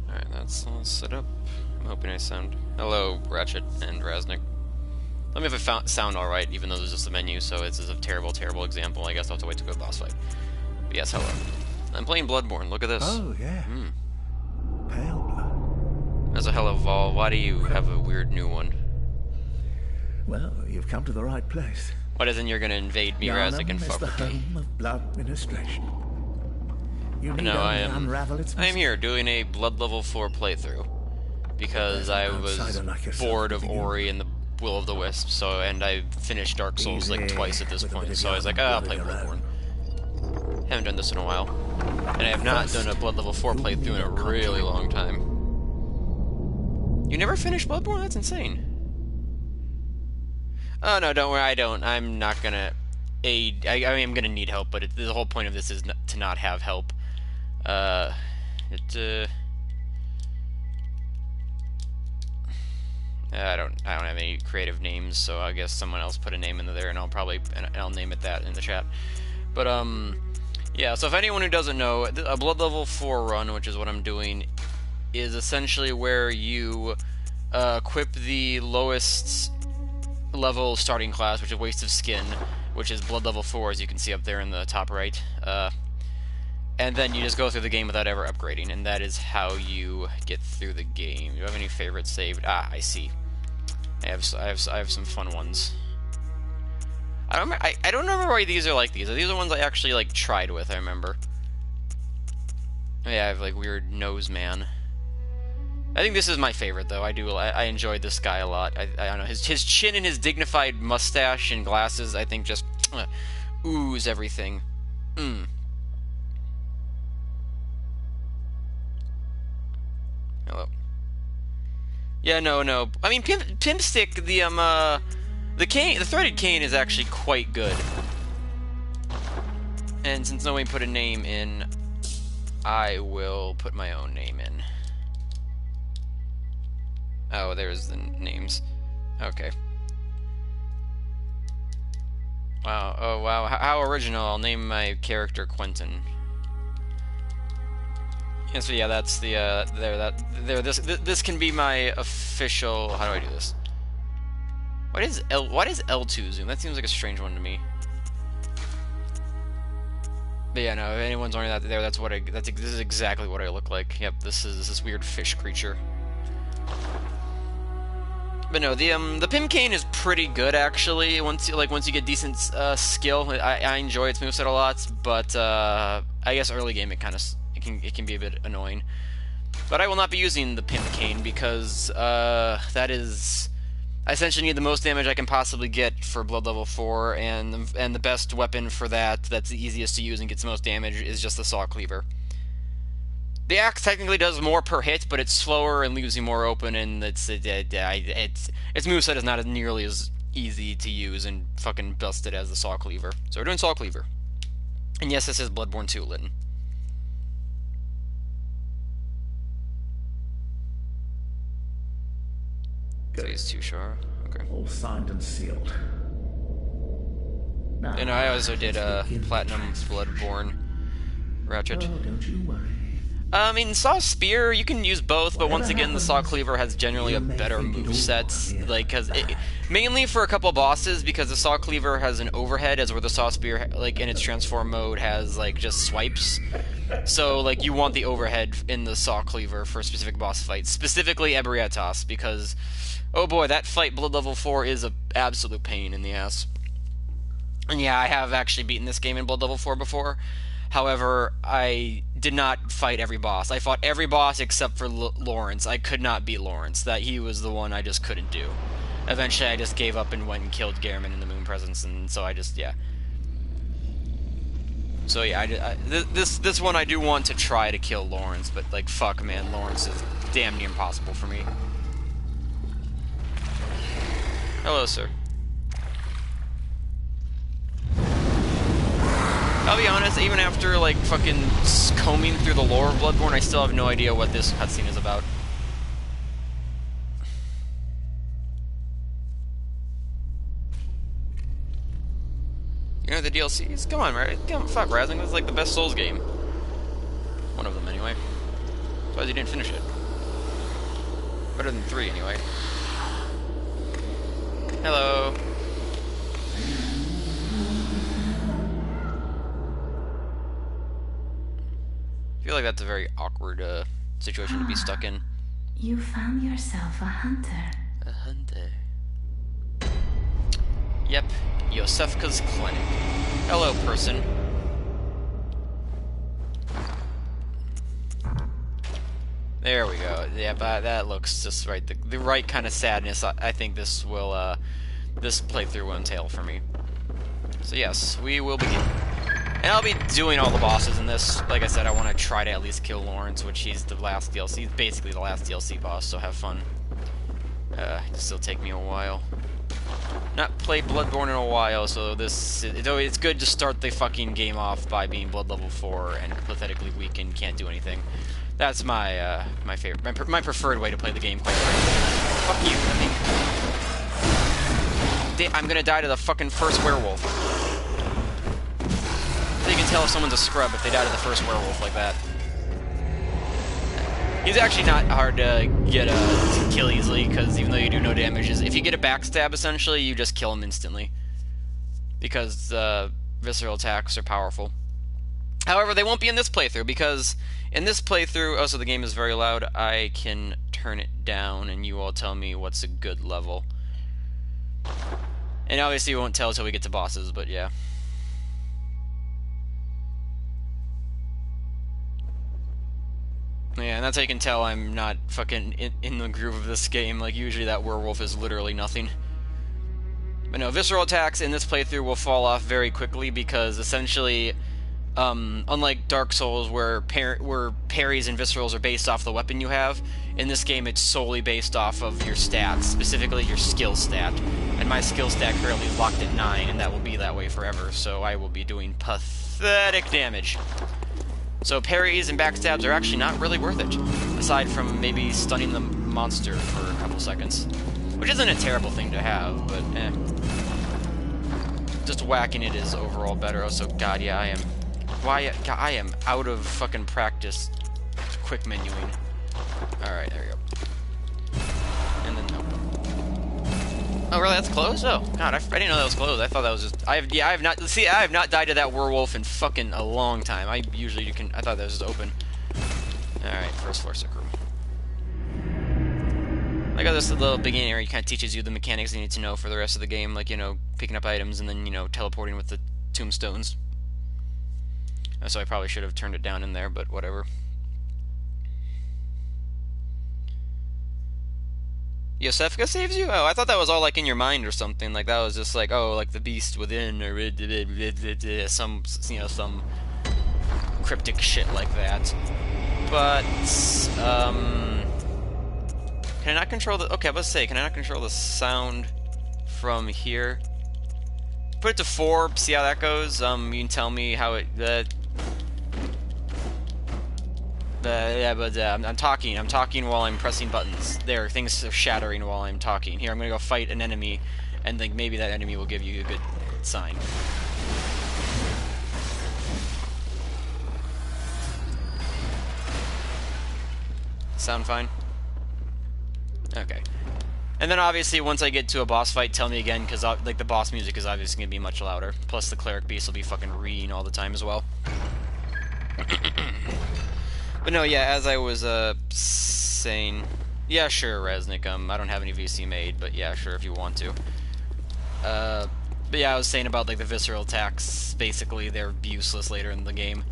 Alright, that's all set up. I'm hoping I sound... Hello, Ratchet and Raznik. Let me know if I sound alright, even though there's just a menu, so this is a terrible, terrible example. I guess I'll have to wait to go to boss fight. But yes, hello. I'm playing Bloodborne, look at this. Oh, yeah. Pale blood. As a hello, Vol, why do you have a weird new one? Well, you've come to the right place. Why doesn't you're gonna invade me, Raznik, and fuck the with me? home of blood administration. You need No, only I am... unravel its I am here, doing a Blood Level 4 playthrough. Because I was bored of Ori and the Will of the Wisp, and I finished Dark Souls like twice at this point, so I was like, I'll play Bloodborne. Haven't done this in a while. And I have not done a Blood Level 4 playthrough in a really long time. You never finished Bloodborne? That's insane. Oh, no, don't worry, I don't. I'm not gonna aid... I am gonna need help, but the whole point of this is to not have help. I don't have any creative names, so I guess someone else put a name into there, and I'll name it that in the chat. But yeah. So if anyone who doesn't know, a Blood Level 4 run, which is what I'm doing, is essentially where you equip the lowest level starting class, which is Waste of Skin, which is Blood Level 4, as you can see up there in the top right. And then you just go through the game without ever upgrading, and that is how you get through the game. Do you have any favorites saved? Ah, I see. I have some fun ones. I don't remember why these are like these. These are the ones I actually like tried with. I remember. Oh, yeah, I have like weird nose man. I think this is my favorite though. I enjoyed this guy a lot. I don't know, his chin and his dignified mustache and glasses, I think just ooze everything. Hello. Yeah, no. I mean, Pimp Stick, the threaded cane is actually quite good. And since nobody put a name in, I will put my own name in. Oh, there's the names. Okay. Wow. Oh, wow. How original. I'll name my character Quentin. And so yeah, that's the this can be my official. How do I do this? Why does L2 zoom? That seems like a strange one to me. But yeah, no. If anyone's wondering that, this is exactly what I look like. Yep, this is this weird fish creature. But no, the Pim Cane is pretty good actually. Once you get decent skill, I enjoy its moveset a lot. But I guess early game it can be a bit annoying. But I will not be using the Pimp Cane because that is... I essentially need the most damage I can possibly get for Blood Level 4, and the best weapon for that's the easiest to use and gets the most damage is just the Saw Cleaver. The axe technically does more per hit, but it's slower and leaves you more open, and its moveset is not nearly as easy to use and fucking busted as the Saw Cleaver. So we're doing Saw Cleaver. And yes, this is Bloodborne 2 Litten. Phase 2 Shara. Okay. All signed and sealed. Now, and I also did Platinum Bloodborne Ratchet. Oh, don't you worry. I mean, Saw Spear, you can use both, but once again, the Saw Cleaver has generally a better moveset, mainly for a couple bosses, because the Saw Cleaver has an overhead, as where the Saw Spear, like, in its transform mode, has, like, just swipes. So, like, you want the overhead in the Saw Cleaver for specific boss fights, specifically Ebrietas, because, oh boy, that fight, Blood Level 4, is an absolute pain in the ass. And yeah, I have actually beaten this game in Blood Level 4 before. However, I did not fight every boss. I fought every boss except for Lawrence. I could not beat Lawrence. He was the one I just couldn't do. Eventually, I just gave up and went and killed Gehrman in the Moon Presence, and so I just, yeah. So yeah, this one I do want to try to kill Lawrence, but like, fuck, man, Lawrence is damn near impossible for me. Hello, sir. I'll be honest, even after, like, fucking combing through the lore of Bloodborne, I still have no idea what this cutscene is about. You know the DLCs? Come on, right? Fuck, Razing, this is like the best Souls game. One of them, anyway. anyway. Surprised you didn't finish it. Better than 3, anyway. Hello. I feel like that's a very awkward situation to be stuck in. You found yourself a hunter. A hunter. Yep, Yosefka's clinic. Hello, person. There we go. Yeah, but that looks just right. The right kind of sadness I think this will, this playthrough will entail for me. So yes, we will begin. And I'll be doing all the bosses in this. Like I said, I want to try to at least kill Lawrence, which he's the last DLC. He's basically the last DLC boss, so have fun. It'll still take me a while. Not played Bloodborne in a while, so it's good to start the fucking game off by being Blood level 4 and pathetically weak and can't do anything. That's my my favorite, my preferred way to play the game. Quite frankly. Fuck you. I'm gonna die to the fucking first werewolf. So you can tell if someone's a scrub if they die to the first werewolf like that. He's actually not hard to get to kill easily, because even though you do no damage, if you get a backstab, essentially, you just kill him instantly. Because visceral attacks are powerful. However, they won't be in this playthrough, because in this playthrough, oh, so the game is very loud, I can turn it down, and you all tell me what's a good level. And obviously, we won't tell until we get to bosses, but yeah. Yeah, and that's how you can tell I'm not fucking in the groove of this game. Like, usually that werewolf is literally nothing. But no, visceral attacks in this playthrough will fall off very quickly because, essentially, unlike Dark Souls, where parries and viscerals are based off the weapon you have, in this game it's solely based off of your stats, specifically your skill stat. And my skill stat currently is locked at 9, and that will be that way forever, so I will be doing pathetic damage. So parries and backstabs are actually not really worth it, aside from maybe stunning the monster for a couple seconds. Which isn't a terrible thing to have, but eh. Just whacking it is overall better. Also, God, yeah, I am out of fucking practice quick menuing. Alright, there we go. And then nope. Oh, really? That's closed? Oh, God, I didn't know that was closed. I thought that was just... I have not died to that werewolf in fucking a long time. I thought that was just open. Alright, first floor sick room. I got this little beginning area, kind of teaches you the mechanics you need to know for the rest of the game, like, you know, picking up items and then, you know, teleporting with the tombstones. So I probably should have turned it down in there, but whatever. Yosefka saves you? Oh, I thought that was all, like, in your mind or something. Like, that was just like, oh, like, the beast within, or some, you know, some cryptic shit like that. But, can I not control the... Okay, I was about to say, can I not control the sound from here? Put it to 4, see how that goes. You can tell me how it... yeah, but I'm talking while I'm pressing buttons. There, things are shattering while I'm talking. Here, I'm gonna go fight an enemy, and think maybe that enemy will give you a good sign. Sound fine? Okay. And then obviously once I get to a boss fight, tell me again, because like the boss music is obviously gonna be much louder. Plus the cleric beast will be fucking reading all the time as well. But no, yeah, as I was saying, yeah, sure, Resnick. I don't have any VC made, but yeah, sure, if you want to. But yeah, I was saying about like the visceral attacks. Basically, they're useless later in the game,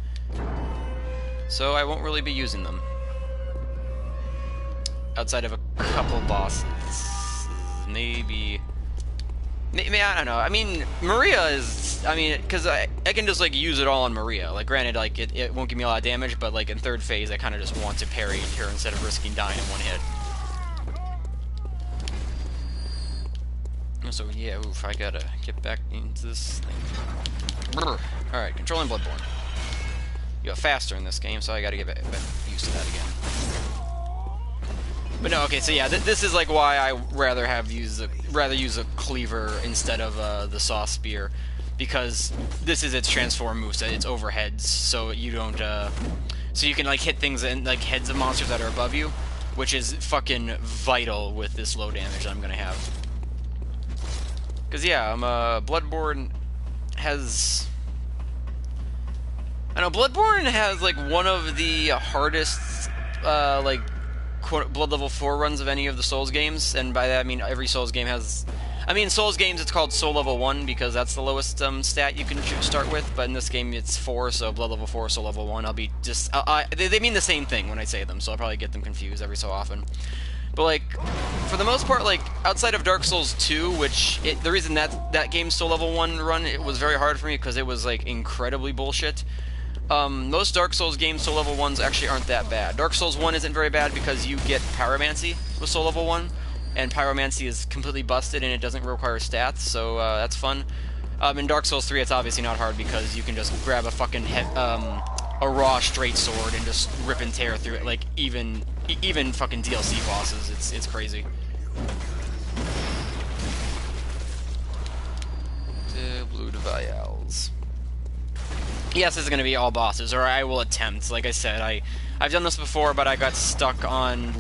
so I won't really be using them. Outside of a couple bosses, maybe I don't know. I mean, Maria is, because I can just like use it all on Maria. Like, granted, like it won't give me a lot of damage, but like in third phase, I kind of just want to parry her instead of risking dying in one hit. So yeah, oof, I gotta get back into this thing. Alright, controlling Bloodborne. You got faster in this game, so I gotta get back used to that again. But no, okay, so yeah, this is like why I rather use a cleaver instead of the saw spear, because this is its transform moveset, its overheads, so you don't so you can like hit things in like heads of monsters that are above you, which is fucking vital with this low damage that I'm gonna have. Cause yeah, Bloodborne has. I know Bloodborne has like one of the hardest like blood level 4 runs of any of the Souls games, and by that I mean every Souls game has. I mean, Souls games it's called Soul level 1 because that's the lowest stat you can start with, but in this game it's 4, so Blood level 4, Soul level 1. I'll be just they mean the same thing when I say them, so I'll probably get them confused every so often. But like, for the most part, like outside of Dark Souls 2, which the reason that game's Soul level 1 run it was very hard for me because it was like incredibly bullshit. Most Dark Souls games Soul level 1s actually aren't that bad. Dark Souls 1 isn't very bad because you get Pyromancy with Soul level 1, and Pyromancy is completely busted and it doesn't require stats, so that's fun. In Dark Souls 3 it's obviously not hard because you can just grab a fucking a raw straight sword and just rip and tear through it, like even fucking DLC bosses. It's crazy. The Blue Vials. Yes, this is going to be all bosses, or I will attempt. Like I said, I've done this before, but I got stuck on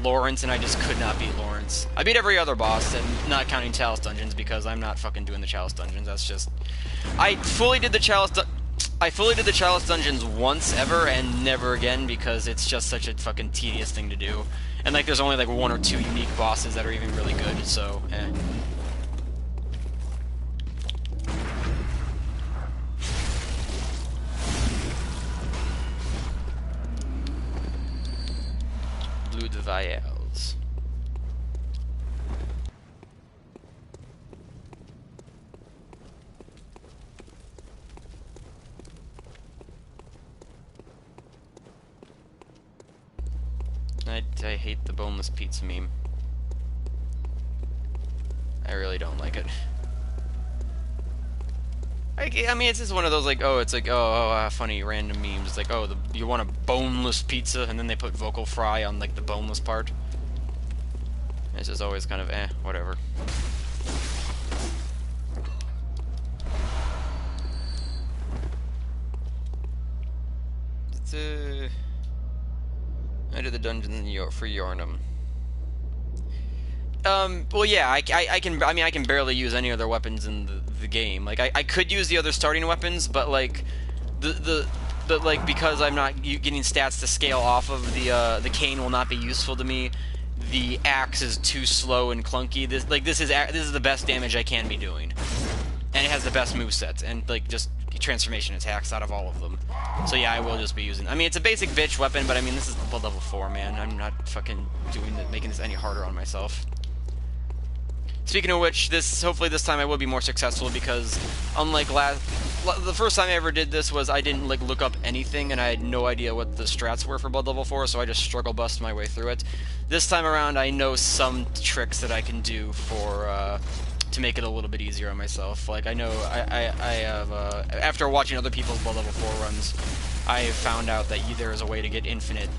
Lawrence, and I just could not beat Lawrence. I beat every other boss, and not counting Chalice Dungeons, because I'm not fucking doing the Chalice Dungeons. That's just... I fully did the Chalice Dungeons once ever, and never again, because it's just such a fucking tedious thing to do. And, like, there's only, like, 1 or 2 unique bosses that are even really good, so, eh. Vials. I hate the boneless pizza meme. I really don't like it. I mean, it's just one of those, like, oh, it's like, funny random memes. It's like, oh, you want a boneless pizza, and then they put vocal fry on, like, the boneless part. It's just always kind of, whatever. I did the dungeon for Yharnam. Well, yeah, I can barely use any other weapons in the game. Like, I could use the other starting weapons, but, like, like, because I'm not getting stats to scale off of the cane will not be useful to me. The axe is too slow and clunky. This is the best damage I can be doing. And it has the best moveset, and, like, just transformation attacks out of all of them. So yeah, I will just be using... I mean, it's a basic bitch weapon, but I mean, this is blood level 4, man. I'm not fucking making this any harder on myself. Speaking of which, hopefully this time I will be more successful, because unlike the first time I ever did this was I didn't like look up anything and I had no idea what the strats were for Blood Level 4, so I just struggle bust my way through it. This time around I know some tricks that I can do for to make it a little bit easier on myself. Like, I know I have after watching other people's Blood Level 4 runs, I found out that there is a way to get infinite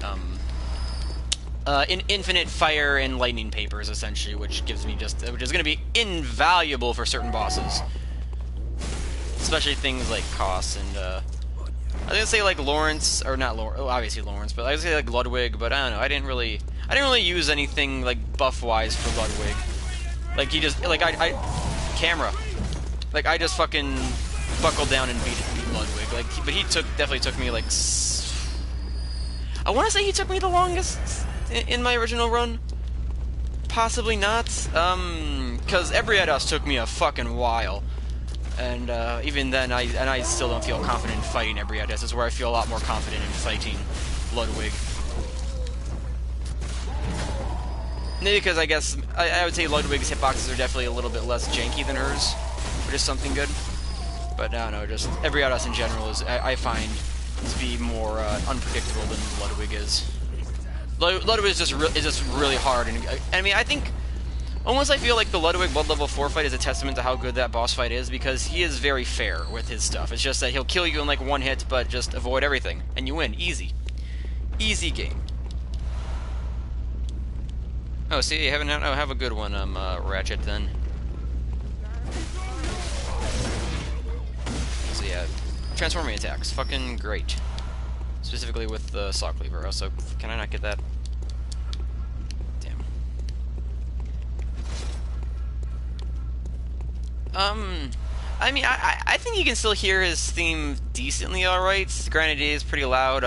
infinite fire and lightning papers, essentially, which is going to be invaluable for certain bosses, especially things like Koss and I was gonna say like Lawrence, or not Lawrence, obviously Lawrence, but I was gonna say like Ludwig, but I don't know. I didn't really use anything like buff wise for Ludwig. Like, he just like camera, like I just fucking buckled down and beat Ludwig. Like, but he definitely took me like I want to say he took me the longest in my original run. Possibly not, because Ebrietas took me a fucking while, and even then, I still don't feel confident in fighting Ebrietas. This is where I feel a lot more confident in fighting Ludwig. Maybe because I guess I would say Ludwig's hitboxes are definitely a little bit less janky than hers, which is something good. But I don't know, just Ebrietas in general is I find to be more unpredictable than Ludwig is. Ludwig is just really hard, and I mean, I think almost I feel like the Ludwig Blood Level 4 fight is a testament to how good that boss fight is, because he is very fair with his stuff. It's just that he'll kill you in like one hit, but just avoid everything, and you win. Easy game. Oh, see, you have a good one, Ratchet then. So yeah, transforming attacks, fucking great. specifically with the saw cleaver. Also, can I not get that? Damn. I mean, I think you can still hear his theme decently alright. Granted, it is pretty loud.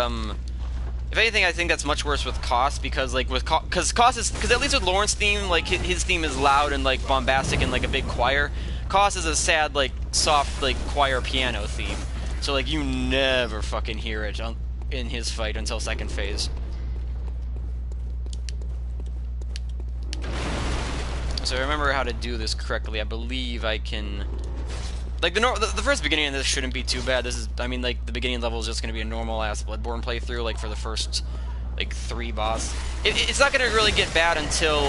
If anything, I think that's much worse with Koss, because like with Koss is, because at least with Lawrence's theme, like his theme is loud and like bombastic and like a big choir. Koss is a sad, like soft, like choir piano theme. So like you never fucking hear it in his fight until second phase. So I remember how to do this correctly. I believe I can. Like, the first beginning of this shouldn't be too bad. This is, I mean, like, the beginning level is just going to be a normal-ass Bloodborne playthrough, like, for the first, like, 3 boss. It's not going to really get bad until,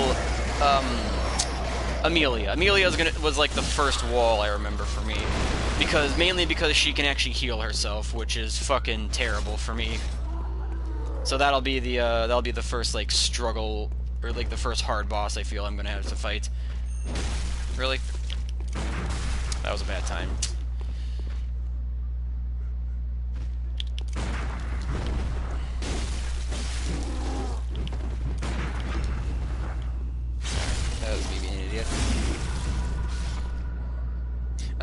Amelia. Amelia was, like, the first wall, I remember, for me. Mainly because she can actually heal herself, which is fucking terrible for me. So that'll be the first, like, struggle, or, like, the first hard boss I feel I'm going to have to fight. Really? That was a bad time. That was me being an idiot.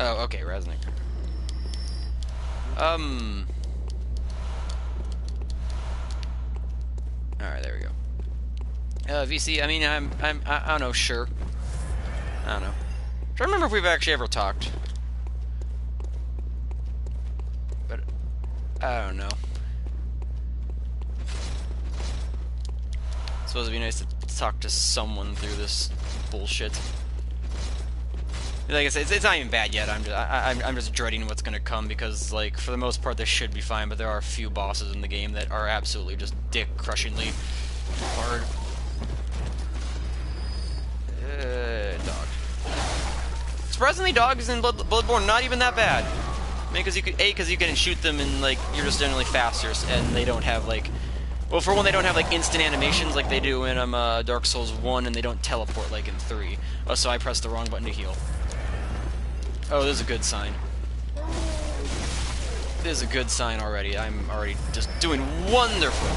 Oh, okay, Resnick. Alright, there we go. VC, I mean, I don't know, sure. I don't know. I don't remember if we've actually ever talked. But I don't know. I suppose it'd be nice to talk to someone through this bullshit. Like I said, it's not even bad yet. I'm just dreading what's gonna come, because like for the most part this should be fine, but there are a few bosses in the game that are absolutely just dick-crushingly hard. Dog. Surprisingly, dogs in Bloodborne not even that bad. I mean, because you can shoot them and like you're just generally faster, and they don't have like, well, for one, they don't have like instant animations like they do in Dark Souls 1, and they don't teleport like in 3. Oh, so I pressed the wrong button to heal. Oh, this is a good sign. This is a good sign already. I'm already just doing wonderful.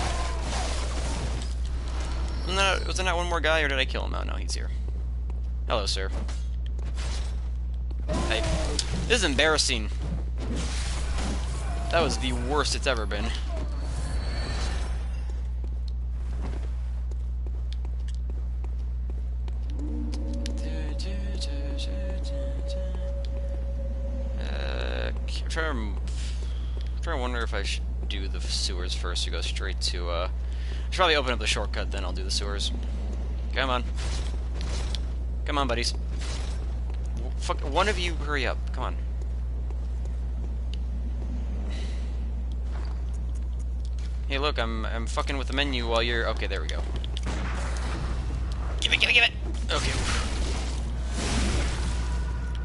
Was there not one more guy, or did I kill him? Oh, no, he's here. Hello, sir. Hey. This is embarrassing. That was the worst it's ever been. I'm trying to wonder if I should do the sewers first or go straight to, I should probably open up the shortcut, then I'll do the sewers. Come on. Come on, buddies. Fuck, one of you, hurry up. Come on. Hey, look, I'm fucking with the menu while you're... Okay, there we go. Give it, give it, give it! Okay.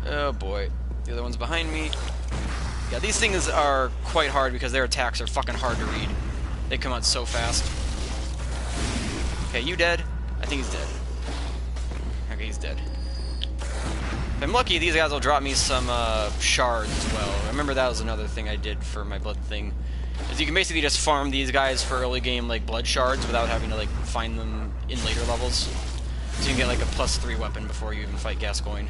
Oh, boy. The other one's behind me. Yeah, these things are quite hard because their attacks are fucking hard to read. They come out so fast. Okay, you dead? I think he's dead. Okay, he's dead. If I'm lucky, these guys will drop me some shards as well. I remember that was another thing I did for my blood thing. Is you can basically just farm these guys for early game like blood shards without having to like find them in later levels. So you can get like a +3 weapon before you even fight Gascoigne.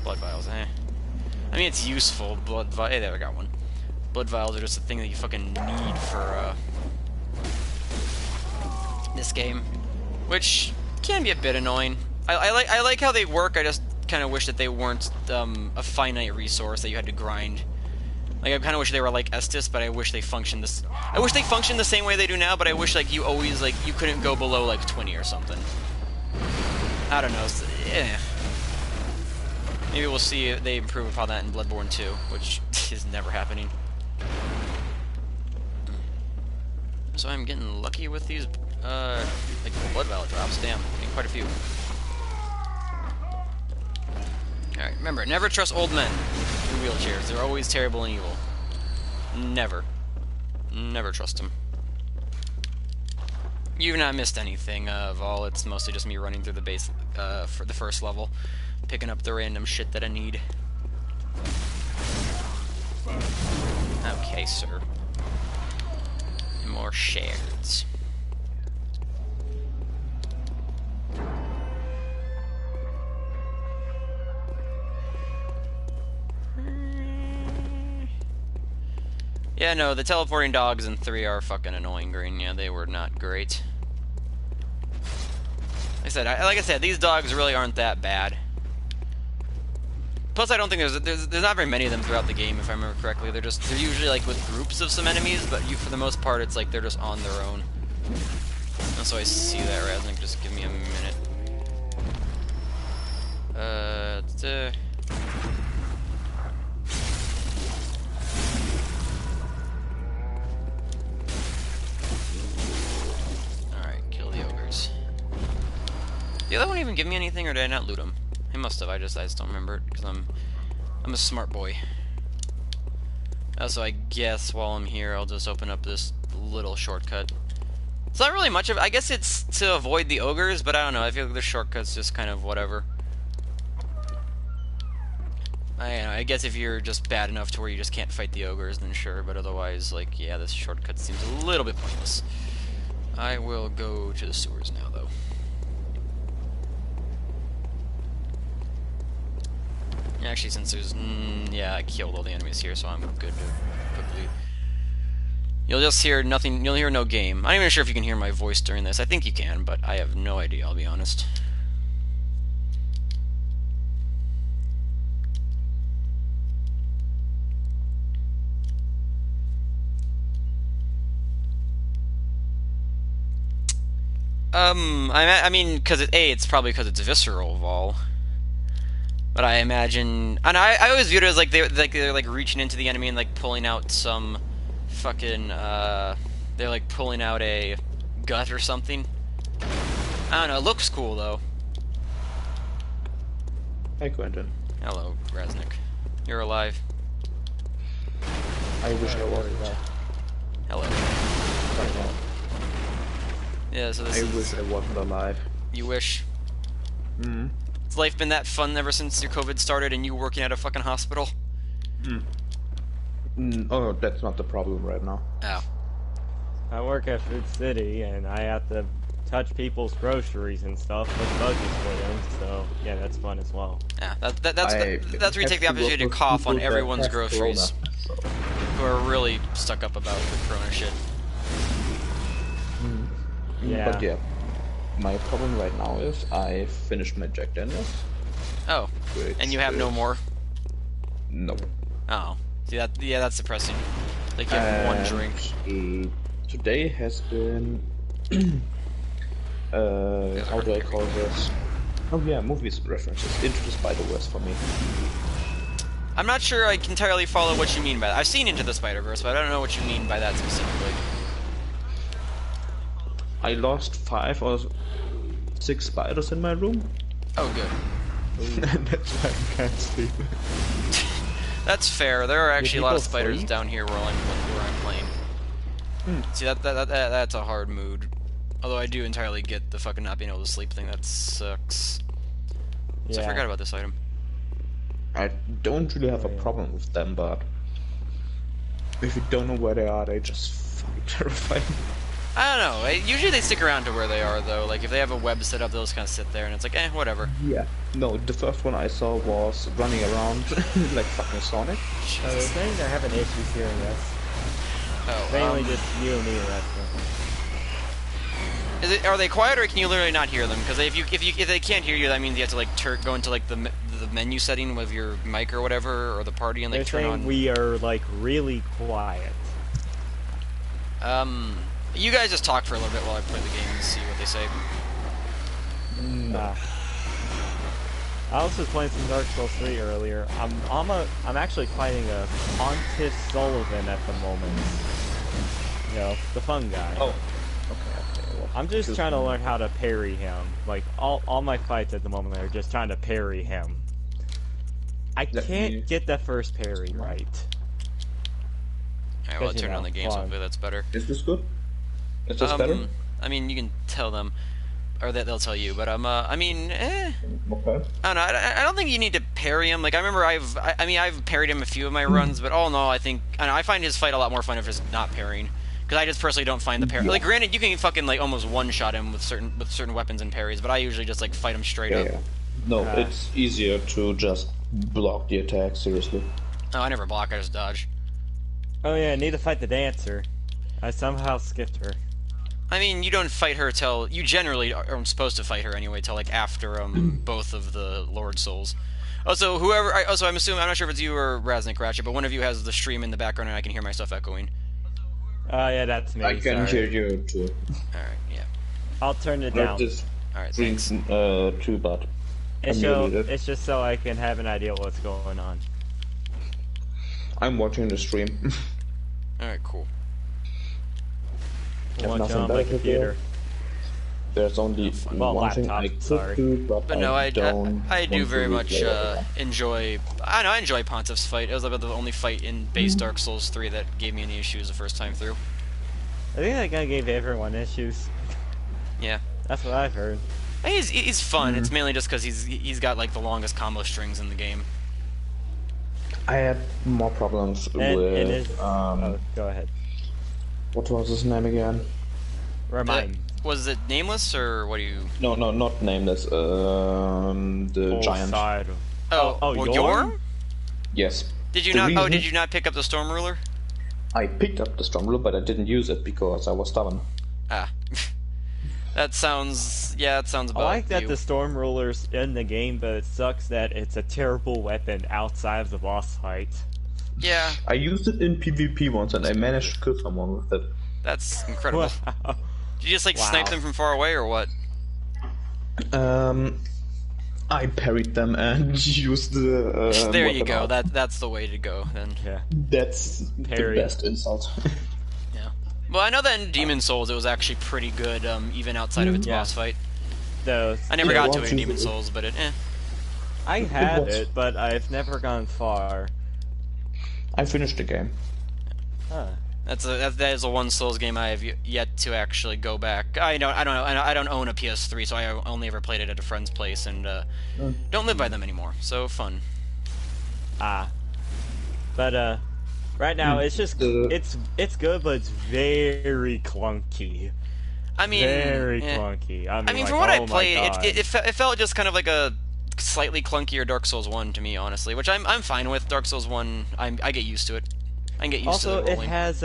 Blood vials, eh. I mean, it's useful. Hey, there, I got one. Blood vials are just a thing that you fucking need for this game, which can be a bit annoying. I like how they work. I just kind of wish that they weren't a finite resource that you had to grind. Like, I kind of wish they were like Estus, but I wish they functioned this. I wish they functioned the same way they do now, but I wish like you always like you couldn't go below like 20 or something. I don't know. Yeah. Maybe we'll see if they improve upon that in Bloodborne 2, which is never happening. So I'm getting lucky with these, like, blood vial drops. Damn, getting quite a few. Alright, remember, never trust old men in wheelchairs. They're always terrible and evil. Never. Never trust them. You've not missed anything of all. It's mostly just me running through the base, for the first level. Picking up the random shit that I need. Okay, sir. more shards. Yeah, no, the teleporting dogs in 3 are fucking annoying, Green. Yeah, they were not great. Like I said, these dogs really aren't that bad. Plus, I don't think there's not very many of them throughout the game, if I remember correctly. They're usually like with groups of some enemies, but for the most part, it's like they're just on their own. So I see that, Raznik. Just give me a minute. Alright, kill the ogres. Did the other one even give me anything, or did I not loot him? He must have. I just don't remember it because I'm a smart boy. So I guess while I'm here, I'll just open up this little shortcut. It's not really much of. I guess it's to avoid the ogres, but I don't know. I feel like the shortcut's just kind of whatever. I guess if you're just bad enough to where you just can't fight the ogres, then sure. But otherwise, like, yeah, this shortcut seems a little bit pointless. I will go to the sewers now, though. Actually, since there's... yeah, I killed all the enemies here, so I'm good to quickly... You'll just hear nothing... You'll hear no game. I'm not even sure if you can hear my voice during this. I think you can, but I have no idea, I'll be honest. I mean, because it's probably because it's visceral vol. But I imagine, and I always viewed it as like they're like reaching into the enemy and like pulling out some fucking they're like pulling out a gut or something. I don't know. It looks cool though. Hey, Quentin. Hello, Raznik. You're alive. I wish I was. Hello. Yeah. So this. I wish I wasn't alive. You wish. Hmm. Has life been that fun ever since your COVID started and you working at a fucking hospital? Oh, that's not the problem right now. Oh. I work at Food City, and I have to touch people's groceries and stuff, put budgets for them, so yeah, that's fun as well. Yeah, that's where you take the opportunity to cough on everyone's groceries who are really stuck up about the corona shit. Yeah. But yeah, my problem right now is I finished my Jack Daniels. Oh, and you have no more? No. Oh, see that? Yeah, that's depressing. Like you have one drink. Today has been how do I call this? Oh yeah, movies references. Into the Spider-Verse for me. I'm not sure I can entirely follow what you mean by that. I've seen Into the Spider-Verse, but I don't know what you mean by that specifically. I lost 5 or 6 spiders in my room. Oh, good. That's why I can't sleep. That's fair. There are actually a lot of people spiders sleep? down here where I'm playing. See, that's a hard mood. Although I do entirely get the fucking not being able to sleep thing. That sucks. So I forgot about this item. I don't really have a problem with them, but if you don't know where they are, they just fucking terrify me. I don't know. Usually they stick around to where they are, though. Like, if they have a web set up, they'll just kind of sit there, and it's like, whatever. Yeah. No, the first one I saw was running around like fucking Sonic. They're saying they're having issues hearing us. Oh, Mainly just you and me, that's are they quiet, or can you literally not hear them? Because if they can't hear you, that means you have to like go into like the menu setting with your mic or whatever, or the party, and like They're turn saying on. we are like really quiet. You guys just talk for a little bit while I play the game and see what they say. I was just playing some Dark Souls 3 earlier. I'm actually fighting a Pontiff Sullivan at the moment. You know, the fun guy. Oh. Okay. Well, I'm just trying to learn how to parry him. Like all my fights at the moment are just trying to parry him. I can't get that first parry right. Alright, well, I'll turn on the game, so hopefully that's better. Is this good? Is this better? I mean, you can tell them, or they'll tell you, but I mean, Okay. I don't know. I don't think you need to parry him. Like, I remember I've parried him a few of my runs, but all in all, I find his fight a lot more fun if it's not parrying. Because I just personally don't find the parry. Like, granted, you can fucking like almost one-shot him with certain weapons and parries, but I usually just like fight him straight up. Yeah. No, it's easier to just block the attack, seriously. Oh, I never block, I just dodge. Oh yeah, I need to fight the dancer. I somehow skipped her. I mean, you don't fight her till... You generally aren't supposed to fight her anyway till, like, after both of the Lord Souls. Also, I'm assuming... I'm not sure if it's you or Raznik Ratchet, but one of you has the stream in the background and I can hear myself echoing. Yeah, that's me. I can hear you too. Alright, yeah. I'll turn it down. Alright, thanks. Too bad. It's just so I can have an idea what's going on. I'm watching the stream. Alright, cool. Watch on my computer. There's only one thing I could do, but no, I do very much replay. enjoy... I enjoy Pontiff's fight. It was about the only fight in base Dark Souls 3 that gave me any issues the first time through. I think that guy gave everyone issues. Yeah. That's what I've heard. He's fun. It's mainly just because he's got like the longest combo strings in the game. I had more problems with... oh, go ahead. What was his name again? Remind. Was it Nameless, or what do you... No, not Nameless. The giant. Side. Yorm? Yes. Did you not... did you not pick up the Storm Ruler? I picked up the Storm Ruler, but I didn't use it because I was stubborn. Ah. That sounds... Yeah, that sounds about I like that you. the Storm Ruler's in the game, but it sucks that it's a terrible weapon outside of the boss fight. Yeah. I used it in PvP once and I managed to kill someone with it. That's incredible. Wow. Did you just like snipe them from far away, or what? I parried them and used the... there you go. That's the way to go, then. Yeah. That's Parry. the best insult. Yeah. Well, I know that in Demon Souls it was actually pretty good, even outside of its boss fight. I never got to it in Demon Souls, but I have it, but I've never gone far. I finished the game. Huh. That is a one Souls game I have yet to actually go back. I don't own a PS3, so I only ever played it at a friend's place, and don't live by them anymore. So fun. But right now it's just it's good, but it's very clunky. I mean, very clunky. I mean, from like, what I oh played, my God. it felt just kind of like a slightly clunkier Dark Souls 1 to me, honestly, which I'm fine with. Dark Souls 1, I get used to it. I can get used to the rolling. Also, it has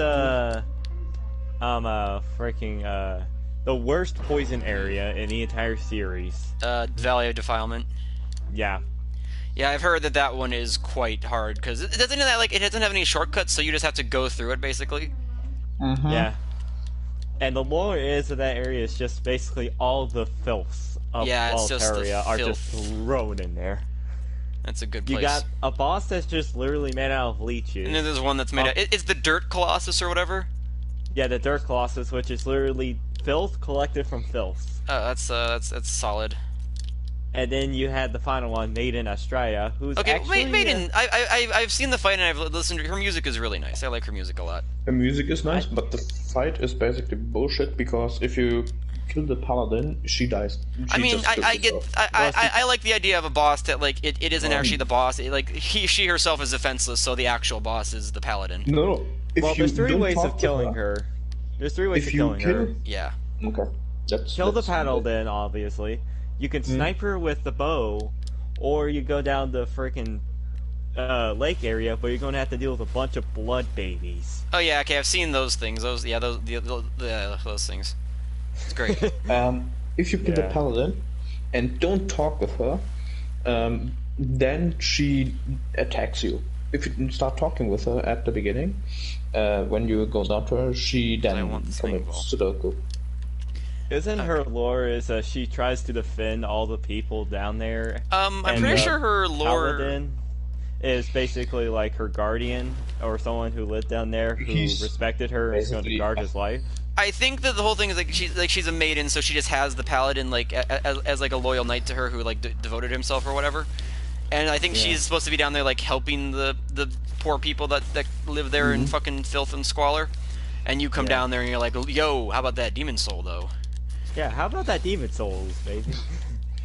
the worst poison area in the entire series. Valley of Defilement. Yeah. Yeah, I've heard that one is quite hard because it doesn't have any shortcuts, so you just have to go through it basically. Yeah. And the lore is that area is just basically all the filths of Altaria are just thrown in there. That's a good place. You got a boss that's just literally made out of leeches. And then there's one that's made out... It's the Dirt Colossus or whatever? Yeah, the Dirt Colossus, which is literally filth collected from filth. Oh, that's solid. And then you had the final one, Maiden Australia, who's actually... Maiden... I've seen the fight and I've listened to... Her music is really nice. I like her music a lot. The music is nice, but the fight is basically bullshit because if you kill the paladin, she dies. I like the idea of a boss that like it isn't actually the boss. She herself is defenseless, so the actual boss is the paladin. No. Well, there's three ways of killing her. There's three ways of killing her. Yeah. Okay. Kill the paladin, obviously. You can snipe her with the bow, or you go down the freaking lake area, but you're going to have to deal with a bunch of blood babies. Oh yeah, okay, I've seen those things. Those things. It's great. If you kill the paladin and don't talk with her, then she attacks you. If you start talking with her at the beginning, when you go down to her, she then commits Sudoku. Isn't her lore is she tries to defend all the people down there? I'm pretty sure her lore... Paladin is basically like her guardian, or someone who lived down there who respected her and is going to guard his life. I think that the whole thing is she's a maiden, so she just has the paladin like as like a loyal knight to her who like devoted himself or whatever. And I think she's supposed to be down there like helping the poor people that live there in fucking filth and squalor. And you come down there and you're like, yo, how about that demon soul though? Yeah, how about that demon souls, baby?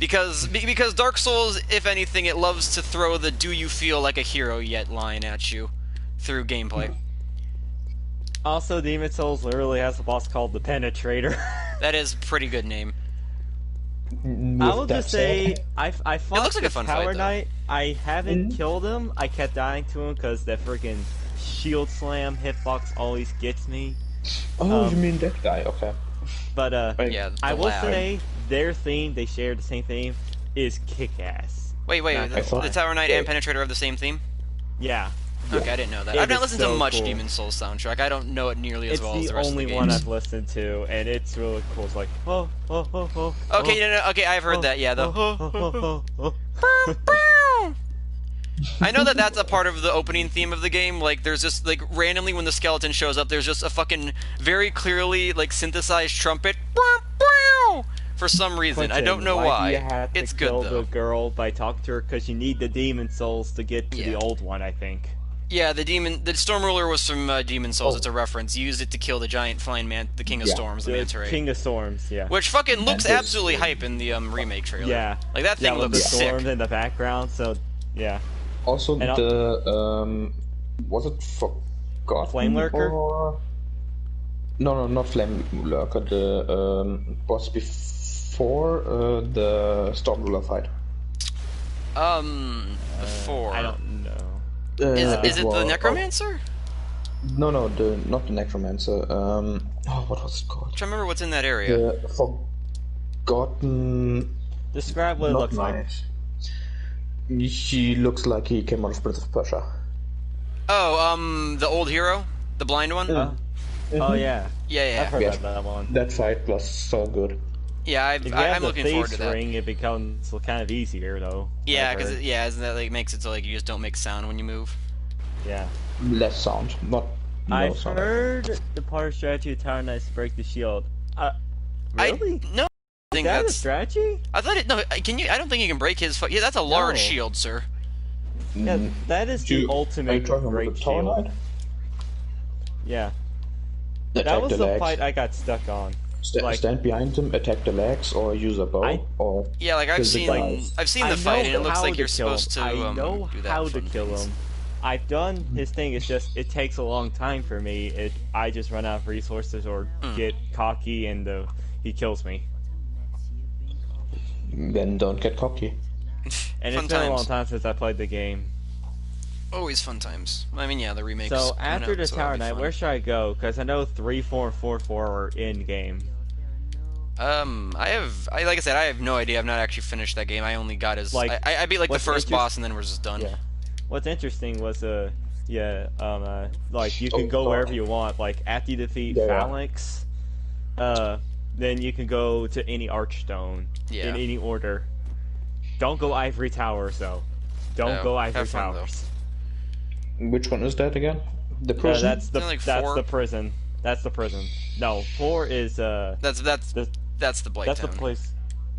Because Dark Souls, if anything, it loves to throw the "Do you feel like a hero yet?" line at you through gameplay. Also, Demon Souls literally has a boss called the Penetrator. That is a pretty good name. I will just say, I fought looks like a the fun Tower fight, though. Knight. I haven't killed him. I kept dying to him because that freaking shield slam hitbox always gets me. Oh, you mean that guy? Okay. But Yeah, the I will lab. say their theme, they share the same theme, is kick-ass. Wait, Not the gonna lie. Tower Knight and Penetrator have the same theme? Yeah. Okay, I didn't know that. It I've not is listened so to much cool. Demon Souls soundtrack. I don't know it nearly as It's well as the the rest only of the one games. I've listened to, and it's really cool. It's like, oh, oh, oh, oh. Okay, no, okay, I've heard that. Yeah, the. I know that that's a part of the opening theme of the game. Like, there's just like randomly when the skeleton shows up, there's just a fucking very clearly like synthesized trumpet. For some reason, I don't know why. Do you why. have to It's kill good though. the girl by talking to her because you need the demon souls to get to the Yeah. old one, I think. Yeah, the Storm Ruler was from Demon Souls. Oh. It's a reference. You used it to kill the giant flying man, the King of Yeah. Storms, the manta ray. King of Storms, yeah. Which fucking looks Mantis. absolutely hype in the remake trailer. Yeah. Like that thing yeah, with looks the sick. storms in the background, so yeah. Also, And was it Forgotten? Flame Lurker? Or... No, not Flame Lurker. The boss before the Storm Ruler fight. Before. I don't know. Is it the was- Necromancer? No, not the Necromancer. What was it called? I'm trying to remember what's in that area. The Forgotten. Describe what it Not looks like. nice. He looks like he came out of Prince of Persia. Oh, the old hero, the blind one. Oh yeah. Yeah. I've heard Yes. about that one. That fight was so good. Yeah, If you have I'm the looking forward to face that. ring, it becomes kind of easier though. Yeah, I've because heard. isn't that like makes it so like you just don't make sound when you move? Yeah. Less sound, not no I've sound. heard the part of strategy of Tower Knights to break the shield. Really? No, I think Is that a that's. strategy? I thought it. No, can you? I don't think you can break his. Yeah, that's a large No. shield, sir. Yeah, that is the Are you ultimate talking about great the Tower shield. Knight? Yeah. Attack That was the the legs. fight I got stuck on. like- Stand behind him, attack the legs, or use a bow, or Yeah, like I've Because seen. like- I've seen I the fight, and know it looks how like to you're kill him. supposed to I know do that. how to fun kill things. him. I've done his thing. It's just it takes a long time for me. I just run out of resources or get cocky and he kills me. then don't get cocky. And Fun it's been a long times. time since I played the game. Always fun times. I mean, yeah, the remakes. So coming after out, the so Tower that'll be Knight, fun. where should I go? Because I know 3, 4, and 4, 4 are in game. like I said, I have no idea. I've not actually finished that game. I only got his. Like, I beat like the what's first interest- boss, and then we're just done. Yeah. What's interesting was like you can Oh, go God. wherever you want. Like after you defeat Yeah. Phalanx, then you can go to any Archstone Yeah. in any order. Don't go Ivory Towers though. Don't No, go Ivory have fun, though. Towers. Which one is that again? The prison? That's the Isn't it like that's 4? the prison. That's the prison. No, 4 is That's the the Blight that's the Town. place.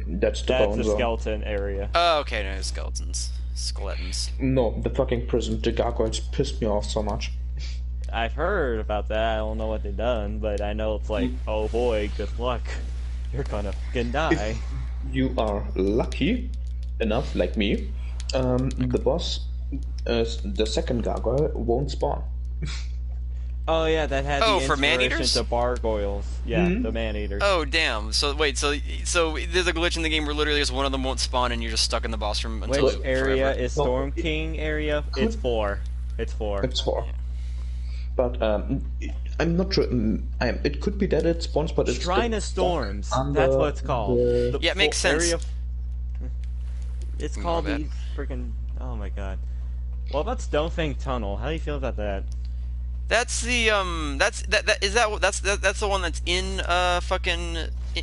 That's the That's bone the zone. skeleton area. Oh, okay, no, skeletons. No, the fucking prison. The gargoyles pissed me off so much. I've heard about that. I don't know what they've done, but I know it's like, oh boy, good luck. You're gonna fucking die. You are lucky enough, like me. The boss, the second gargoyle, won't spawn. Oh yeah, that had Oh, the for inspiration man-eaters? to gargoyles. Yeah, the man-eaters. Oh, damn. So wait, so there's a glitch in the game where literally just one of them won't spawn, and you're just stuck in the boss room until Which area forever. is Storm King area? It's 4. It's 4. It's 4. But I'm not sure. It could be that it spawns, but it's Shrine of Storms. under That's what it's called. the- Yeah, it makes sense. It's My called the bad. freaking. Oh my god. What about Stonefang Tunnel? How do you feel about that? That's the that's the one that's in fucking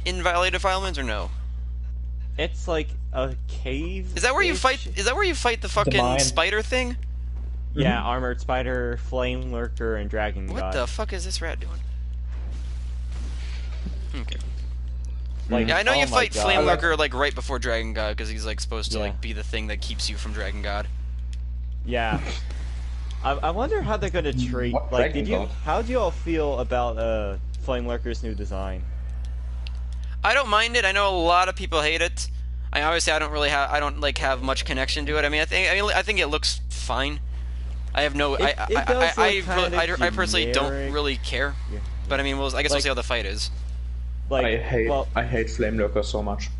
Inviolated Defilements or no? It's like a cave. Is that where you fight? Is that where you fight the fucking mine. spider thing? Yeah, Armored Spider, Flame Lurker, and Dragon What God. the fuck is this rat doing? Okay. Like, Yeah, I know oh you my fight God. Flame Lurker like right before Dragon God because he's like supposed to Yeah. like be the thing that keeps you from Dragon God. Yeah. I wonder how they're gonna treat. What Like, Dragon did you? God? How do you all feel about Flame Lurker's new design? I don't mind it. I know a lot of people hate it. I don't really have. I don't like have much connection to it. I mean, I think it looks fine. I have no. It does look kind of I personally don't generic. really care. Yeah. But I mean, I guess we'll Like- see how the fight is. Like, I hate Flame Lurker so much.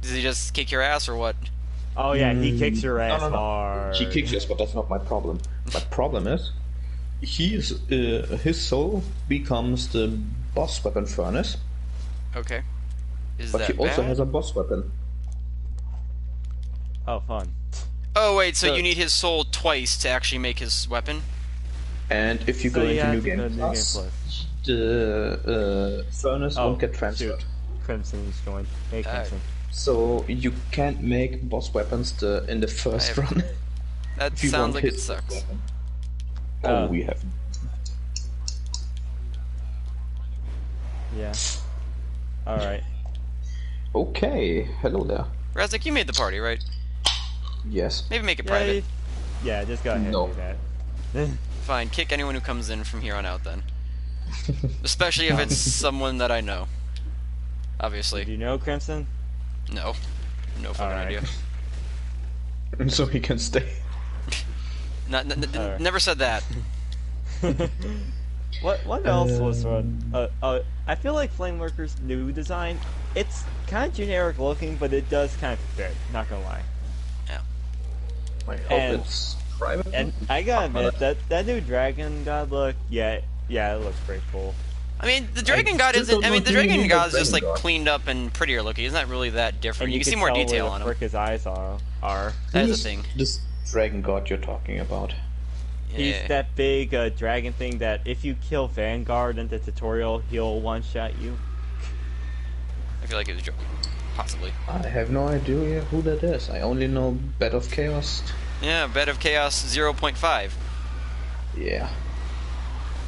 Does he just kick your ass or what? oh yeah, he kicks your ass no. hard. He kicks us, but that's not my problem. My problem is, his soul becomes the boss weapon furnace, Okay. Is but that he also bad? has a boss weapon. Oh, fun. Oh wait, so So- you need his soul twice to actually make his weapon? And if you So go you into have New to Game go to New Game Plus, Plus. the furnace Oh, won't get transferred. shoot. Crimson's joined. Hey, Crimson. So you can't make boss weapons in the first I have- run. That if you sounds want like it his sucks. weapon. Oh. We have. Yeah. Alright. Okay, hello there. Razek, you made the party, right? Yes. Maybe make it Yeah, private. yeah, just go ahead No. and do that. Fine, kick anyone who comes in from here on out then. Especially if it's someone that I know. Obviously. Do you know Crimson? No. No fucking Alright. idea. So he can stay. Alright. Never said that. What else was fun? I feel like Flameworker's new design, it's kind of generic looking, but it does kind of fit, not gonna lie. I hope And- it's private. And I gotta admit, that new Dragon God look, yeah, it looks pretty cool. I mean, the Dragon God still isn't. don't I mean, know the who Dragon the God is just like Dragon God. cleaned up and prettier looking. It's not really that different. And You can see more tell detail where on the him. frick his eyes are. That is Who's a thing. This dragon god you're talking about. He's Yeah. that big dragon thing that if you kill Vanguard in the tutorial, he'll one-shot you. I feel like it was a joke. Possibly. I have no idea who that is. I only know Bed of Chaos. Yeah, Bed of Chaos 0.5. Yeah.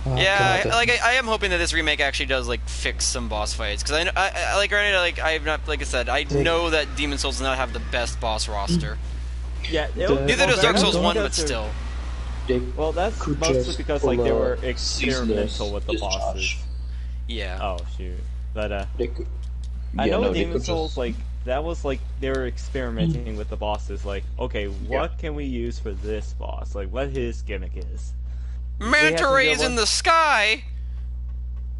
Oh, Yeah, God, I am hoping that this remake actually does like fix some boss fights because I like granted I've not like I said I know that Demon Souls does not have the best boss roster. Yeah, Neither does Dark Souls Dragon 1, Gods but are- still. they Well, that's could mostly just because pull like they a were ceaseless experimental with the bosses. discharge. Yeah. Oh shoot, but They could, I yeah, know no, with they Demon could Souls just, like that was like they were experimenting with the bosses. Like, okay, what can we use for this boss? Like, what his gimmick is. Manta to rays go in the sky.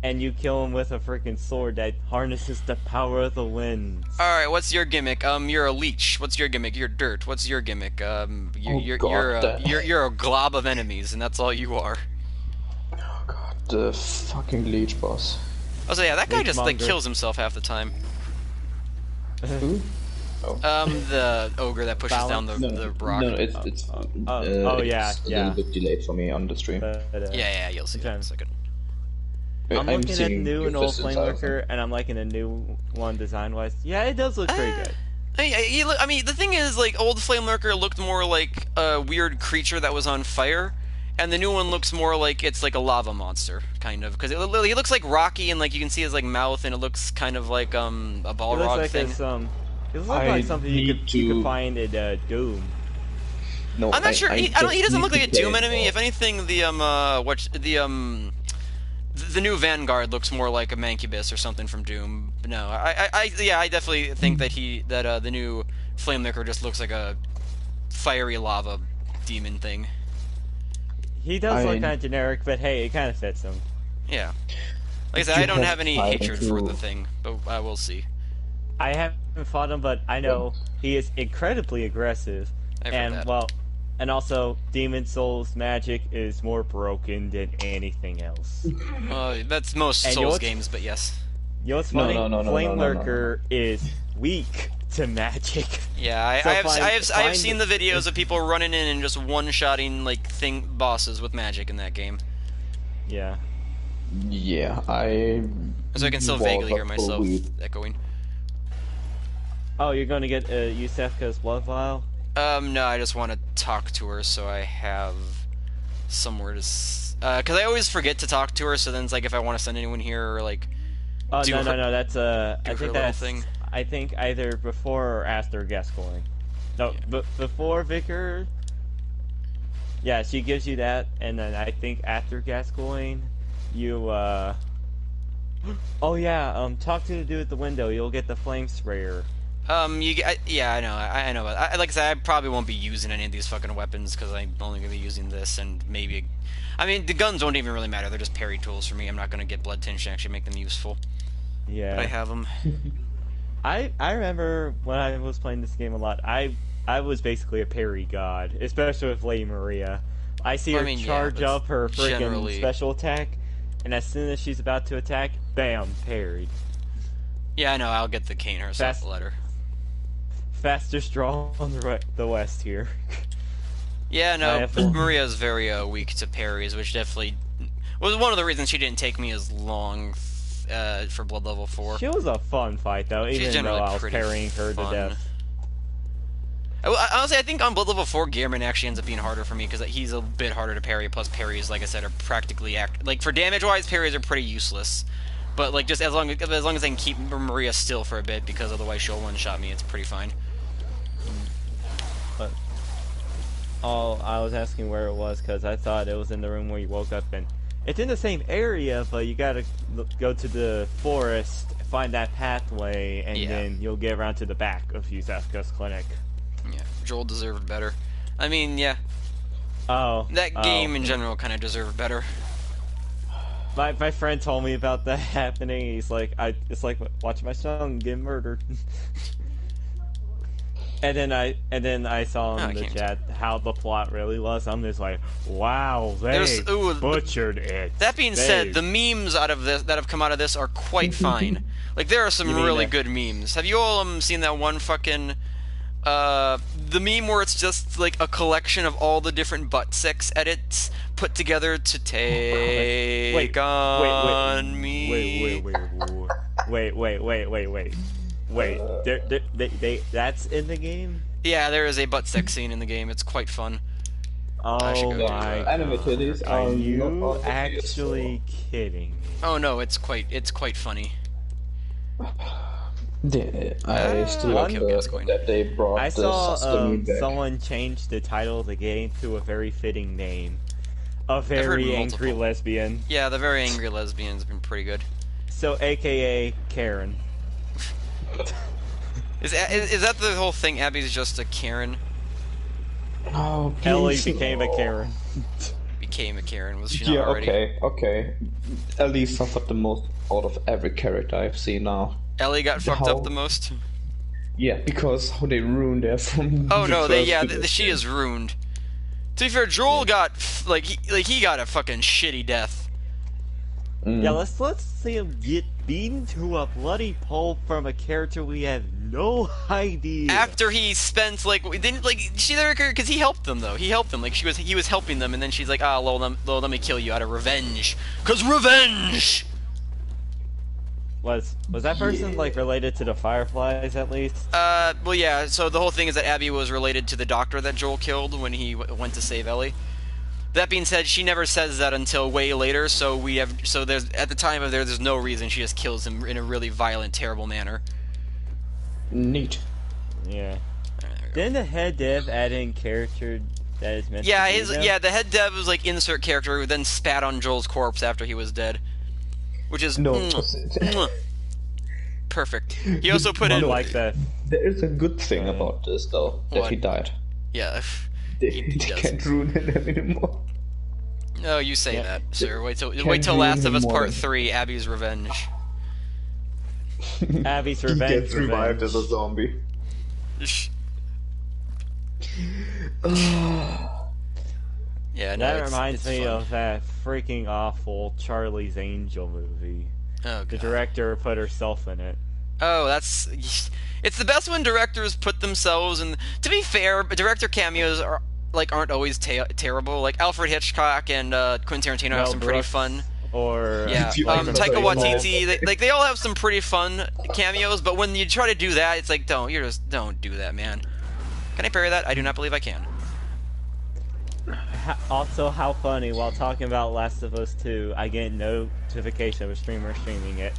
And you kill him with a freaking sword that harnesses the power of the winds. All right, what's your gimmick? You're a leech. What's your gimmick? You're dirt. What's your gimmick? You're a glob of enemies, and that's all you are. oh god, the fucking leech boss. Oh, so yeah, that guy Leech just like monger. kills himself half the time. Who? The ogre that pushes down the rock. No, it's yeah, it's a yeah. little bit delayed for me on the stream. Yeah, you'll see that in a second. I'm looking at seeing new and your old fist inside of Flameworker, and I'm liking a new one design-wise. Yeah, it does look pretty good. I mean, the thing is, like, old Flame Lurker looked more like a weird creature that was on fire, and the new one looks more like it's like a lava monster, kind of, because he looks like rocky, and like you can see his like mouth, and it looks kind of like a It looks Balrog like thing. it's it looks I like something you need could to- find in Doom. No, I'm not sure. He just doesn't need look like to a play Doom it enemy. more. If anything, the new Vanguard looks more like a Mancubus or something from Doom. No, I definitely think that the new Flamemaker just looks like a fiery lava demon thing. He does look I- kind of generic, but hey, it kind of fits him. Yeah. Like I said, You I don't have have any time hatred for to- the thing, but I will see. I haven't fought him, but I know he is incredibly aggressive. I've heard And that. well, and also Demon Souls magic is more broken than anything else. That's most And you know Souls what's- games, but yes. You know what's No, funny? no, Flame no. Lurker is weak to magic. Yeah, I So have seen the videos of people running in and just one-shotting like bosses with magic in that game. Yeah. Yeah, I. So I can still was vaguely up hear for myself weed. echoing. Oh, you're going to get Yusefka's blood vial? No, I just want to talk to her so I have somewhere to. Because I always forget to talk to her, so then it's like if I want to send anyone here or like. Oh do no, her- no, that's her I think little that's thing. I think either before or after Gascoigne. No, before Vicar. Yeah, she gives you that, and then I think after Gascoigne, you Oh yeah, talk to the dude at the window. You'll get the flame sprayer. Yeah, I know, I know. Like I said, I probably won't be using any of these fucking weapons because I'm only gonna be using this and maybe. I mean, the guns don't even really matter. They're just parry tools for me. I'm not gonna get blood tinge to actually make them useful. Yeah. But I have them. I remember when I was playing this game a lot. I was basically a parry god, especially with Lady Maria. I see her charge up her freaking special attack, and as soon as she's about to attack, bam, parried. Yeah, I know. I'll get the cane herself letter. Fastest draw on the West here. Yeah, no, Maria's very weak to parries, which definitely was one of the reasons she didn't take me as long for Blood Level 4. She was a fun fight, though, even though I was parrying her to death. Honestly, I think on Blood Level 4, Gearman actually ends up being harder for me, because he's a bit harder to parry, plus parries, like I said, are practically... Like, for damage-wise, parries are pretty useless. But, like, just as long as I can keep Maria still for a bit, because otherwise she'll one-shot me, it's pretty fine. But... Oh, I was asking where it was, because I thought it was in the room where you woke up in. It's in the same area, but you gotta go to the forest, find that pathway, and then you'll get around to the back of Yuzafka's clinic. Yeah, Joel deserved better. I mean, yeah. Oh. That game in general kind of deserved better. My friend told me about that happening. He's like, it's like watching my son get murdered. And then I saw in the chat how the plot really was. I'm just like, wow, they butchered it. That being said, the memes out of this that have come out of this are quite fine. Like, there are some really good memes. Have you all seen that one fucking the meme where it's just like a collection of all the different butt sex edits put together to take on me? Wait, that's in the game? Yeah, there is a butt sex scene in the game. It's quite fun. Oh my god. Are you actually kidding me? Oh no, it's quite funny. Yeah, I still like that they brought I saw someone change the title of the game to a very fitting name. A very angry lesbian. Yeah, the very angry lesbian's been pretty good. So, AKA Karen. Is that the whole thing? Abby's just a Karen? Oh, Ellie became a Karen. Became a Karen, was she not already? Okay. Ellie suffered the most out of every character I've seen now. Ellie got fucked up the most? Yeah, because how they ruined her from she is ruined. To be fair, Joel got, he got a fucking shitty death. Yeah, let's see him get beaten to a bloody pulp from a character we have no idea. After he spent because he helped them though. He helped them. Like he was helping them, and then she's like, let me kill you out of revenge. 'Cause revenge. Was that person related to the Fireflies at least? Well, yeah. So the whole thing is that Abby was related to the doctor that Joel killed when he went to save Ellie. That being said, she never says that until way later, so there's at the time of there's no reason. She just kills him in a really violent, terrible manner. Neat. Yeah. Didn't the head dev add in character that is meant to be them? The head dev was insert character who then spat on Joel's corpse after he was dead. Which is perfect. He also put in that. There is a good thing about this though, that he died. Yeah. They can't ruin him anymore. No, you say that, sir. Wait till Last of Us Part 3, Abby's Revenge. Abby's Revenge. He gets revived as a zombie. Yeah, no, that reminds me of that freaking awful Charlie's Angel movie. Oh, God. The director put herself in it. Oh, it's the best when directors put themselves in. To be fair, director cameos aren't always terrible. Like Alfred Hitchcock and Quentin Tarantino have some pretty fun. Or Taika Waititi, they all have some pretty fun cameos. But when you try to do that, it's like don't do that, man. Can I parry that? I do not believe I can. Also, how funny, while talking about Last of Us 2, I get no notification of a streamer streaming it.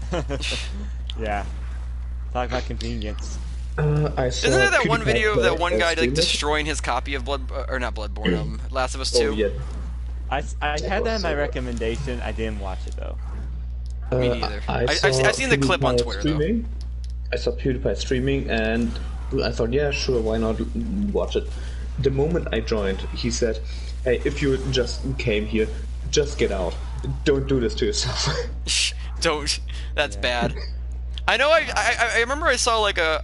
Yeah. Talk about convenience. Isn't there that one video of that one guy destroying his copy of Last of Us 2? Oh, yeah. I had that in my recommendation. I didn't watch it though. Me neither. I've seen the clip on Twitter though. I saw PewDiePie streaming, and I thought, yeah, sure, why not watch it? The moment I joined, he said, "Hey, if you just came here, just get out. Don't do this to yourself." Don't. That's bad. I know. I remember I saw like a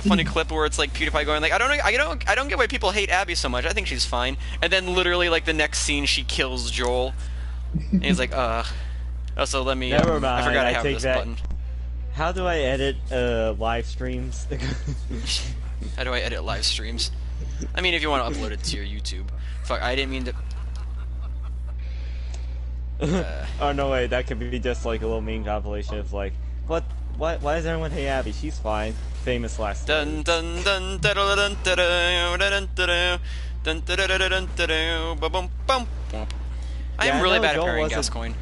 funny clip where it's like PewDiePie going like, I don't get why people hate Abby so much. I think she's fine. And then literally like the next scene she kills Joel. And he's like, Also, let me. Never mind. I forgot I have this button. How do I edit live streams? How do I edit live streams? I mean, if you want to upload it to your YouTube. Fuck, I didn't mean to. Oh no, wait, that could be just like a little meme compilation of like, what? Why does everyone hate Abby? She's fine. Famous last. Dun dun dun dun dun dun dun dun dun dun. I am really bad at parrying Gascoigne.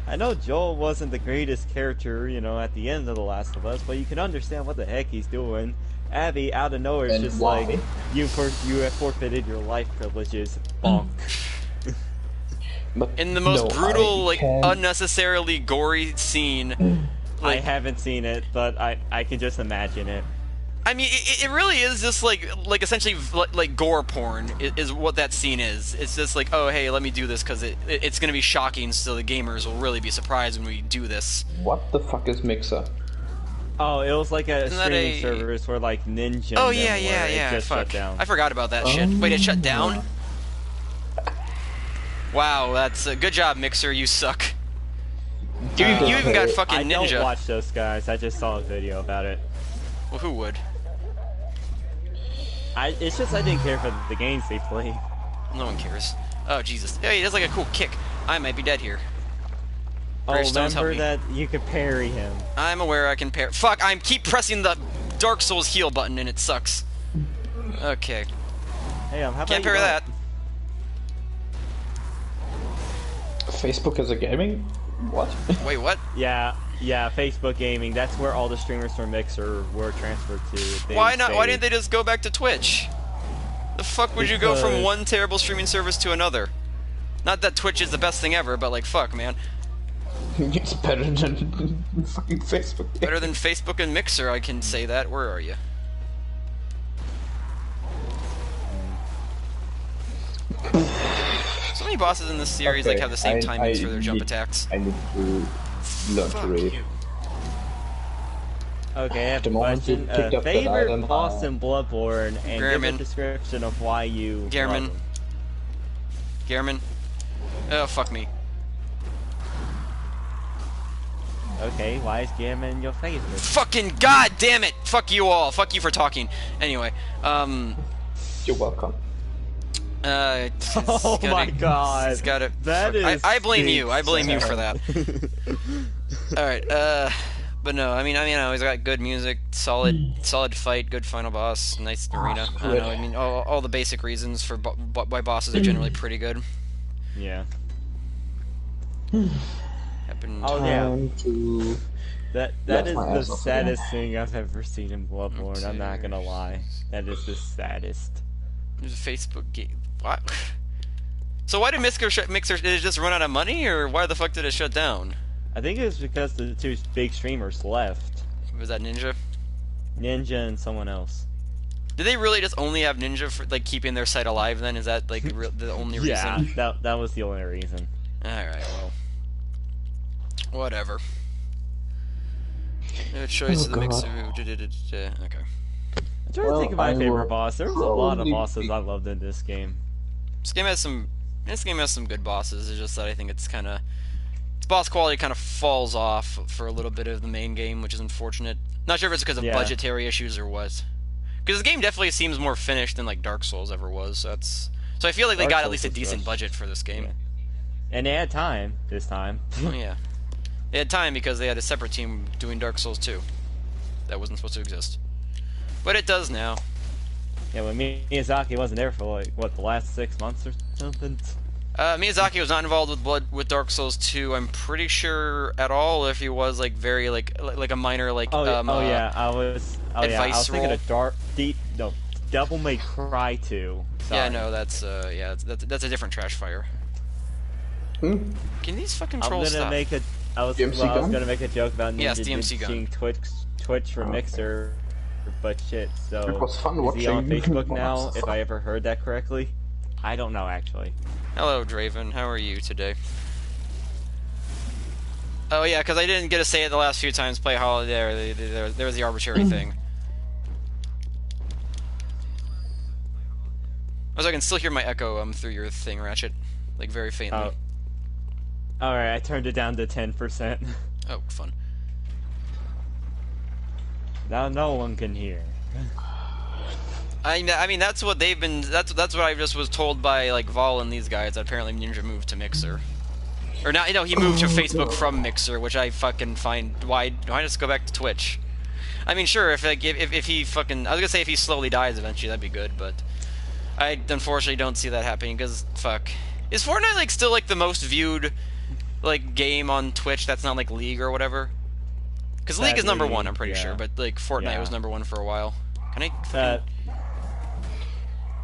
I know Joel wasn't the greatest character, you know, at the end of The Last of Us, but you can understand what the heck he's doing. Abby, out of nowhere, is just like, you have forfeited your life privileges. Bonk. In the most brutal, like, unnecessarily gory scene. Like, I haven't seen it, but I can just imagine it. I mean, it really is just like essentially like gore porn is what that scene is. It's just like, oh hey, let me do this because it's gonna be shocking, so the gamers will really be surprised when we do this. What the fuck is Mixer? Oh, it was like a streaming service where like Ninja. Oh yeah. Just fuck. shut down. I forgot about that shit. Wait, it shut down? Wow, that's a good job, Mixer. You suck. You even got fucking Ninja. I don't watch those guys. I just saw a video about it. Well, who would? It's just I didn't care for the games they play. No one cares. Oh Jesus! Hey, that's like a cool kick. I might be dead here. Oh, remember that you could parry him. I'm aware I can parry. Fuck! I keep pressing the Dark Souls heal button and it sucks. Okay. Hey, how about can't parry that. Facebook as a gaming? What? Wait, what? Yeah, Facebook gaming. That's where all the streamers from Mixer were transferred to. Why not? Why didn't they just go back to Twitch? The fuck would you go from one terrible streaming service to another? Not that Twitch is the best thing ever, but like, fuck, man. It's better than fucking Facebook. Better than Facebook and Mixer, I can say that. Where are you? So many bosses in this series like have the same timings for their jump attacks. I need to learn to read. Okay, I have a question. Favorite boss in Bloodborne, and give a description of why you Gehrman. Oh, fuck me. Okay, why is Gehrman your favorite? Fucking god damn it! Fuck you all. Fuck you for talking. Anyway, You're welcome. Oh my god. He's got it. That is. I blame you. I blame you for that. Alright, but no, I mean, he's got good music, solid fight, good final boss, nice arena. I don't know, I mean, all the basic reasons for why bosses are generally pretty good. Yeah. Oh yeah. That is the saddest thing I've ever seen in Bloodborne. I'm not gonna lie. That is the saddest. There's a Facebook game. What? So why did Mixer did it just run out of money, or why the fuck did it shut down? I think it was because the two big streamers left. Was that Ninja? Ninja and someone else. Did they really just only have Ninja for like keeping their site alive? Then is that like the only reason? Yeah, that was the only reason. All right, well, whatever. No choice of the Mixer. Okay. I'm trying to think of my favorite boss. There was a lot of bosses I loved in this game. This game has some good bosses. It's just that I think its boss quality kind of falls off for a little bit of the main game, which is unfortunate. Not sure if it's because of budgetary issues or what. Because the game definitely seems more finished than like Dark Souls ever was. So I feel like they got at least a decent budget for this game. Yeah. And they had time this time. Oh yeah, they had time because they had a separate team doing Dark Souls 2. That wasn't supposed to exist, but it does now. Yeah, when Miyazaki wasn't there for like what, the last 6 months or something. Miyazaki was not involved with Dark Souls 2. I'm pretty sure at all. If he was like very like a minor like I was thinking of Devil May Cry 2. Sorry. Yeah, no, that's a different trash fire. Can these fucking trolls stop? I was gonna make a joke about Ninja DMC gun. Twitch from Mixer, but shit, so... It was fun is watching. he on Facebook now, if I ever heard that correctly? I don't know, actually. Hello, Draven. How are you today? Oh, yeah, because I didn't get to say it the last few times play Holiday. There was the arbitrary thing. Also, I can still hear my echo through your thing, Ratchet. Like, very faintly. Oh. Alright, I turned it down to 10%. Oh, fun. Now no one can hear. I mean, that's what they've been... That's what I just was told by, like, Vol and these guys. Apparently Ninja moved to Mixer. Or, not, no, he moved to Facebook from Mixer, which I fucking find... Why just go back to Twitch? I mean, sure, if he fucking... I was gonna say if he slowly dies eventually, that'd be good, but... I unfortunately don't see that happening, because, fuck. Is Fortnite, like, still, like, the most viewed, like, game on Twitch that's not, like, League or whatever? Because League is number one, I'm pretty sure, but, like, Fortnite was number one for a while. Can I...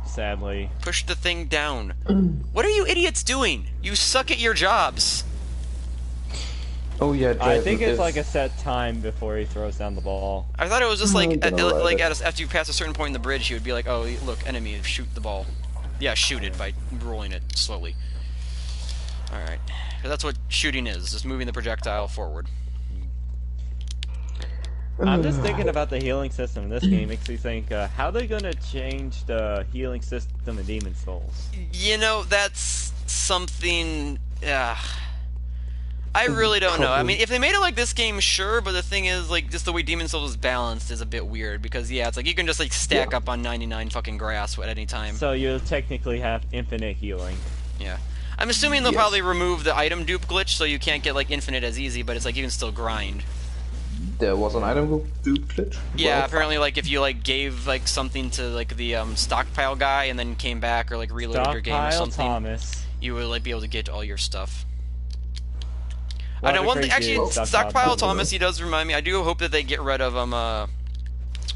Sadly. Push the thing down. What are you idiots doing? You suck at your jobs. Oh yeah, I think it's like a set time before he throws down the ball. I thought it was just like, after you pass a certain point in the bridge, he would be like, oh, look, enemy, shoot the ball. Yeah, shoot it by rolling it slowly. Alright. Because that's what shooting is, just moving the projectile forward. I'm just thinking about the healing system in this game. Makes me think, how are they gonna change the healing system in Demon Souls? You know, that's something... I really don't know. I mean, if they made it like this game, sure, but the thing is, like, just the way Demon Souls is balanced is a bit weird, because, yeah, it's like you can just, like, stack up on 99 fucking grass at any time. So you'll technically have infinite healing. Yeah. I'm assuming they'll probably remove the item dupe glitch, so you can't get, like, infinite as easy, but it's like you can still grind. There was an item dupe glitch? Yeah, apparently, like, if you, like, gave, like, something to, like, the, stockpile guy and then came back or, like, reloaded your game or something, Thomas. You would, like, be able to get all your stuff. I know one thing, actually, Stockpile Thomas, he does remind me, I do hope that they get rid of,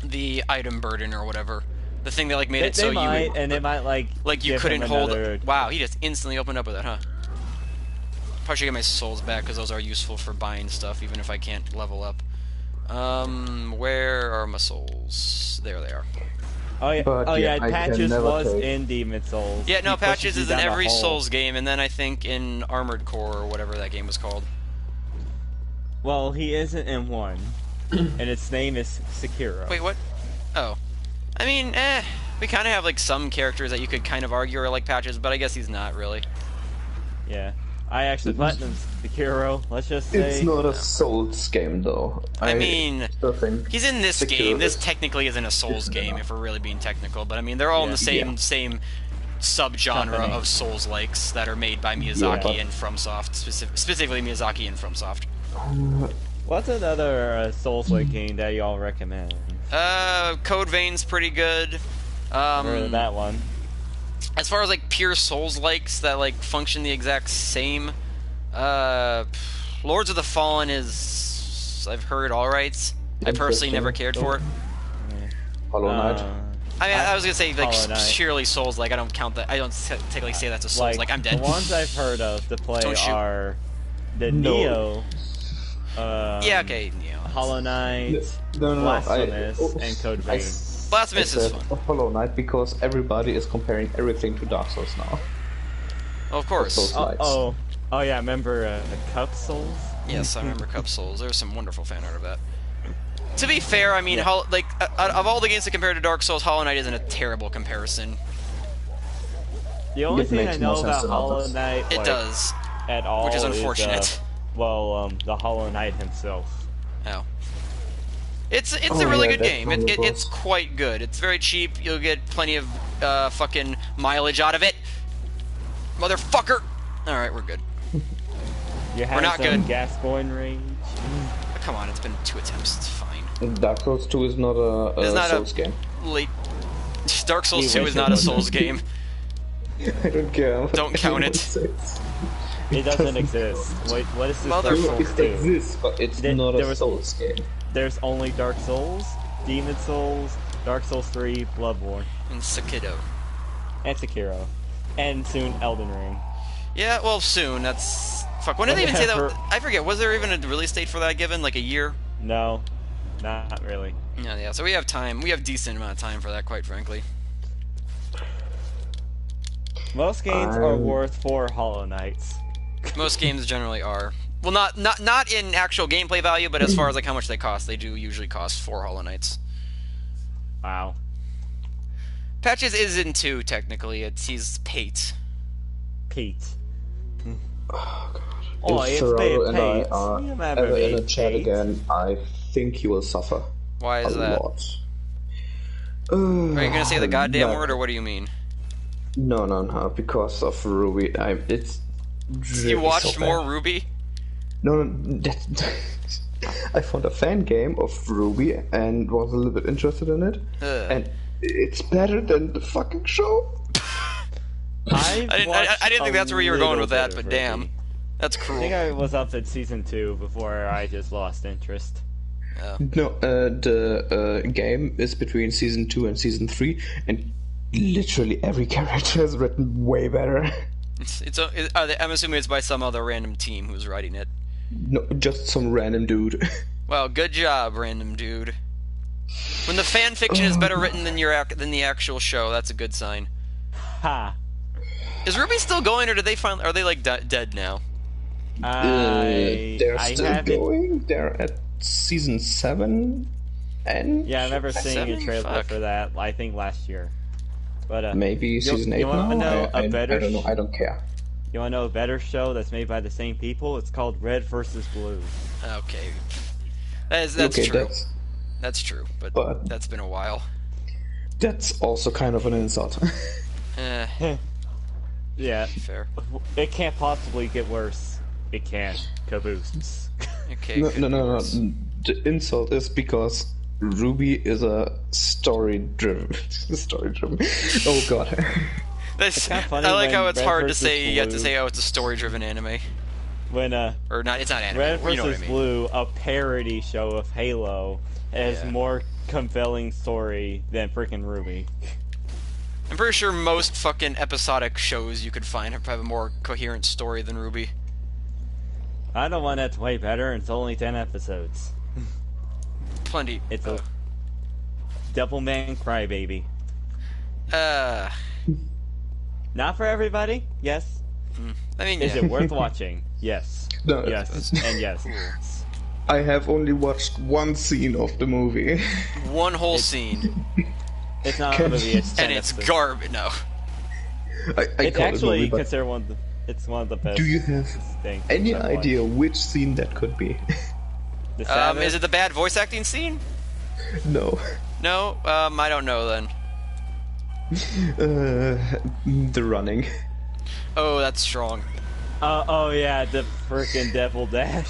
the item burden or whatever. The thing that, like, made it so you would... and it might, like you couldn't hold... Wow, he just instantly opened up with that, huh? Probably should get my souls back, because those are useful for buying stuff, even if I can't level up. Where are my souls? There they are. Oh yeah, Patches was in Demon Souls. Yeah, no, Patches is in every Souls game, and then I think in Armored Core, or whatever that game was called. Well, he isn't in one, and its name is Sekiro. Wait, what? Oh. I mean, we kind of have, like, some characters that you could kind of argue are like Patches, but I guess he's not, really. Yeah. I actually platinumed Sekiro, let's just say. It's not a Souls game, though. I mean, he's in this game. This technically isn't a Souls game, if we're really being technical, but I mean, they're all in the same subgenre of Souls-likes that are made by Miyazaki and FromSoft, specifically Miyazaki and FromSoft. What's another Souls-like game that y'all recommend? Code Vein's pretty good. Heard of that one. As far as, like, pure Souls-likes that, like, function the exact same, Lords of the Fallen is, I've heard, alright. I personally never cared for it. Hollow Knight. I mean, I was gonna say, like, purely Souls-like, I don't count that, I don't technically say that's a Souls, like, I'm dead. The ones I've heard of to play are the Neo, yeah, okay, Neo. Hollow Knight, Blasphemous, and Code Vein. Blasphemous is fun. Hollow Knight, because everybody is comparing everything to Dark Souls now. Well, of course. Oh yeah, remember Cup Souls? Yes, I remember Cup Souls. There was some wonderful fan art of that. To be fair, I mean, like, of all the games that compare to Dark Souls, Hollow Knight isn't a terrible comparison. The only thing I know about Hollow Knight, it does, at all, which is unfortunate. The Hollow Knight himself. Oh. It's a really good game. It's quite good. It's very cheap. You'll get plenty of fucking mileage out of it. Motherfucker! Alright, we're good. We're not good. Gascoigne range. Come on, it's been 2 attempts. It's fine. Dark Souls 2 is not a Souls game. Dark Souls 2 is not a Souls game. I don't care. Don't count it. It doesn't exist. Wait, what is this Dark Souls 2? It exists, but it's not a Souls game. There's only Dark Souls, Demon Souls, Dark Souls 3, Bloodborne. And Sekiro. And Sekiro. And soon Elden Ring. Yeah, well, soon. That's... Fuck, when did they even say that? I forget. Was there even a release date for that given? Like a year? No. not really. Yeah. So we have time. We have decent amount of time for that, quite frankly. Most games are worth 4 Hollow Knights. Most games generally are. Well, not in actual gameplay value, but as far as like how much they cost, they do usually cost 4 Hollow Knights. Wow. Patches isn't 2 technically. He's Pate. Pete. Oh god. Oh, if it's Ferraro and Pate. I are ever in a chat again, I think he will suffer. Why is that? Lot. Are you gonna say the goddamn word, or what do you mean? No, because of Ruby. It's really you watched so more Ruby? No, I found a fan game of Ruby and was a little bit interested in it, and it's better than the fucking show. I didn't think that's where you were going with that, but damn, that's cruel. I think I was up at season 2 before I just lost interest. Oh. No, the game is between season 2 and season 3, and literally every character is written way better. I'm assuming it's by some other random team who's writing it. No, just some random dude. Well, good job, random dude. When the fan fiction is better written than the actual show, that's a good sign. Ha. Is Ruby still going, or are they like dead now? They're still going. They're at season 7, and yeah, I remember seeing a trailer for that. I think last year, but maybe season 8 you want to know I don't know. I don't care. You want to know a better show that's made by the same people? It's called Red vs. Blue. Okay, that's okay, true. That's true, but that's been a while. That's also kind of an insult. Yeah, fair. It can't possibly get worse. It can. Caboose. Okay. No. The insult is because Ruby is a story-driven. Oh god. It's kind of funny. I like how it's Red hard to vs. say. Blue, You have to say, "Oh, it's a story-driven anime." When or not? It's not anime. Red You know what I vs. mean. Blue, a parody show of Halo, has more compelling story than freaking Ruby. I'm pretty sure most fucking episodic shows you could find have a more coherent story than Ruby. I know one that's way better, and it's only 10 episodes. Plenty. It's a Devilman Crybaby. Not for everybody, yes. I mean, Is it worth watching? Yes. No, yes, and yes. I have only watched one scene of the movie. One whole scene. It's not a movie, it's 10 and it's episodes. garbage. No. It's actually considered it's one of the best. Do you have any idea which scene that could be? Is it the bad voice acting scene? No. No? I don't know then. The running. Oh, that's strong. Oh yeah, the frickin' Devil Dash.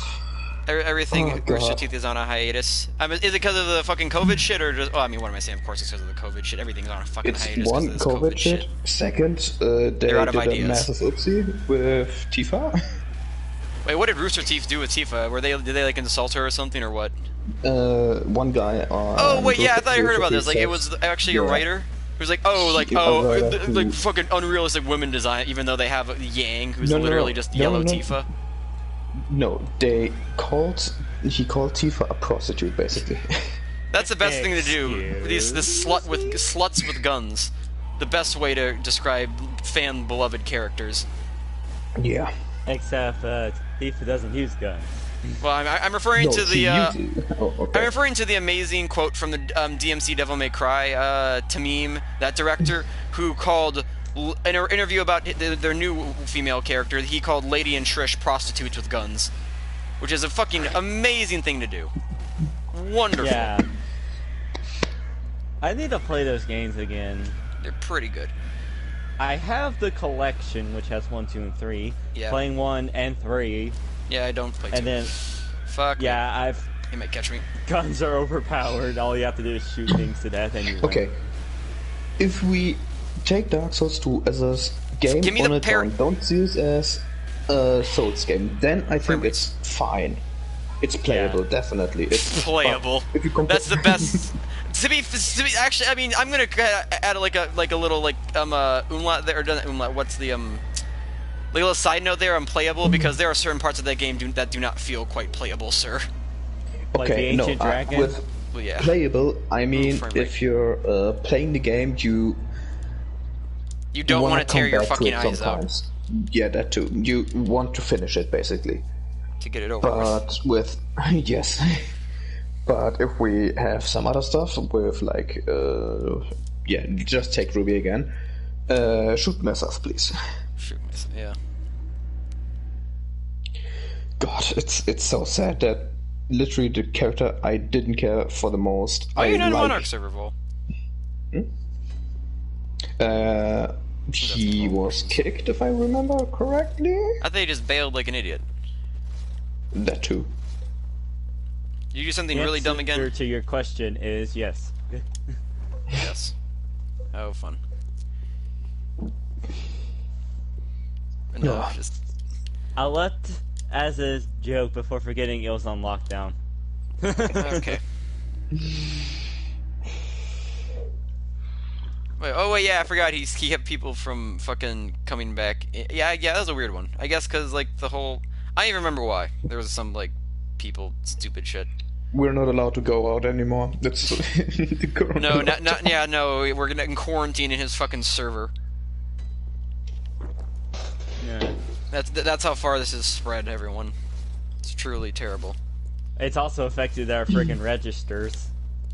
Everything Rooster Teeth is on a hiatus. Is it because of the fucking COVID shit, or just... Oh, I mean, what am I saying? Of course it's because of the COVID shit. Everything's on a fucking hiatus one, because of this COVID shit. Second, they They're out of did ideas. a massive oopsie with Tifa. Wait, what did Rooster Teeth do with Tifa? Did they like insult her or something, or what? One guy on... Oh, wait, yeah, I thought I heard about this. Like, it was actually a writer? It was like, like fucking unrealistic women design, even though they have Yang, who's literally just yellow Tifa. No, he called Tifa a prostitute, basically. That's the best thing to do. This sluts with guns. The best way to describe fan beloved characters. Yeah. Except Tifa doesn't use guns. Well, I'm referring to the okay. I'm referring to the amazing quote from the DMC Devil May Cry Tamim, that director, who called in an interview about their new female character, he called Lady and Trish prostitutes with guns, which is a fucking amazing thing to do. Wonderful. Yeah. I need to play those games again. They're pretty good. I have the collection, which has 1, 2, and 3. Yeah. Playing 1 and 3. Yeah, I don't play 2. And then... Fuck. Yeah, He might catch me. Guns are overpowered. All you have to do is shoot things to death and you win. Okay. If we take Dark Souls 2 as a game on its own, don't see it as a Souls game, then I think it's fine. It's playable, definitely. It's playable. If you that's the best. To be actually, I mean, I'm gonna add like a little umlaut there, or umlaut. What's the like a little side note there on playable, because there are certain parts of that game that do not feel quite playable, sir. Like the Ancient Dragon? Well, yeah. Playable, I mean, if you're playing the game, you don't want to tear your fucking eyes sometimes. Out. Yeah, that too. You want to finish it, basically. To get it over with. Yes. But if we have some other stuff with, like, yeah, just take Ruby again. Shoot myself, please. Shoot myself, yeah. God, it's so sad that literally the character I didn't care for the most. Why are you not in Monarch server, Vol? He was kicked, if I remember correctly. I think he just bailed like an idiot. That too. You do something really dumb again? The answer to your question is yes. Yes. Oh, fun. No, just... I left as a joke before forgetting it was on lockdown. Okay. Wait, oh wait, yeah, I forgot he kept people from fucking coming back. Yeah, that was a weird one. I guess because, like, the whole... I don't even remember why. There was some, like, people, stupid shit. We're not allowed to go out anymore. That's the corona. No, no, we're gonna in quarantine in his fucking server. Yeah. That's how far this has spread, everyone. It's truly terrible. It's also affected our freaking registers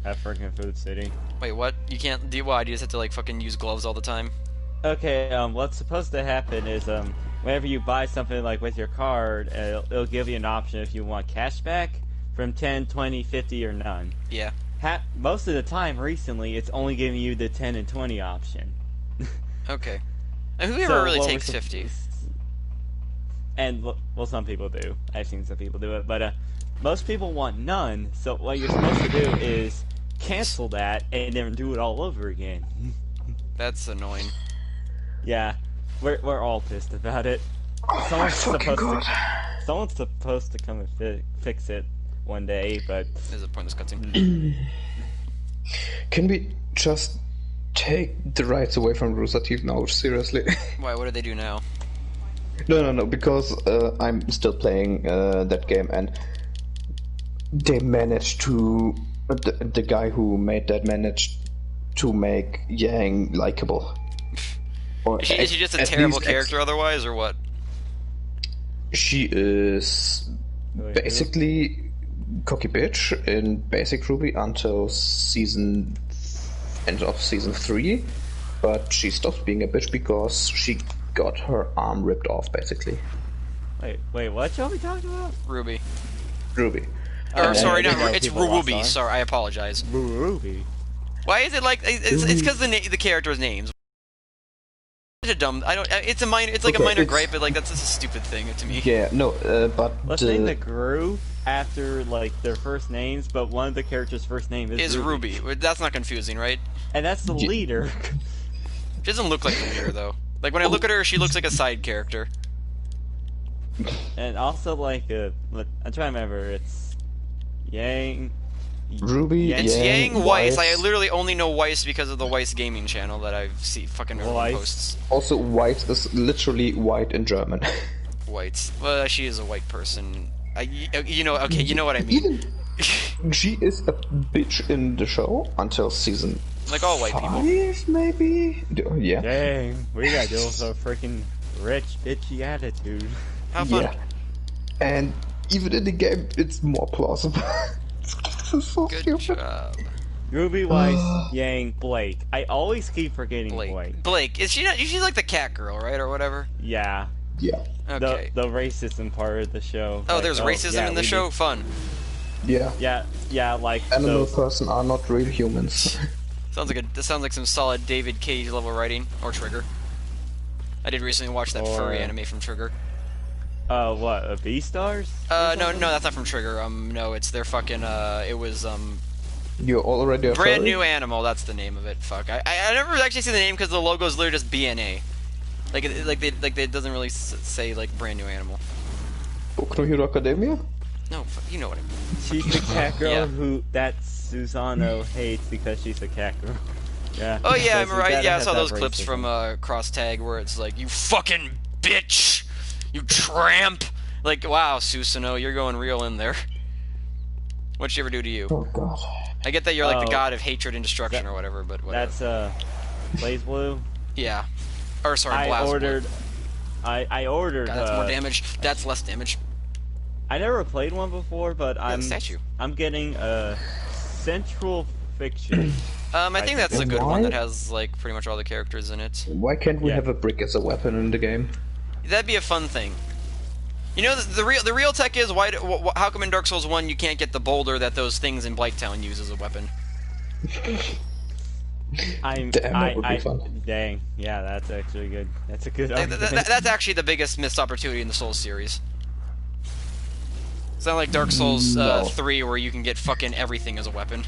at freaking Food City. Wait, what? You can't do why? Do you just have to like fucking use gloves all the time? Okay, what's supposed to happen is whenever you buy something like with your card, it'll give you an option if you want cash back from 10, 20, 50, or none. Yeah. Most of the time recently, it's only giving you the 10 and 20 option. Okay. And who ever really takes 50? And, well, some people do. I've seen some people do it. But most people want none, so what you're supposed to do is cancel that and then do it all over again. That's annoying. Yeah. We're all pissed about it. Someone's supposed to come and fix it one day, but... There's a pointless cutscene. Can we just take the rights away from Rooster Teeth now? Seriously. Why? What do they do now? No, because I'm still playing that game, and they managed to... The guy who made that managed to make Yang likable. Is she just a terrible character otherwise, or what? She is basically cocky bitch in basic Ruby until end of season 3, but she stopped being a bitch because she got her arm ripped off, basically. Wait, what y'all be talking about? Ruby. Or sorry, it's Ruby. Sorry, I apologize. Ruby. Why is it like it's because the character's names? It's a dumb. I don't. It's a minor. It's like a minor gripe, but like that's just a stupid thing to me. Yeah, no, but let's name the group after like their first names, but one of the characters' first name is Ruby. That's not confusing, right? And that's the leader. She doesn't look like the leader though. Like when I look at her, she looks like a side character. And also like I'm trying to remember. It's Yang. Ruby, it's Yang Weiss. I literally only know Weiss because of the Weiss gaming channel that I've seen fucking posts. Also, Weiss is literally white in German. Weiss. Well, she is a white person. You know what I mean. She is a bitch in the show until season like all white 5, people. Maybe? Yeah. Dang, we gotta deal with a freaking rich, bitchy attitude. How fun. Yeah. And even in the game, it's more plausible. Good job. Ruby, Weiss, Yang, Blake. I always keep forgetting Blake. Blake. Is she not? She's like the cat girl, right, or whatever? Yeah. Yeah. Okay. The racism part of the show. Oh, like, there's racism in the show? Fun. Yeah. Yeah, like... Animal person are not real humans. This sounds like some solid David Cage level writing, or Trigger. I did recently watch that furry anime from Trigger. What, Beastars? No, that's not from Trigger. No, it's their fucking, it was, You're already a Brand furry? New Animal, that's the name of it. Fuck. I never actually see the name because the logo is literally just BNA. Like it doesn't really say, like, Brand New Animal. Boku no Hero Academia? No, you know what I mean. She's the cat girl that Susano hates because she's a cat girl. Yeah. Oh yeah, I'm right. Yeah, I saw those clips from Cross Tag where it's like, you fucking bitch! You tramp! Like, wow, Susanoo, you're going real in there. What'd she ever do to you? Oh god. I get that you're like the god of hatred and destruction or whatever, but whatever. That's Blaze Blue. Yeah. Or sorry, Blast Blue. I ordered. God, that's more damage. That's less damage. I never played one before, but I'm getting Central Fiction. I think that's a good one that has like pretty much all the characters in it. Why can't we have a brick as a weapon in the game? That'd be a fun thing. You know, the real tech is how come in Dark Souls 1 you can't get the boulder that those things in Blighttown use as a weapon? Damn, that would be fun. Dang, yeah, that's actually good. That's a good. That's actually the biggest missed opportunity in the Souls series. It's not like Dark Souls 3 where you can get fucking everything as a weapon.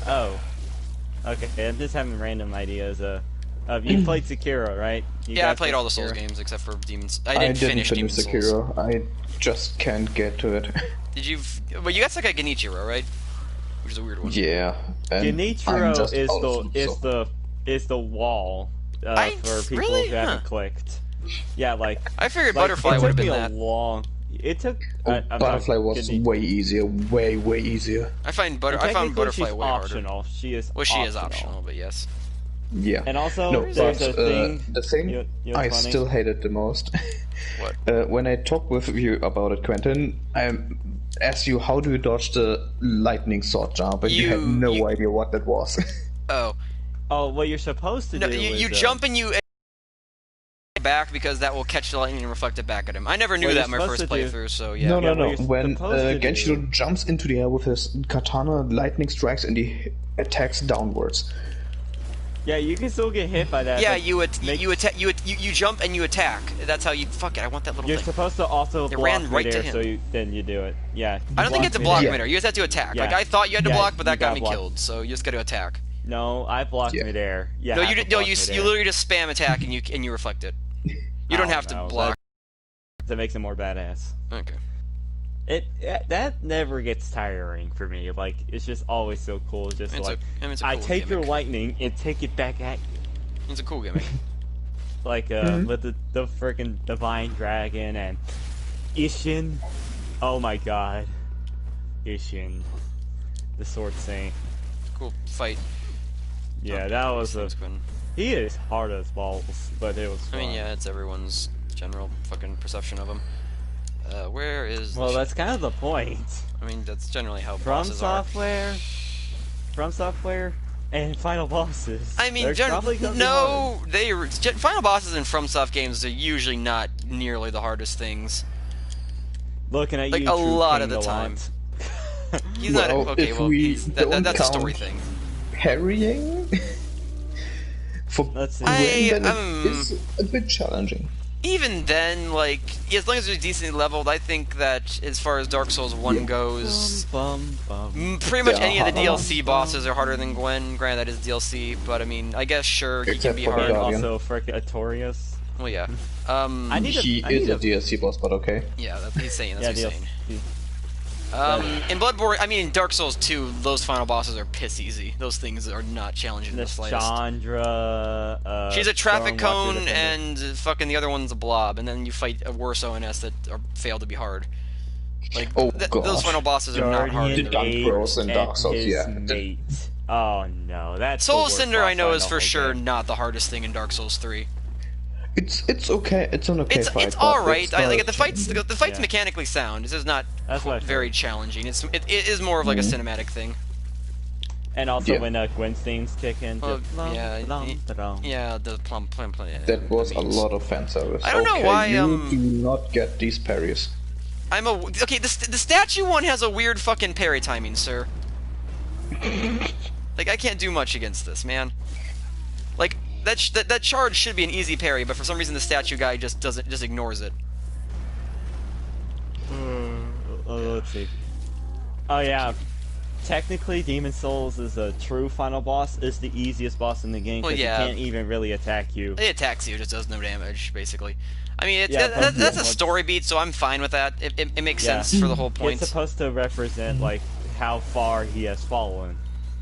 Oh, okay. I'm just having random ideas. You played Sekiro, right? I played all the Souls games except for Demons. I didn't finish Sekiro. I just can't get to it. Did you? Well, you got like a Genichiro, right? Which is a weird one. Yeah. Genichiro is the wall for people who haven't clicked. Yeah, like I figured Butterfly would have been that. It took. Butterfly was way easier, way easier. I found Butterfly way optional. harder. She is. Well, she is optional, but yes. Yeah. And also, there's a thing. The thing I still hated the most. What? When I talked with you about it, Quentin, I asked you how do you dodge the lightning sword jump, and you had no idea what that was. Oh. Oh, what you're supposed to do you jump and you back because that will catch the lightning and reflect it back at him. I never knew that in my first playthrough, so yeah. No. When Genshiro jumps into the air with his katana, lightning strikes and he attacks downwards. Yeah, you can still get hit by that. Yeah, you jump and you attack. That's how you. Fuck it, I want that little thing. You're supposed to also block midair, so then you do it. Yeah. I don't think you have to block midair. You just have to attack. Yeah. Like I thought you had to block, but that got me killed. So you just got to attack. No, I blocked midair. Yeah. No, you literally just spam attack and you reflect it. You don't have to block. That makes it more badass. Okay. That never gets tiring for me. Like it's just always so cool. Just it's like cool I take gimmick. your lightning and take it back at you. It's a cool gimmick. Like with the freaking divine dragon and Ishin. Oh my god, Ishin, the sword saint. Cool fight. Yeah, that was a. He is hard as balls, but it was fun. I mean, yeah, it's everyone's general fucking perception of him. Where is... Well, that's kind of the point. I mean, that's generally how bosses are. From Software, and Final Bosses. I mean, Final Bosses in FromSoft games are usually not nearly the hardest things. Looking at like, you, a lot of the time. He's not... Okay, well, that's a story thing. Parrying? Let's see. It's a bit challenging. Even then, like, as long as it's decently leveled, I think that as far as Dark Souls 1 goes, pretty much any of the DLC bosses are harder than Gwen. Granted, that is DLC, but I mean, I guess sure, he can be hard. Also, Artorias. Well, yeah. He is a DLC boss, but okay. Yeah, he's saying, that's what he's saying. In Bloodborne, I mean, in Dark Souls 2, those final bosses are piss easy. Those things are not challenging in the slightest. Chandra, she's a traffic cone, and fucking the other one's a blob, and then you fight a worse ONS that fail to be hard. Like, those final bosses are not hard. The Dark Bros in Dark Souls, yeah. Mate. Oh no, that's Soul Cinder I know is for sure not the hardest thing in Dark Souls 3. It's okay. It's an okay fight. It's all right. Like the fight's mechanically sound. This is not very challenging. It is more of like a cinematic thing. And also when Gwen's themes kick in. The plum. That was a lot of fan service. I don't know why you do not get these parries. Okay. The statue one has a weird fucking parry timing, sir. Like I can't do much against this, man. Like. That charge should be an easy parry, but for some reason the statue guy just ignores it. Let's see. Oh yeah, technically Demon Souls is a true final boss. Is the easiest boss in the game because he can't even really attack you. It attacks you, just does no damage, basically. I mean, that's a story beat, so I'm fine with that. It makes sense for the whole point. It's supposed to represent like how far he has fallen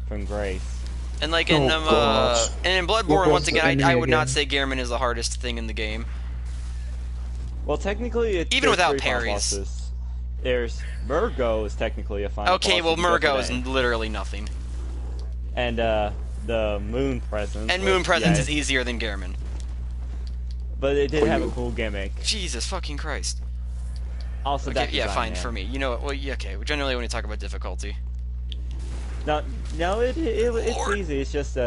from grace. And like in Bloodborne, once again, I would not say Gehrman is the hardest thing in the game. Well, technically, even without parries. There's Murgo is technically a final boss. Okay, well, Murgo is literally nothing. And the Moon Presence. And Moon Presence is easier than Gehrman. But it did have a cool gimmick. Jesus fucking Christ. Also, okay, yeah, fine for me. You know what? Well, yeah, okay. Generally, when you talk about difficulty. No, it's easy. It's just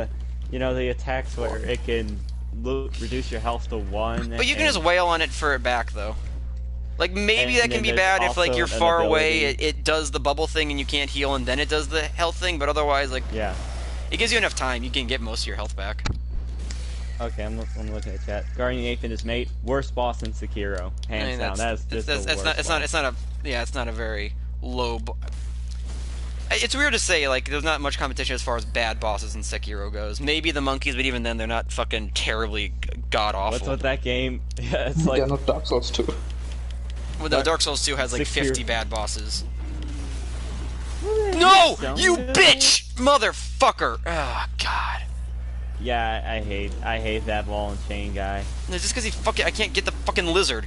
you know, the attacks where it can reduce your health to 1. But you can just wail on it for it back, though. Like, maybe that can be bad if, like, you're far away, it does the bubble thing and you can't heal, and then it does the health thing, but otherwise, like... Yeah. It gives you enough time, you can get most of your health back. Okay, I'm looking at the chat. Guardian Ape and his mate, worst boss in Sekiro. Hands down, that's just the worst it's not a very low... It's weird to say, like, there's not much competition as far as bad bosses in Sekiro goes. Maybe the monkeys, but even then, they're not fucking terribly god-awful. What's with that game? Yeah, it's like... They're not Dark Souls 2. Well, no, Dark Souls 2 has, like, 50 bad bosses. No! You bitch! Motherfucker! Oh, God. Yeah, I hate that ball and chain guy. No, just because I can't get the fucking lizard.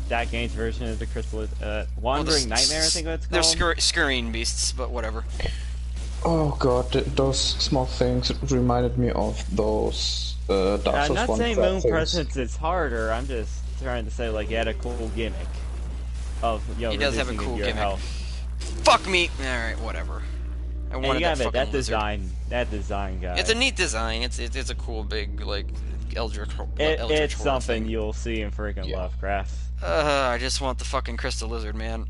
That game's version of the Crystal, Wandering Nightmare, I think that's called. They're scurrying beasts, but whatever. Oh god, those small things reminded me of those Dark Souls 1 I'm not saying Moon things. Presence is harder, I'm just trying to say, like, he had a cool gimmick. He does have a cool gimmick. Health. Fuck me! Alright, whatever. I wanted that fucking lizard. That design guy. It's a neat design. It's a cool big, like, Eldritch It's something thing. you'll see in freaking Lovecraft. I just want the fucking crystal lizard, man.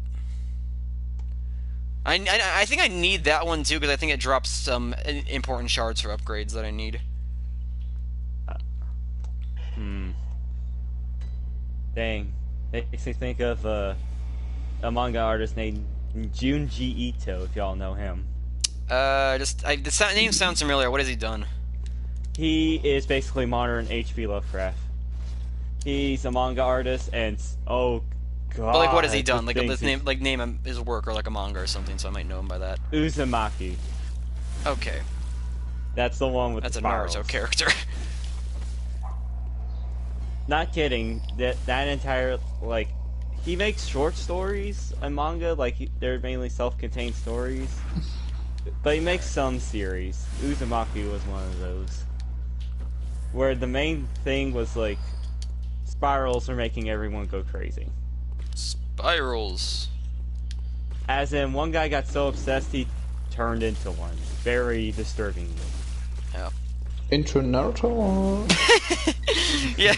I think I need that one too, because I think it drops some important shards for upgrades that I need. Dang. Makes me think of a manga artist named Junji Ito, if y'all know him. The name sounds familiar. What has he done? He is basically modern H.P. Lovecraft. He's a manga artist, and oh god. But like, what has he done? Like, name his work or like a manga or something, so I might know him by that. Uzumaki. Okay. That's the one with That's the a spirals. Naruto character. Not kidding. That entire, like, he makes short stories in manga. Like, they're mainly self-contained stories. But he makes some series. Uzumaki was one of those. Where the main thing was, like, spirals are making everyone go crazy. Spirals. As in, one guy got so obsessed he turned into one. Very disturbingly. Yeah. Into Naruto? Or... Yeah,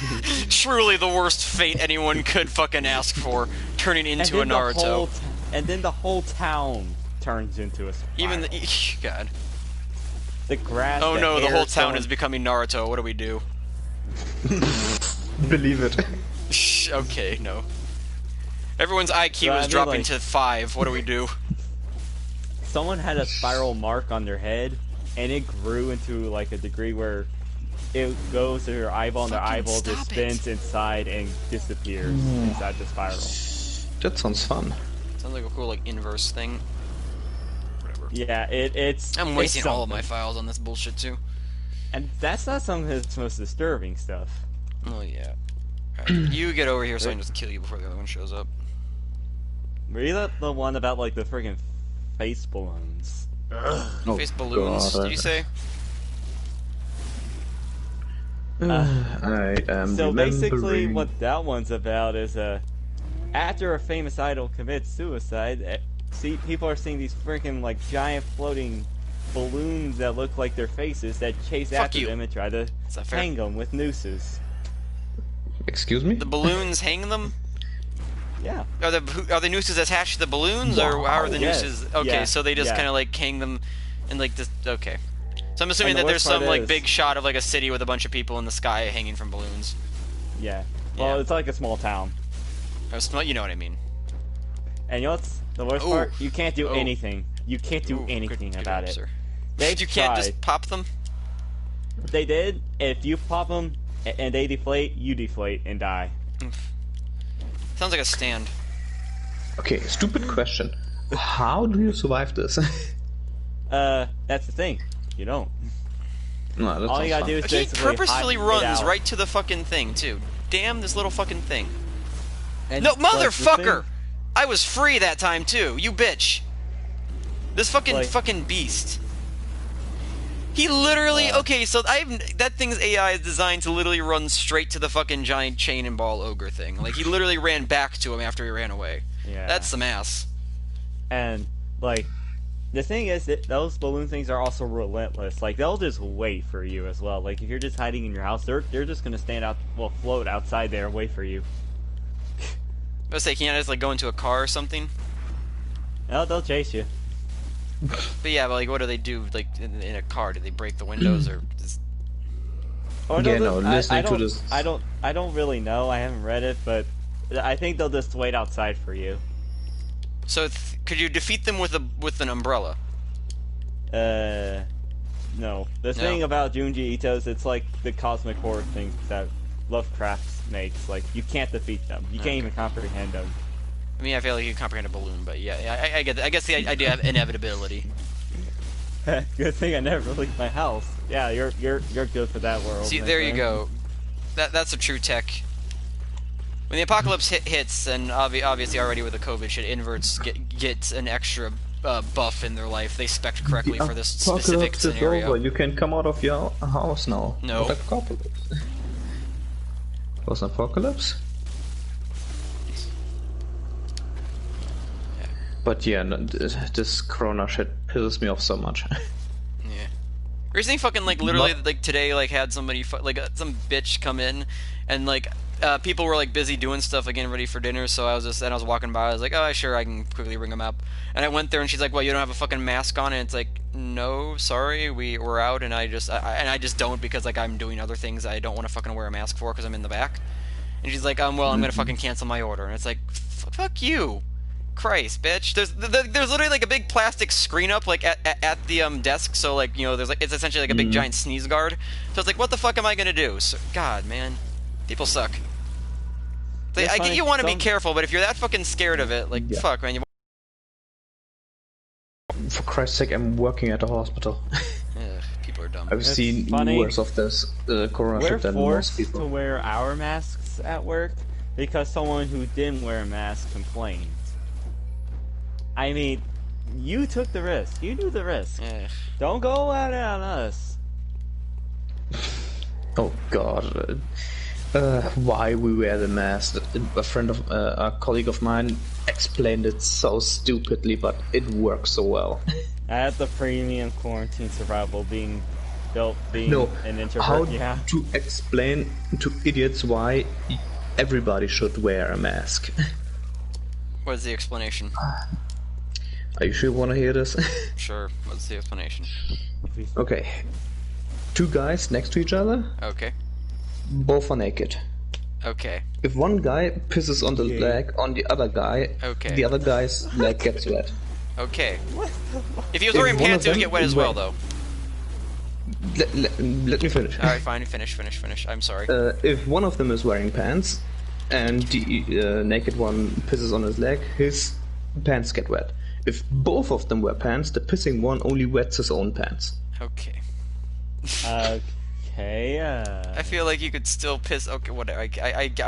truly the worst fate anyone could fucking ask for, turning into a Naruto. And then the whole town turns into a spiral. Even the... God. The grass... Oh no, the whole town is becoming Naruto. What do we do? Believe it. Okay, no. Everyone's IQ is dropping to 5. What do we do? Someone had a spiral mark on their head, and it grew into, like, a degree where it goes to their eyeball, and their eyeball just spins inside and disappears inside the spiral. That sounds fun. Sounds like a cool, like, inverse thing. Whatever. Yeah, it's... I'm wasting all of my files on this bullshit, too. And that's not some of his most disturbing stuff. Oh, yeah. Right. You get over here so I can just kill you before the other one shows up. Were you the one about, like, the friggin' face balloons? Oh, face balloons, did you say? I am So basically what that one's about is, after a famous idol commits suicide, people are seeing these freaking, like, giant floating balloons that look like their faces that chase after them and try to hang them with nooses. Excuse me? The balloons hang them? Yeah. Are the nooses attached to the balloons, or how are the nooses? Okay, so they just kind of like hang them, and like this. Okay, so I'm assuming that there's some like big shot of like a city with a bunch of people in the sky hanging from balloons. Yeah. Well, it's like a small town. You know what I mean. And you know what's the worst part? You can't do anything. You can't do anything about it. You can't just pop them. They did. If you pop them and they deflate, you deflate and die. Sounds like a stand. Okay, stupid question. How do you survive this? That's the thing. You don't. No, all you gotta do is basically he purposefully runs out. right to the fucking thing, too. Damn this little fucking thing. And no, motherfucker! I was free that time too. You bitch. This fucking beast. He literally okay. So that thing's AI is designed to literally run straight to the fucking giant chain and ball ogre thing. Like he literally ran back to him after he ran away. Yeah. That's some ass. And like, the thing is that those balloon things are also relentless. Like they'll just wait for you as well. Like if you're just hiding in your house, they're just gonna float outside there and wait for you. I was say, can't I just like go into a car or something? No, they'll chase you. But yeah, but like, what do they do? Like in a car, do they break the windows or? Just... I don't really know. I haven't read it, but I think they'll just wait outside for you. So could you defeat them with an umbrella? No. The thing about Junji Ito's, it's like the cosmic horror things that Lovecraft makes. Like you can't defeat them. You can't even comprehend them. I mean, I feel like you can comprehend a balloon, but yeah, I get that. I guess the idea of inevitability. Good thing I never leave my house. Yeah, you're good for that world. See, there you go. That's a true tech. When the apocalypse hits, and obviously already with the COVID shit, inverts get an extra buff in their life. They spec correctly for this specific scenario. Is over. You can come out of your house now. No. What apocalypse? Was an apocalypse? But yeah, this corona shit pisses me off so much. Yeah. Recently fucking like literally like today like had somebody some bitch come in and like people were like busy doing stuff like getting ready for dinner, so I was walking by, I was like, oh sure, I can quickly ring them up. And I went there and she's like, well, you don't have a fucking mask on? And it's like, no, sorry, we're out, and I just don't, because like I'm doing other things I don't want to fucking wear a mask for because I'm in the back. And she's like, well, I'm gonna fucking cancel my order. And it's like, fuck you. Christ, bitch. There's literally like a big plastic screen up like at the desk, so like, you know, there's like, it's essentially like a big giant sneeze guard. So it's like, what the fuck am I gonna do? So, God, man, people suck. Like, I get you want to be careful, but if you're that fucking scared of it, like, fuck, man. For Christ's sake, I'm working at a hospital. Ugh, people are dumb. I've seen worse of this corona shit than most people. We're forced to wear our masks at work because someone who didn't wear a mask complained. I mean, you took the risk. You knew the risk. Yeah. Don't go at it on us. Oh God. Why we wear the mask? A colleague of mine explained it so stupidly, but it works so well. At the premium quarantine survival being an introvert. How to explain to idiots why everybody should wear a mask? What is the explanation? Are you sure you want to hear this? Sure. What's the explanation? Okay. Two guys next to each other. Okay. Both are naked. Okay. If one guy pisses on the leg on the other guy, the other guy's leg gets wet. Okay. If he was wearing pants, it would get wet as well, though. Let me finish. Alright, fine. Finish. I'm sorry. If one of them is wearing pants, and the naked one pisses on his leg, his pants get wet. If both of them wear pants, the pissing one only wets his own pants. Okay. Okay. I feel like you could still piss. Okay, whatever. I get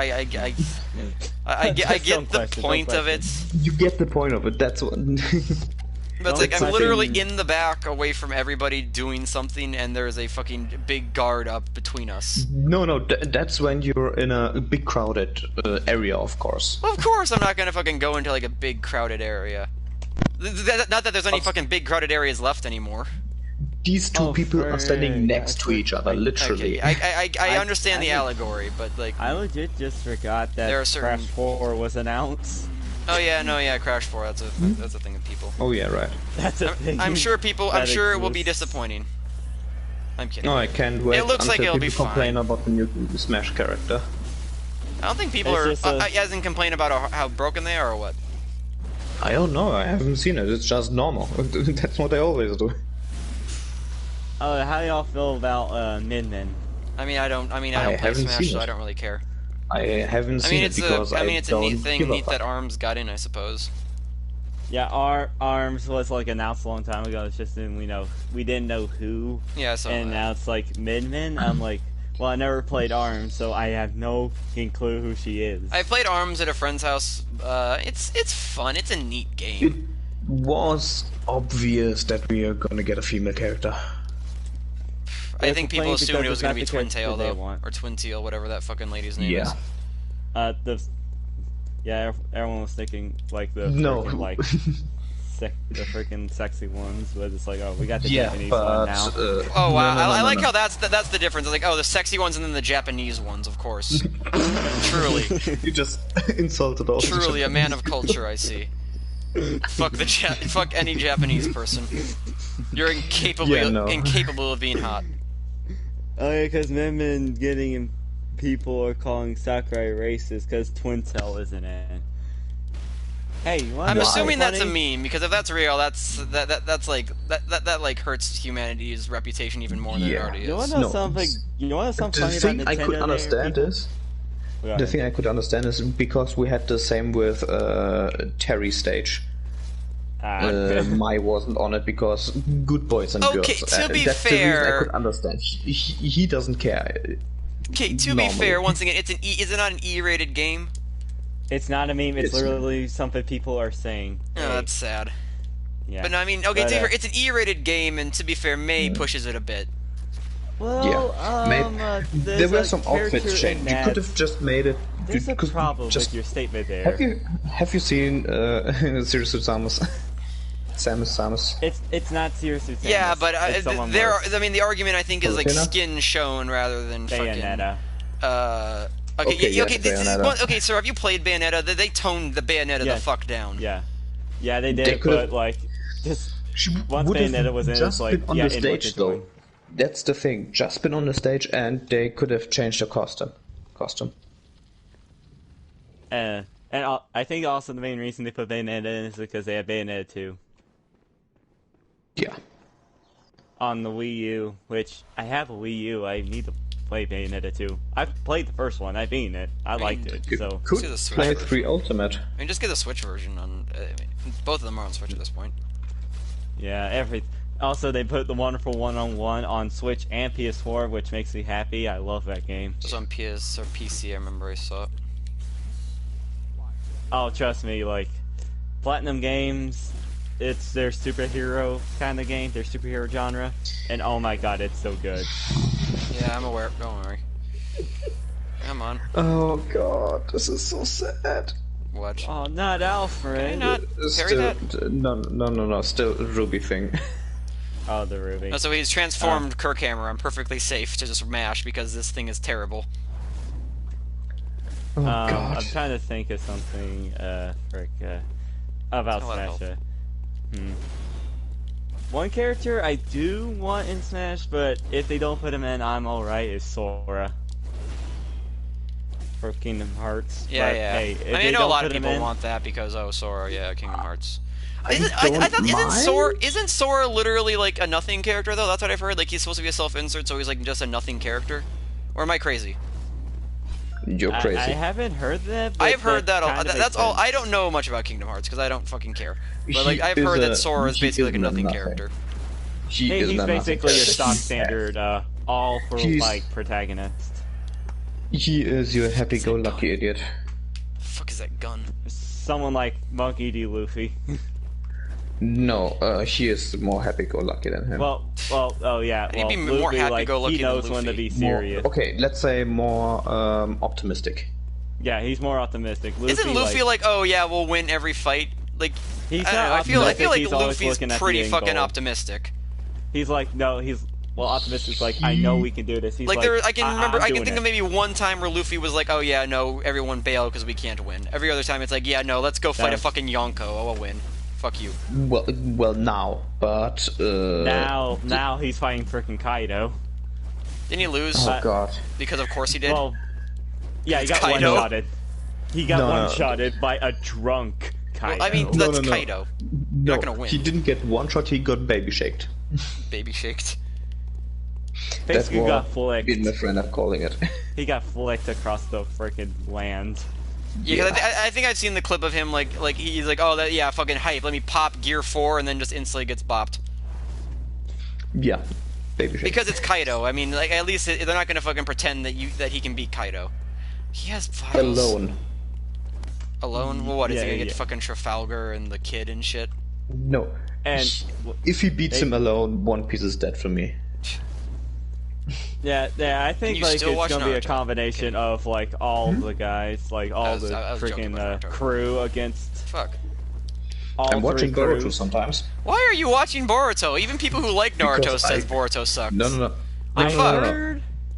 the point of it. You get the point of it. That's what. But it's like I'm literally in the back, away from everybody doing something, and there's a fucking big guard up between us. No, that's when you're in a big crowded area, of course. Well, of course I'm not gonna fucking go into like a big crowded area. Not that there's any fucking big crowded areas left anymore. These two people are standing next to each other, literally. Okay. I understand the allegory, but like... I legit just forgot that Crash 4 was announced. Oh yeah, no, yeah, Crash 4, that's a thing of people. Oh yeah, right. That's a thing. I'm sure it will be disappointing. I'm kidding. No, I can't wait. It looks like it'll be fine. Complain about the new Smash character. I don't think people as in complain about how broken they are or what. I don't know. I haven't seen it. It's just normal. That's what they always do. How do y'all feel about Min Min? I don't play Smash, so I don't really care. I haven't seen it because it's a neat thing. Neat that ARMS got in, I suppose. Yeah, our ARMS was like announced a long time ago. It's just we didn't know who. Yeah, so. And now it's like Min Min. I'm like, Well, I never played ARMS, so I have no clue who she is. I played ARMS at a friend's house. It's fun. It's a neat game. It was obvious that we are gonna get a female character. I think people assumed it was gonna be Twin Tail though, or Twin Teal, whatever that fucking lady's name is. Everyone was thinking like the the freaking sexy ones, but it's like, oh, we got the Japanese one now. Oh wow, I like how that's the difference. It's like, oh, the sexy ones and then the Japanese ones, of course. Truly. You just insulted all. Truly a man of culture, I see. Fuck any Japanese person. You're incapable of being hot. Oh yeah, because men getting people are calling Sakurai racist because Twin Tail isn't in. Hey, I'm assuming that's a meme, because if that's real, that's like hurts humanity's reputation even more than it already is. You wanna know something? You wanna know something funny about Nintendo? I could understand is the thing I could understand is because we had the same with Terry stage. Mai wasn't on it because good boys and girls. Okay, to be that's fair, the reason I could understand. He doesn't care. Okay, to be fair, once again, is it not an E-rated game? It's not a meme. It's literally something people are saying. Oh, that's sad. Yeah. But no, I mean, okay, to be fair, it's an E-rated game, and to be fair, May pushes it a bit. Well, there were some outfits changed. You could have just made it. There's a problem with your statement there. Have you seen Serious Samus? Samus. It's not Serious Samus. Yeah, but the argument I think is like skin shown rather than Bayonetta. Fucking. Okay, so have you played Bayonetta? They toned the Bayonetta the fuck down. Yeah, they did, but like, just once Bayonetta was in, it's like, on the stage though. That's the thing. Just been on the stage, and they could have changed the costume. And I think also the main reason they put Bayonetta in is because they had Bayonetta 2. Yeah. On the Wii U, which I have a Wii U, I need to play Bayonetta 2. I've played the first one, I've beaten it, I liked it, so... Could play 3 Ultimate. I mean, just get the Switch version on... both of them are on Switch at this point. Yeah, also, they put the wonderful one-on-one on Switch and PS4, which makes me happy. I love that game. It was on PS or PC, I remember I saw it. Oh, trust me, like, Platinum Games, it's their superhero kind of game, their superhero genre, and oh my god, it's so good. Yeah, I'm aware. Don't worry. Come on. Oh god, this is so sad. What? Oh, not Alfred. Can I not parry that? No, still Ruby thing. Oh, the Ruby. No, so he's transformed Kirkhammer. I'm perfectly safe to just mash because this thing is terrible. Oh god. I'm trying to think of something, about Smash. One character I do want in Smash, but if they don't put him in, I'm alright, is Sora. For Kingdom Hearts. Yeah, but, yeah. Hey, I know a lot of people want that because, Sora, yeah, Kingdom Hearts. Isn't Sora literally like a nothing character though? That's what I've heard. Like he's supposed to be a self-insert, so he's like just a nothing character. Or am I crazy? You're crazy. I haven't heard that. But I've heard that. That's all. I don't know much about Kingdom Hearts because I don't fucking care. But like I've heard that Sora is basically like a nothing character. He's basically a stock standard, all for like protagonist. He is your happy-go-lucky idiot. The fuck is that gun? Someone like Monkey D. Luffy. No, he is more happy-go-lucky than him. Well, oh yeah. He'd be more happy-go-lucky he knows when to be serious. Okay, let's say more optimistic. Yeah, he's more optimistic. Isn't Luffy like, oh yeah, we'll win every fight? Like, he's I feel like Luffy's pretty fucking optimistic. He's like, no, he's... Well, optimistic's like, I know we can do this. He's like, I can think of maybe one time where Luffy was like, oh yeah, no, everyone bail because we can't win. Every other time it's like, yeah, no, let's go fight a fucking Yonko. Oh, I'll win. Fuck you. Well, now, but now he's fighting freaking Kaido. Didn't he lose? Oh god. Because of course he did. Well, yeah, he got one-shotted. He got one-shotted by a drunk Kaido. Well, I mean, that's Kaido. You're not gonna win. He didn't get one shot. He got baby shaked. Baby shaked. Basically got flicked. Me and my friend are calling it. He got flicked across the freaking land. Yeah, I think I've seen the clip of him like he's like, oh that fucking hype. Let me pop Gear 4 and then just instantly gets bopped. Yeah. Baby shit. Because it's Kaido. I mean, like, at least they're not gonna fucking pretend that he can beat Kaido. He has vials. Alone? Well, what, is he gonna get fucking Trafalgar and the kid and shit? No. And if he beats him alone, One Piece is dead for me. Yeah, I think like it's gonna be a combination of like all the guys, like all the freaking crew against. Fuck. I'm watching Boruto sometimes. Why are you watching Boruto? Even people who like Naruto says Boruto sucks. No. Like,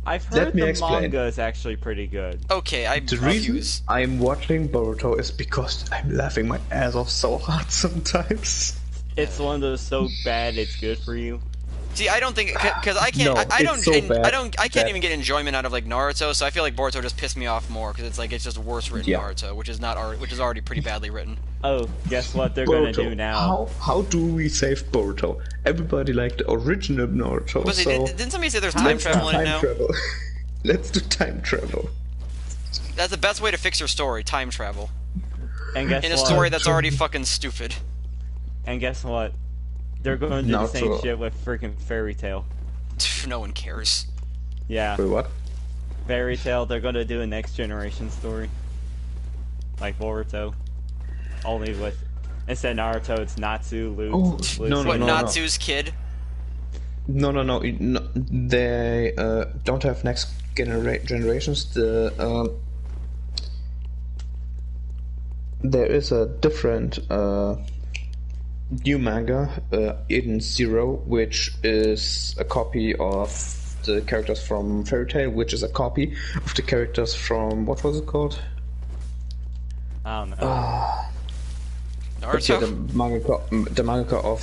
I've heard the manga is actually pretty good. Okay, the reason I'm watching Boruto is because I'm laughing my ass off so hard sometimes. It's one of those so bad it's good for you. See, I don't think because I can't. No, I can't even get enjoyment out of like Naruto. So I feel like Boruto just pissed me off more because it's just worse written Naruto, which is already pretty badly written. Oh, guess what they're gonna do now? How do we save Boruto? Everybody liked the original Naruto. But didn't somebody say there's time travel in it now? Let's do time travel. That's the best way to fix your story: time travel. And guess in a story that's already fucking stupid. And guess what? They're going to do the same shit with freaking Fairy Tail. No one cares. Yeah. Wait, what? Fairy Tail, they're going to do a next generation story. Like Boruto. Only with, instead of Naruto, it's Natsu, Luke. Oh, no, Natsu's kid? No. They don't have next generations. There is a different new manga, Eden Zero, which is a copy of the characters from Fairy Tail, which is a copy of the characters from, what was it called? I don't know. Naruto? The mangaka of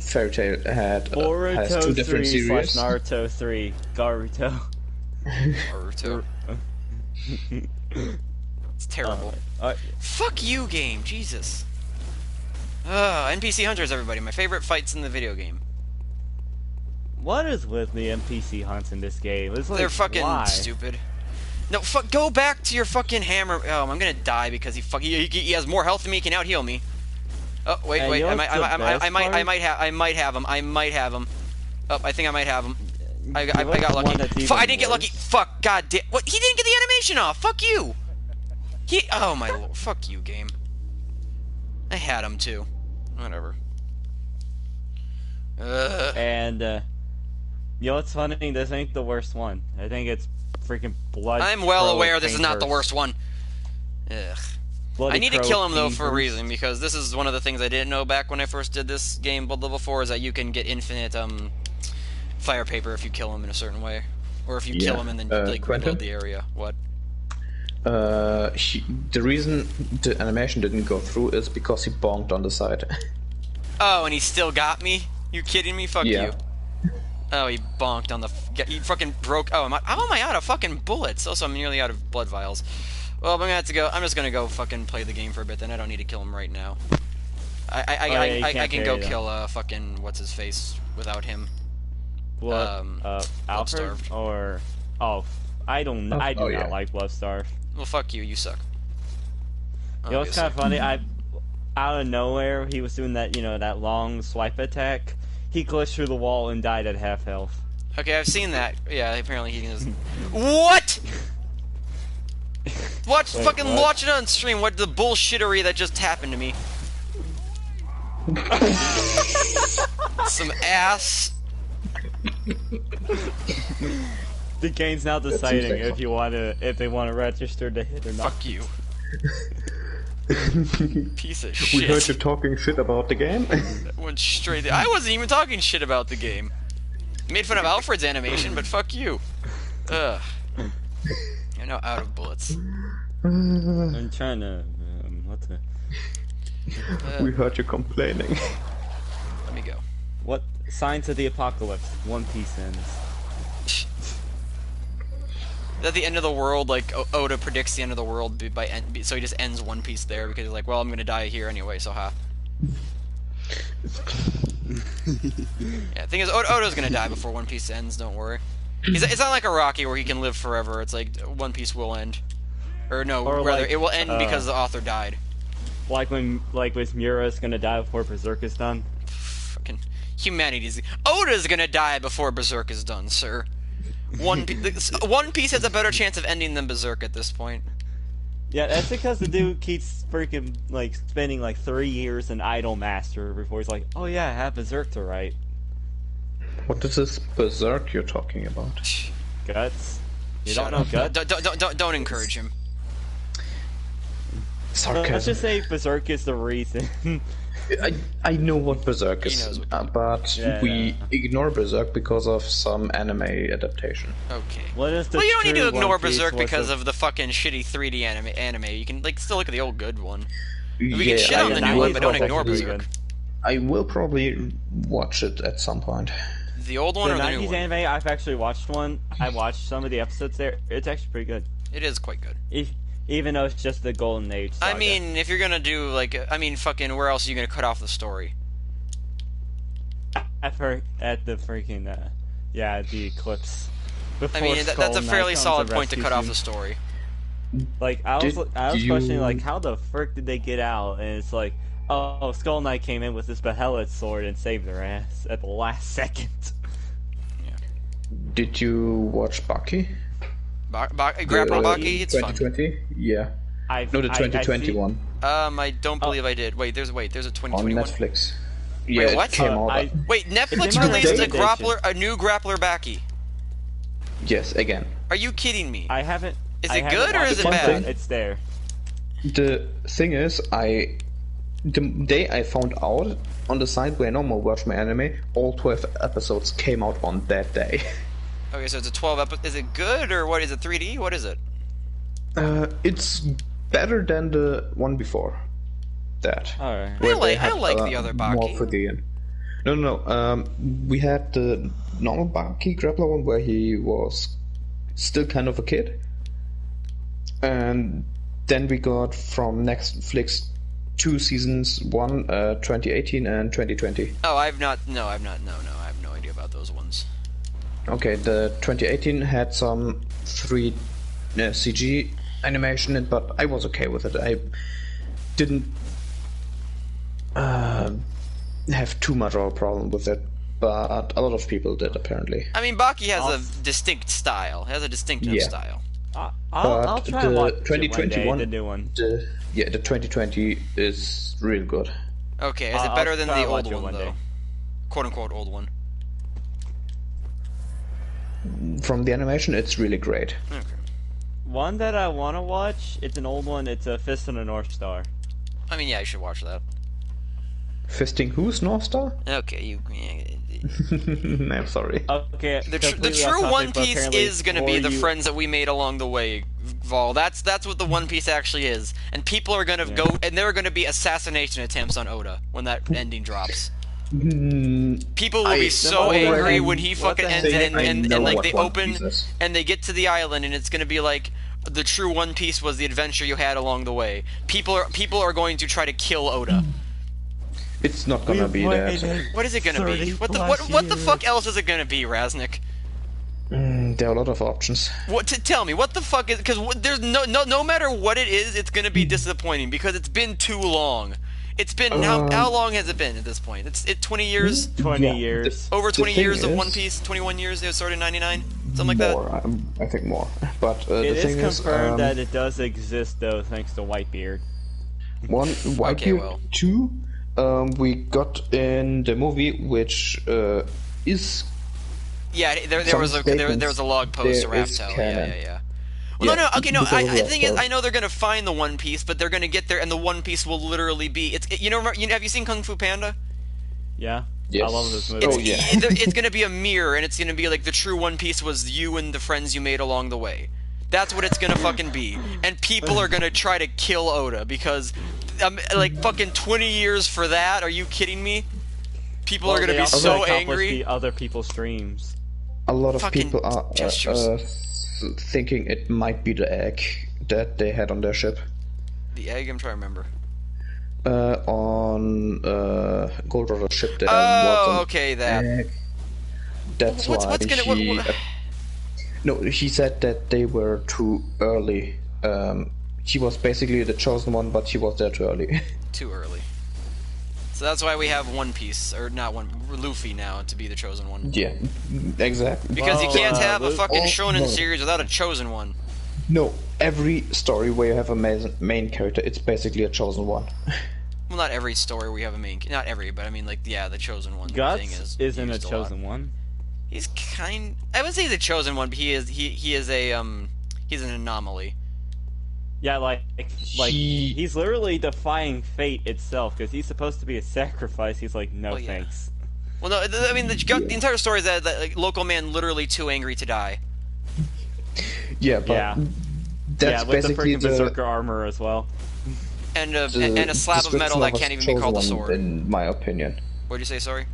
Fairy Tail has two different series. Naruto 3, Garuto. Naruto. It's terrible. Fuck you, game. Jesus. NPC Hunters, everybody. My favorite fights in the video game. What is with the NPC hunts in this game? It's like, they're fucking stupid. No, go back to your fucking hammer. Oh, I'm gonna die because he has more health than me. He can out heal me. Oh wait, I might have him. Oh, I think I might have him. I got lucky. I didn't get lucky. Fuck, god damn. What? He didn't get the animation off. Fuck you. Oh my lord. Fuck you, game. I had him too. Whatever. And you know what's funny? This ain't the worst one. I think it's freaking Blood. I'm well aware this is not the worst one. Ugh. I need to kill him though for a reason, because this is one of the things I didn't know back when I first did this game, Blood Level 4, is that you can get infinite fire paper if you kill him in a certain way, or if you kill him and then like reload the area. What? The reason the animation didn't go through is because he bonked on the side. Oh, and he still got me? You kidding me? Fuck you. Oh, he bonked on the... He fucking broke... Oh, how am I out of fucking bullets? Also, I'm nearly out of blood vials. Well, I'm gonna have to go... I'm just gonna go fucking play the game for a bit, then I don't need to kill him right now. I can go kill fucking... What's-his-face without him. What? Alfred? Or... Oh, I don't... I do not like Bloodstarved. Well, fuck you. You suck. You know what's kind of funny? Out of nowhere, he was doing that, that long swipe attack. He glitched through the wall and died at half health. Okay, I've seen that. Yeah, apparently he can just... What?! Watch it on stream. What the bullshittery that just happened to me. Some ass. The game's now deciding if they want to register to hit or not. Fuck you. Piece of shit. We heard you talking shit about the game. That went straight. I wasn't even talking shit about the game. Made fun of Alfred's animation, but fuck you. Ugh. You're now out of bullets. I'm trying to. What the? We heard you complaining. Let me go. What? Signs of the Apocalypse. One Piece ends. At the end of the world, like Oda predicts the end of the world so he just ends One Piece there because he's like, well, I'm gonna die here anyway, so ha. Yeah, the thing is, Oda's gonna die before One Piece ends. Don't worry. It's not like a Rocky where he can live forever. It's like One Piece will end, or no, or rather, it will end because the author died. Like with Mura's gonna die before Berserk is done. Fucking, Humanity's... Oda's gonna die before Berserk is done, sir. One Piece has a better chance of ending than Berserk at this point. Yeah, that's because the dude keeps freaking, like, spending, like, 3 years in Idol Master before he's like, oh yeah, I have Berserk to write. What is this Berserk you're talking about? Guts? You don't know Guts? Don't encourage him. Sarcasm. Let's just say Berserk is the reason. I know what Berserk is, but we ignore Berserk because of some anime adaptation. Okay. What is the well, you don't need to ignore Berserk because of the fucking shitty 3D anime. You can like still look at the old good one. We can shit on the new one, but don't ignore Berserk. I will probably watch it at some point. The old one or the new one? 90s anime, I've actually watched one. I watched some of the episodes there. It's actually pretty good. It is quite good. Even though it's just the Golden Age saga. I mean, if you're gonna do, like, fucking, where else are you gonna cut off the story? I've heard at the freaking, the Eclipse. I mean, that's a fairly solid point to cut off the story. Like, I was questioning, like, how the frick did they get out? And it's like, oh, Skull Knight came in with this behelit sword and saved their ass at the last second. Yeah. Did you watch Baki? Grapple Baki? It's 2020? Fun. Yeah. No, the 2021. I don't believe I did. Wait, there's a 2021? On Netflix. Yeah, wait, what? It came out. Wait, Netflix released a new Grappler Baki? Yes, again. Are you kidding me? I haven't... Is it good or is it bad? It's there. The thing is, the day I found out on the site where I normally watch my anime, all 12 episodes came out on that day. Okay, so it's a 12 episode. Is it good or what? Is it 3D? What is it? It's better than the one before that. Alright. I like the other Baki. More for the end. No. We had the normal Baki Grappler one where he was still kind of a kid. And then we got from Netflix 2 seasons, 2018 and 2020. Oh, I have no idea about those ones. Okay, the 2018 had some 3 CG animation, but I was okay with it. I didn't have too much of a problem with it, but a lot of people did, apparently. I mean, Baki has a distinct style. It has a distinctive style. I'll try and watch 2021, one day, the new one. The 2020 is real good. Okay, is it better than the old one, though? Day. Quote-unquote old one. From the animation, it's really great. Okay. One that I want to watch, it's an old one, it's a Fist in the North Star. I mean, yeah, you should watch that. Fisting who's North Star? Okay, I'm sorry. Okay, the true One Piece is gonna be the friends that we made along the way, Vol. That's what the One Piece actually is. And people are gonna go, and there are gonna be assassination attempts on Oda when that ending drops. People will be so angry when he fucking ends and like they open and they get to the island and it's gonna be like the true One Piece was the adventure you had along the way. People are going to try to kill Oda. It's not gonna be that. What is it gonna be? What the fuck else is it gonna be, Raznik? There are a lot of options. Tell me what the fuck is, because there's no matter what it is, it's gonna be disappointing because it's been too long. It's been how long has it been at this point? It's 20 years. 20 years. Over 20 years of One Piece. 21 years. It started in '99. Something like that. More, I think more. But it the thing is confirmed that it does exist though, thanks to Whitebeard. Whitebeard 2. We got in the movie, which is. Yeah, there was a log post to Raptor. Yeah. Well, no. Okay, no. The thing is, I know they're gonna find the One Piece, but they're gonna get there, and the One Piece will literally be. Have you seen Kung Fu Panda? Yeah. Yes. I love this movie. It's gonna be a mirror, and it's gonna be like the true One Piece was you and the friends you made along the way. That's what it's gonna fucking be, and people are gonna try to kill Oda because, like fucking 20 years for that. Are you kidding me? People are gonna be so angry. Other people's dreams. A lot of people are thinking it might be the egg that they had on their ship. The egg? I'm trying to remember. On Gold Roger's ship there. Oh, okay, that. Egg. That's why No, he said that they were too early. He was basically the chosen one, but he was there too early. Too early. So that's why we have One Piece, or not one, Luffy now to be the chosen one. Yeah, exactly. Because you can't have a fucking shonen no. series without a chosen one. No, every story where you have a main character, it's basically a chosen one. Well, not every story we have a main, not every, but I mean, like, yeah, the chosen one Guts thing isn't a used chosen one. He's I wouldn't say he's a chosen one, but he is he's an anomaly. Yeah, like he's literally defying fate itself because he's supposed to be a sacrifice. He's like, no, thanks. Well, no, I mean the entire story is that like, local man literally too angry to die. Yeah, but that's with basically the freaking berserker armor as well, and a slab of metal that can't even be called a sword. In my opinion. What'd you say? Sorry.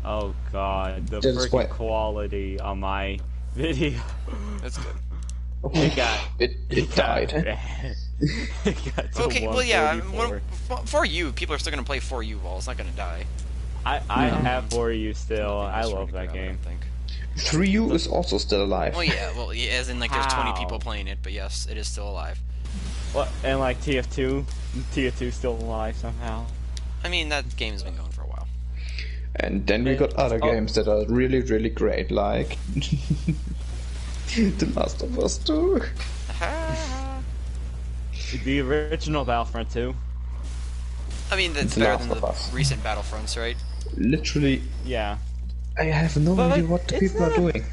Oh god, the freaking quality on my video. That's good. It died. It got to okay, well yeah, for you, people are still gonna play For You Ball. It's not gonna die. I have For You still. I love that game. I think. 3U is also still alive. Well, yeah, as in like there's 20 people playing it, but yes, it is still alive. What? And like TF2 still alive somehow. I mean that game's been going for a while. And then we got other games that are really, really great, like The Last of Us 2. The original Battlefront 2. I mean, that's better than the recent Battlefronts, right? Literally. Yeah. I have no idea what the people are doing.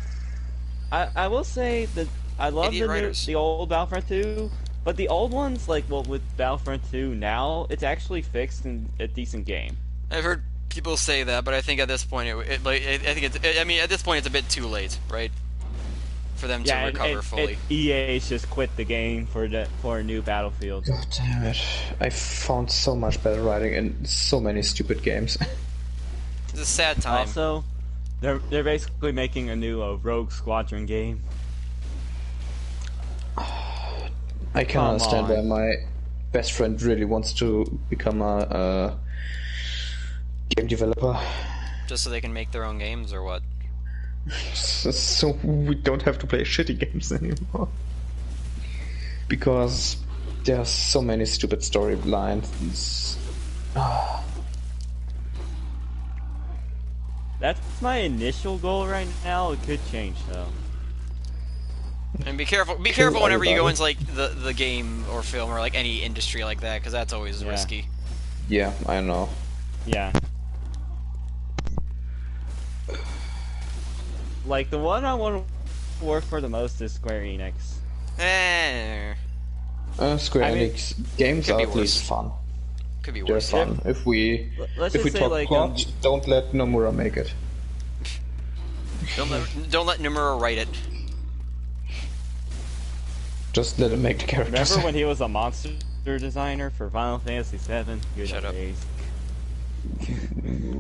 I will say that I love the old Battlefront 2, but the old ones, like, well, with Battlefront 2 now, it's actually fixed and a decent game. I've heard people say that, but I think at this point, I mean, at this point, it's a bit too late, right? For them to recover fully. EA's just quit the game for a new Battlefield. God damn it! I found so much better writing in so many stupid games. It's a sad time. Also, they're basically making a new Rogue Squadron game. I can understand why my best friend really wants to become a game developer. Just so they can make their own games, or what? So we don't have to play shitty games anymore. Because there are so many stupid storylines. That's my initial goal right now. It could change though. And be careful whenever you go into like the game or film or like any industry like that, because that's always risky. Yeah, I know. Yeah. Like, the one I want to work for the most is Square Enix. Square Enix games are at least fun. Could be worse. They're fun. If we talk like, plot, don't let Nomura make it. Don't let Nomura write it. Just let him make the characters. Remember when he was a monster designer for Final Fantasy VII? Shut up.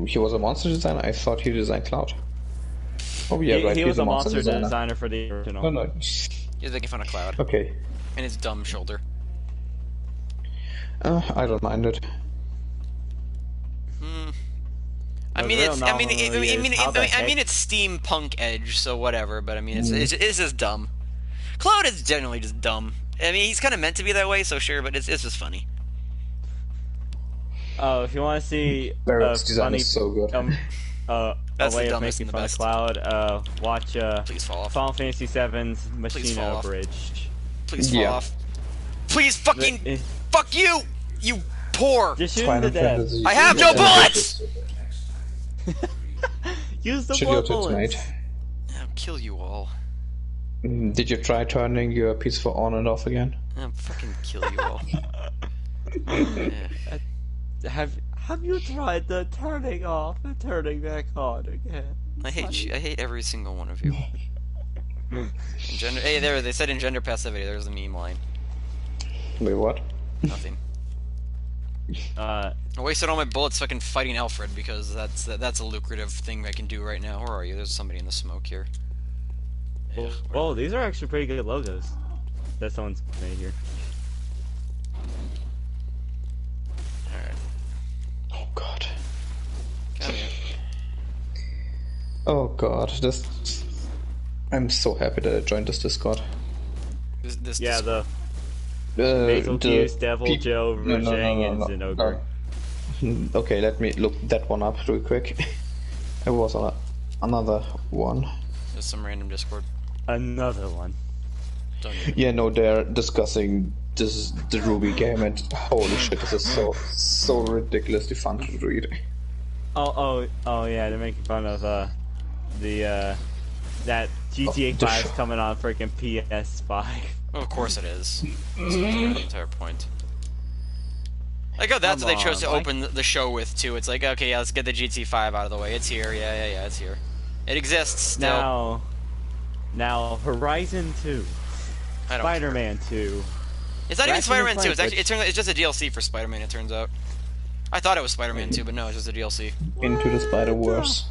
He was a monster designer? I thought he designed Cloud. Oh yeah, right. He was a monster designer for the original. No. He's making fun of Cloud. Okay. And his dumb shoulder. I don't mind it. I mean, it's steampunk edge, so whatever. But I mean, it's just dumb. Cloud is generally just dumb. I mean, he's kind of meant to be that way, so sure, but it's just funny. Oh, if you want to see Barrett's design is so good. That's a way the of making fun of best. Cloud, watch Please fall off. Final Fantasy VII's Machina Bridge. Please fall off. Please fucking fuck you, you poor. Just shoot him to death. I have no bullets. Use the blood bullets. I'll kill you all. Did you try turning your PS4 on and off again? I'll fucking kill you all. Have you tried the turning off and turning back on again? I hate you. I hate every single one of you. Hey, there, they said engender passivity. There's the meme line. Wait, what? Nothing. I wasted all my bullets fucking fighting Alfred because that's a lucrative thing I can do right now. Where are you? There's somebody in the smoke here. Oh, these are actually pretty good logos that someone's made here. Alright. Oh god. Come here. Oh god, I'm so happy that I joined this Discord. This the Basil Hughes, Devil Joe, Rojang, and Zinogre. Okay, let me look that one up real quick. It was another one. Just some random Discord. Another one. Yeah, no, they're discussing the Ruby game, and holy shit, this is so ridiculously fun to read. Oh yeah, they're making fun of that GTA 5 is coming on freaking PS5. Well, of course it is. That's the entire point. Like, oh, that's what they chose to open the show with, too. It's like, okay, yeah, let's get the GT 5 out of the way. It's here, yeah, it's here. It exists still. Now, Horizon 2. Spider-Man 2. It's not even Spider-Man 2. It's actually, it's just a DLC for Spider-Man, it turns out. I thought it was Spider-Man 2, but no, it's just a DLC. Into the Spider-Verse.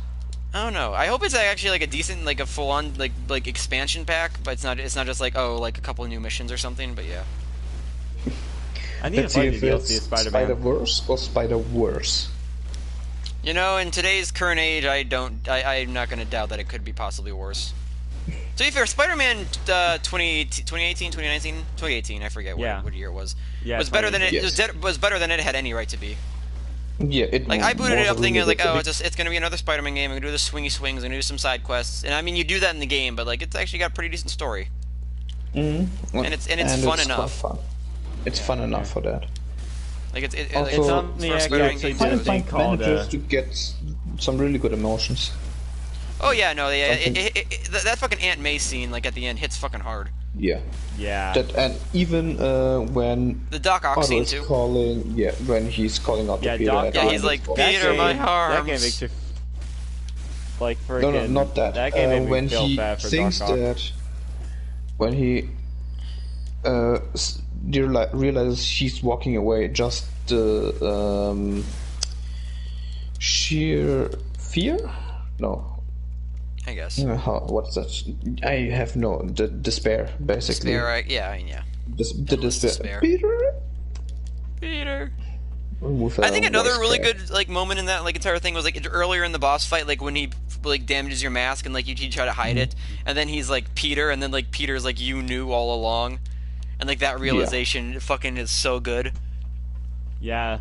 I don't know. I hope it's actually like a decent, like a full-on, like expansion pack, but it's not just like, oh, like a couple of new missions or something, but yeah. I need to play the DLC of Spider-Man. Spider-Verse or Spider-Verse? You know, in today's current age, I'm not going to doubt that it could be possibly worse. To be fair, Spider-Man 2018, 2019, 2018, I forget what year it was. Yeah, was better than was better than it had any right to be. Yeah, I booted it up thinking like, oh, it's gonna be another Spider-Man game. I'm gonna do the swingy swings. I'm gonna do some side quests, and I mean, you do that in the game, but like, it's actually got a pretty decent story. Mm-hmm. And it's fun enough. Fun. It's fun enough for that. Like it's also, for Spider-Man games. Manages to get some really good emotions. Oh yeah, no, that fucking Aunt May scene, like at the end, hits fucking hard. Yeah. Yeah. That, and even when the Doc Ock scene too. When he's calling out to Peter. He's like, Peter, my arms. That game makes you like freaking. No, not that. That game made me when feel he bad for thinks Doc Ock. that, when he realizes she's walking away, just sheer fear? No. I guess. What's that? I have no despair, basically. Despair, right? Yeah. The despair. Peter. I think another really good like moment in that like entire thing was like earlier in the boss fight, like when he like damages your mask and like you try to hide it, and then he's like Peter, and then like Peter's like you knew all along, and like that realization fucking is so good. Yeah.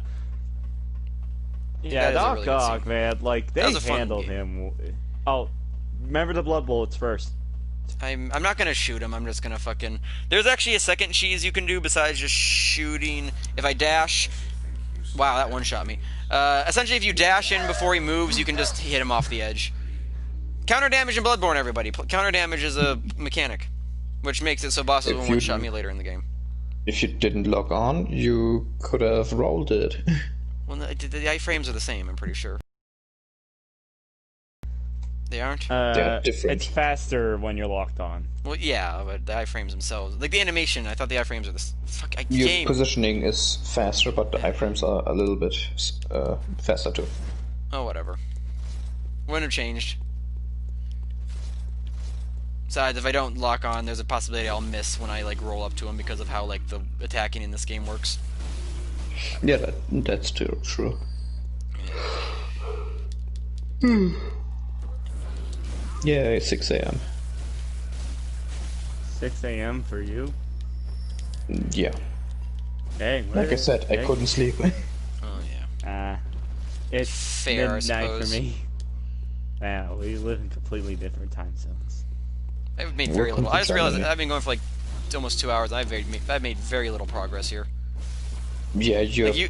Yeah, Doc Ock, man, like they handled him. Oh. Remember the blood bullets first. I'm not gonna shoot him. I'm just gonna fucking. There's actually a second cheese you can do besides just shooting. If I dash, wow, that one shot me. Essentially, if you dash in before he moves, you can just hit him off the edge. Counter damage in Bloodborne, everybody. Counter damage is a mechanic, which makes it so bosses will one shot me later in the game. If you didn't log on, you could have rolled it. Well, the iframes are the same. I'm pretty sure. They aren't? They're different. It's faster when you're locked on. Well, yeah, but the iframes themselves... Like, the animation, I thought the iframes are the... Your positioning is faster, but the iframes are a little bit faster, too. Oh, whatever. Wouldn't have changed. Besides, if I don't lock on, there's a possibility I'll miss when I, like, roll up to him because of how, like, the attacking in this game works. Yeah, that's true. Yeah, it's 6 a.m. 6 a.m. for you? Yeah. Hey, like I said, I couldn't sleep. Oh, yeah. It's fair, midnight for me. Wow, we live in completely different time zones. I've made very little. I just realized I've been going for like almost 2 hours. I've made very little progress here. Yeah,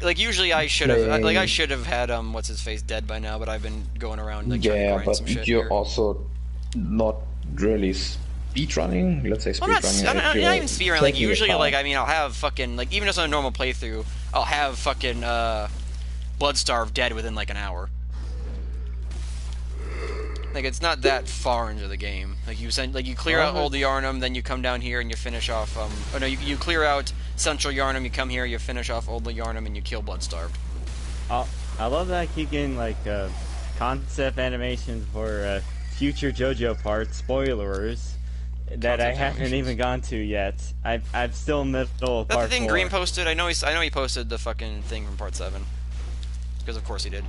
like usually I should have had what's his face dead by now, but I've been going around like trying to grind some shit. Yeah, but you're also not really speedrunning. Let's say speedrunning. I'm not even speedrunning. Like usually, like I mean, I'll have fucking like even just on a normal playthrough, I'll have fucking Bloodstarved dead within like an hour. Like it's not that far into the game. Like you clear out Old Yarnum, then you come down here and you finish off. Oh no, you clear out Central Yarnum, you come here, you finish off Old Yarnum, and you kill Bloodstarved. I love that I keep getting like concept animations for future JoJo parts, spoilers that I haven't even gone to yet. I'm still in the middle of part 4. That's the thing Green posted. I know he posted the fucking thing from part 7. Because of course he did.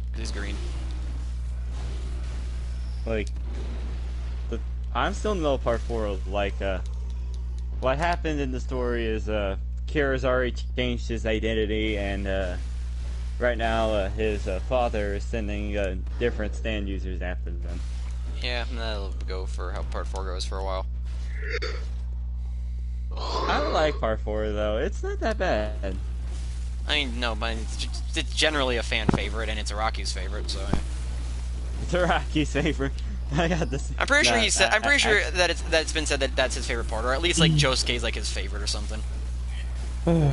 Because he's green. Like, I'm still in the middle of part 4. Like, what happened in the story is Kira's already changed his identity, and right now his father is sending different stand users after them. Yeah, that'll go for how Part 4 goes for a while. I like Part 4 though. It's not that bad. I mean, no, but it's generally a fan favorite, and it's Araki's favorite, so. It's Araki's favorite. I got this. I'm pretty sure he said. I'm pretty sure that it's been said that that's his favorite part, or at least like Josuke's like his favorite or something.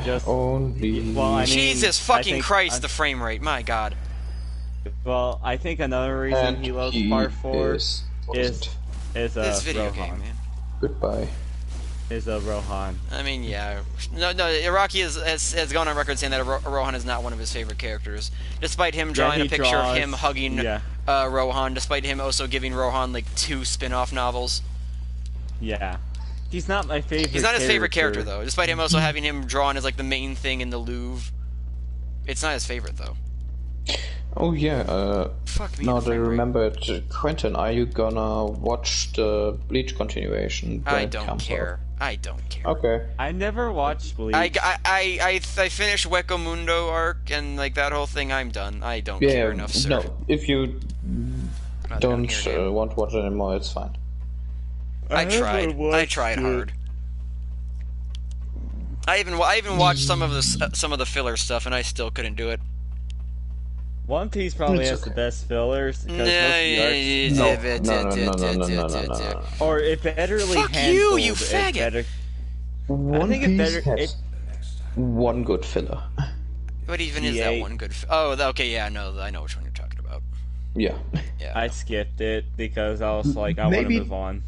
Just only. Well, I mean, Jesus fucking Christ, the frame rate, my God. Well, I think another reason he loves Part 4 is this video Rohan. game, man. Goodbye. Is Rohan. I mean, yeah. No, Araki has gone on record saying that Rohan is not one of his favorite characters, despite him drawing a picture of him hugging Rohan, despite him also giving Rohan like 2 spin-off novels. Yeah. He's not my favorite. He's not his favorite character though, despite him also having him drawn as like the main thing in the Louvre. It's not his favorite though. Oh yeah, Fuck me. now that I remember it, Quentin, are you gonna watch the Bleach continuation? I don't care. I don't care. Okay. I never watched Bleach. I finished Weko Mundo arc and like that whole thing. I'm done. I don't care enough, sir. No, if you don't want to watch it anymore, it's fine. I tried hard. I even watched some of the filler stuff, and I still couldn't do it. One Piece probably has the best fillers. No. Or it betterly Fuck handled. you faggot! One Piece has one good filler. What even is that one good? Oh, okay, yeah, no, I know which one you're talking about. Yeah. Yeah. I skipped it because I was like, I want to move on.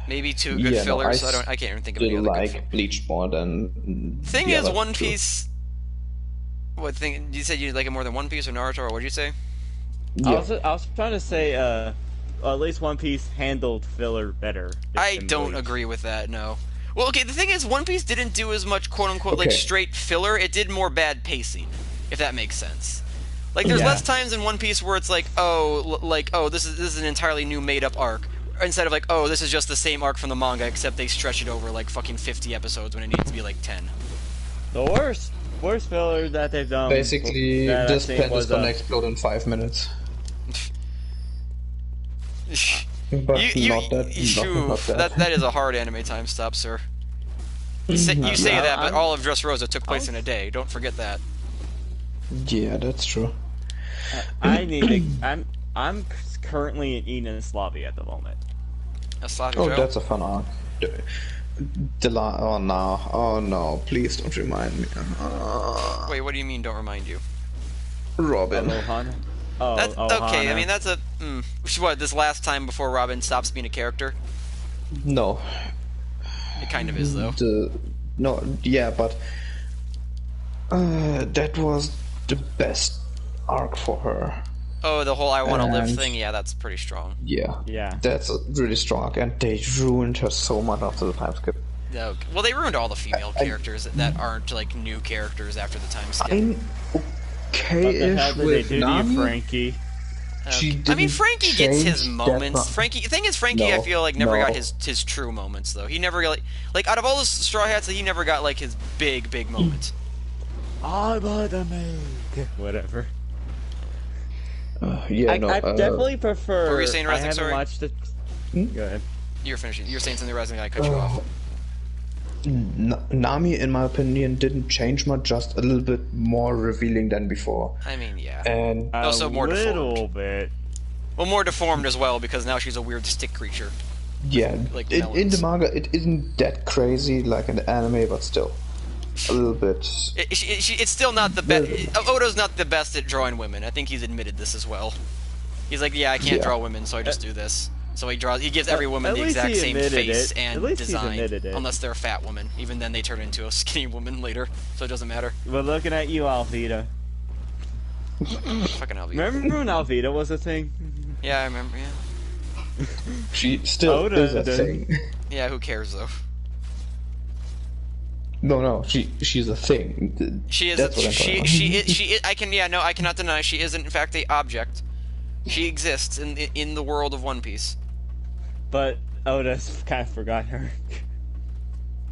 Maybe 2 good fillers. I can't even think of any other like good Bleach more than. Thing is, One Piece. What thing? You said you like it more than One Piece or Naruto, or what did you say? Yeah. I was trying to say, at least One Piece handled filler better. I don't agree with that. No. Well, okay. The thing is, One Piece didn't do as much "quote unquote" like straight filler. It did more bad pacing, if that makes sense. Like, there's less times in One Piece where it's like, this is an entirely new made up arc, instead of like, oh, this is just the same arc from the manga, except they stretch it over like fucking 50 episodes when it needs to be like 10. The worst filler that they've done. Basically, this planet is gonna explode in 5 minutes. But not that. That is a hard anime time stop, sir. You say that, but all of Dressrosa took place in a day. Don't forget that. Yeah, that's true. I'm currently in Yugoslavia at the moment. That's a fun arc. Oh no, please don't remind me. Wait, what do you mean don't remind you? Robin. That's okay. I mean, that's what, this last time before Robin stops being a character? No. It kind of is, though. But that was the best arc for her. Oh, the whole I Want to Live thing? Yeah, that's pretty strong. Yeah. That's a really strong arc, and they ruined her so much after the time skip. Okay. Well, they ruined all the female characters that aren't, like, new characters after the time skip. Okay-ish with Nami. Frankie. I mean, Frankie gets his moments. The thing is, Frankie, I feel like, never got his true moments, though. He never really... Like, out of all the Straw Hats, he never got, like, his big moments. I wanna make... Whatever. I definitely prefer... What were you saying, Resnick, I haven't watched it... Go ahead. You're finishing. You're saying something, Resnick, I cut you off. Nami, in my opinion, didn't change much, just a little bit more revealing than before. I mean, yeah. And also more deformed. A little bit. Well, more deformed as well, because now she's a weird stick creature. Yeah, like in the manga, it isn't that crazy like in the anime, but still. A little bit. It's still not the best. Oda's not the best at drawing women. I think he's admitted this as well. He's like, yeah, I can't draw women, so I just do this. So he gives every woman the exact same face and design, unless they're a fat woman. Even then, they turn into a skinny woman later, so it doesn't matter. We're looking at you, Alvida. Fucking Alvida. Remember when Alvida was a thing? Yeah, I remember. Yeah. She still is a thing. Yeah, who cares though? No, she's a thing. She is. That's what I'm talking about. She is. I cannot deny she is in fact a object. She exists in the world of One Piece. But Oda's kind of forgot her.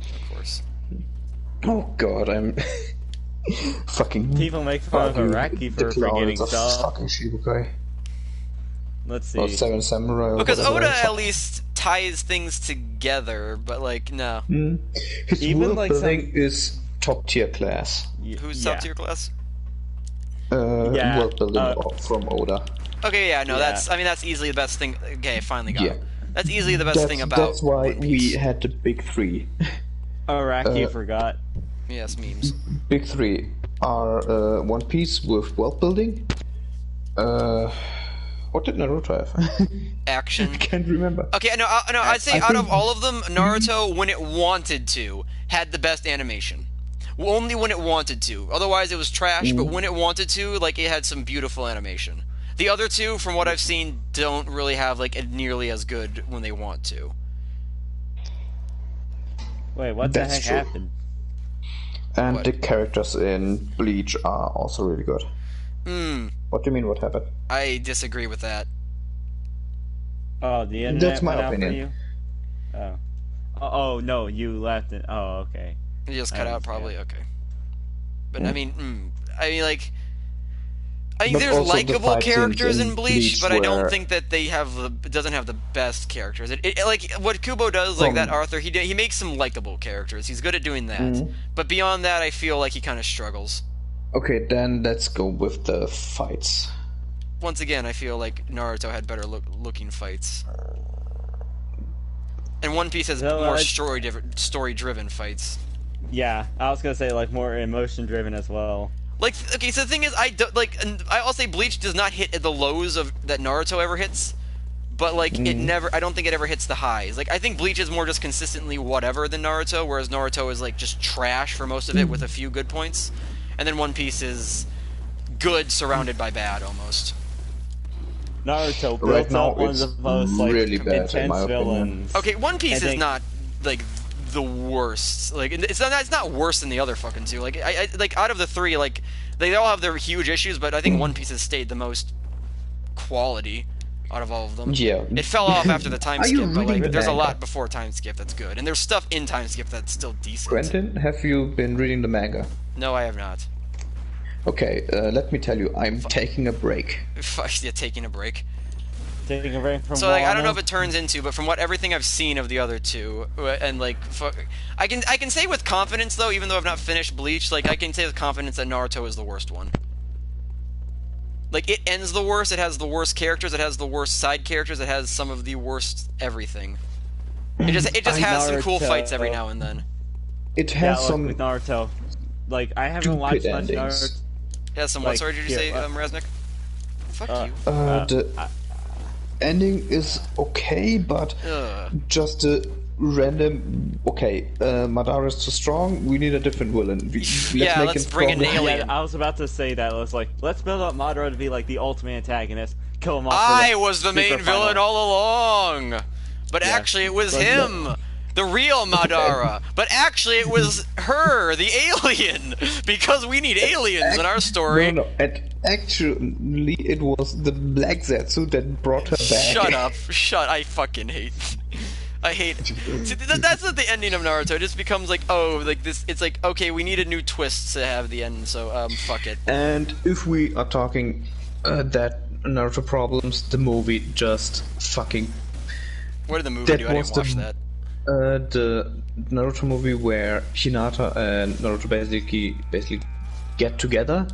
Of course. Oh God, I'm. Fucking people make fun of Araki for forgetting stuff. Fucking Shibukai. Let's see. Or Seven Samurai. Because Oda at least ties things together, but like no. His Even world like building is top tier class. Who's top tier class? World building from Oda. Okay, yeah, no, that's easily the best thing. Okay, finally got it. That's easily the best thing about. That's why we had the big three. Araki forgot. Yes, memes. Big three are One Piece with world building. What did Naruto have? Action. I can't remember. Okay, no, I'd say out of all of them, Naruto, when it wanted to, had the best animation. Only when it wanted to. Otherwise, it was trash. But when it wanted to, like, it had some beautiful animation. The other two, from what I've seen, don't really have like nearly as good when they want to. Wait, what the heck happened? And the characters in Bleach are also really good. What do you mean, what happened? I disagree with that. Oh, the internet That's my went out opinion. for you? Oh, no, you left it. Oh, okay. You just cut out, probably? Okay. But, I mean, like... I think there's likable characters in Bleach, but I don't think that they have it doesn't have the best characters. Like what Kubo does, like that Arthur, he makes some likable characters. He's good at doing that. But beyond that, I feel like he kind of struggles. Okay, then let's go with the fights. Once again, I feel like Naruto had better looking fights. And One Piece has more story-driven fights. Yeah, I was gonna say like more emotion-driven as well. Like, okay, so the thing is, I'll say Bleach does not hit at the lows that Naruto ever hits, but, like, I don't think it ever hits the highs. Like, I think Bleach is more just consistently whatever than Naruto, whereas Naruto is, like, just trash for most of it with a few good points. And then One Piece is good surrounded by bad, almost. Naruto built up one of the most, like, really intense villains. Okay, One Piece is not, like... the worst. Like it's not worse than the other fucking two. Like I like out of the three, like they all have their huge issues, but I think One Piece has stayed the most quality out of all of them. Yeah. It fell off after the time skip, but like there's a manga? lot before time skip that's good, and there's stuff in time skip that's still decent. Quentin, have you been reading the manga? No, I have not. Okay, let me tell you, I'm taking a break. Fuck yeah, taking a break. Taking a break from so like I don't know if it turns into, but from everything I've seen of the other two, and like I can say with confidence though, even though I've not finished Bleach, like I can say with confidence that Naruto is the worst one. Like it ends the worst, it has the worst characters, it has the worst side characters, it has some of the worst everything. It just has some cool fights every now and then. It has some with Naruto. Like I haven't watched much Naruto. It has some what? Sorry, did you say, Raznik? Fuck you. The ending is okay, but just a random. Okay, Madara is too strong. We need a different villain. Let's bring an alien. Yeah, I was about to say that. Let's build up Madara to be like the ultimate antagonist. Kill him off. I was the main villain all along, but actually it was him. The real Madara, but actually it was her, the alien, because we need aliens in our story. No. And actually, it was the Black Zetsu that brought her back. Shut up! I fucking hate. I hate. See, that's not the ending of Naruto. It just becomes like, oh, like this. It's like, okay, we need a new twist to have the end. So, fuck it. And if we are talking that Naruto problems, the movie just fucking. What did the movie do? I didn't watch that. The Naruto movie where Hinata and Naruto basically get together,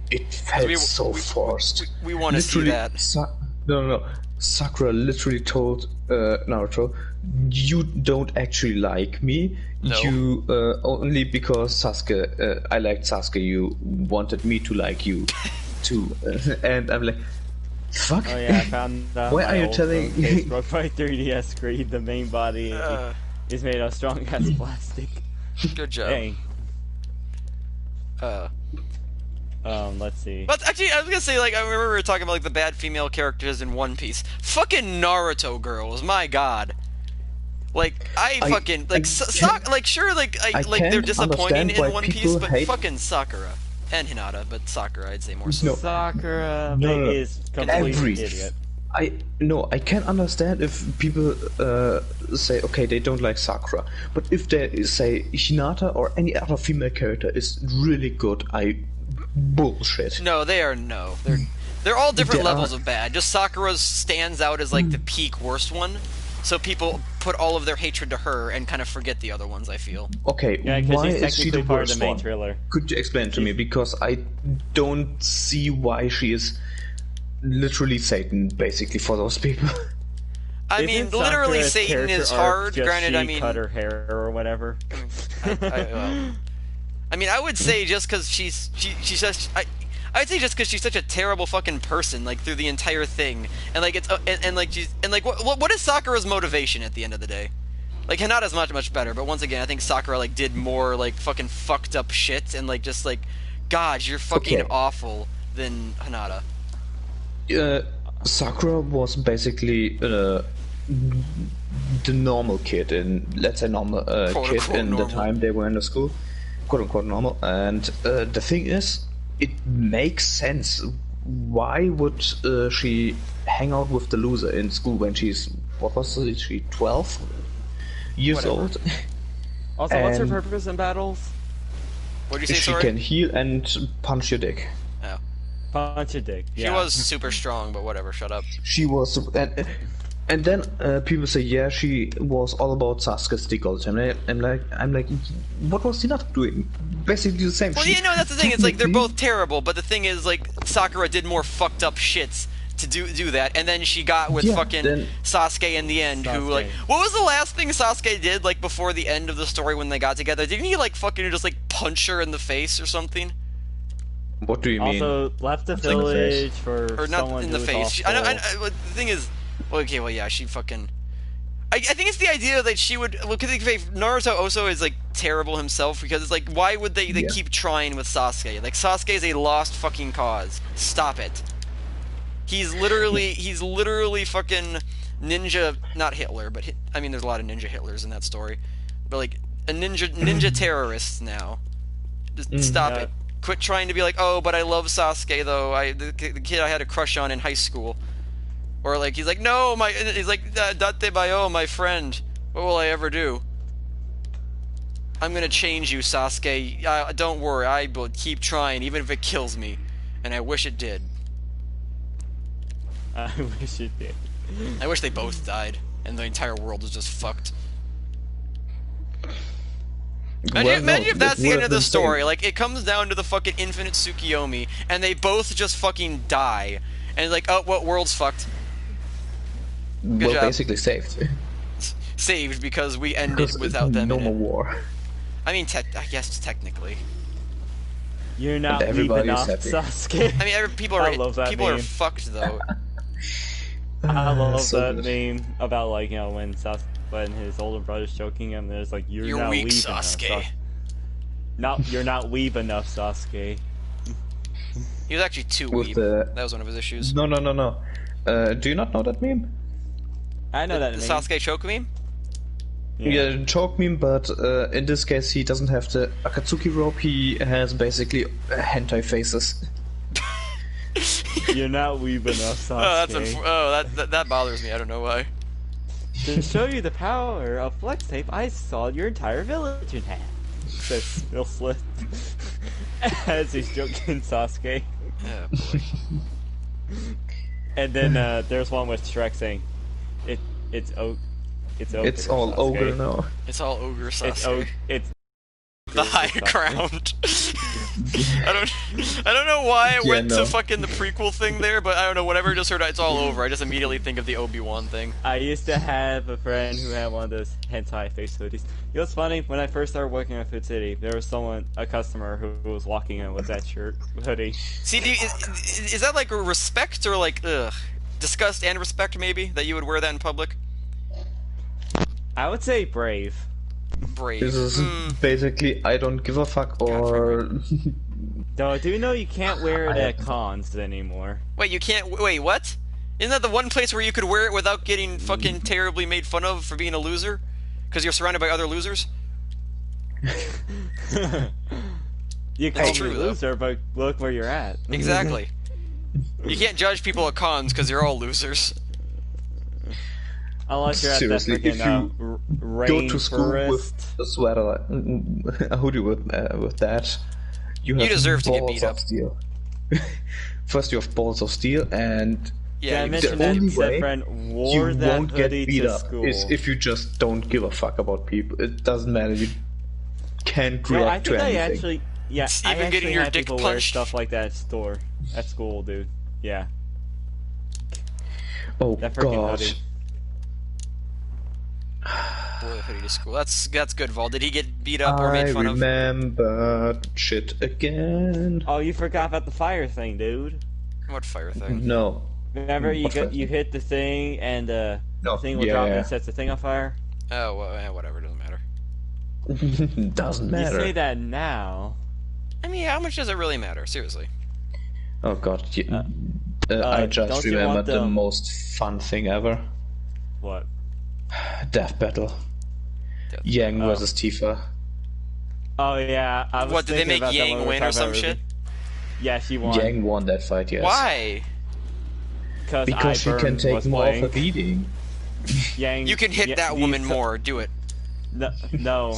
it felt so forced. We want to see that. No. Sakura literally told Naruto, "You don't actually like me. No. You only because Sasuke. I liked Sasuke. You wanted me to like you too." And I'm like. Fuck. Oh yeah, I found why are you telling Facebook by 3DS screen the main body is made of strong as plastic. Good job. Dang. Let's see. But actually, I was gonna say, like, I remember we were talking about like the bad female characters in One Piece. Fucking Naruto girls, my god. Like sure, they're disappointing in One Piece, but fucking Sakura. And Hinata, but Sakura, I'd say more so. Sakura is completely idiot. I can understand if people say, okay, they don't like Sakura, but if they say Hinata or any other female character is really good, bullshit. No, they're all different levels of bad. Just Sakura stands out as like the peak worst one, so people put all of their hatred to her and kind of forget the other ones. I feel. Okay, why is she the worst one? Could you explain to me, because I don't see why she is literally Satan, basically, for those people. I mean, literally Satan is hard. Granted, I mean, cut her hair or whatever. I mean, I would say just because she's I'd say just because she's such a terrible fucking person, like through the entire thing, and like it's what is Sakura's motivation at the end of the day? Like Hinata's much better, but once again, I think Sakura like did more like fucking fucked up shit and like just like, God, you're fucking awful than Hinata. Sakura was basically the normal kid in, let's say, normal kid in normal. The time they were in the school, quote unquote normal. And the thing is, it makes sense. Why would she hang out with the loser in school when she's, what was it, she 12 years old? Also, what's her purpose in battles? What did you say? She can heal and punch your dick. Oh. Punch your dick. Yeah. She was super strong, but whatever. Shut up. She was, and then people say, yeah, she was all about Sasuke's dick all the time. I'm like, what was she not doing? Basically the same. Well, that's the thing. It's like they're both terrible, but the thing is, like, Sakura did more fucked up shits to do that, and then she got with fucking Sasuke in the end, who, like, what was the last thing Sasuke did, like, before the end of the story when they got together? Didn't he, like, fucking just, like, punch her in the face or something? What do you mean? Also, left the village for or not someone in the face. I the thing is, okay, well, yeah, she fucking. I think it's the idea that she would. Well, because Naruto also is like terrible himself, because it's like, why would they keep trying with Sasuke? Like, Sasuke is a lost fucking cause. Stop it. He's literally fucking ninja, not Hitler, but I mean, there's a lot of ninja Hitlers in that story, but like a ninja terrorist now. Just stop it. Quit trying to be like, oh, but I love Sasuke though. The kid I had a crush on in high school. Or like he's like, no, he's like, Date Bayo, my friend. What will I ever do? I'm gonna change you, Sasuke. Don't worry, I will keep trying, even if it kills me. And I wish it did. I wish it did. I wish they both died, and the entire world was just fucked. Imagine if that's the end of the story. Like, it comes down to the fucking infinite Tsukiyomi, and they both just fucking die. And like, oh, what world's fucked? Well, basically saved. Saved because we ended without them. No more war. I mean, I guess technically. You're not leaving off, Sasuke. I mean, people are fucked though. I love that meme about, like, you know, when his older brother's choking him, there's like, you're not weak, weeb Sasuke. Enough. You're not weeb enough, Sasuke. He was actually too weeb. That was one of his issues. No. Do you not know that meme? I know that meme. The Sasuke choke meme? Yeah, choke meme, but in this case he doesn't have the Akatsuki rope, he has basically hentai faces. You're not weeb enough, Sasuke. That bothers me, I don't know why. To show you the power of flex tape, I saw your entire village in half. Says Will Slip. As he's joking Sasuke. Oh, boy. And then there's one with Shrek saying, It's ogre, it's all Sasuke. ogre now. It's all ogre Sasuke. It's the high ground. I don't know why I went to fucking the prequel thing there, but I don't know, whenever I just heard it's all over, I just immediately think of the Obi-Wan thing. I used to have a friend who had one of those hentai face hoodies. You know what's funny? When I first started working at Food City, there was a customer who was walking in with that hoodie. See, is that like a respect or like, disgust and respect maybe, that you would wear that in public? I would say brave. Brave. This is basically I don't give a fuck, or... No, do you know you can't wear it at cons anymore? Wait, you can't... Wait, what? Isn't that the one place where you could wear it without getting fucking terribly made fun of for being a loser? Because you're surrounded by other losers? You call me a loser, but look where you're at. Exactly. You can't judge people at cons because they're all losers. Unless you're at that Seriously, if you go to school with a sweater, a hoodie with that, you have deserve to get balls beat of up. steel. First, you have balls of steel, and Yeah, mention the that only said way friend you wore that won't get hoodie beat to up school. is if you just don't give a fuck about people. It doesn't matter. You can't No, react I to think anything. I actually, yeah, It's I even getting actually your had dick people wear punched. stuff like that at school, dude. Yeah, Oh that freaking god. hoodie. Wore the hoodie to school. That's good, Vol. Did he get beat up or made fun I of? remember shit again. Oh, you forgot about the fire thing, dude. What fire thing? No. Remember, you What fire you thing? hit the thing, and the No, thing will yeah, drop and yeah. it sets the thing on fire. Oh, well, whatever. Doesn't matter. Doesn't You matter. say that now. I mean, how much does it really matter? Seriously. Oh god. I just don't you remembered want the them- most fun thing ever. What? Death battle. Yang versus Tifa. Oh yeah, I was What, did they thinking make about that Yang when we were win or talking about some shit? Ruby. Yeah, she won. Yang won that fight, yes. Why? Because she can take more of a beating. Yang, You can hit that woman more. Do it. No, No.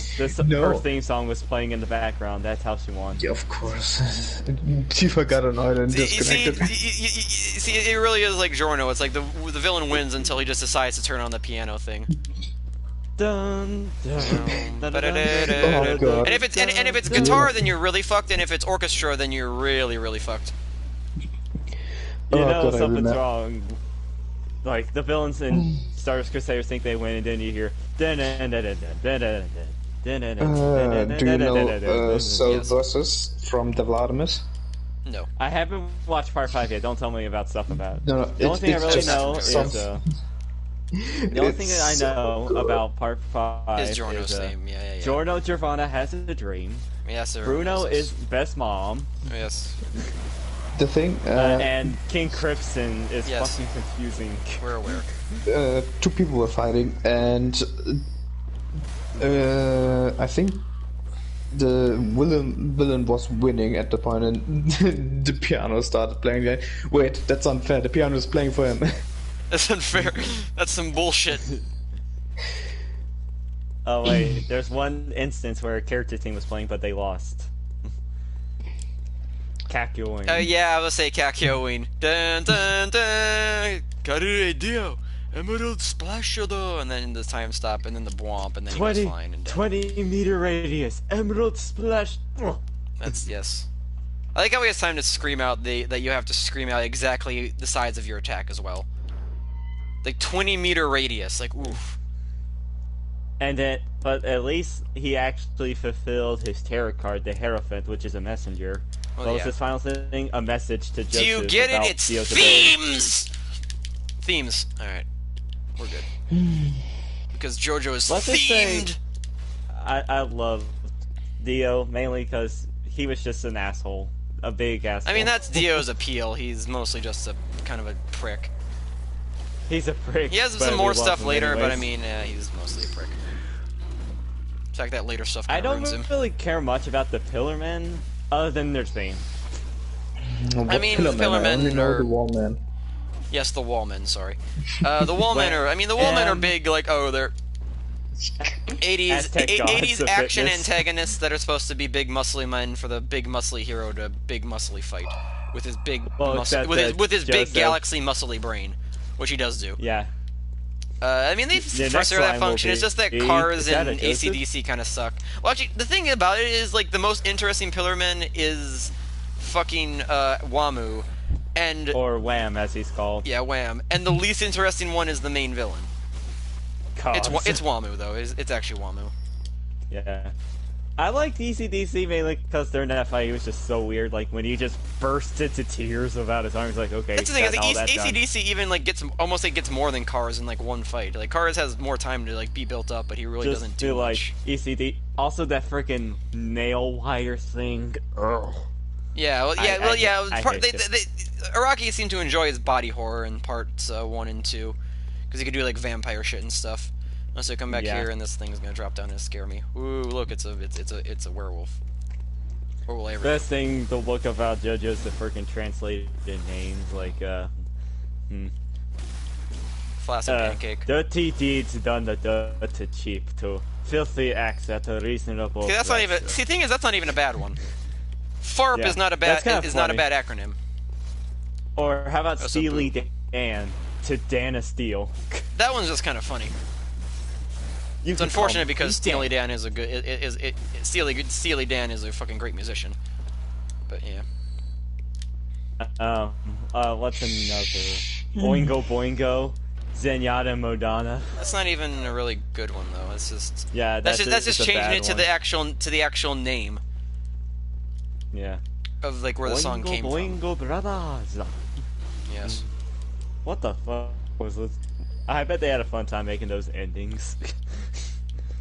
her theme song was playing in the background. That's how she won. Yeah, of course. Tifa got annoyed and disconnected. See, it really is like Giorno. It's like the villain wins until he just decides to turn on the piano thing. Dun, dun, dun, dun, Oh, God. And if it's guitar, then you're really fucked. And if it's orchestra, then you're really, really fucked. You Oh, know God, I something's remember. wrong. Like the villains in Star Wars Crusaders think they win, and then you hear. Do you know Soul Yes. Versus from the Vladimis? No. I haven't watched part 5 yet. Don't tell me about stuff about it. No, no. The only thing I really just know is some- the only thing that I It's so know good. about part 5 Is Giorno's is name? Yeah. Giorno Giovanna has a dream. Yes, Bruno everyone knows is best mom, this. Yes, The thing, and King Crimson is Yes. fucking confusing. we're aware. two people were fighting, and I think the villain was winning at the point, and the piano started playing. Again. Wait, that's unfair. The piano is playing for him. That's unfair. That's some bullshit. Oh wait, there's one instance where a character team was playing, but they lost. Kakyoin. Yeah, I will say Kakyoin. Dun dun dun. Karure Dio. Emerald Splash, and then the time stop, and then the bwomp, and then he was fine. And 20-meter radius, Emerald Splash. that's yes. I like how he has time to scream out that you have to scream out exactly the size of your attack as well. Like 20-meter radius, like oof. And then, but at least he actually fulfilled his tarot card, the Hierophant, which is a messenger. Well, What was yeah. his final thing? A message to Joseph. Do you get it? about It's Theo's ability. themes. Themes. All right, we're good. Because JoJo is Let's just say- themed. I love Dio mainly because he was just an asshole, a big asshole. I mean, that's Dio's appeal. He's mostly just a kind of a prick. he's a prick. He has but some we more love stuff him later, but I anyways. mean, he's mostly a prick. In fact, that later stuff I kind of don't ruins him. really care much about the Pillarmen, other than their theme. I mean, the I only Pillarmen know are... the Wallman. Yes, the Wallmen, sorry. The Wallmen are... I mean, the Wallmen are big, like, oh, they're... 80s, Aztec gods 80s of action fitness. antagonists that are supposed to be big muscly men for the big muscly hero to big muscly fight with his big except with his big Joseph- galaxy muscly brain, which he does do. Yeah. I mean, they The next frustrate that line will function. It's be- just that is cars that and a Joseph? ACDC kind of suck. Well, actually, the thing about it is, like, the most interesting Pillarman is fucking Wamu, and Or Wham, as he's called. yeah, Wham, and the least interesting one is the main villain. It's Wamu though. It's actually Wamu. Yeah. I liked ECDC mainly because during that fight he was just so weird. Like when he just burst into tears about his arms, like okay. That's the thing. got Is all like, that done. ACDC even like gets almost like gets more than Cars in like one fight. Like Cars has more time to like be built up, but he really Just doesn't do much. like ECD. Also that freaking nail wire thing. Ugh. Yeah, well, I part, hate it. Araki seemed to enjoy his body horror in parts 1 and 2, because he could do like vampire shit and stuff. Unless I come back Yeah. here and this thing's gonna drop down and scare me. Ooh, look, it's a werewolf. Or will I ever? Best thing to look about JoJo's the freaking translated names like Flaccid pancake. Dirty deeds done the dirt cheap too. Filthy acts at a reasonable. Okay, that's not even. See, the thing is, that's not even a bad one. FARP is not a bad acronym. Or how about Steely Dan to Dana Steele? That one's just kind of funny. It's unfortunate because Steely Dan is a good. Steely Dan is a fucking great musician. But yeah. What's another? Boingo Boingo, Zenyatta Modana. That's not even a really good one though. It's just that's just changing it to the actual name. Yeah. Of like where the song came from. Boingo Brothers. Yes. What the fuck was this? I bet they had a fun time making those endings.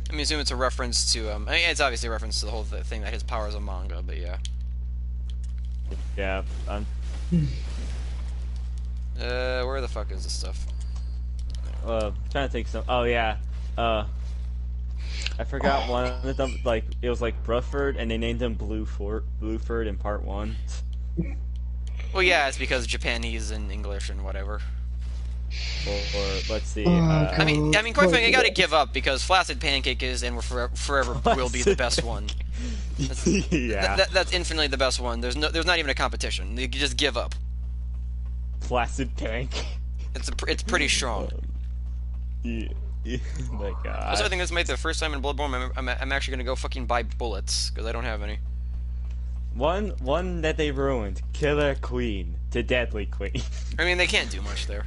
I mean, assume it's a reference to I mean, it's obviously a reference to the whole thing that his power is a manga, but yeah. Yeah. Where the fuck is this stuff? Trying to think some. Oh yeah. I forgot one of them. Like it was like Bruford, and they named him Blueford in part 1. Well, yeah, it's because Japanese and English and whatever. Or let's see. I mean, quite frankly, I gotta give up because Flaccid Pancake is and forever will be the best one. That's infinitely the best one. There's not even a competition. You just give up. Flaccid Pancake. It's pretty strong. Yeah. My God. Also, I think this might be the first time in Bloodborne I'm actually gonna go fucking buy bullets because I don't have any. One that they ruined, Killer Queen to Deadly Queen. I mean, they can't do much there.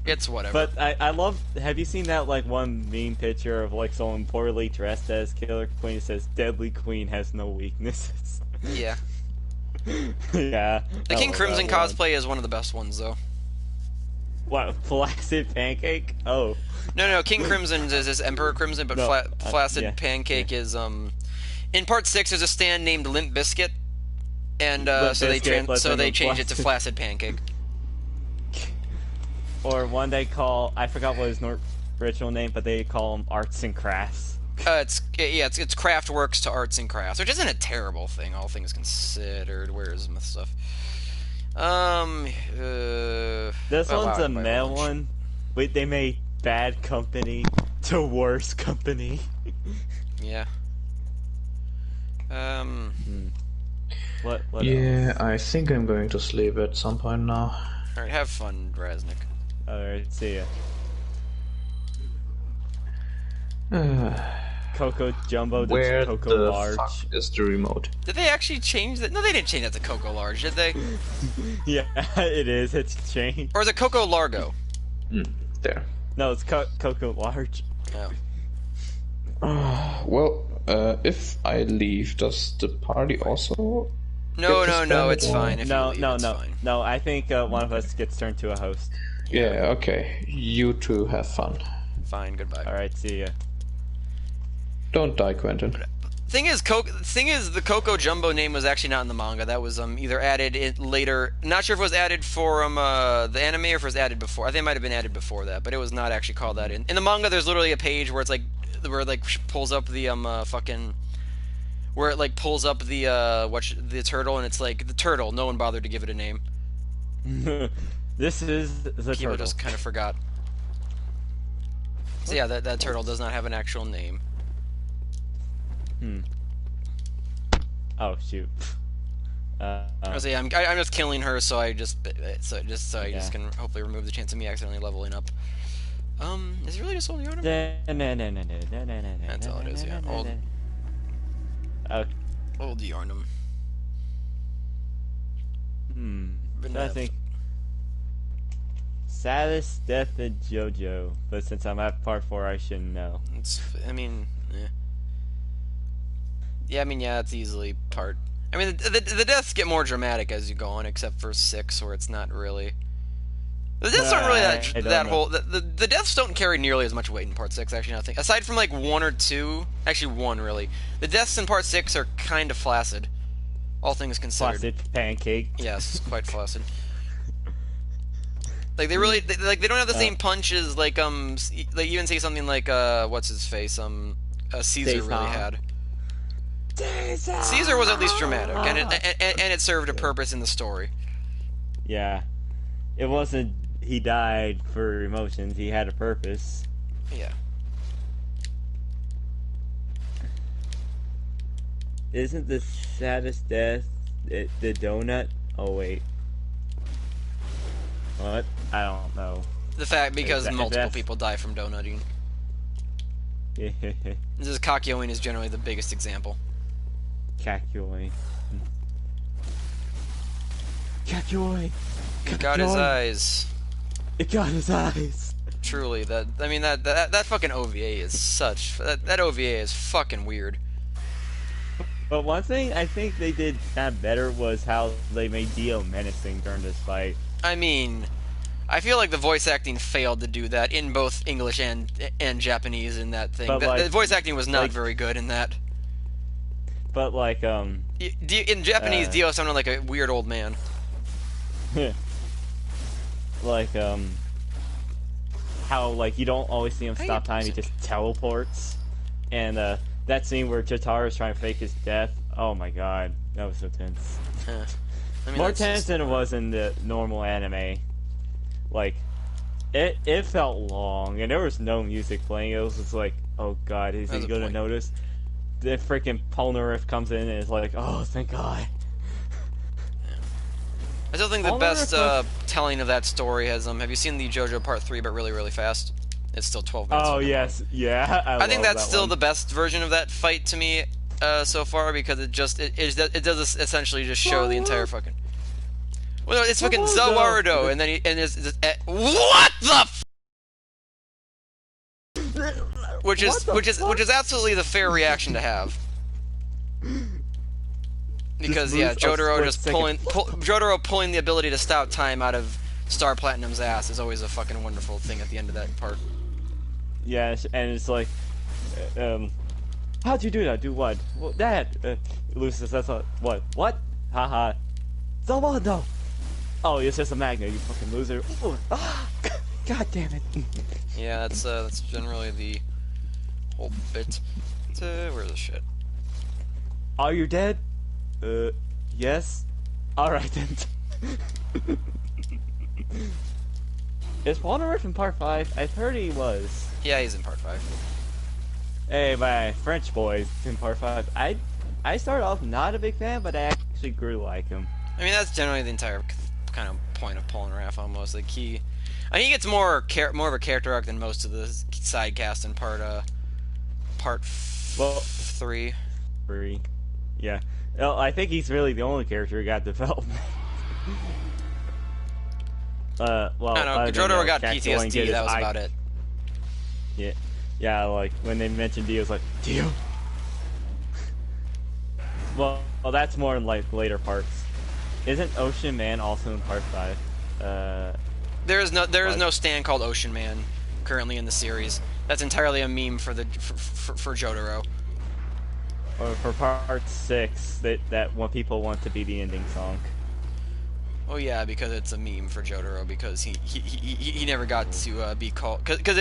It's whatever. But I love. Have you seen that like one meme picture of like someone poorly dressed as Killer Queen? It says Deadly Queen has no weaknesses. Yeah. Yeah. The King Crimson cosplay is one of the best ones though. What, Flaccid Pancake? Oh. No, King Crimson is this Emperor Crimson, but Flaccid Pancake is in part 6 there's a stand named Limp Biscuit, and so they change it to Flaccid Pancake. Or one they call, I forgot what his original name, but they call him Arts and Crafts. It's Craftworks to Arts and Crafts, which isn't a terrible thing, all things considered. Where is my stuff? This one's a meh one. Wait, they made Bad Company to Worse Company. Yeah. What yeah, else? I think I'm going to sleep at some point now. Alright, have fun, Raznik. Alright, see ya. Coco Jumbo to Coco Large. Where the fuck is the remote? Did they actually change that? No, they didn't change that to Coco Large, did they? Yeah, it is. It's changed. Or is it Coco Largo? There. No, it's Coco Large. Oh. Well, if I leave, does the party also? No, it's fine. If you leave, it's fine. No, I think one of us gets turned to a host. Yeah, okay. You two have fun. Fine, goodbye. Alright, see ya. Don't die, Quentin. Thing is, the Coco Jumbo name was actually not in the manga. That was either added later. Not sure if it was added for the anime or if it was added before. I think it might have been added before that, but it was not actually called that in. In the manga, there's literally a page where it's like pulls up the where it like pulls up the the turtle, and it's like the turtle. No one bothered to give it a name. This is the People turtle. just kind of forgot. So yeah, that turtle does not have an actual name. Oh shoot. So yeah, I'm just killing her, so I just can hopefully remove the chance of me accidentally leveling up. Is it really just only Arnhem? That's all it is. Yeah, old Yarnum. I think saddest death of JoJo, but since I'm at part 4, I shouldn't know. It's easily part. I mean, the deaths get more dramatic as you go on, except for 6, where it's not really. The deaths aren't really that whole. The deaths don't carry nearly as much weight in part 6. Actually, I think aside from like 1 or 2, actually 1 really. The deaths in part 6 are kind of flaccid, all things considered. Flaccid pancake. Yes, quite flaccid. Like they really, they don't have the same punches. Like they even say something like what's his face Caesar really had. Caesar was at least dramatic, and it served a purpose in the story. Yeah, it wasn't he died for emotions. He had a purpose. Yeah. Isn't the saddest death the donut? Oh wait. What? I don't know. The fact because multiple people die from donutting. This is Kakyoin is generally the biggest example. Kakyoin. Kakyoin. It got his eyes. It got his eyes. Truly, that fucking OVA is such that OVA is fucking weird. But one thing I think they did kind of better was how they made Dio menacing during this fight. I mean, I feel like the voice acting failed to do that in both English and Japanese in that thing. The voice acting was not very good in that. But like in Japanese, Dio sounded like a weird old man. Like how like you don't always see him stop time, he just teleports. And that scene where Jotaro is trying to fake his death, oh my god, that was so tense. I mean, more tense than it was in the normal anime. Like, it felt long, and there was no music playing. It was just like, oh god, is he gonna notice? The freaking Polnareff comes in and is like, oh, thank god. I still think the best telling of that story has have you seen the JoJo Part 3 but really, really fast? It's still 12 minutes. Oh, yes. Yeah, I think that's still the best version of that fight to me so far, because it does essentially just show the entire fucking... Well, it's fucking Zawarudo, and then what the f... Which is absolutely the fair reaction to have. Because yeah, Jotaro pulling the ability to stop time out of Star Platinum's ass is always a fucking wonderful thing at the end of that part. Yeah, and it's like, how'd you do that? Do what? Well, that, Lucius, that's what? What? Haha. Zawando! Oh, it's just a magnet, you fucking loser. Ooh, god damn it. Yeah, that's generally the whole bit. Where's the shit? Are you dead? Yes? Alright then. Is Polnareff in Part 5? I've heard he was. Yeah, he's in Part 5. Hey, my French boy's in Part 5. I started off not a big fan, but I actually grew to like him. I mean, that's generally the entire kind of point of Polnareff, almost. Like, he gets more of a character arc than most of the side cast in Part 3. 3. Yeah. Well, I think he's really the only character who got development. Well, I don't know, Jotaro got PTSD, that was about it. Yeah, like, when they mentioned Dio, it was like, Dio? well, that's more in, like, later parts. Isn't Ocean Man also in Part 5? There is no stand called Ocean Man currently in the series. That's entirely a meme for Jotaro. Or for Part 6, that what people want to be the ending song. Oh yeah, because it's a meme for Jotaro, because he never got to be called, because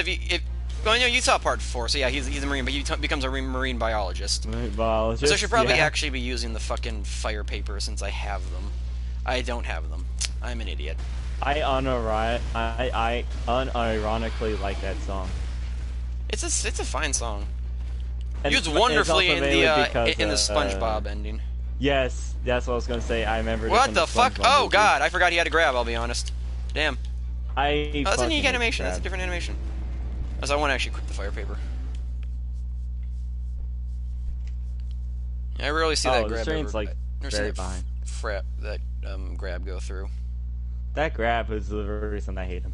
well, you know, you saw Part 4, so yeah, he's a marine, but he becomes a marine biologist. Biologist. So I should probably actually be using the fucking fire paper since I have them. I don't have them. I'm an idiot. I unironically like that song. It's a fine song. And used wonderfully in the SpongeBob ending. Yes, that's what I was gonna say. I remember. What the fuck? Oh god, I forgot he had a grab. I'll be honest. Damn. That's a unique animation. That's a different animation. So I want to actually equip the fire paper. I rarely see that grab. Like very behind. That grab go through. That grab is the reason I hate him.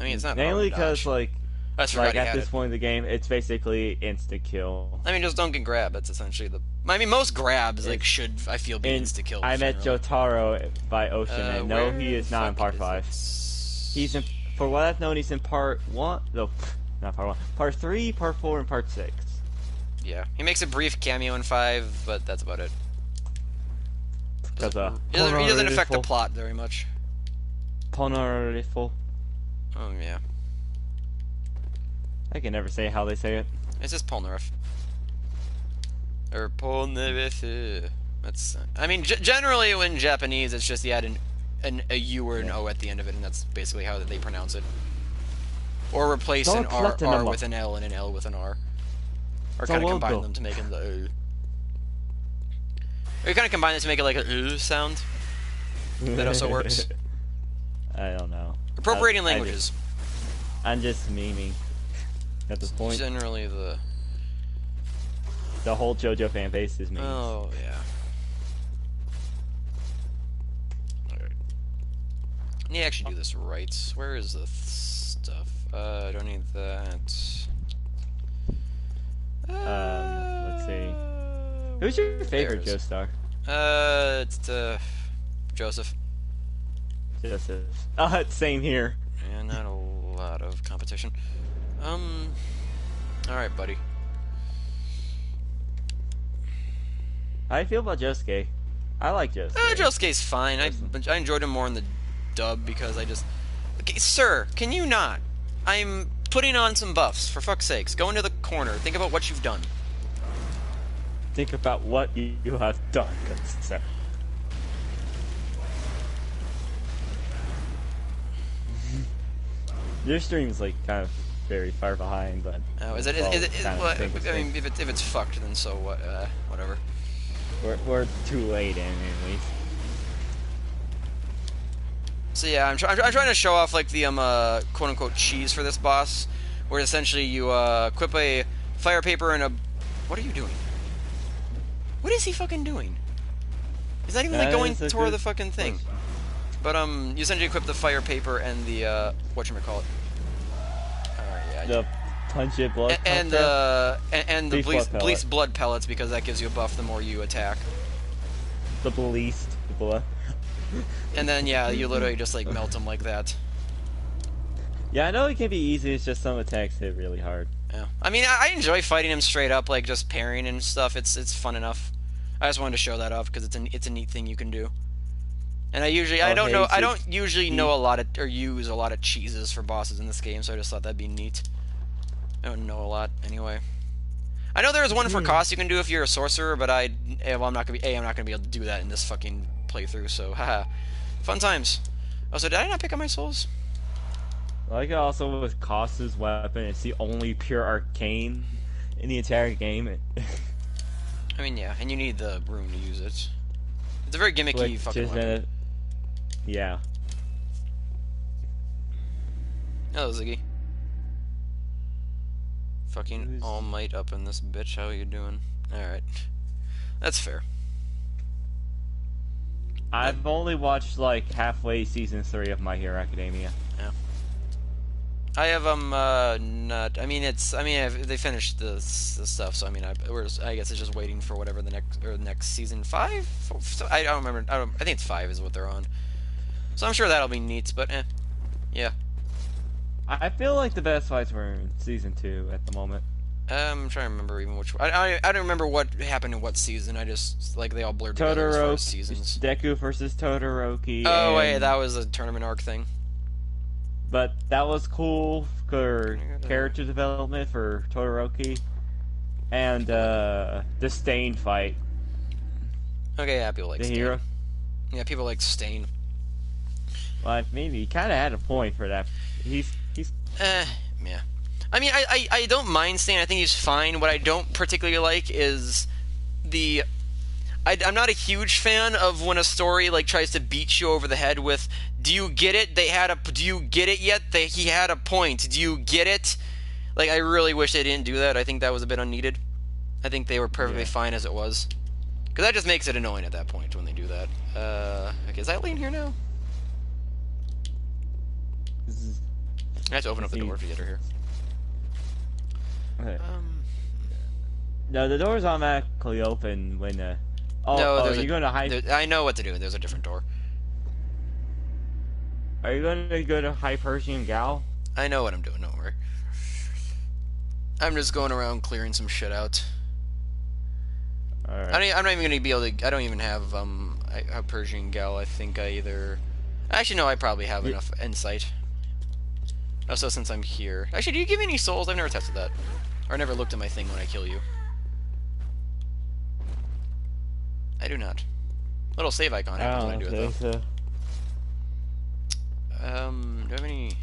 I mean, it's not mainly because like at this it. point in the game, it's basically instant kill. I mean, just don't get grab. That's essentially the. I mean, most grabs should I feel be instant kill. I met Jotaro by Ocean Man. No, he is not in Part 5. He's in. For what I've known, he's in Part 1. No, not Part 1. Part 3, Part 4, and Part 6. Yeah, he makes a brief cameo in 5, but that's about it. He doesn't affect the plot very much. Polnareff. Oh yeah. I can never say how they say it. It's just Polnareff. Or Polnareff. That's. I mean, generally in Japanese, it's just the a U or an O at the end of it, and that's basically how they pronounce it. Or replace an R with an L and an L with an R. Or kind of combine them to make it the O. Or you kind of combine it to make it like a sound. That also works. I don't know. Appropriating languages. I'm just memeing at this point. Generally the whole JoJo fan base is memes. Oh, yeah. Alright. I need to actually do this right. Where is the stuff? I don't need that. Let's see. Who's your favorite Joestar? It's Joseph. Joseph. Same here. Yeah, not a lot of competition. Alright, buddy. How do you feel about Josuke? I like Josuke. Josuke's fine. I enjoyed him more in the dub because I just... Okay, sir, can you not? I'm putting on some buffs, for fuck's sakes. Go into the corner. Think about what you've done. Think about what you have done, good sir. Your stream's like kind of very far behind, but oh, is it? Well, I mean, if it's fucked, then so what? Whatever. We're too late in at least. So yeah, I'm trying to show off like the quote unquote cheese for this boss, where essentially you equip a fire paper and a. What are you doing? What is he fucking doing? He's not even like going toward the fucking thing. But you essentially equip the fire paper and the whatchamacallit. Yeah. The punch it blood and the bleach blood pellets, because that gives you a buff the more you attack. The bleached blood. And then yeah, you literally just like melt them like that. Yeah, I know it can be easy. It's just some attacks hit really hard. Yeah, I mean I enjoy fighting him straight up, like just parrying and stuff. It's fun enough. I just wanted to show that off because it's a neat thing you can do. And I don't usually know a lot of or use a lot of cheeses for bosses in this game, so I just thought that'd be neat. I don't know a lot anyway. I know there's one for cost you can do if you're a sorcerer, but I'm not gonna be able to do that in this fucking playthrough. So haha, fun times. Also, did I not pick up my souls? Like also with Costa's weapon, it's the only pure arcane in the entire game. I mean, yeah, and you need the room to use it. It's a very gimmicky fucking weapon. Yeah. Hello, Ziggy. Fucking All Might up in this bitch. How you doing? Alright. That's fair. I've only watched like halfway season 3 of My Hero Academia. Yeah. I have not. I mean, they finished the stuff, so I mean, I guess it's just waiting for whatever the next season 5. I don't remember. I think it's 5 is what they're on. So I'm sure that'll be neat, but yeah. I feel like the best fights were in season 2 at the moment. I'm trying to remember even which one. I don't remember what happened in what season. I just like they all blurred together as far as seasons. Deku versus Todoroki. Oh wait, that was a tournament arc thing. But that was cool for character development for Todoroki. And the Stain fight. Okay, yeah, people like Stain. Hero. Yeah, people like Stain. Well, maybe he kind of had a point for that. He's. Yeah. I mean, I don't mind Stain. I think he's fine. What I don't particularly like is the. I'm not a huge fan of when a story like tries to beat you over the head with, "Do you get it? Do you get it yet? He had a point. Do you get it?" Like, I really wish they didn't do that. I think that was a bit unneeded. I think they were perfectly fine as it was. Because that just makes it annoying at that point when they do that. Okay, is Eileen here now? I have to open up the door to get her here. Okay. No, the door's automatically open when you're going to hide. I know what to do. There's a different door. Are you going to go to High Persian Gal? I know what I'm doing. Don't worry. I'm just going around clearing some shit out. Alright. I'm not even gonna be able to. I don't even have a Persian Gal. I think I either. Actually, no. I probably have enough insight. Also, since I'm here. Actually, do you give me any souls? I've never tested that. Or never looked at my thing when I kill you. I do not. Little save icon happens when I do it, though. So. Do I have any?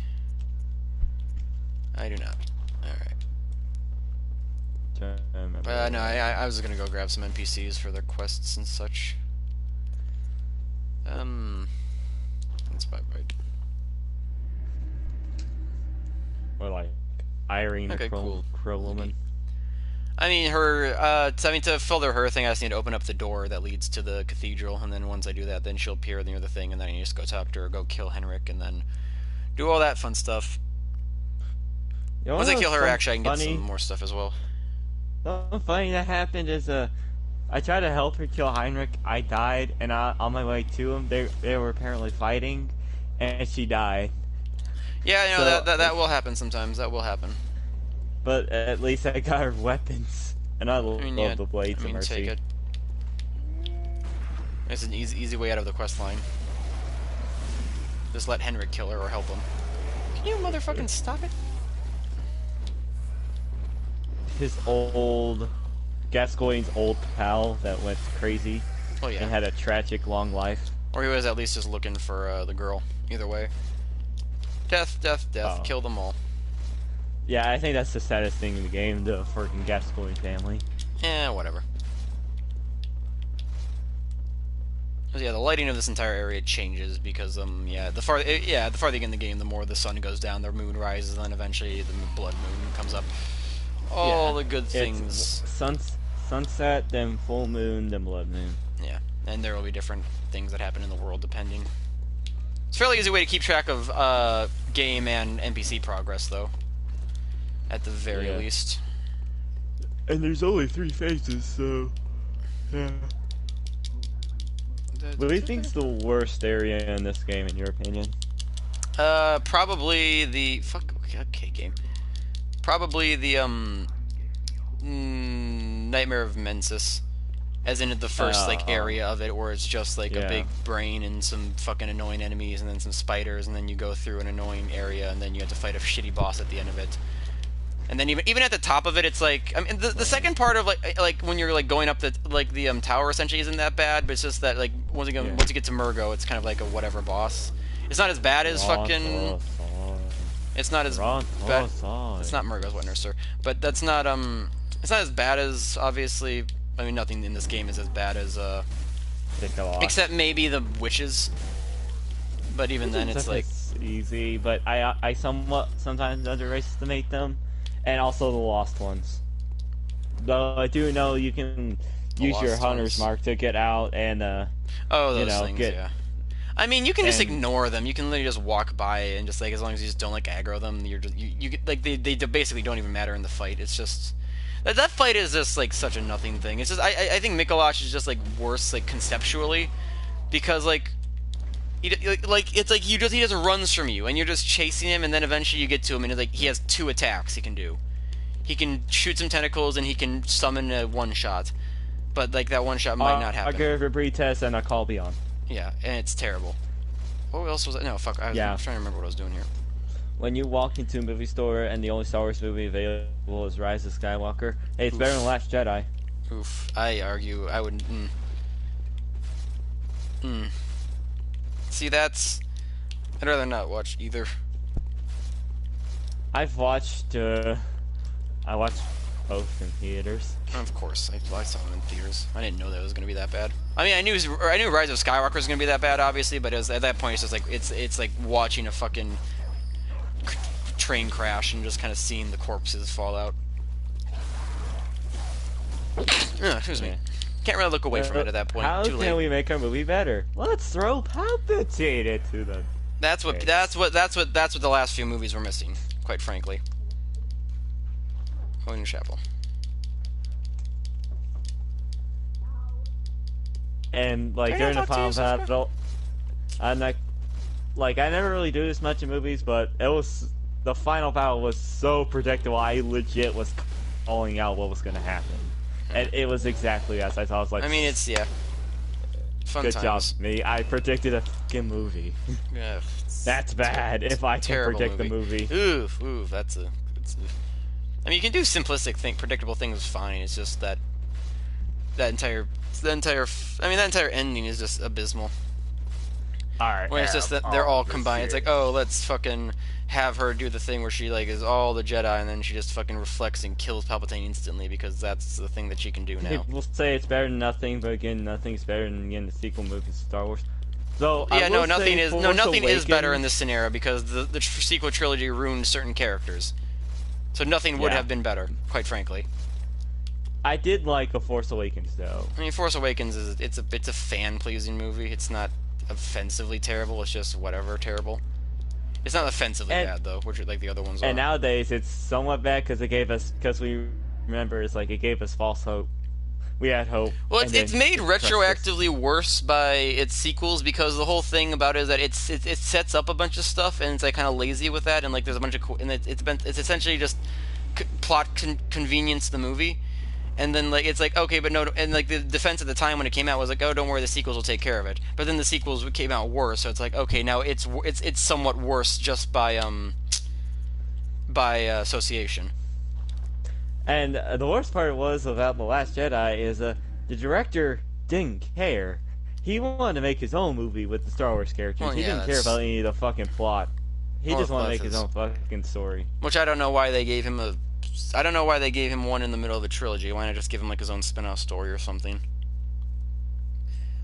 I do not. Alright. No, I was gonna go grab some NPCs for their quests and such. That's about right. Or like Irene, okay, cool. Crow woman. I mean, to further her thing, I just need to open up the door that leads to the cathedral, and then once I do that, then she'll appear near the thing, and then I just go talk to her, go kill Henrik, and then do all that fun stuff. You know, once I kill her, actually, I can get some more stuff as well. Something funny that happened is, I tried to help her kill Heinrich, I died, and on my way to him, they were apparently fighting, and she died. Yeah, I know, so, that will happen sometimes, that will happen. But at least I got her weapons, and I love the blades of mercy. Take it. It's an easy way out of the quest line. Just let Henrik kill her or help him. Can you motherfucking stop it? His Gascoigne's old pal that went crazy and had a tragic long life. Or he was at least just looking for the girl. Either way. Death, death, death. Kill them all. Yeah, I think that's the saddest thing in the game, the freaking Gascoigne family. Eh, whatever. Yeah, the lighting of this entire area changes because the farther you get in the game, the more the sun goes down, the moon rises, and then eventually the blood moon comes up. All the good things. Sunset, then full moon, then blood moon. Yeah, and there will be different things that happen in the world depending. It's a fairly easy way to keep track of game and NPC progress, though. At the very least. And there's only 3 phases, so yeah. What do you think's the worst area in this game, in your opinion? Probably the game. Probably the Nightmare of Mensis, as in the first area of it, where it's just like a big brain and some fucking annoying enemies, and then some spiders, and then you go through an annoying area, and then you have to fight a shitty boss at the end of it. And then even at the top of it, it's like, I mean, the second part of like when you're like going up the tower essentially isn't that bad, but it's just that like once you get to Murgo, it's kind of like a whatever boss. It's not as bad as fucking. It's not as bad. It's not Murgo's Witness, sir, but that's not It's not as bad as obviously. I mean, nothing in this game is as bad as except maybe the witches. But even then, it's like easy. But I sometimes underestimate them. And also the Lost Ones. Though I do know you can use your Hunter's Mark to get out and, those things, yeah. I mean, you can just ignore them. You can literally just walk by and just, like, as long as you just don't, like, aggro them, you're just, you get, like, they basically don't even matter in the fight. It's just, that fight is just, like, such a nothing thing. It's just, I think Mikuláš is just, like, worse, like, conceptually, because, like, it's like he just runs from you, and you're just chasing him, and then eventually you get to him, and it's like he has 2 attacks he can do. He can shoot some tentacles, and he can summon a one-shot. But like that one-shot might not happen. I give a breed test and a call beyond. Yeah, and it's terrible. What else was that? No, fuck. I was trying to remember what I was doing here. When you walk into a movie store and the only Star Wars movie available is Rise of Skywalker, hey, it's better than Last Jedi. Oof. I argue. I would. See, I'd rather not watch either. I watched both in theaters. Of course, I saw them in theaters. I didn't know that it was going to be that bad. I mean, I knew Rise of Skywalker was going to be that bad, obviously, but at that point, it's just like it's like watching a fucking train crash and just kind of seeing the corpses fall out. Excuse me. Can't really look away from it at that point. How can we make our movie better? Let's throw Palpatine into them. That's what the last few movies were missing, quite frankly. Going to Chapel. And like during the final battle, I'm like I never really do this much in movies, but the final battle was so predictable. I legit was calling out what was going to happen. And it was exactly as I thought. I was like, I mean, it's fun good times. job, me. I predicted a fucking movie. Yeah, that's bad. If I can predict the movie. Oof. I mean, you can do simplistic, predictable things fine. It's just that entire ending is just abysmal. When it's just that they're all combined. It's like, oh, let's fucking have her do the thing where she like is all the Jedi, and then she just fucking reflects and kills Palpatine instantly because that's the thing that she can do now. People say it's better than nothing, but again, nothing's better than the sequel movies of Star Wars. So yeah, nothing is better in this scenario because the sequel trilogy ruined certain characters. So nothing would have been better, quite frankly. I did like A Force Awakens, though. I mean, Force Awakens it's a fan pleasing movie. It's not offensively terrible. It's just whatever terrible. It's not offensively bad though, which like the other ones are. And nowadays it's somewhat bad because it gave us it gave us false hope. We had hope. Well, it's made retroactively worse by its sequels because the whole thing about it is that it sets up a bunch of stuff and it's like kind of lazy with that, and like there's a bunch of and it's essentially just plot convenience the movie. And then, like, it's like, okay, but no, and, like, the defense at the time when it came out was like, oh, don't worry, the sequels will take care of it. But then the sequels came out worse, so it's like, okay, now it's somewhat worse just by association. And the worst part was about The Last Jedi is the director didn't care. He wanted to make his own movie with the Star Wars characters. He didn't care about any of the fucking plot. He just wanted to make his own fucking story. Which I don't know why they gave him one in the middle of the trilogy. Why not just give him like his own spin-off story or something,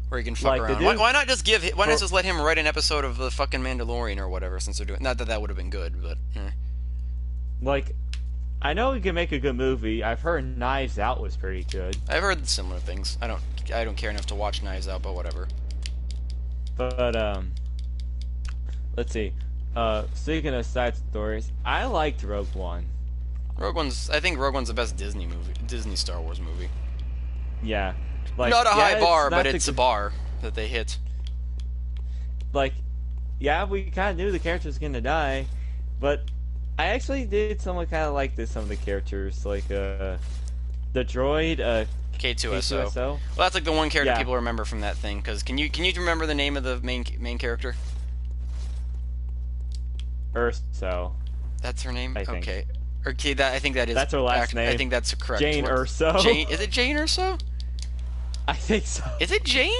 where he can fuck around? Why not just let him write an episode of the fucking Mandalorian or whatever? Since they're doing, not that that would have been good, but like, I know he can make a good movie. I've heard Knives Out was pretty good. I've heard similar things. I don't care enough to watch Knives Out, but whatever. But let's see. Speaking of side stories, I liked Rogue One. I think Rogue One's the best Disney Star Wars movie. Yeah. Like, not a high bar, but it's a bar that they hit. Like, yeah, we kind of knew the character was going to die, but I actually did somewhat kind of like some of the characters, like, the droid, K2SO. Well, that's like the one character people remember from that thing, because can you remember the name of the main character? Urso. That's her name? I think. Okay. Okay, I think that is. That's her last name. I think that's correct. Jane Urso. Is it Jane Urso? I think so. Is it Jane?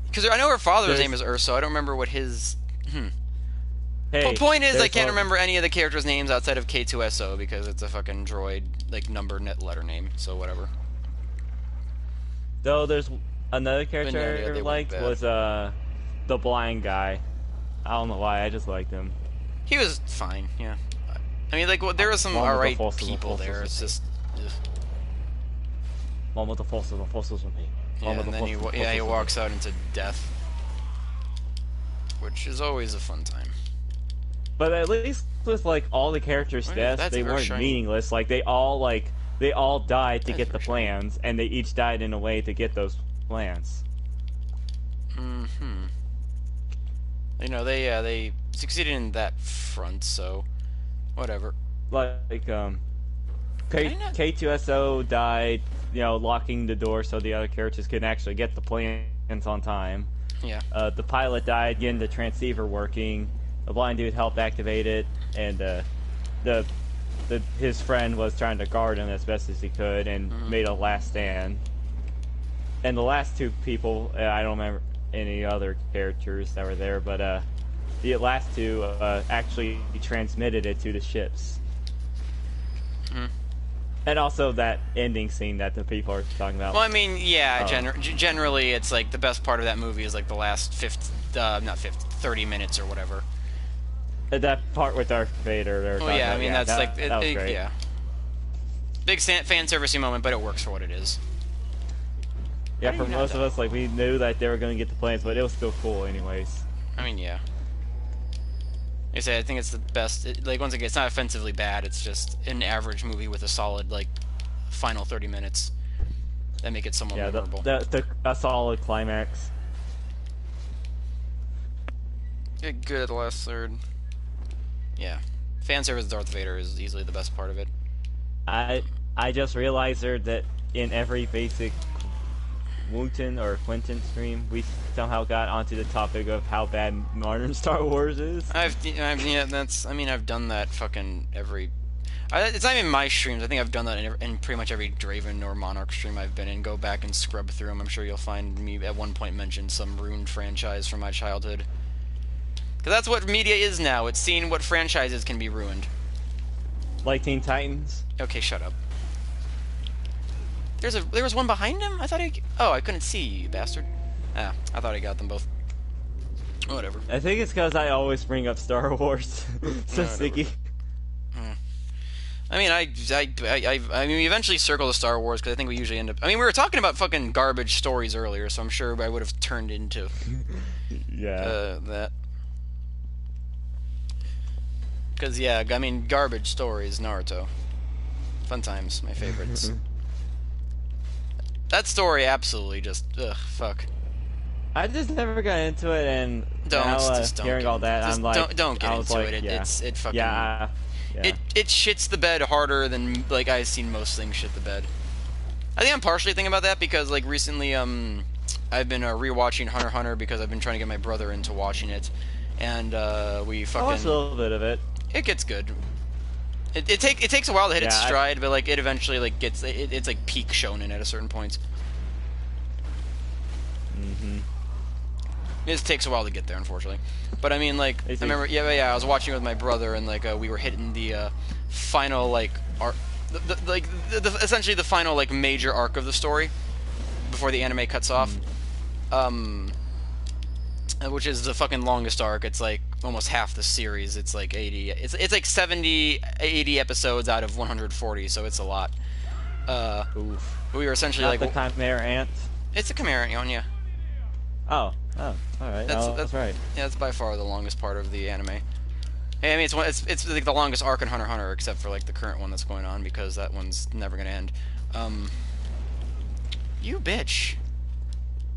Because I know her father's name is Urso. I don't remember what his. Hey, the point is, I can't remember any of the characters' names outside of K2SO because it's a fucking droid, like number letter name. So whatever. Though there's another character I liked was the blind guy. I don't know why. I just liked him. He was fine, yeah. I mean, like, there were some alright people there. It's just. One with the forces with me. Yeah, and then he walks out into death, which is always a fun time. But at least with like all the characters' deaths, they weren't meaningless. Like they all died to get the plans, and they each died in a way to get those plans. You know, they succeeded in that front, so whatever. Like K2SO died, locking the door so the other characters can actually get the plans on time. Yeah. The pilot died getting the transceiver working. The blind dude helped activate it, and his friend was trying to guard him as best as he could and made a last stand. And the last two people, I don't remember any other characters that were there, but the last two actually transmitted it to the ships. And also that ending scene that the people are talking about. Well, I mean, yeah, generally it's like the best part of that movie is like the last 30 minutes or whatever. That part with Darth Vader. Oh yeah, I mean that's that was great. Yeah. Big fan servicey moment, but it works for what it is. Yeah, for most of us, like we knew that they were going to get the plans, but it was still cool anyways. I mean, yeah. Like I say, I think it's the best. Like once again, it's not offensively bad. It's just an average movie with a solid like final 30 minutes that make it somewhat memorable. A solid climax. Get good at the last third. Yeah, fan service Darth Vader is easily the best part of it. I just realized that in every basic Wooten or Quentin stream, we somehow got onto the topic of how bad modern Star Wars is. I've done that fucking every. It's not even my streams. I think I've done that in pretty much every Draven or Monarch stream I've been in. Go back and scrub through them. I'm sure you'll find me at one point mention some ruined franchise from my childhood. Because that's what media is now. It's seeing what franchises can be ruined. Like Teen Titans? Okay, shut up. There was one behind him? I thought he... Oh, I couldn't see you, bastard. Ah, I thought I got them both. Whatever. I think it's because I always bring up Star Wars. So sticky. I mean, I mean, we eventually circle to Star Wars because I think we usually end up... I mean, we were talking about fucking garbage stories earlier, so I'm sure I would have turned into... that. Because, yeah, I mean, garbage stories, Naruto. Fun times, my favorites. That story absolutely just... Ugh, fuck. I just never got into it, and don't hearing all that, I'm like... Don't get into like, it. Yeah. It fucking... Yeah. It shits the bed harder than, like, I've seen most things shit the bed. I think I'm partially thinking about that because, like, recently, I've been rewatching Hunter x Hunter because I've been trying to get my brother into watching it, and we fucking... I watched a little bit of it. It gets good. It takes a while to hit its stride, but like it eventually like gets it's like peak shonen at a certain point. It just takes a while to get there, unfortunately. But I mean, like I remember, I was watching it with my brother, and like we were hitting the final like arc, essentially the final like major arc of the story before the anime cuts off. Which is the fucking longest arc. It's like almost half the series. It's like 80. It's like 70, 80 episodes out of 140, so it's a lot. Oof. We were essentially Not like the Chimera Ant. It's a Chimera Ant, yeah. Oh, all right. That's right. Yeah, that's by far the longest part of the anime. I mean, it's like the longest arc in Hunter x Hunter, except for like the current one that's going on because that one's never gonna end. You bitch.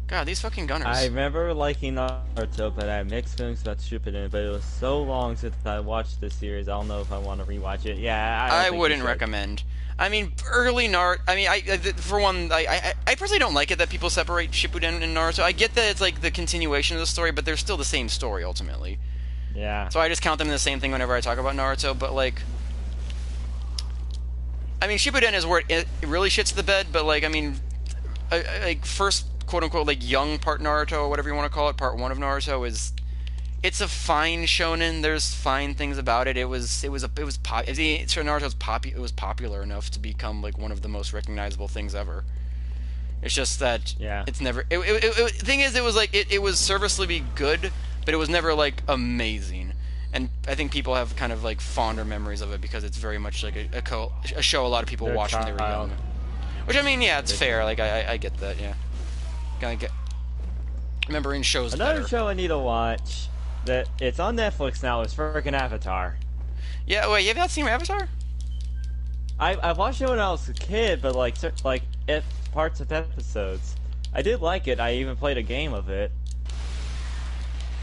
God, these fucking gunners. I remember liking Naruto, but I have mixed feelings about Shippuden. But it was so long since I watched this series. I don't know if I want to rewatch it. Yeah, I wouldn't recommend. I mean, early Naruto. I mean, for one, I personally don't like it that people separate Shippuden and Naruto. I get that it's like the continuation of the story, but they're still the same story ultimately. Yeah. So I just count them in the same thing whenever I talk about Naruto. But like, I mean, Shippuden is where it really shits the bed. But like, I mean, like first quote-unquote like young part Naruto or whatever you want to call it, part 1 of Naruto it's a fine shonen. There's fine things about it. It was popular enough to become like one of the most recognizable things ever. It's just that it's never. Thing is, it was like it was serviceably good, but it was never like amazing. And I think people have kind of like fonder memories of it because it's very much like a show a lot of people watched when they were young. Which I mean, yeah, it's fair. Like I get that. Yeah. Gotta get remembering shows. Another show I need to watch that it's on Netflix now is freaking Avatar. Yeah, wait, you have not seen Avatar? I watched it when I was a kid, but like parts of episodes. I did like it. I even played a game of it.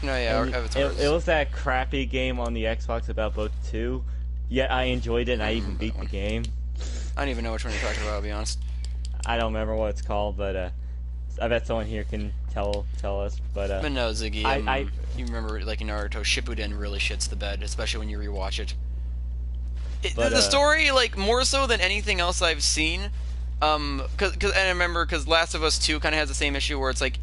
No, yeah, Avatar. It was that crappy game on the Xbox about Boat 2. Yet I enjoyed it and I even beat the game. I don't even know which one you're talking about, I'll be honest. I don't remember what it's called, but I bet someone here can tell us. But no, Ziggy, you remember like in Naruto, Shippuden really shits the bed, especially when you rewatch it. The story, like more so than anything else I've seen, and I remember because Last of Us 2 kind of has the same issue where it's like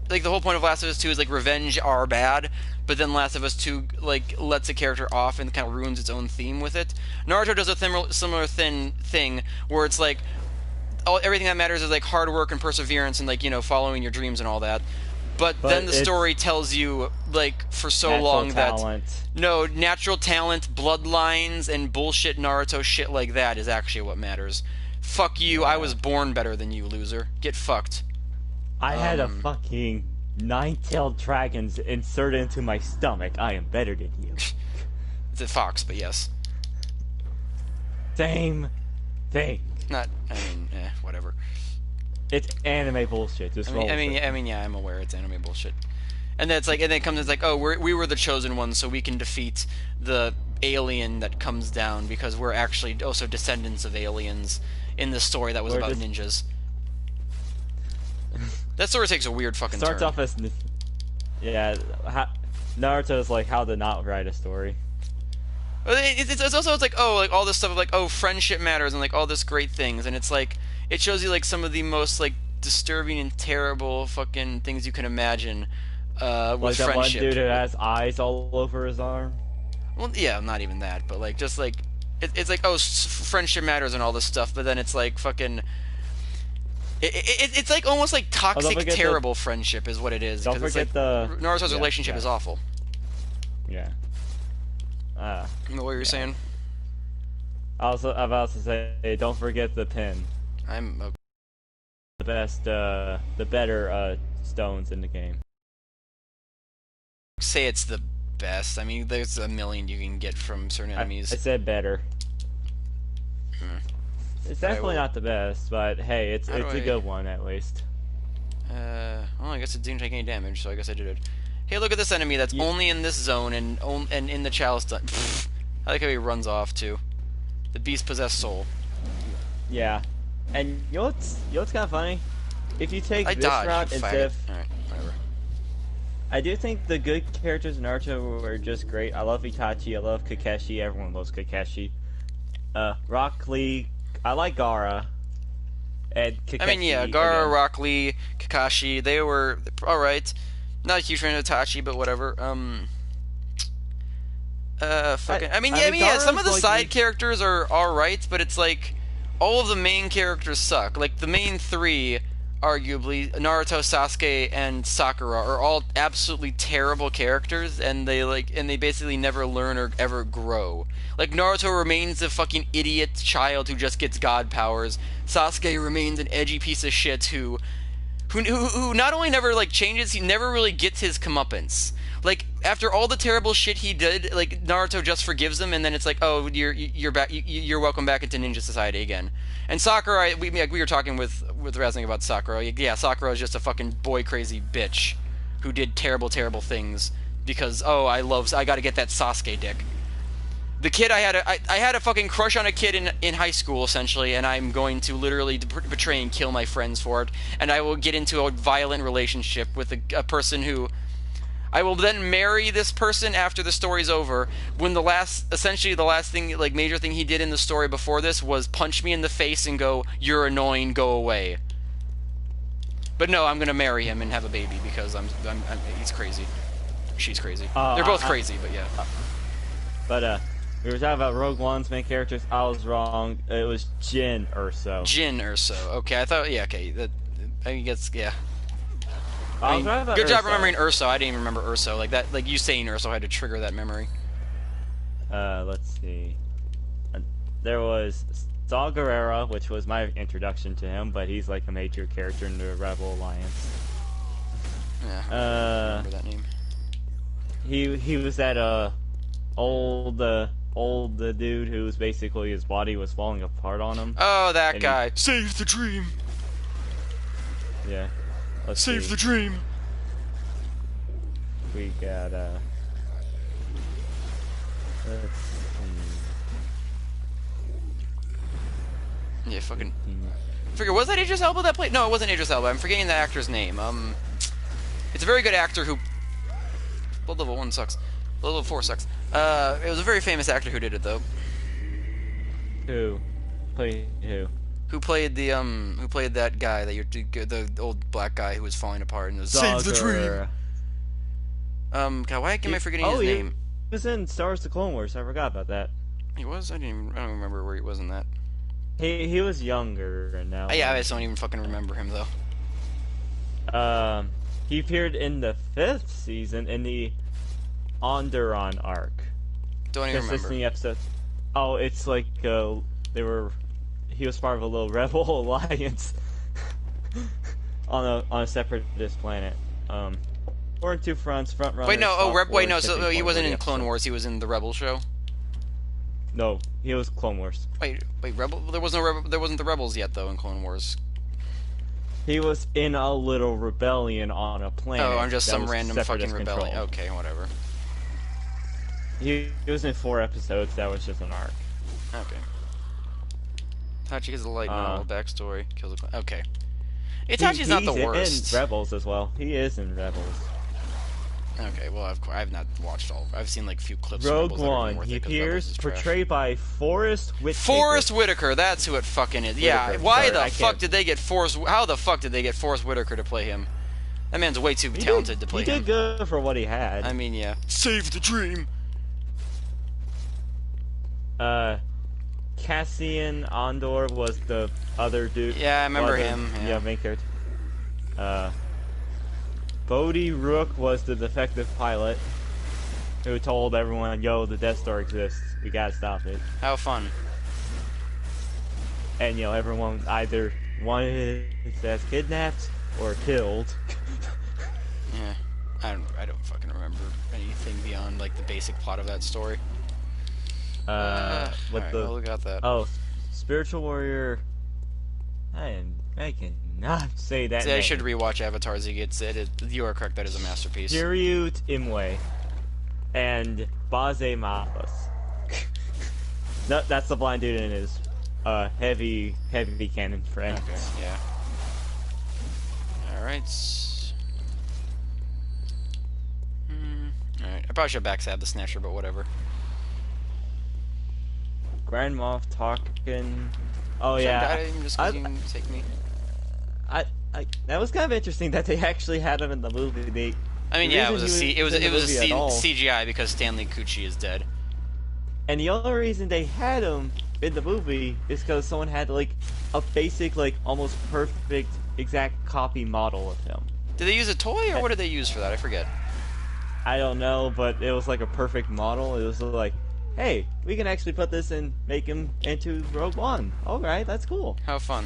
like the whole point of Last of Us 2 is like revenge are bad, but then Last of Us 2 like lets a character off and kind of ruins its own theme with it. Naruto does a similar thing where it's like everything that matters is like hard work and perseverance and like following your dreams and all that. But then the story tells you like for so long that natural talent, bloodlines, and bullshit Naruto shit like that is actually what matters. Fuck you! I was born better than you, loser. Get fucked. I had a fucking 9-tailed dragons inserted into my stomach. I am better than you. It's a fox, but yes. Same thing. Whatever. It's anime bullshit. Just I mean, yeah, I'm aware it's anime bullshit. And then it comes like, oh, we were the chosen ones, so we can defeat the alien that comes down because we're actually also descendants of aliens in this story that was about ninjas. That story takes a weird fucking turn. Starts off as Naruto is like how to not write a story. It's also it's like oh like all this stuff of like oh friendship matters and like all this great things and it's like it shows you like some of the most like disturbing and terrible fucking things you can imagine with like that one friendship. dude who has eyes all over his arm. Well, yeah, not even that, but like just like it's like oh friendship matters and all this stuff, but then it's like fucking. It's like almost like toxic, terrible friendship is what it is. Don't forget it's like, Naruto's relationship is awful. Yeah. What were you saying? I was about to say, don't forget the pin. I'm okay. The best, the better stones in the game. Say it's the best. I mean, there's a million you can get from certain enemies. I said better. It's definitely not the best, but hey, it's a good one at least. Well, I guess it didn't take any damage, so I guess I did it. Hey, look at this enemy that's only in this zone and in the chalice. I like how he runs off too. The beast possessed soul. Yeah, and you know what's kind of funny? If you take this route instead of alright, whatever. I do think the good characters in Naruto were just great. I love Itachi. I love Kakashi. Everyone loves Kakashi. Rock Lee. I like Gaara. And Kakashi. I mean, yeah, Gaara, Rock Lee, Kakashi. They were alright. Not a huge fan of Itachi, but whatever. Some of the side characters are alright, but it's like all of the main characters suck. Like the main three, arguably, Naruto, Sasuke, and Sakura are all absolutely terrible characters, and they basically never learn or ever grow. Like Naruto remains a fucking idiot child who just gets god powers. Sasuke remains an edgy piece of shit who not only never like changes, he never really gets his comeuppance. Like after all the terrible shit he did, like Naruto just forgives him, and then it's like, oh, you're back, you're welcome back into ninja society again. And Sakura, we were talking with Razing about Sakura. Yeah, Sakura is just a fucking boy crazy bitch who did terrible things because I got to get that Sasuke dick. The kid I had a fucking crush on a kid in high school essentially, and I'm going to literally betray and kill my friends for it, and I will get into a violent relationship with a person who I will then marry this person after the story's over. When the last thing, like major thing he did in the story before this was punch me in the face and go, "You're annoying, go away." But no, I'm gonna marry him and have a baby because he's crazy. She's crazy. They're both crazy, but yeah. But we were talking about Rogue One's main characters. I was wrong. It was Jin Erso. Jin Erso. Okay, I thought. Yeah, okay. I guess. Yeah. Good job remembering Urso. I didn't even remember Urso. Like that. Like you saying Urso had to trigger that memory. Let's see. There was Saul Guerrero, which was my introduction to him, but he's like a major character in the Rebel Alliance. Yeah. I remember that name. He was that old dude who was basically his body was falling apart on him. Oh, that guy. Save the dream. Yeah. Save the dream. We got let's see. Yeah, fucking. Figure, was that Idris Elba that played? No, it wasn't Idris Elba. I'm forgetting the actor's name. It's a very good actor who. Blood Level 1 sucks. Blood Level 4 sucks. It was a very famous actor who did it though. Who? Played who? Who played that guy the old black guy who was falling apart and was save the dream. God, why am I forgetting his name? He was in Star Wars: The Clone Wars. I forgot about that. He was? I don't remember where he was in that. He was younger and now. Yeah, I just don't even fucking remember him though. He appeared in the 5th season in the Onderon arc. Don't even remember. The episode. Oh, it's like he was part of a little rebel alliance on a separatist planet. We're in two fronts. Front runners. Wait, no. So he wasn't in Clone Wars. He was in the Rebel show. No, he was Clone Wars. Wait, Rebel? There wasn't the Rebels yet though in Clone Wars. He was in a little rebellion on a planet. Oh, I'm just some random fucking rebellion. Okay, whatever. He was in 4 episodes. That was just an arc. Okay. Itachi gets a light novel backstory. Kills a okay. Itachi's not the worst. He's in Rebels as well. He is in Rebels. Okay, well, I've not watched all. I've seen like a few clips. Rogue One. He appears portrayed by Forrest Whitaker. Forrest Whitaker. That's who it fucking is. Yeah. Why the fuck did they get Forrest? How the fuck did they get Forrest Whitaker to play him? That man's way too talented to play him. He did good for what he had. I mean, yeah. Save the dream. Cassian Andor was the other dude. Yeah, I remember him. Yeah, main character. Bodhi Rook was the defective pilot who told everyone, yo, the Death Star exists. We gotta stop it. How fun. And, you know, everyone either wanted his ass kidnapped or killed. Yeah. I don't fucking remember anything beyond, like, the basic plot of that story. Well, we got that. Oh, Spiritual Warrior... I cannot say that name. I should rewatch Avatar as he gets it. You are correct, that is a masterpiece. Kiryut Imwe and Baze Mapas. No, that's the blind dude and his heavy cannon friend. Okay, yeah. Alright. Alright, I probably should backstab the Snatcher, but whatever. Grand Moff Tarkin. Oh yeah. Just 'cause you take me. That was kind of interesting that they actually had him in the movie. I mean, yeah, it was a CGI because Stanley Tucci is dead. And the only reason they had him in the movie is because someone had like a basic, like almost perfect, exact copy model of him. Did they use a toy, or what did they use for that? I forget. I don't know, but it was like a perfect model. It was like, hey, we can actually put this and make him into Rogue One. Alright, that's cool. How fun.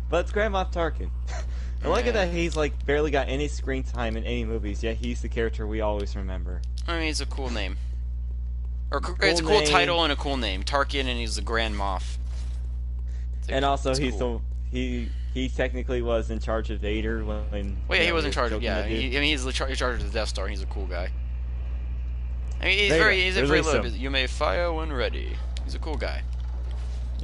But it's Grand Moff Tarkin. I like it that he's like barely got any screen time in any movies, yet he's the character we always remember. I mean, it's a cool name. It's a cool title and a cool name. Tarkin, and he's the Grand Moff. And also, he technically was in charge of Vader when. Well, yeah, he was in charge of. Yeah, I mean, he's in charge of the Death Star. And he's a cool guy. I mean, he's very low. You may fire when ready. He's a cool guy.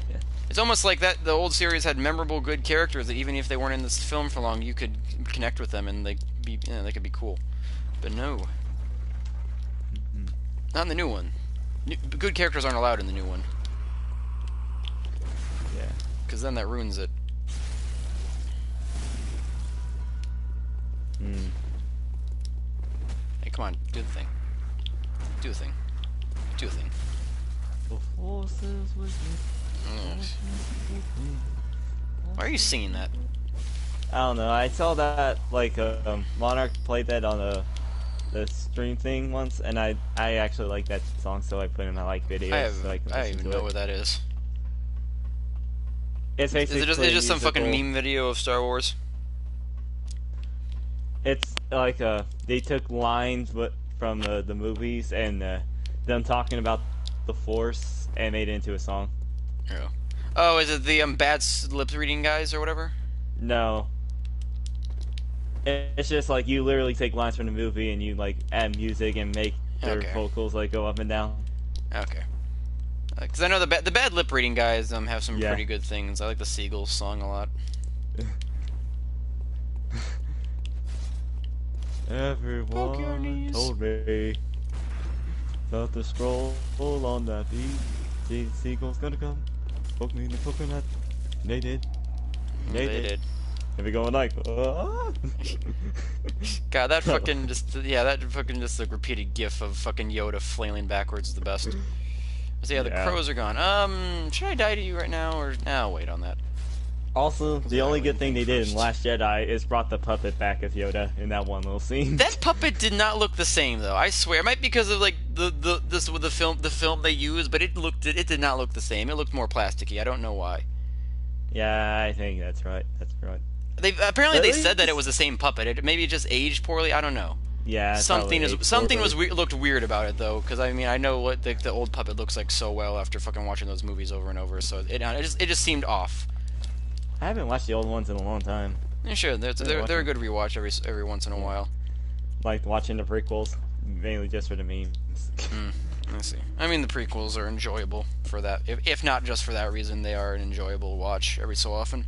Yeah. It's almost like that. The old series had memorable, good characters that even if they weren't in this film for long, you could connect with them and they could be cool. But no, not in the new one. Good characters aren't allowed in the new one. Yeah. Because then that ruins it. Hey, come on, do the thing. Do the thing. Do the thing. Why are you singing that? I don't know. I saw that like Monarch played that on the stream thing once, and I actually like that song, so I put it in my like videos. I don't even know what that is. It's basically it's just some fucking meme video of Star Wars. It's like they took lines from the movies and them talking about the Force and made it into a song. Oh, is it the bad lip reading guys or whatever? No. It's just like you literally take lines from the movie and you like add music and make their vocals like go up and down. Okay. Because I know the bad lip reading guys have some pretty good things. I like the Seagulls song a lot. Everyone told me about the scroll on that beat. The seagull's gonna come, poke me in the coconut. They did. They did. And we going like, God, that fucking just like repeated gif of fucking Yoda flailing backwards is the best. So yeah, the crows are gone. Should I die to you right now, or I'll wait on that. Also, the only good thing they did in Last Jedi is brought the puppet back of Yoda in that one little scene. That puppet did not look the same though. I swear, it might be because of like the film they used, but it did not look the same. It looked more plasticky. I don't know why. Yeah, I think that's right. That's right. They said that it was the same puppet. Maybe it just aged poorly. I don't know. Yeah, something looked weird about it though, because I mean I know what the old puppet looks like so well after fucking watching those movies over and over. So it just seemed off. I haven't watched the old ones in a long time. Yeah, sure, they're a good rewatch every once in a while. Like watching the prequels, mainly just for the memes. I see. I mean, the prequels are enjoyable for that. If not just for that reason, they are an enjoyable watch every so often.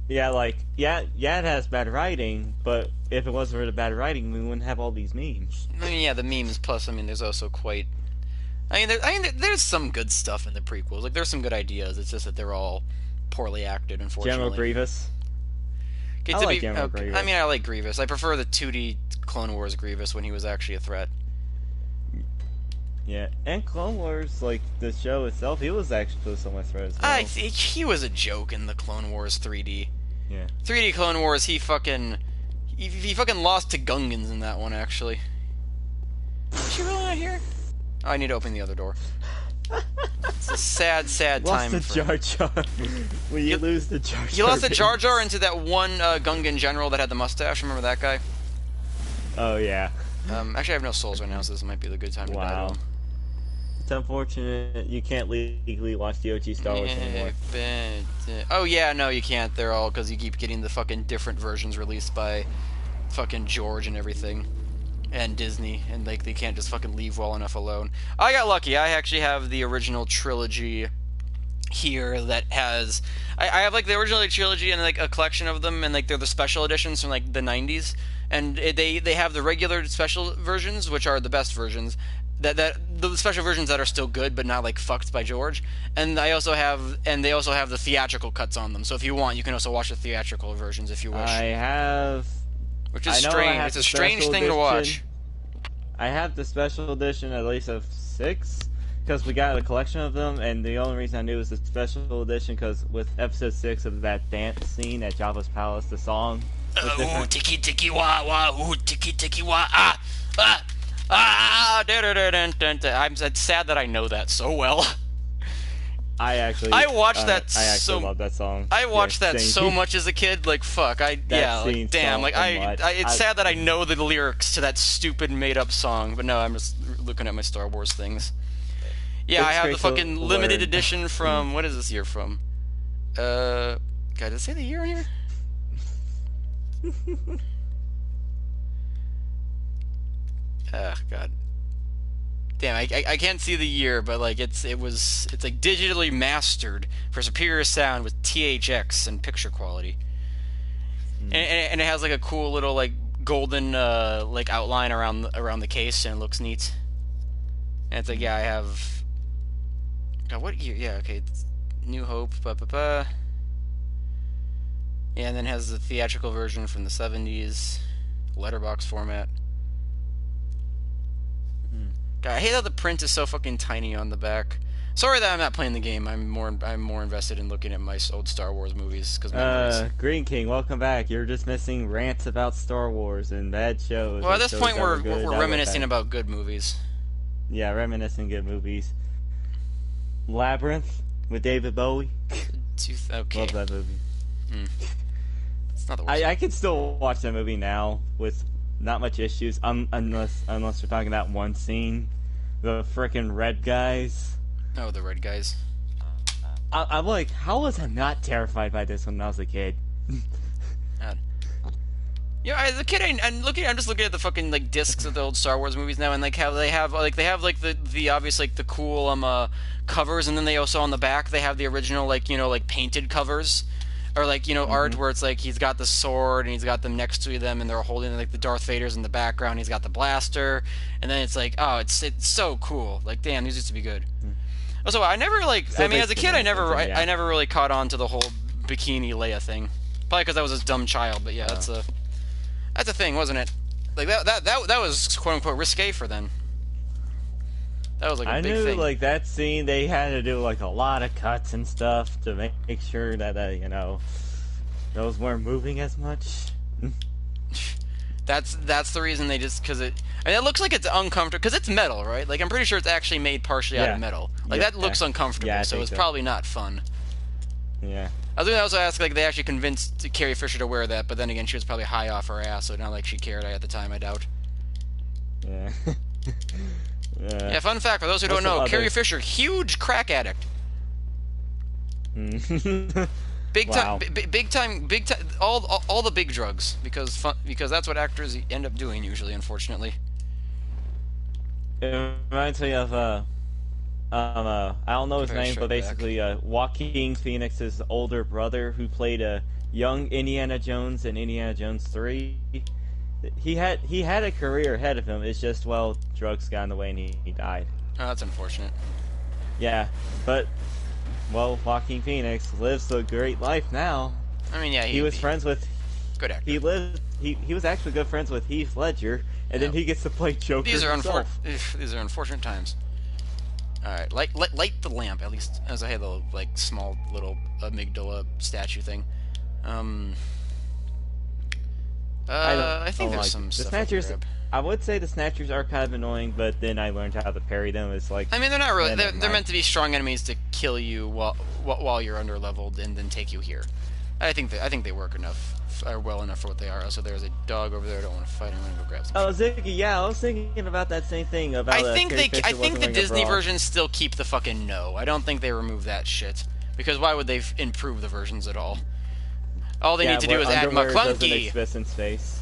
Yeah, like, yeah, it has bad writing, but if it wasn't for the bad writing, we wouldn't have all these memes. I mean, yeah, the memes, plus, I mean, there's also quite... there's some good stuff in the prequels. Like, there's some good ideas, it's just that they're all poorly acted, unfortunately. General Grievous. I like General Grievous. I mean, I like Grievous. I prefer the 2D Clone Wars Grievous when he was actually a threat. Yeah, and Clone Wars, like, the show itself, he was actually somewhat threat as well. He was a joke in the Clone Wars 3D. Yeah. 3D Clone Wars, he fucking lost to Gungans in that one, actually. Is she really not here? Oh, I need to open the other door. It's a sad time lost the Jar Jar. When you lose the Jar Jar. You lost the Jar Jar into that one Gungan general that had the mustache. Remember that guy? Oh, yeah. Actually, I have no souls right now, so this might be the good time to die to him. It's unfortunate you can't legally watch the OG Star Wars anymore. Oh yeah, no, you can't. They're all because you keep getting the fucking different versions released by fucking George and everything, and Disney, and like they can't just fucking leave well enough alone. I got lucky. I actually have the original trilogy here that has. I have like the original trilogy and like a collection of them, and like they're the special editions from like the 90s, and they have the regular special versions, which are the best versions. That the special versions that are still good but not like fucked by George, and they also have the theatrical cuts on them. So if you want, you can also watch the theatrical versions if you wish. Which is strange. It's a strange thing to watch. I have the special edition at least of 6 because we got a collection of them, and the only reason I knew it was the special edition because with episode 6 of that dance scene at Jabba's palace, the song. Ooh, tiki tiki wah wah, ooh tiki tiki wah ah ah. I'm sad that I know that so well. I watched that. I actually love that song. I watched that so much as a kid. Like fuck, damn. Like it's sad that I know the lyrics to that stupid made-up song. But no, I'm just looking at my Star Wars things. Yeah, I have the fucking limited edition from what is this year from? God, did it say the year on here? God. Damn, I can't see the year, but like it's like digitally mastered for superior sound with THX and picture quality. And it has like a cool little like golden like outline around the case, and it looks neat. And it's like, yeah, I have. God, what year? Yeah, okay. It's New Hope. Yeah, and then it has the theatrical version from the 70s, letterbox format. God, I hate how the print is so fucking tiny on the back. Sorry that I'm not playing the game. I'm more invested in looking at my old Star Wars movies because Green King, welcome back. You're just missing rants about Star Wars and bad shows. Well, at this point we're reminiscing about good movies. Yeah, reminiscing good movies. Labyrinth with David Bowie. Okay. Love that movie. It's not the worst. I could still watch that movie now with not much issues, unless we're talking about one scene, the frickin' red guys. Oh, the red guys. I'm like, how was I not terrified by this when I was a kid? Yeah, as a kid, I'm just looking at the fucking like discs of the old Star Wars movies now, and like how they have like the obvious like the cool covers, and then they also on the back they have the original like like painted covers. Or like art where it's like he's got the sword and he's got them next to them and they're holding like the Darth Vader's in the background. He's got the blaster, and then it's like, oh, it's so cool. Like, damn, these used to be good. Also, I never as a kid, I never really caught on to the whole bikini Leia thing. Probably because I was a dumb child. But yeah, that's a thing, wasn't it? Like that was quote unquote risque for them. That was like a big thing. I knew like that scene they had to do like a lot of cuts and stuff to make sure that those weren't moving as much. That's the reason they just it looks like it's uncomfortable because it's metal, right? Like I'm pretty sure it's actually made partially out of metal. Like that looks uncomfortable, so it's probably not fun. Yeah. I was going to also ask like they actually convinced Carrie Fisher to wear that, but then again she was probably high off her ass, so not like she cared at the time. I doubt. Yeah. Yeah, fun fact for those who don't know, Carrie Fisher, huge crack addict. Big time, all the big drugs because that's what actors end up doing usually, unfortunately. It reminds me of I don't know his name, but basically Joaquin Phoenix's older brother who played young Indiana Jones and Indiana Jones 3. He had a career ahead of him. It's just, well, drugs got in the way and he died. Oh, that's unfortunate. Yeah, but, well, Joaquin Phoenix lives a great life now. I mean, yeah, he was friends with... Good actor. He was actually good friends with Heath Ledger, and then he gets to play Joker These are himself. unfortunate times. Alright, light the lamp, at least, as I had the, like, small little amygdala statue thing. I think there's some stuff I can grab. I would say the Snatchers are kind of annoying, but then I learned how to parry them. It's like... I mean, they're not really... They're meant to be strong enemies to kill you while you're under-leveled and then take you here. I think they work well enough for what they are. So there's a dog over there I don't want to fight. I'm going to go grab some shit. Ziggy, yeah, I was thinking about that same thing. About I think the Disney versions still keep the fucking no. I don't think they remove that shit. Because why would they improve the versions at all? All they need to do is add McClunky. Doesn't exist in space.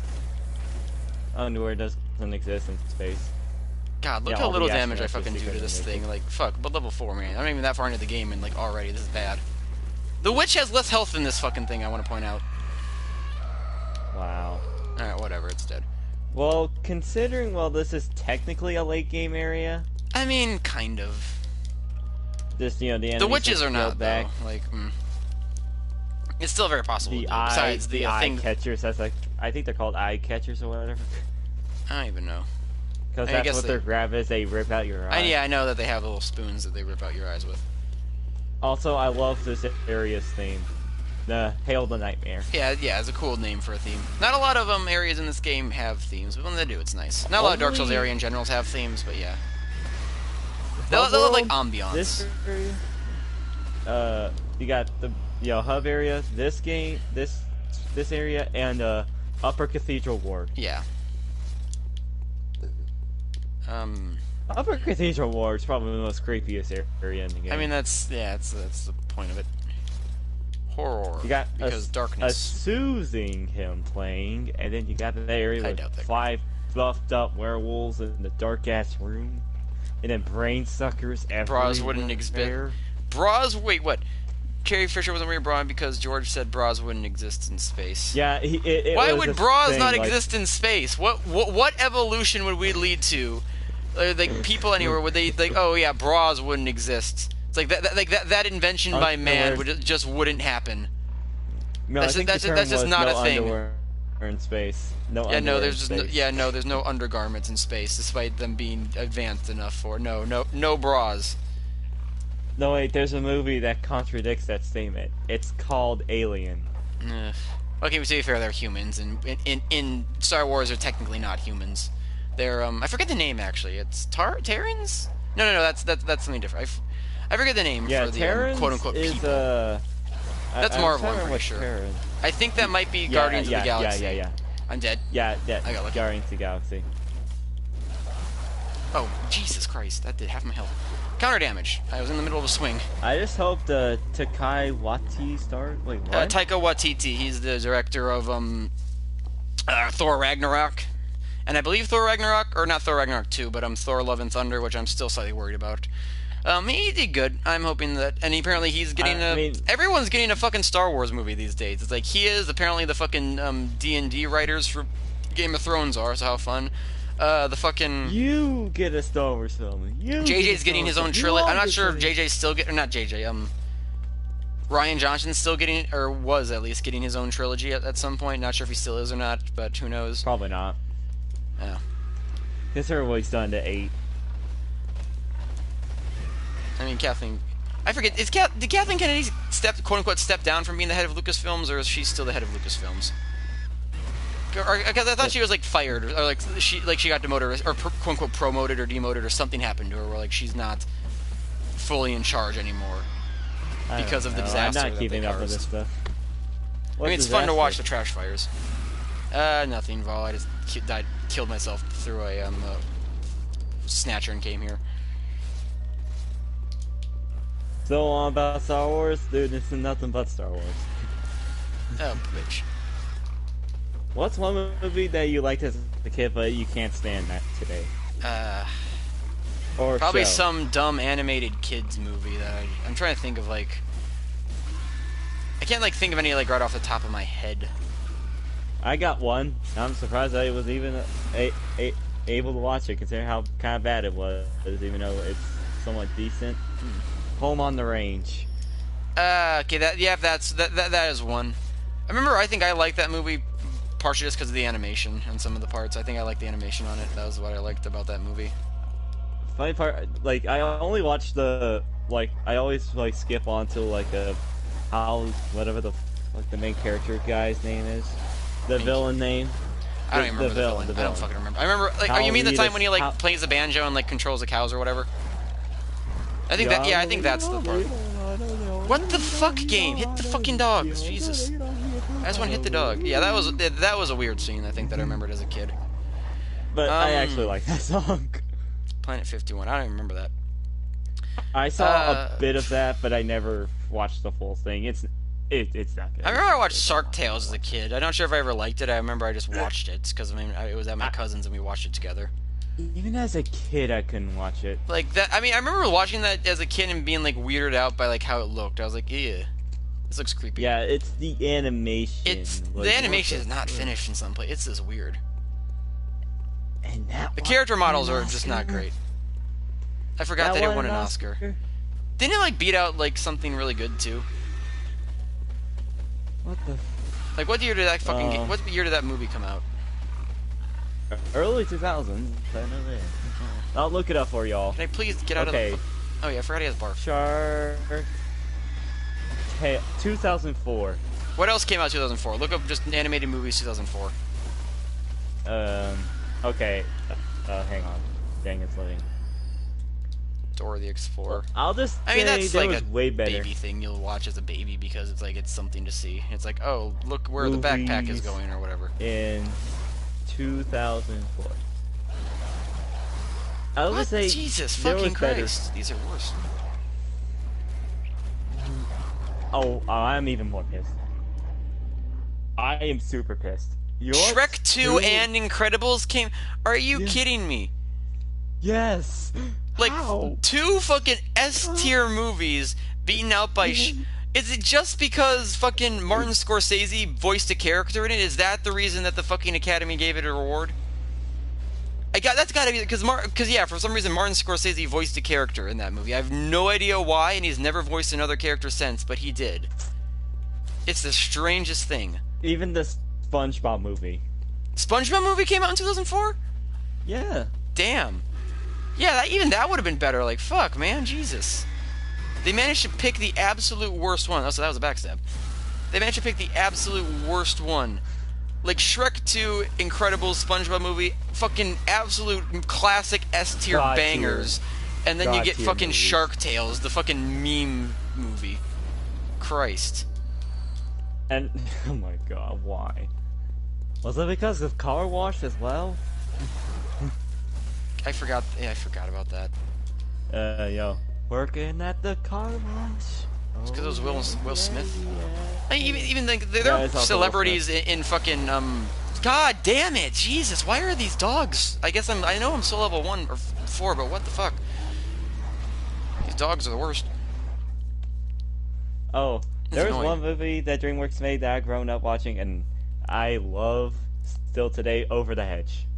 Underwear doesn't exist in space. God, look how little damage I fucking do to this thing. Like, fuck, but level 4, man. I'm not even that far into the game, and, like, already, this is bad. The witch has less health than this fucking thing, I want to point out. Wow. Alright, whatever, it's dead. Well, considering, this is technically a late game area. I mean, kind of. Just, the enemies the witches are not, back. though. Like, it's still very possible. Besides the eye thing... catchers, that's like, I think they're called eye catchers or whatever. I don't even know. Because that's what their grab is, they rip out your eye. Yeah, I know that they have little spoons that they rip out your eyes with. Also, I love this area's theme. The Hail the Nightmare. Yeah, it's a cool name for a theme. Not a lot of areas in this game have themes, but when they do, it's nice. Not a lot of Dark Souls area in general have themes, but yeah. They'll have, like, ambiance. This area, you got the hub area, this area, and Upper Cathedral Ward. Yeah. Upper Cathedral Ward is probably the most creepiest area in the game. I mean, that's the point of it. Horror. You got because darkness. A soothing him playing, and then you got the area with 5 buffed up werewolves in the dark ass room, and then brain suckers everywhere. Bras wouldn't exist. Bras? Wait, what? Carrie Fisher wasn't wearing bra because George said bras wouldn't exist in space. Yeah, why would bras not exist in space? What evolution would we lead to? Like people anywhere would they like? Oh yeah, bras wouldn't exist. It's like that invention by man just wouldn't happen. No, that's just not a thing. Underwear in space. There's no undergarments in space, despite them being advanced enough for no bras. No, wait, there's a movie that contradicts that statement. It's called Alien. Okay, to be fair, they're humans, and in Star Wars, they're technically not humans. They're, I forget the name, actually. It's Terrans? No, that's something different. I forget the name for the quote-unquote people. That's Marvel, I'm pretty sure. Terran. I think that might be Guardians of the Galaxy. Yeah. I'm dead. Yeah. I got lucky. Guardians of the Galaxy. Oh, Jesus Christ. That did half my health. Counter damage. I was in the middle of a swing. I just hope the Taika Waititi start. Wait, what? Taika Waititi. He's the director of Thor Ragnarok, and I believe Thor Ragnarok, or not Thor Ragnarok 2, but Thor Love and Thunder, which I'm still slightly worried about. He did good. I'm hoping that, and apparently he's getting everyone's getting a fucking Star Wars movie these days. It's like he is. Apparently the fucking D&D writers for Game of Thrones are. So how fun. The fucking... You get a Star Wars film. JJ's getting his own trilogy. I'm not sure if JJ's still getting... Or not JJ, Ryan Johnson's still getting... Or was, at least, getting his own trilogy at some point. Not sure if he still is or not, but who knows. Probably not. Yeah. Consider what he's done to 8. I mean, Kathleen... I forget, did Kathleen Kennedy quote-unquote step down from being the head of Lucasfilms, or is she still the head of Lucasfilms? Because I thought she was like fired, or like she got demoted, or quote unquote promoted or demoted, or something happened to her where like she's not fully in charge anymore because of the disaster. I'm not keeping up with this stuff. I mean, it's fun to watch the trash fires. Nothing, Vol. I just killed myself through a snatcher and came here. So on about Star Wars, dude. This is nothing but Star Wars. Oh, bitch. What's one movie that you liked as a kid, but you can't stand that today? Or probably some dumb animated kids movie that I'm trying to think of, like... I can't like think of any like right off the top of my head. I got one. I'm surprised I was even able to watch it, considering how kind of bad it was, even though it's somewhat decent. Home on the Range. Okay, that is one. I think I liked that movie partially just because of the animation and some of the parts. I think I liked the animation on it. That was what I liked about that movie. Funny part, like I only watch the I always like skip on to like whatever the main character guy's name is, the villain name. I don't even remember the villain. I don't fucking remember. I remember like, oh, you mean the time when he like plays the banjo and like controls the cows or whatever? I think that, yeah, I think that's the part. What the fuck, game? Hit the fucking dogs, Jesus! I just want to hit the dog. Yeah, that was a weird scene. I think that I remembered as a kid. But I actually like that song. Planet 51. I don't even remember that. I saw a bit of that, but I never watched the full thing. It's not good. I remember I watched Shark Tales as a kid. I'm not sure if I ever liked it. I remember I just watched it because it was at my cousin's and we watched it together. Even as a kid, I couldn't watch it. Like that. I mean, I remember watching that as a kid and being like weirded out by like how it looked. I was like, ew, this looks creepy. Yeah, it's the animation. The animation is not finished in some place. It's just weird. And the character models are just not great. I forgot that it won an Oscar. Didn't it like beat out like something really good too? What the? Like what year did that fucking what year did that movie come out? Early 2000s. I'll look it up for y'all. Can I please get out of the... Oh yeah, I forgot he has barf. Hey, 2004. What else came out 2004? Look up just animated movies 2004. Okay. Hang on. Dang, it's loading. Dora the Explorer. I'll just I mean, that's like a way better. baby thing you'll watch as a baby because it's like it's something to see. It's like, oh, look where the backpack is going or whatever. In 2004. I would say Jesus fucking Christ. These are worse. Oh, I'm even more pissed. I am super pissed. Shrek 2 and Incredibles came... Are you kidding me? Yes. Like, How? 2 fucking S-tier movies beaten out by... Is it just because fucking Martin Scorsese voiced a character in it? Is that the reason that the fucking Academy gave it a reward? That's gotta be... Because, yeah, for some reason Martin Scorsese voiced a character in that movie. I have no idea why, and he's never voiced another character since, but he did. It's the strangest thing. Even the SpongeBob movie. SpongeBob movie came out in 2004? Yeah. Damn. Yeah, even that would have been better. Like, fuck, man, Jesus. They managed to pick the absolute worst one. Oh, so that was a backstab. They managed to pick the absolute worst one. Like, Shrek 2, Incredibles, SpongeBob movie, fucking absolute classic S-tier bangers. And then you get fucking movies. Shark Tales, the fucking meme movie. Christ. And, oh my god, why? Was it because of Car Wash as well? I forgot about that. Yo. Working at the car wash. It's because it was Will Smith. Yeah. I mean, even like there are celebrities in fucking God damn it, Jesus! Why are these dogs? I know I'm still level 1 or 4, but what the fuck? These dogs are the worst. Oh, there was one movie that DreamWorks made that I've grown up watching, and I love still today. Over the Hedge.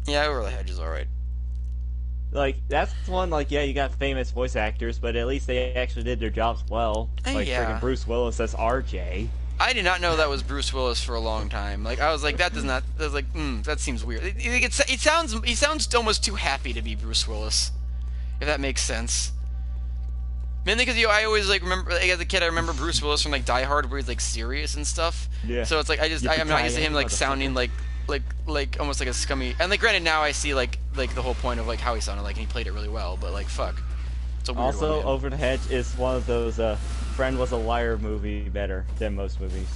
Yeah, Over the Hedge is alright. Like, that's one, like, yeah, you got famous voice actors, but at least they actually did their jobs well. Like, freaking Bruce Willis as RJ. I did not know that was Bruce Willis for a long time. Like, I was like, that seems weird. He sounds almost too happy to be Bruce Willis, if that makes sense. Mainly because, I always, like, remember, like, as a kid, I remember Bruce Willis from, like, Die Hard, where he's, like, serious and stuff. Yeah. So it's like, I'm not used to him, like, sounding like almost like a scummy, and like granted now I see like the whole point of like how he sounded like, and he played it really well, but like fuck, it's a weird also one, Over the Hedge is one of those Friend Was a Liar movie better than most movies.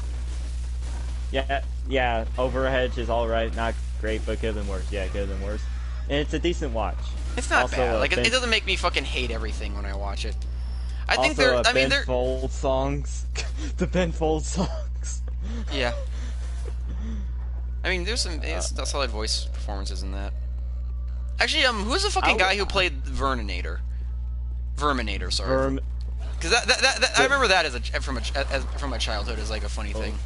Yeah, Over the Hedge is alright, not great, but could have been worse. Yeah, could have been worse, and it's a decent watch. It's not also, bad. Like it doesn't make me fucking hate everything when I watch it. I think Ben Folds songs, the Ben Folds songs. Yeah. I mean, there's some solid voice performances in that. Actually, who's the fucking guy who played Verminator? Verminator, sorry. Because Because I remember that as from my childhood as like a funny thing.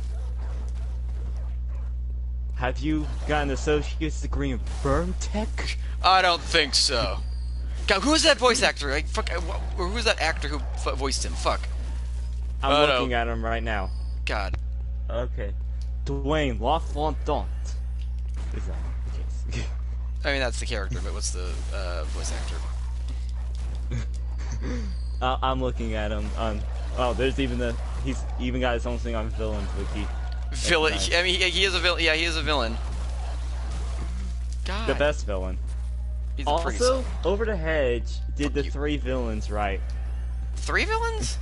Have you got an associate's degree in burn tech? I don't think so. God, who is that voice actor? Like, fuck, who's that actor who voiced him? Fuck. I'm looking at him right now. God. Okay. Dwayne LaFontaine. Is that the case? I mean, that's the character, but what's the voice actor? I'm looking at him on. Oh, there's even he's even got his own thing on Villains Wiki. Villain. Nice. I mean, he is a villain. Yeah, he is a villain. God. The best villain. He's also, Over the Hedge did the 3 villains right. 3 villains?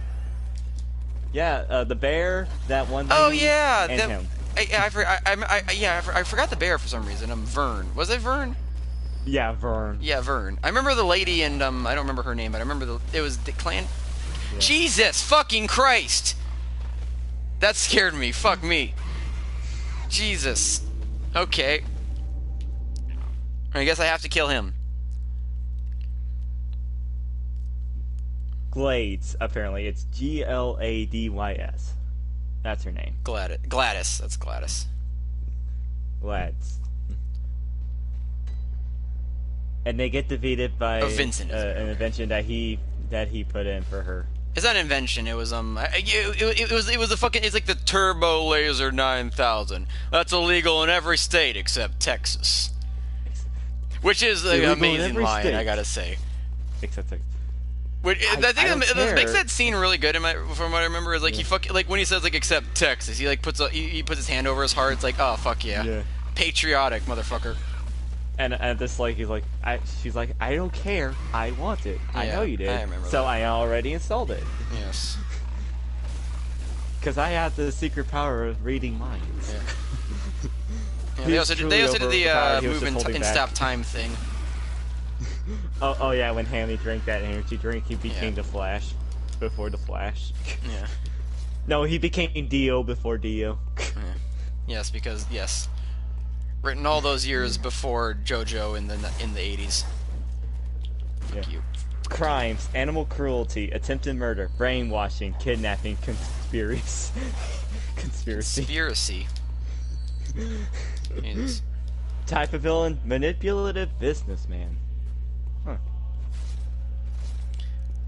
Yeah, the bear, that one. Oh yeah, and him. I forgot the bear for some reason. Vern. Was it Vern? Yeah, Vern. Yeah, Vern. I remember the lady, and I don't remember her name, but I remember it was the clan. Yeah. Jesus fucking Christ! That scared me. Fuck me. Jesus. Okay. I guess I have to kill him. Glades, apparently. It's Gladys. That's her name. Gladys. That's Gladys. Glads. And they get defeated by Vincent, an invention that he put in for her. It's not an invention. It was it was a fucking. It's like the Turbo Laser 9000. That's illegal in every state except Texas. Which is an amazing line, state. I gotta say. Except Texas. Which, I think that makes that scene really good. From what I remember, is like like when he says like except Texas, he like puts his hand over his heart. It's like, oh fuck yeah. Patriotic motherfucker. And this like she's like, I don't care, I want it. I know you did. I remember so that. I already installed it. Yes. Because I have the secret power of reading minds. Yeah. They also did the move and stop time thing. Oh yeah, when Hammy drank that energy drink, he became the Flash before the Flash. Yeah. No, he became Dio before Dio. Yes, because written all those years before JoJo in the 80s. Fuck you. Crimes: animal cruelty, attempted murder, brainwashing, kidnapping, conspiracy. Conspiracy. Type of villain: manipulative businessman. Huh.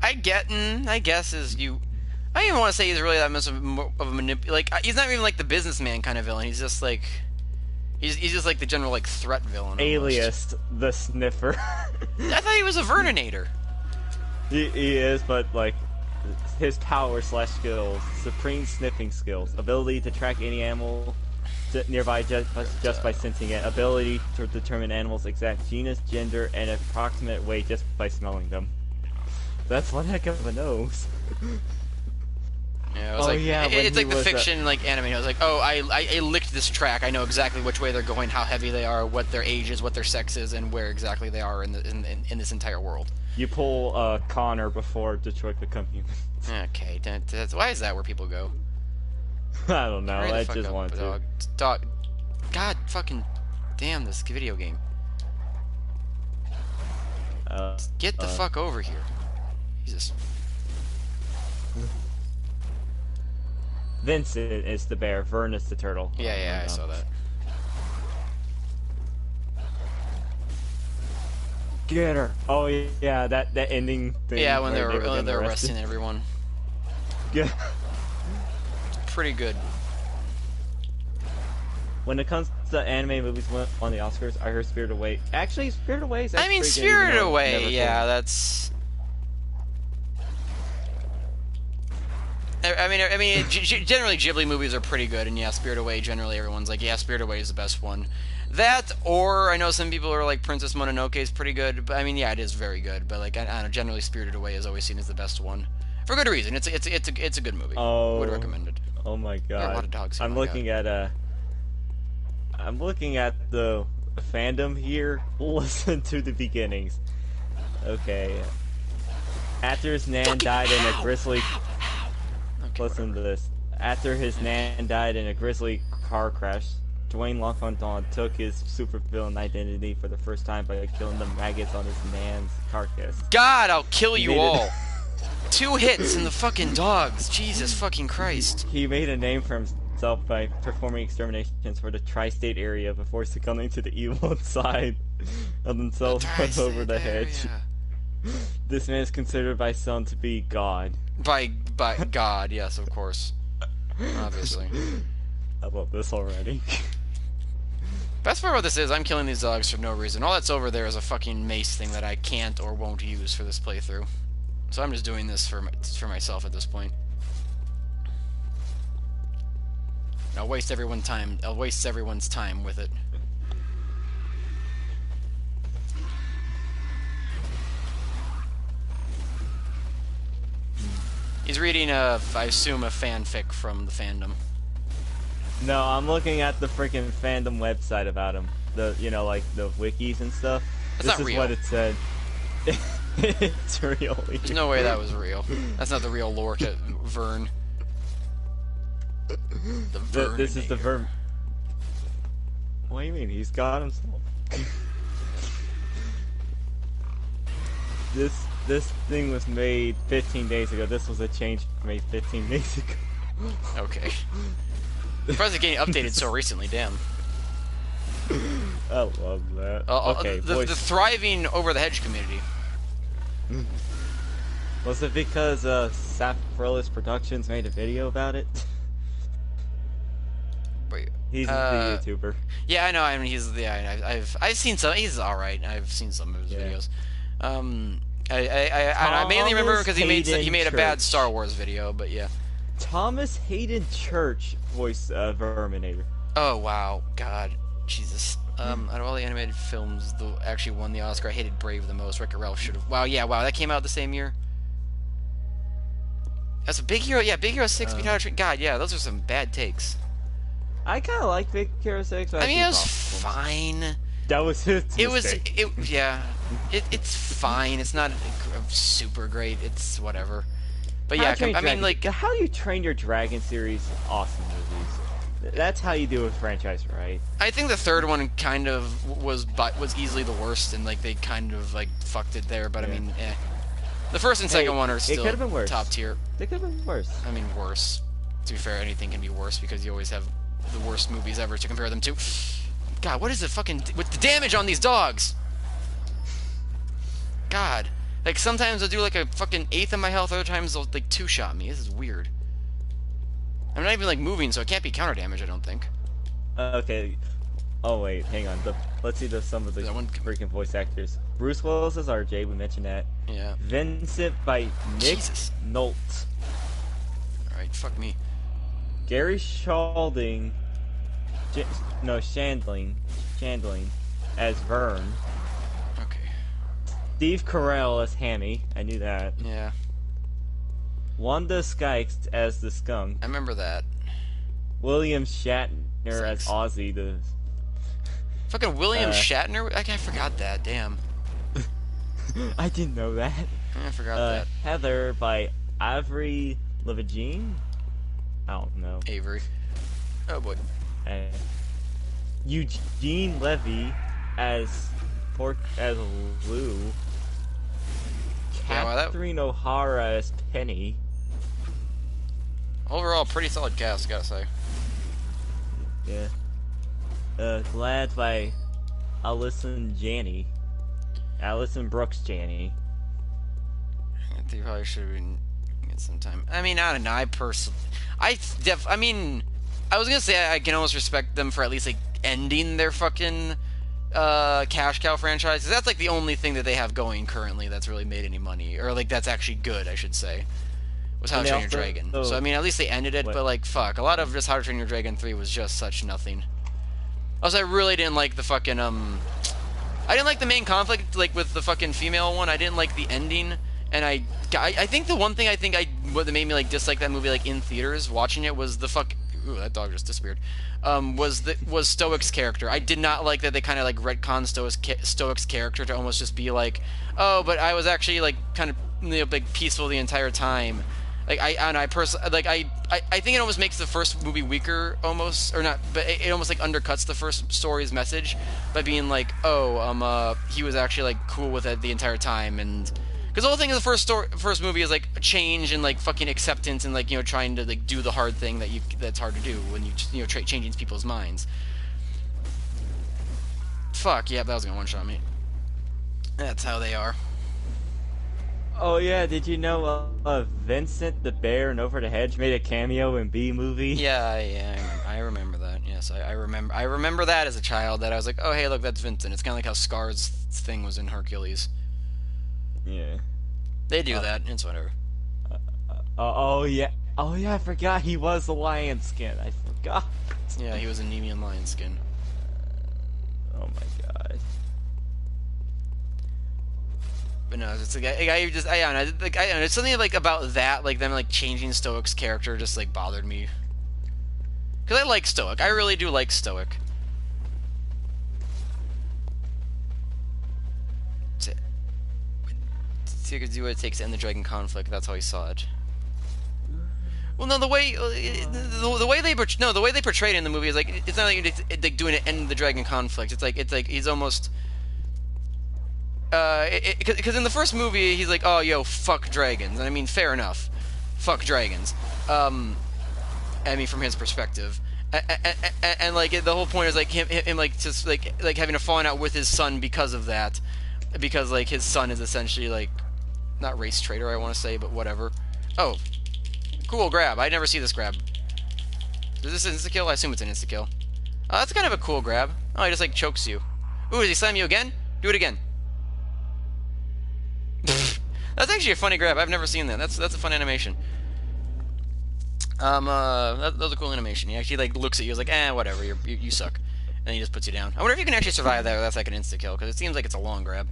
I guess is you. I don't even want to say he's really that much of a like. He's not even like the businessman kind of villain. He's just like. He's just like the general like threat villain. Alias the Sniffer. I thought he was a Verninator. He is, but like his power / skills: supreme sniffing skills, ability to track any animal nearby just by sensing it, ability to determine animals' exact genus, gender, and approximate weight just by smelling them. That's one heck of a nose. Yeah, it's like the fiction like anime. I was like, oh, I licked this track. I know exactly which way they're going, how heavy they are, what their age is, what their sex is, and where exactly they are in this entire world. You pull Connor before Detroit Become Human. Okay, why is that where people go? I don't know. I just wanted to. Dog. God fucking damn this video game. Get the fuck over here. Jesus. Vincent is the bear, Vern is the turtle. Yeah, I saw that. Get her. Oh yeah, that ending thing. Yeah, when they're arresting everyone. Yeah. Pretty good. When it comes to anime movies on the Oscars, I heard Spirited Away. Actually, Spirited Away is. I mean, Spirited Away. Yeah, that's. I mean, generally Ghibli movies are pretty good, and yeah, Spirited Away. Generally, everyone's like, yeah, Spirited Away is the best one. That, or I know some people are like, Princess Mononoke is pretty good, but I mean, yeah, it is very good. But like, I don't know, generally, Spirited Away is always seen as the best one for good reason. It's a good movie. Oh, would recommend it. Oh my god! There are a lot of dogs here. I'm looking at the fandom here. Listen to the beginnings. Okay. After his nan died in a grisly. Listen to this. After his nan died in a grisly car crash, Dwayne LaFontaine took his supervillain identity for the first time by killing the maggots on his nan's carcass. God, I'll kill you all. 2 hits and the fucking dogs. Jesus fucking Christ. He made a name for himself by performing exterminations for the tri-state area before succumbing to the evil side of themselves over the hedge. This man is considered by some to be God. By God, yes, of course. Obviously. How about this already? Best part about this is I'm killing these dogs for no reason. All that's over there is a fucking mace thing that I can't or won't use for this playthrough. So I'm just doing this for myself at this point. I'll waste everyone's time with it. He's reading I assume, a fanfic from the fandom. No, I'm looking at the freaking fandom website about him. Like the wikis and stuff. That's this not real. This is what it said. It's real. There's no way that was real. That's not the real lore to Vern. The Vern. This is the Vern. What do you mean? He's got himself. This thing was made 15 days ago. This was a change made 15 days ago. Okay. Surprised it's getting updated so recently, damn. I love that. Okay, the thriving Over the Hedge community. Was it because Saffrillis Productions made a video about it? Wait, he's the YouTuber. Yeah, I know. I mean, I've seen some. He's all right. I've seen some of his videos. I mainly remember because he made a bad Star Wars video, but yeah. Thomas Hayden Church voiced Verminator. Oh wow, God, Jesus. Out of all the animated films that actually won the Oscar, I hated Brave the most. Wreck-It Ralph should have. Wow, that came out the same year. That's a Big Hero. Yeah, Big Hero 6. God, yeah, those are some bad takes. I kind of like Big Hero 6. I mean, it was fine. That was his mistake. It's fine. It's not super great. It's whatever. But yeah, I mean, like, How You Train Your Dragon series, awesome movies. That's how you do a franchise, right? I think the third one kind of was easily the worst, and like they kind of like fucked it there. But yeah. I mean, the first and second one are still top tier. They could have been worse. I mean, worse. To be fair, anything can be worse because you always have the worst movies ever to compare them to. God, what is the fucking with the damage on these dogs? God, like sometimes they'll do like a fucking eighth of my health, other times they'll like two-shot me. This is weird. I'm not even like moving, so it can't be counter damage. I don't think. Okay. Oh wait, hang on. Let's see some of the freaking voice actors. Bruce Willis is RJ. We mentioned that. Yeah. Vincent by Nick Nolte. All right, fuck me. Gary Shandling as Vern. Okay. Steve Carell as Hammy. I knew that. Yeah. Wanda Sykes as the skunk. I remember that. William Shatner as Ozzy the... Fucking William Shatner? I forgot that, damn. I didn't know that. I forgot that. Heather by Avery Levigne? I don't know. Avery. Oh boy. Eugene Levy as Lou. Catherine O'Hara as Penny. Overall, pretty solid cast, gotta say. Yeah. Glad by Allison Brooks Janney. I think probably should have been get some time. I mean, I don't know. I mean, I was gonna say I can almost respect them for at least like ending their fucking cash cow franchise. 'Cause that's like the only thing that they have going currently that's really made any money, or like that's actually good, I should say. Was How to Train Your Dragon. So I mean, at least they ended it. But like, fuck, a lot of just How to Train Your Dragon 3 was just such nothing. Also, I really didn't like the fucking I didn't like the main conflict, like with the fucking female one. I didn't like the ending, and I think the one thing what made me like dislike that movie like in theaters watching it was the ooh, that dog just disappeared. Was Stoic's character. I did not like that they kind of like retconned Stoic's character to almost just be like, oh, but I was actually like kind of like peaceful the entire time. Like I think it almost makes the first movie weaker almost, or not, but it almost like undercuts the first story's message by being like, oh, he was actually like cool with it the entire time, and because Because the whole thing of the first movie is like change and like fucking acceptance and like trying to like do the hard thing that's hard to do when you changing people's minds. Fuck yeah, that was gonna one shot me. That's how they are. Oh yeah, did you know Vincent the Bear and Over the Hedge made a cameo in B movie? Yeah, I remember that. Yes, I remember that as a child. That I was like, oh hey, look, that's Vincent. It's kind of like how Scar's thing was in Hercules. Yeah. They do that. It's whatever. Oh yeah, I forgot he was the lion skin. I forgot. Yeah, he was a Nemean lion skin. Oh my god. But no, it's like I don't know. It's something like about that, like them like changing Stoic's character, just like bothered me. Because I like Stoic. I really do like Stoic. To do what it takes to end the dragon conflict. That's how he saw it. Well, no, the way they portrayed it in the movie is like it's not like like doing it end the dragon conflict. It's like he's almost. Because in the first movie he's like, oh yo, fuck dragons, and I mean fair enough, fuck dragons. I mean from his perspective, and like the whole point is like him like just like having a falling out with his son because of that, because like his son is essentially like not race traitor I want to say, but whatever. Oh, cool grab. I never see this grab. Is this an insta kill? I assume it's an insta kill. Oh, that's kind of a cool grab. Oh, he just like chokes you. Ooh, does he slam you again? Do it again. That's actually a funny grab. I've never seen that. That's a fun animation. That was a cool animation. He actually like looks at you, he's like, whatever, you suck, and then he just puts you down. I wonder if you can actually survive that. Or that's like an insta kill because it seems like it's a long grab.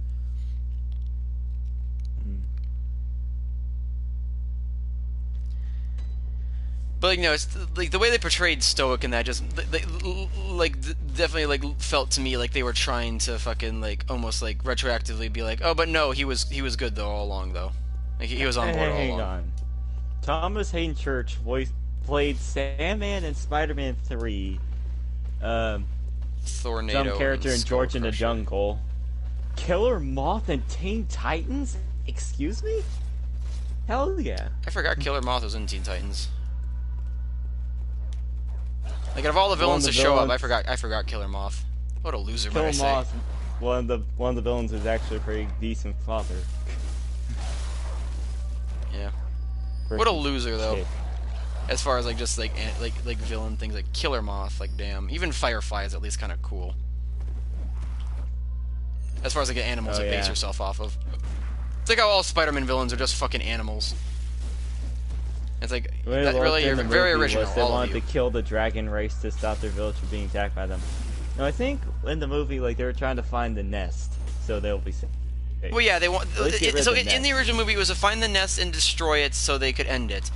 But like, it's like the way they portrayed Stoic in that just like definitely like felt to me like they were trying to fucking like almost like retroactively be like, oh, but no, he was good though all along though. Like he was on board all along. Hang on. Thomas Hayden Church played Sandman in Spider-Man 3. Tornado. Some character in George in the Jungle. Killer Moth and Teen Titans? Excuse me? Hell yeah. I forgot Killer Moth was in Teen Titans. Like out of all the villains to show up, I forgot Killer Moth. What a loser, might I say. Killer Moth, one of the villains is actually a pretty decent father. Yeah. What a loser though. Shit. As far as like just like villain things like Killer Moth, like damn. Even Firefly is at least kind of cool. As far as like animals to base yourself off of. It's like how all Spider-Man villains are just fucking animals. It's like that really you're very original. They wanted to kill the dragon race to stop their village from being attacked by them. No, I think in the movie like they were trying to find the nest so they'll be safe. Okay. Well, yeah, they want. So in the original movie, it was to find the nest and destroy it so they could end it.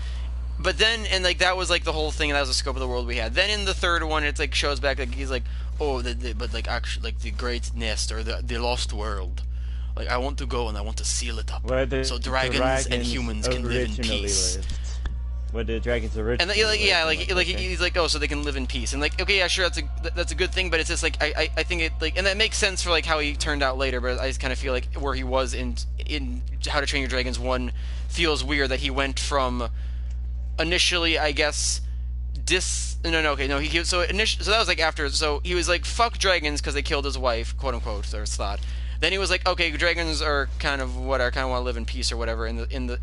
But then, and like that was like the whole thing. That was the scope of the world we had. Then in the third one, it's like shows back like he's like, oh, but like actually like the great nest or the lost world. Like I want to go and I want to seal it up so dragons and humans can live in peace. Where the dragons originally he's like, oh, so they can live in peace, and like, okay, yeah, sure, that's a good thing, but it's just like I think it like, and that makes sense for like how he turned out later, but I just kind of feel like where he was in How to Train Your Dragons 1 feels weird that he went from initially, I guess, so that was like after, so he was like fuck dragons because they killed his wife, quote unquote, or thought. Then he was like, okay, dragons are kind of what I kind of want to live in peace or whatever in the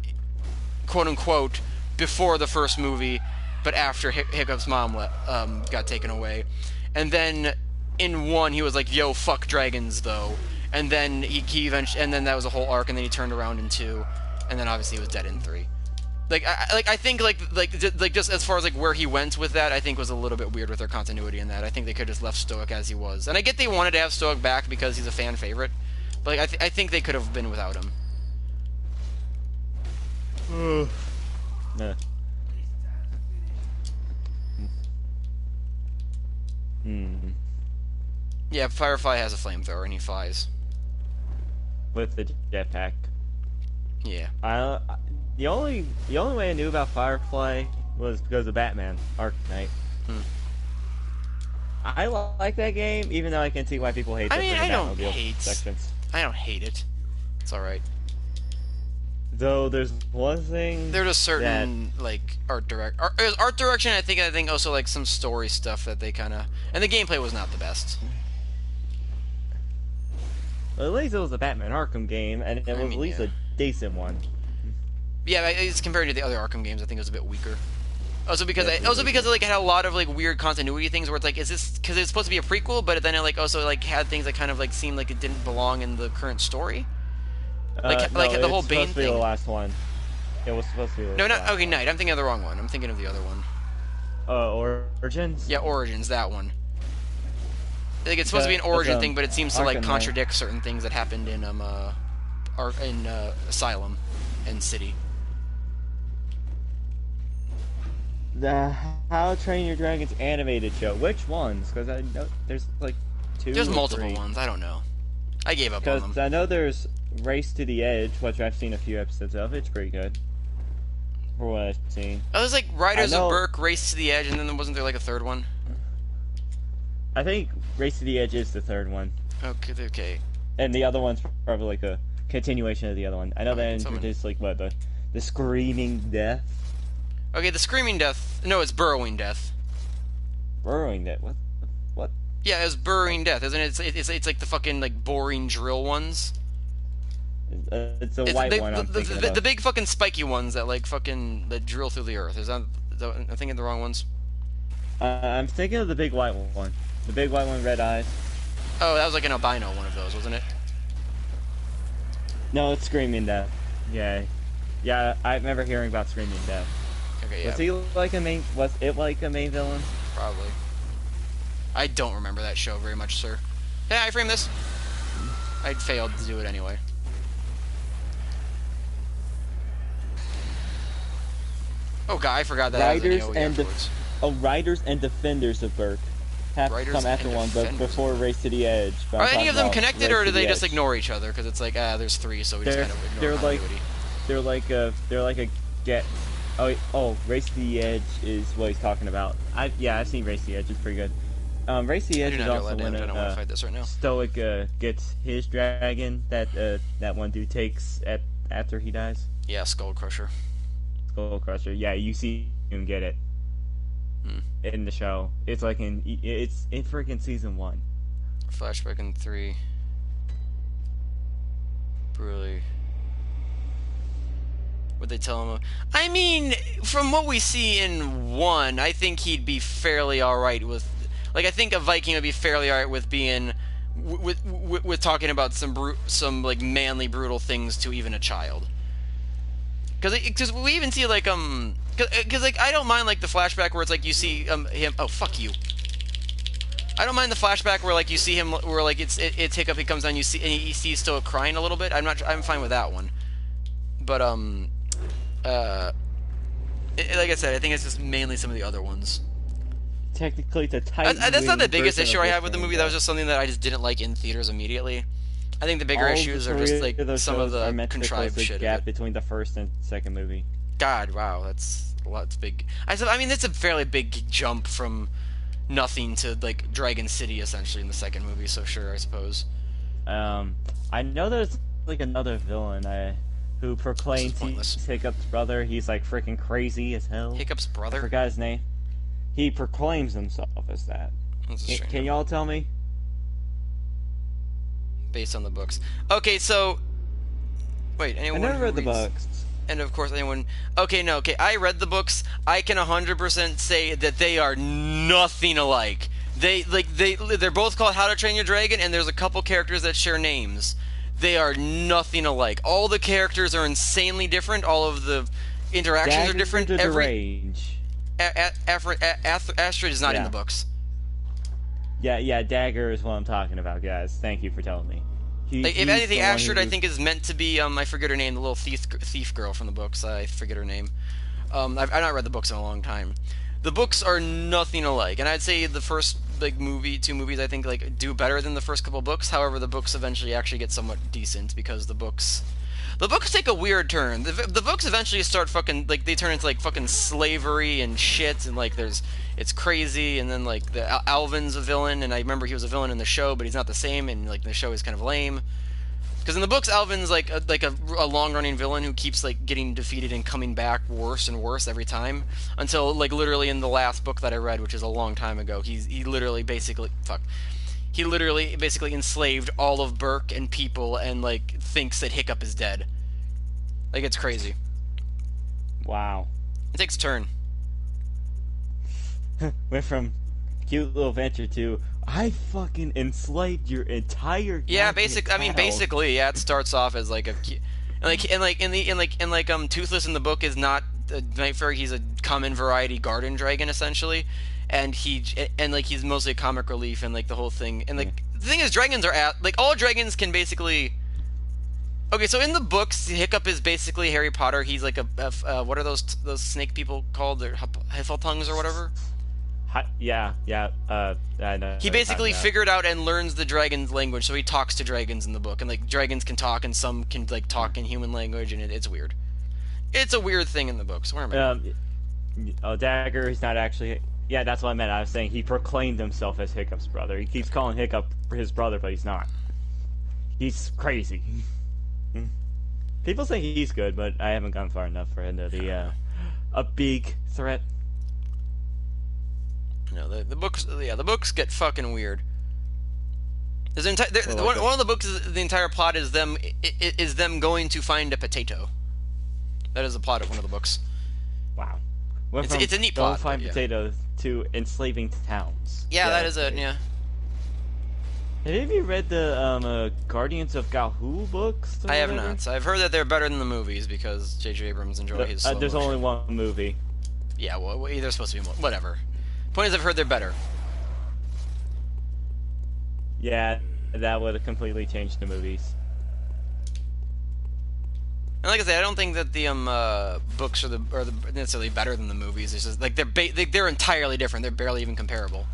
quote unquote before the first movie, but after Hiccup's mom got taken away. And then in 1 he was like, yo, fuck dragons though. And then he eventually, and then that was a whole arc, and then he turned around in 2, and then obviously he was dead in 3. I think just as far as like where he went with that, I think was a little bit weird with their continuity in that. I think they could have just left Stoic as he was. And I get they wanted to have Stoic back because he's a fan favorite, but like I think they could have been without him. Nah. Yeah, Firefly has a flamethrower and he flies with the jetpack. Yeah. The only way I knew about Firefly was because of Batman Arkham Knight. I like that game, even though I can see why people hate. I mean, I don't hate it. It's all right. Though there's one thing. There's a certain like art direction. I think also like some story stuff that they kind of, and the gameplay was not the best. Well, at least it was a Batman Arkham game, and it was at least a decent one. Yeah, it's compared to the other Arkham games, I think it was a bit weaker. Also because it like had a lot of like weird continuity things where it's like, is this because it's supposed to be a prequel, but then it like also like had things that kind of like seemed like it didn't belong in the current story. Like the whole Bane thing. The last one. It was supposed to be. No, not okay. Knight. I'm thinking of the wrong one. I'm thinking of the other one. Origins. Yeah, Origins. That one. Like it's supposed to be an origin thing, but it seems to like contradict certain things that happened in Asylum and City. The How to Train Your Dragon's animated show. Which ones? Because I know there's like two. There's multiple ones. I don't know. I gave up on them. Because I know there's Race to the Edge, which I've seen a few episodes of. It's pretty good. For what I've seen. Oh, there's like Riders of Berk, Race to the Edge, and then wasn't there like a third one? I think Race to the Edge is the third one. Okay. And the other one's probably like a continuation of the other one. I know they introduced like what the Screaming Death. Okay, the Screaming Death. No, it's Burrowing Death. Burrowing Death. What? Yeah, it's Burrowing Death, isn't it? It's like the fucking like boring drill ones. It's a white one. The big fucking spiky ones that like fucking that drill through the earth. I'm thinking the wrong ones. I'm thinking of the big white one. The big white one, red eyes. Oh, that was like an albino one of those, wasn't it? No, it's Screaming Death. Yeah, I remember hearing about Screaming Death. Okay, yeah. Was it like a main villain? Probably. I don't remember that show very much, sir. Hey, I framed this. I failed to do it anyway. Oh god, I forgot that. Riders and Defenders of Berk have to come after one, but before Race to the Edge. Are any of them connected, or do they just ignore each other? Because it's like, there's three, so we just kind of ignore continuity. They're like a get. Oh, Race to the Edge is what he's talking about. I've seen Race to the Edge. It's pretty good. Race to the Edge is also when I don't want to fight this right now. Stoic gets his dragon that one dude takes after he dies. Yeah, Skull Crusher. Skull Crusher. Yeah, you see him get it in the show. It's like it's in freaking season 1. Flashback in 3. Really. Would they tell him? I mean, from what we see in 1, I think he'd be fairly alright with. Like, I think a Viking would be fairly alright with being, with talking about some like manly, brutal things to even a child. Because we even see like because like I don't mind like the flashback where it's like you see him. Oh fuck you. I don't mind the flashback where like you see him where like it's Hiccup. He comes down. You see and he sees still crying a little bit. I'm fine with that one. But like I said, I think it's just mainly some of the other ones. Technically, the Titan. That's not the biggest issue I have with the movie. That was just something that I just didn't like in theaters immediately. I think the bigger issues are just like some of the contrived shit. Gap between the first and second movie. God, wow, that's big. I mean, it's a fairly big jump from nothing to like Dragon City essentially in the second movie. So sure, I suppose. I know there's like another villain who proclaims he's Hiccup's brother. He's like freaking crazy as hell. Hiccup's brother? I forgot his name. He proclaims himself as that. Can y'all tell me? Based on the books. Okay, so wait, anyone? I never read the books. And of course, anyone? Okay, no, okay. I read the books. I can 100% say that they are nothing alike. They're both called How to Train Your Dragon, and there's a couple characters that share names. They are nothing alike. All the characters are insanely different. All of the interactions are different. Astrid is not in the books. Yeah, Dagger is what I'm talking about, guys. Thank you for telling me. If anything, Astrid I think is meant to be I forget her name, the little thief girl from the books. I forget her name. I've not read the books in a long time. The books are nothing alike, and I'd say the first two movies I think like do better than the first couple books. However, the books eventually actually get somewhat decent because the books take a weird turn. The books eventually start fucking like they turn into like fucking slavery and shit, and like it's crazy, and then like the Alvin's a villain, and I remember he was a villain in the show, but he's not the same, and like the show is kind of lame. Because in the books, Alvin's like a long-running villain who keeps like getting defeated and coming back worse and worse every time until like literally in the last book that I read, which is a long time ago, he literally basically enslaved all of Burke and people and like thinks that Hiccup is dead. Like, it's crazy. Wow. It takes a turn. Went from cute little adventure to I fucking enslaved your entire basically, yeah. It starts off as like Toothless in the book is not a Night Fairy. He's a common variety garden dragon essentially, and he's mostly a comic relief and like the whole thing. And like the thing is, dragons are all dragons can basically. Okay, so in the books, Hiccup is basically Harry Potter. He's like what are those snake people called? They're Huffletongues or whatever. Yeah. I know. He basically figured out and learns the dragon's language, so he talks to dragons in the book, and like dragons can talk, and some can like talk in human language, and it's weird. It's a weird thing in the books. Where am I? Dagger is not actually. Yeah, that's what I meant. I was saying he proclaimed himself as Hiccup's brother. He keeps calling Hiccup his brother, but he's not. He's crazy. People say he's good, but I haven't gone far enough for him to be a big threat. No, the books get fucking weird. There's one of the books is the entire plot is them going to find a potato. That is the plot of one of the books. Wow. It's a neat plot. Don't find potatoes to enslaving towns. Yeah, that is it. Yeah. Have any of you read the Guardians of Galhu books? I have not. I've heard that they're better than the movies because J.J. Abrams enjoys his slow there's motion. only one movie. Yeah, well, they're supposed to be whatever. Point is, I've heard they're better. Yeah, that would have completely changed the movies. And like I said, I don't think that the books are necessarily better than the movies. It's just like they're entirely different. They're barely even comparable.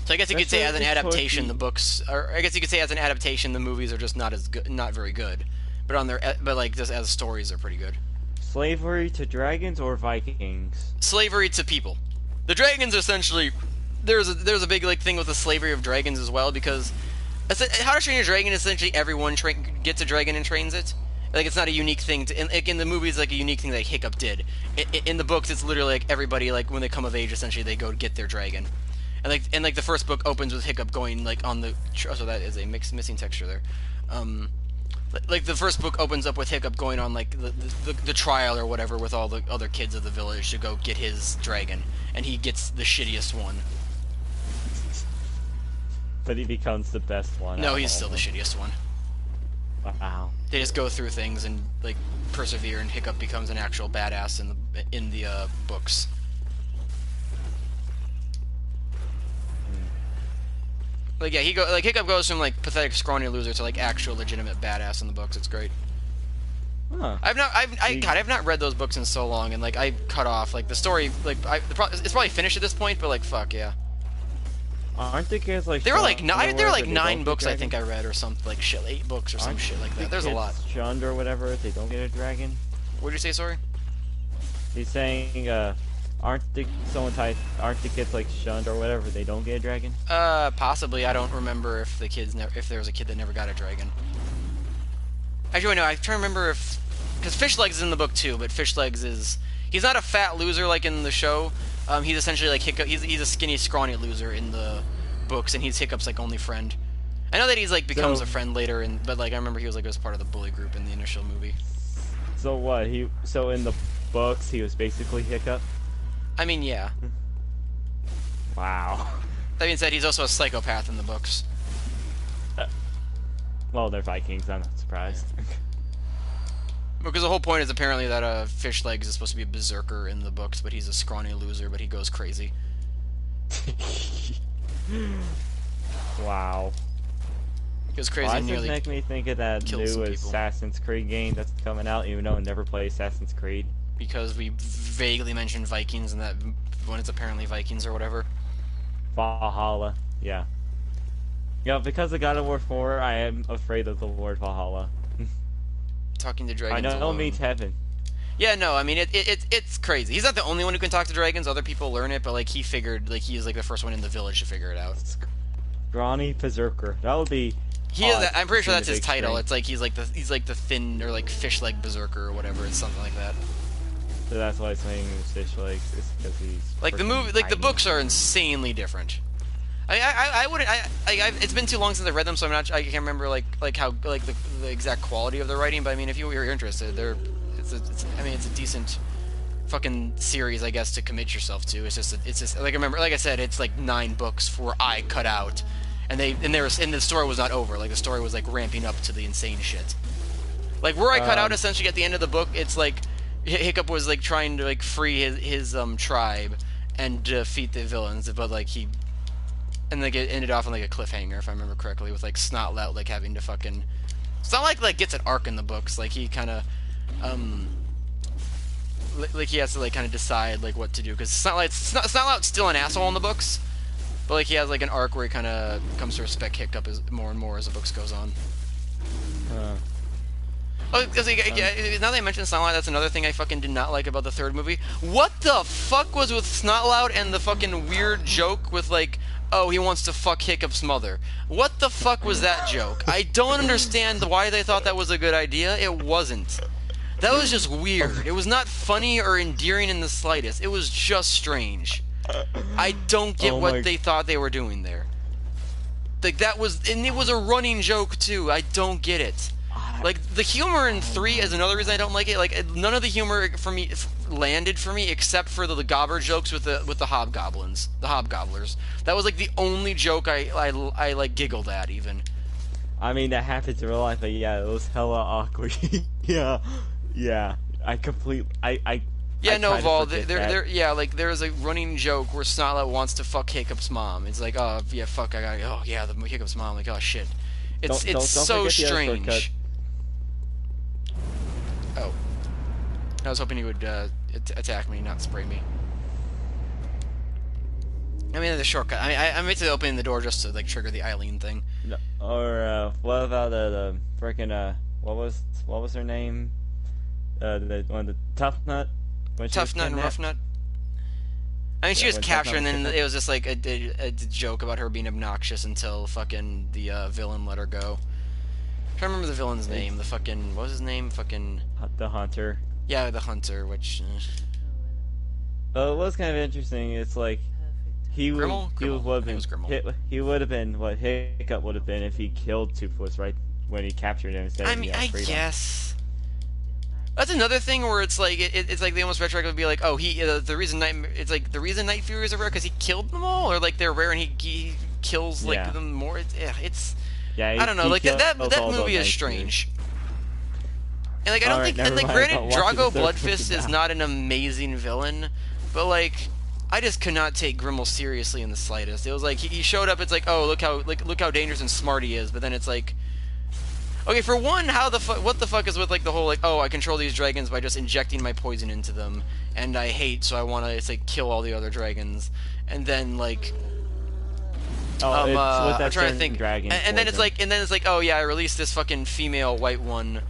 So I guess you could say as an adaptation, the books, or I guess you could say as an adaptation, the movies are just not as good, not very good. But like just as stories, they're pretty good. Slavery to dragons or Vikings? Slavery to people. The dragons essentially, there's a big like thing with the slavery of dragons as well, because How to Train Your Dragon, essentially everyone gets a dragon and trains it. Like, it's not a unique thing in the movies, like a unique thing that Hiccup did. In the books, it's literally like everybody, like when they come of age, essentially they go get their dragon. And the first book opens with Hiccup going like on the so that is a missing texture there. Like the first book opens up with Hiccup going on like the trial or whatever with all the other kids of the village to go get his dragon, and he gets the shittiest one. But he becomes the best one. No, he's still the shittiest one. Wow. They just go through things and like persevere, and Hiccup becomes an actual badass in the books. Like yeah, Hiccup goes from like pathetic scrawny loser to like actual legitimate badass in the books. It's great. Huh. I've not read those books in so long, and like I cut off like the story. Like it's probably finished at this point, but like fuck yeah. Aren't the kids like? There were like 9 books I think I read or something like shit, 8 books or some shit like that. There's a lot. Shunned or whatever if they don't get a dragon. What'd you say? Sorry. He's saying aren't the kids like shunned or whatever if they don't get a dragon? Possibly. I don't remember if there was a kid that never got a dragon. Actually, no. I'm trying to remember because Fishlegs is in the book too, but Fishlegs he's not a fat loser like in the show. He's essentially like Hiccup. He's a skinny, scrawny loser in the books, and he's Hiccup's like only friend. I know that he's like becomes a friend later, but like I remember he was like as part of the bully group in the initial movie. So what? So in the books he was basically Hiccup. I mean, yeah. Wow. That being said, he's also a psychopath in the books. Well, they're Vikings. I'm not surprised. Because the whole point is apparently that Fishlegs is supposed to be a berserker in the books, but he's a scrawny loser, but he goes crazy. Wow. He goes crazy and nearly make me think of that new Assassin's Creed game that's coming out, even though I never played Assassin's Creed. Because we vaguely mentioned Vikings and that when it's apparently Vikings or whatever. Valhalla, yeah. Yeah, because of God of War 4, I am afraid of the word Valhalla. Talking to dragons. I know it means heaven. Yeah, no, I mean it's crazy. He's not the only one who can talk to dragons. Other people learn it, but like he figured, like he is like the first one in the village to figure it out. Scrawny berserker. That would be He is. I'm pretty sure that's his title. String. It's like he's like the thin or like fish leg berserker or whatever. It's something like that. So that's why he's saying fish legs is because he's like the movie. Like the books are insanely different. I wouldn't. It's been too long since I read them, so I can't remember like how like the exact quality of the writing. But I mean, if you're interested, it's a decent fucking series, I guess, to commit yourself to. It's just like I remember, like I said, it's like 9 books for I cut out, and the story was not over. Like the story was like ramping up to the insane shit. Like where I cut out, essentially at the end of the book, it's like Hiccup was like trying to like free his tribe and defeat the villains, but like and like it ended off on like a cliffhanger, if I remember correctly, with like Snotlout like having to fucking. It's not like gets an arc in the books. Like he kind of like he has to like kind of decide like what to do, because Snotlout's still an asshole in the books, but like he has like an arc where he kind of comes to respect Hiccup more and more as the books goes on. Oh, because now that I mentioned Snotlout, that's another thing I fucking did not like about the third movie. What the fuck was with Snotlout and the fucking weird joke with like, oh, he wants to fuck Hiccup's mother? What the fuck was that joke? I don't understand why they thought that was a good idea. It wasn't. That was just weird. It was not funny or endearing in the slightest. It was just strange. I don't get what they thought they were doing there. Like that was, and it was a running joke too. I don't get it. Like the humor in 3 is another reason I don't like it. Like none of the humor for me landed for me except for the gobber jokes with the hobgoblins, the hobgobblers. That was like the only joke I like giggled at even. I mean that happens in real life, but yeah, it was hella awkward. Yeah. Yeah, no, Vol. Like there's a running joke where Snotlout wants to fuck Hiccup's mom. It's like, oh yeah, fuck, the Hiccup's mom. Like, oh shit, it's so strange. Oh, I was hoping he would attack me, not spray me. I mean, the shortcut. I meant to open the door just to like trigger the Eileen thing. No, or what about the freaking what was her name? The Tough Nut. Tough Nut and Rough Nut. I mean, she was captured, and then it was just like a joke about her being obnoxious until fucking the villain let her go. I can't remember the villain's name. The fucking, what was his name? Fucking the Hunter. Yeah, the Hunter. Which. Well, it was kind of interesting. It's like he would have been what Hiccup would have been if he killed Toothless right when he captured him instead. I mean, I guess. That's another thing where it's like it's like they almost retroactively be like, oh, the reason the reason Night Furies are rare because he killed them all, or like they're rare and he kills like them more. I don't know, like that movie is strange. And like I don't think, and like granted, Drago Bloodfist is not an amazing villain, but like I just could not take Grimmel seriously in the slightest. It was like he showed up, it's like, oh, look how dangerous and smart he is, but then it's like. Okay, for one, what the fuck is with like the whole like, oh, I control these dragons by just injecting my poison into them, and I hate, so I want to like kill all the other dragons, and then like, I'm trying to think, and then it's like, oh yeah, I released this fucking female white one,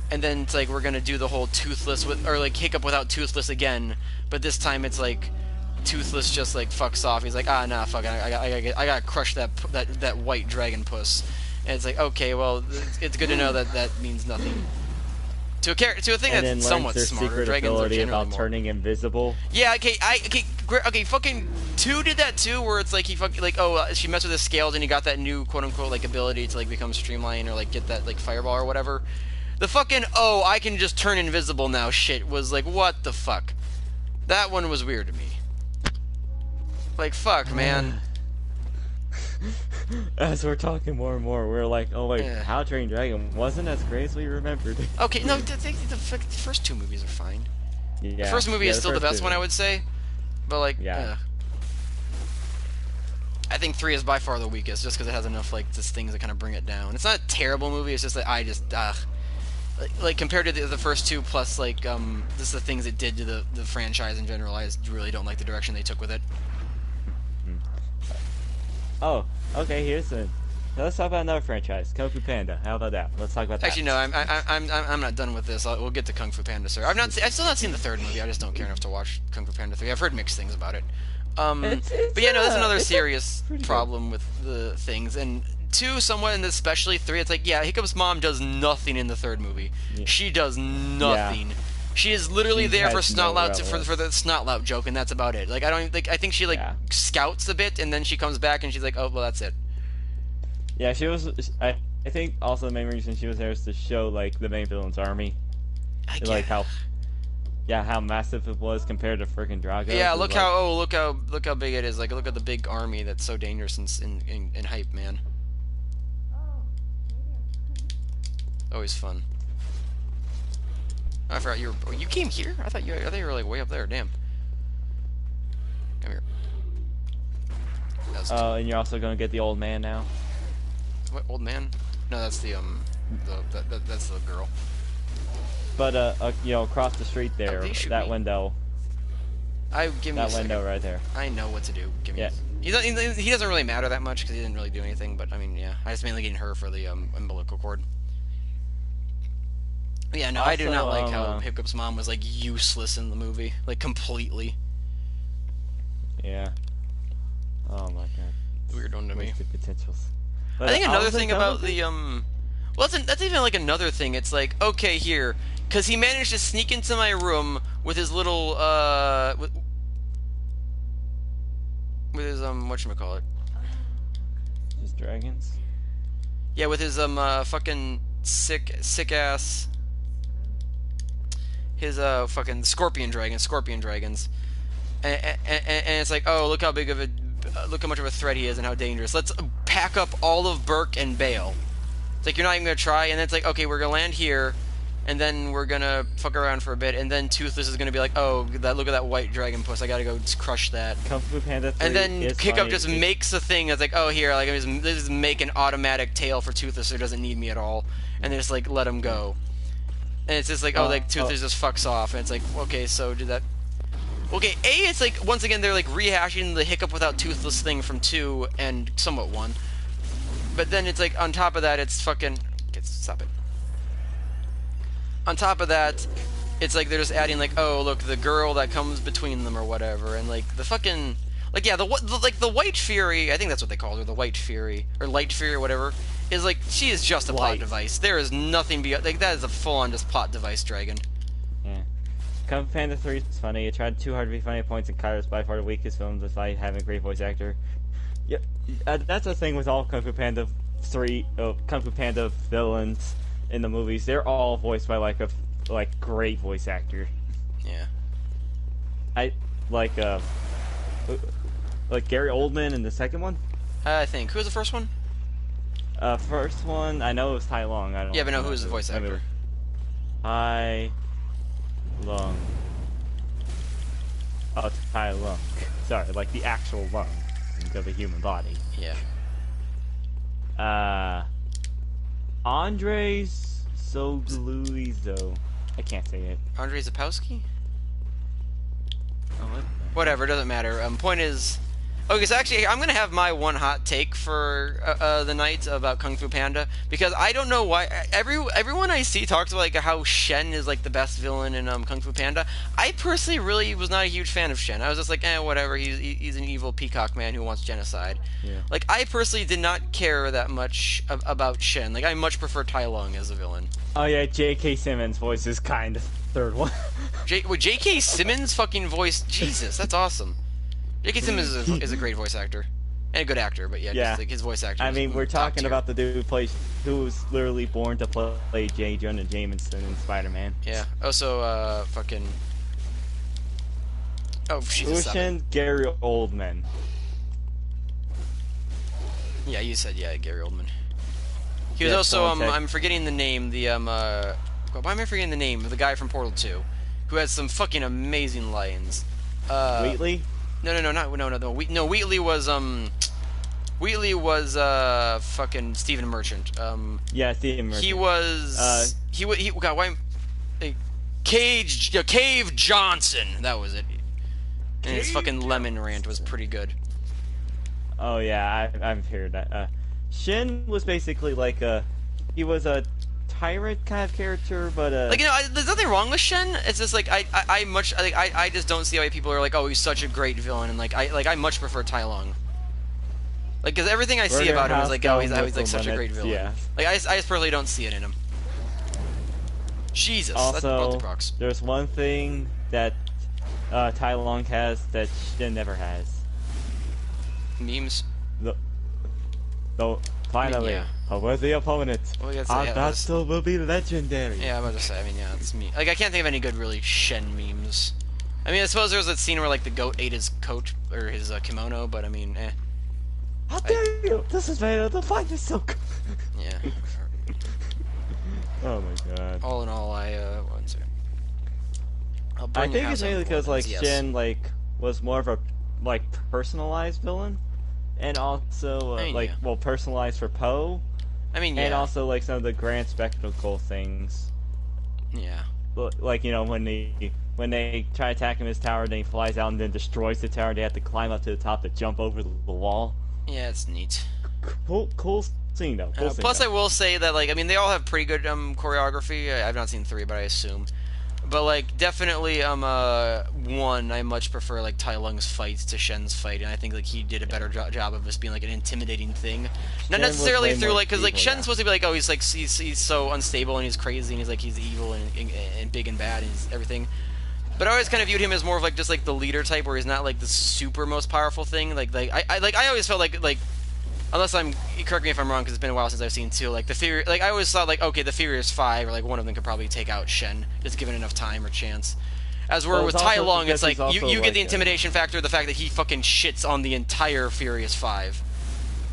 and then it's like we're gonna do the whole Toothless or like Hiccup without Toothless again, but this time it's like Toothless just like fucks off. He's like, nah, fuck, I gotta crush that white dragon puss. And it's like, okay, well, it's good to know that means nothing. To a thing that's somewhat smarter, dragons are generally about turning invisible. Yeah, okay, fucking 2 did that too, where it's like he fucking like, oh, she messed with his scales and he got that new quote unquote like ability to like become streamlined or like get that like fireball or whatever. The fucking I can just turn invisible now shit was like, what the fuck? That one was weird to me. Like, fuck, man. As we're talking more and more, we're like, oh wait, How to Train Dragon wasn't as great as we remembered. Okay, no, the first 2 movies are fine. Yeah, the first movie is still the best one, I would say. But like, I think 3 is by far the weakest, just because it has enough like just things that kind of bring it down. It's not a terrible movie. It's just that I just like compared to the first 2, plus like just the things it did to the franchise in general. I just really don't like the direction they took with it. Oh, okay. Let's talk about another franchise, Kung Fu Panda. How about that? Let's talk about that. Actually, no. I'm not done with this. We'll get to Kung Fu Panda, sir. I've still not seen the 3rd movie. I just don't care enough to watch Kung Fu Panda 3. I've heard mixed things about it. But yeah, no, that's another serious problem with the things. And 2 somewhat, and especially 3. It's like, yeah, Hiccup's mom does nothing in the 3rd movie. Yeah. She does nothing. Yeah. She is literally there for Snotlout for the Snotlout joke, and that's about it. Like I think she scouts a bit, and then she comes back and she's like, oh well, that's it. Yeah, she was. I think also the main reason she was there is to show like the main villain's army, like how massive it was compared to freaking Drago. Yeah, look how big it is. Like look at the big army that's so dangerous in hype, man. Always fun. I forgot you were. Oh, you came here? I thought you were like way up there. Damn. Come here. And you're also gonna get the old man now. What old man? No, that's that's the girl. But across the street there, that window. That window right there. I know what to do. Give me. Yeah. He doesn't really matter that much because he didn't really do anything. But I mean, yeah, I just mainly getting her for the umbilical cord. Yeah, no, also, I do not like how Hiccup's mom was like useless in the movie, like completely. Yeah. Oh my god. Weird one to me. Potentials. But I think another thing about the well, that's even like another thing. It's like, okay, here, because he managed to sneak into my room with his little with his whatchamacallit? His dragons. Yeah, with his fucking sick ass. His fucking scorpion dragons, and it's like, oh, look how much of a threat he is and how dangerous. Let's pack up all of Burke and bail. It's like, you're not even gonna try, and then it's like, okay, we're gonna land here, and then we're gonna fuck around for a bit, and then Toothless is gonna be like, oh, look at that white dragon puss, I gotta go crush that. Kung Fu Panda 3 and then Hiccup just makes a thing that's like, oh, here, like, just make an automatic tail for Toothless so he doesn't need me at all, and then just like let him go. And it's just like, oh, like, Toothless just fucks off, and it's like, okay, so did that... Okay, it's like, once again, they're like rehashing the Hiccup without Toothless thing from 2 and somewhat 1. But then it's like, on top of that, it's fucking... Okay, stop it. On top of that, it's like they're just adding like, oh, look, the girl that comes between them or whatever, and like, the fucking... Like, yeah, the White Fury, I think that's what they called her, the White Fury, or Light Fury or whatever, is like, she is just a plot device. There is nothing beyond, like, that is a full-on just plot device dragon. Yeah. Kung Fu Panda 3 is funny. It tried too hard to be funny at points, and Kaido's by far the weakest film despite having a great voice actor. Yeah, that's the thing with all Kung Fu Panda 3, Kung Fu Panda villains in the movies. They're all voiced by like a great voice actor. Yeah. I like Gary Oldman in the second one. I think. Who was the first one? First one, I know it was Tai Lung. Yeah, but no, who was the voice actor? Tai Lung. Oh, Tai Lung. Sorry, like the actual lung of a human body. Yeah. Andres Sogluizo. I can't say it. Andrei Zapowski? Oh, whatever, doesn't matter. Point is... Okay, so actually, I'm going to have my one hot take for the night about Kung Fu Panda, because I don't know why... Everyone I see talks about like how Shen is like the best villain in Kung Fu Panda. I personally really was not a huge fan of Shen. I was just like, whatever, he's an evil peacock man who wants genocide. Yeah. Like, I personally did not care that much about Shen. Like, I much prefer Tai Lung as a villain. Oh yeah, J.K. Simmons' voice is kind of third one. J.K. Simmons' fucking voice? Jesus, that's awesome. J.K. Simmons is a great voice actor. And a good actor, but yeah. Just, like, his voice actor I mean, we're talking about the dude who was literally born to play J. Jonah Jameson in Spider-Man. Yeah. Also, fucking... Oh, Jesus. Gary Oldman. Yeah, you said, Gary Oldman. He was also, I'm forgetting the name, why am I forgetting the name of the guy from Portal 2, who has some fucking amazing lines. Wheatley? No. Wheatley was fucking Stephen Merchant. Yeah, Stephen Merchant. He was God, why? Cave Johnson. That was it. And his fucking lemon rant was pretty good. Oh yeah, I've heard that. Shin was basically like he was a tyrant kind of character, but like, you know, there's nothing wrong with Shen. It's just like I just don't see why people are like, oh, he's such a great villain, and I much prefer Tai Lung. Like, because everything I see about him is like, oh, he's like such a great villain. Yeah. Like, I personally don't see it in him. Jesus, that's also, procs. There's one thing that Tai Long has that Shin never has. Memes. Though finally, yeah. a worthy opponent. Well, Our battle will be legendary. Yeah, I'm about to say. I mean, yeah, it's me. Like, I can't think of any good really Shen memes. I mean, I suppose there was that scene where like the goat ate his coat or his kimono, but I mean, eh. How dare you! This is made of the finest silk. Yeah. Oh my god. All in all, one second. I think it's mainly because like yes. Shin like was more of a like personalized villain, and also I mean, like yeah. well personalized for Poe. I mean, yeah. And also like some of the grand spectacle things. Yeah. Like when they try to attack him in his tower, then he flies out and then destroys the tower. They have to climb up to the top to jump over the wall. Yeah, it's neat. Cool scene though. Plus, I will say that like I mean they all have pretty good choreography. I've not seen 3, but I assume. But like definitely one I much prefer like Tai Lung's fight to Shen's fight, and I think like he did a better job of this being like an intimidating thing. Not necessarily through like because like Shen's supposed to be like, oh, he's like he's so unstable and he's crazy and he's evil and big and bad and he's everything. But I always kind of viewed him as more of like just like the leader type, where he's not like the super most powerful thing. I always felt like unless correct me if I'm wrong because it's been a while since I've seen 2. Like I always thought like okay, the Furious 5 or like one of them could probably take out Shen just given enough time or chance. As we're with Tai Lung, it's like you get the intimidation factor, the fact that he fucking shits on the entire Furious 5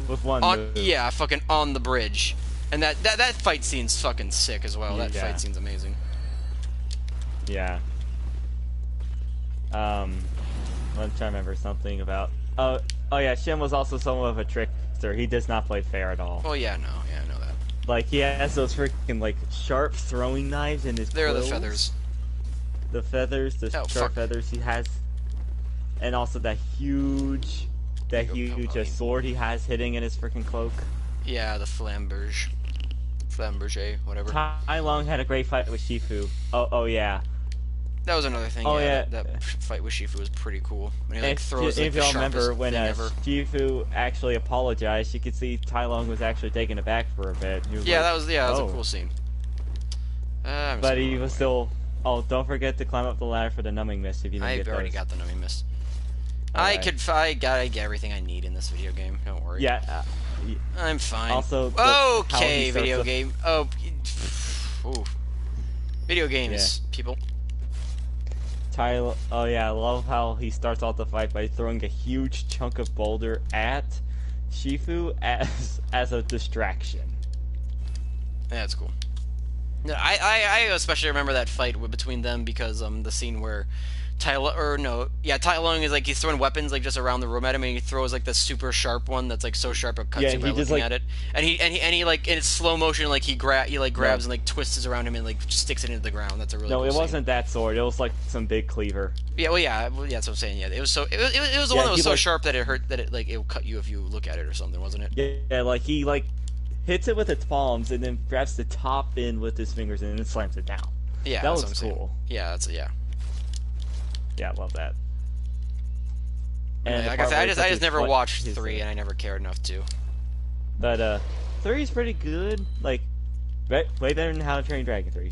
with one move. Yeah, fucking on the bridge, and that fight scene's fucking sick as well. That fight scene's amazing. Yeah. I'm trying to remember something about. Oh yeah, Shen was also somewhat of a trickster. He does not play fair at all. Oh yeah, I know that. Like he has those freaking like sharp throwing knives in his. They're the feathers. The feathers, sharp feathers he has, and also that huge sword he has hitting in his freaking cloak. Yeah, the flamberge, whatever. Tai Long had a great fight with Shifu. Oh yeah. That was another thing. Oh yeah. That fight with Shifu was pretty cool. When he like throws if y'all remember when ever. Shifu actually apologized, you could see Tai Long was actually taken aback for a bit. He was like, that was a cool scene. But he was still. Oh, don't forget to climb up the ladder for the numbing mist if you didn't get those. I've already got the numbing mist. Right. I get everything I need in this video game. Don't worry. Yeah. I'm fine. Also, okay, video game. Oh, video games, people. Oh yeah, I love how he starts off the fight by throwing a huge chunk of boulder at Shifu as a distraction. Yeah, that's cool. No, I especially remember that fight between them because the scene where Tai Lung is like he's throwing weapons like just around the room at him, and he throws like the super sharp one that's like so sharp it cuts you by looking at it, and he like in slow motion like he grabs and like twists around him and like sticks it into the ground. That's a really cool it scene. Wasn't that sword. It was like some big cleaver. Yeah, that's what I'm saying. Yeah, it was the one that was so sharp that it hurt that it will cut you if you look at it or something, wasn't it? Yeah, like he hits it with its palms and then grabs the top end with his fingers and then slams it down. Yeah, that was cool. Yeah, Yeah, I love that. And like I said, I just never watched 3, and I never cared enough to. But 3 is pretty good. Like, way better than How to Train Your Dragon 3.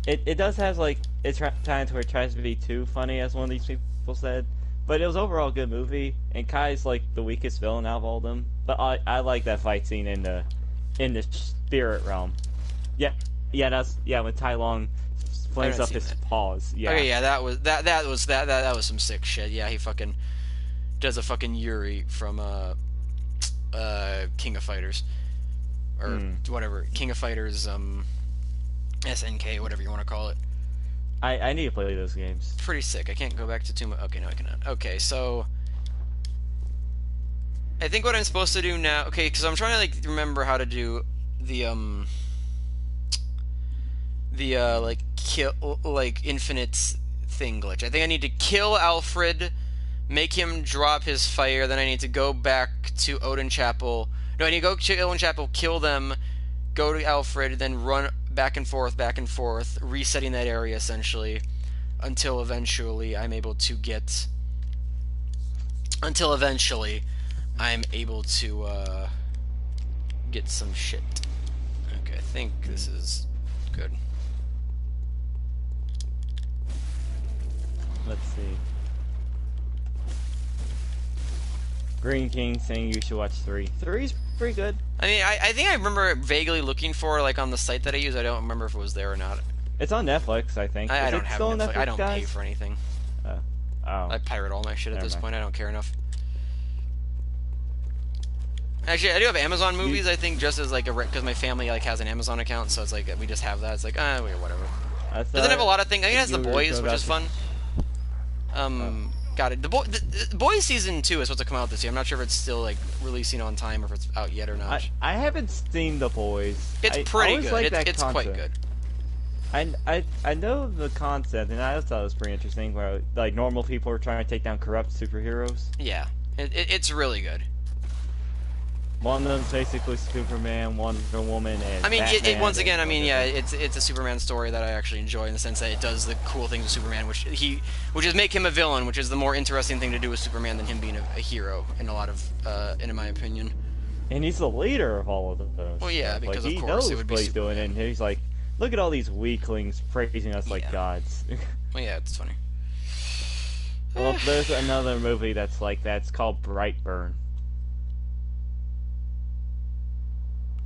It does have like it's times where it tries to be too funny, as one of these people said. But it was overall a good movie, and Kai's like the weakest villain out of all of them. But I like that fight scene in the spirit realm. Yeah, when Tai Long flames up his paws. Yeah. Okay, yeah, that was some sick shit. Yeah, he fucking does a fucking Yuri from King of Fighters or whatever, King of Fighters SNK, whatever you want to call it. I need to play those games. Pretty sick. I can't go back to too much. Okay, no, I cannot. Okay, so I think what I'm supposed to do now. Okay, because I'm trying to like remember how to do the like kill like infinite thing glitch. I think I need to kill Alfred, make him drop his fire. Then I need to go back to Odin Chapel. No, I need to go to Odin Chapel, kill them, go to Alfred, then run back and forth, resetting that area essentially, until eventually I'm able to get. Until eventually, I'm able to get some shit. Okay, I think this is good. Let's see. Green King saying you should watch 3. 3's pretty good. I mean, I think I remember vaguely looking for, like, on the site that I use. I don't remember if it was there or not. It's on Netflix, I think. I don't have Netflix. I don't guys? pay for anything. Oh. I pirate all my shit at this point. I don't care enough. Actually, I do have Amazon movies, I think, just as, like, because my family, like, has an Amazon account, so it's like, we just have that. It's like, whatever. Doesn't have a lot of things. I think it has The Boys, which is fun. Got it. The Boys season 2 is supposed to come out this year. I'm not sure if it's still, like, releasing on time or if it's out yet or not. I haven't seen The Boys. It's pretty good. Like it's quite good. I know the concept, and I always thought it was pretty interesting, where, like, normal people are trying to take down corrupt superheroes. Yeah. It's really good. One of them's basically Superman, Wonder Woman, and I mean, Batman, once again, I mean, yeah, it's a Superman story that I actually enjoy in the sense that it does the cool things with Superman, which is make him a villain, which is the more interesting thing to do with Superman than him being a hero in a lot of, in my opinion. And he's the leader of all of those. Well, yeah, stuff. because like, of course he it knows would be what he's doing, Superman. and he's like, look at all these weaklings praising us like gods. Well, yeah, it's funny. Well, there's another movie that's like that. It's called Brightburn.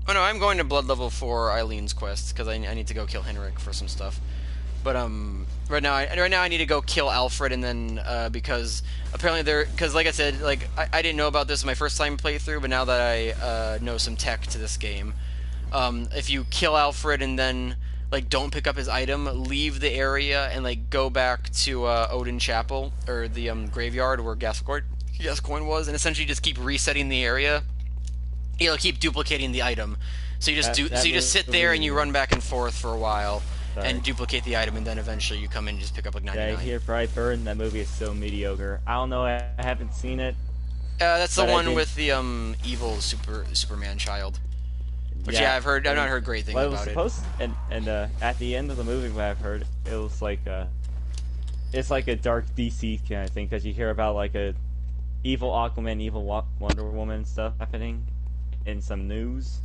Oh no, I'm going to Blood Level 4 Eileen's quest because I need to go kill Henrik for some stuff. But right now I need to go kill Alfred, and then because apparently because like I said, like I didn't know about this my first time playthrough, but now that I know some tech to this game, if you kill Alfred and then like don't pick up his item, leave the area and like go back to Odin Chapel or the graveyard where Gascoigne was, and essentially just keep resetting the area. It'll keep duplicating the item. So you just sit there and you run back and forth for a while and duplicate the item, and then eventually you come in and just pick up like 99. Yeah, I hear Brightburn. That movie is so mediocre. I don't know. I haven't seen it. That's the one with the evil Superman child. Which I've not heard great things about it. And at the end of the movie, what I've heard, it was like it's like a dark DC kind of thing, because you hear about like a evil Aquaman, evil Wonder Woman stuff happening in some news.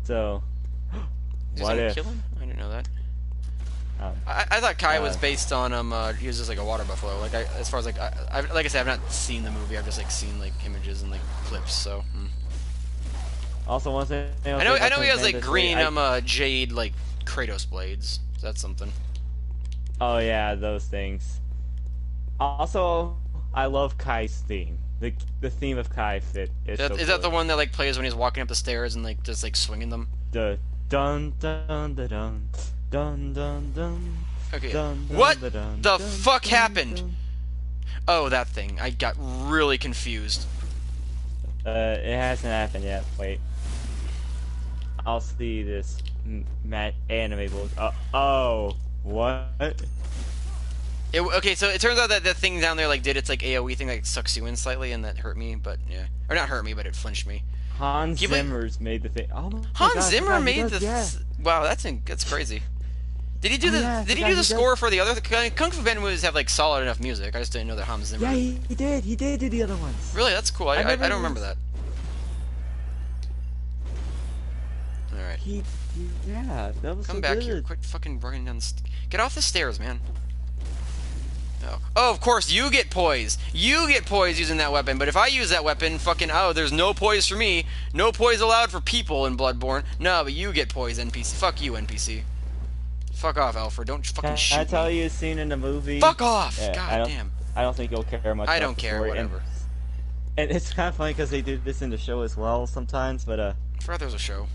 So, what if? Kill him? I didn't know that. I thought Kai was based on he was just like a water buffalo. Like as far as like like I said, I've not seen the movie. I've just like seen like images and like clips. So. Also, one thing I know he has like green jade like Kratos blades. So that's something. Oh yeah, those things. Also, I love Kai's theme. The theme of Kai fit. Is that the one that like plays when he's walking up the stairs and like just like swinging them? The dun dun dun dun dun dun dun. Okay. Dun, dun, what dun, dun, the dun, fuck dun, happened? dun. Oh, that thing. I got really confused. It hasn't happened yet. Wait. I'll see this anime book. Oh, what? Okay, so it turns out that the thing down there like did its like AOE thing, like sucks you in slightly, and that hurt me. But yeah, or not hurt me, but it flinched me. Hans Zimmer's made the thing. Oh my Hans God, Zimmer made the. Yeah. Wow, that's crazy. Did he do Did he do the score for the other? Kung Fu Panda movies have like solid enough music. I just didn't know that Hans Zimmer. Yeah, he did. He did do the other ones. Really, that's cool. I don't remember that. All right. Yeah, that was Come so back good. here. Quit fucking running down the Get off the stairs, man. Oh, of course, you get poise. You get poise using that weapon, but if I use that weapon, there's no poise for me. No poise allowed for people in Bloodborne. No, but you get poise, NPC. Fuck you, NPC. Fuck off, Alfred. Don't fucking shoot me. I tell you a scene in the movie. Fuck off! Yeah, God damn. I don't think you'll care much. I don't care, whatever. And it's kind of funny because they do this in the show as well sometimes, but I forgot there was a show.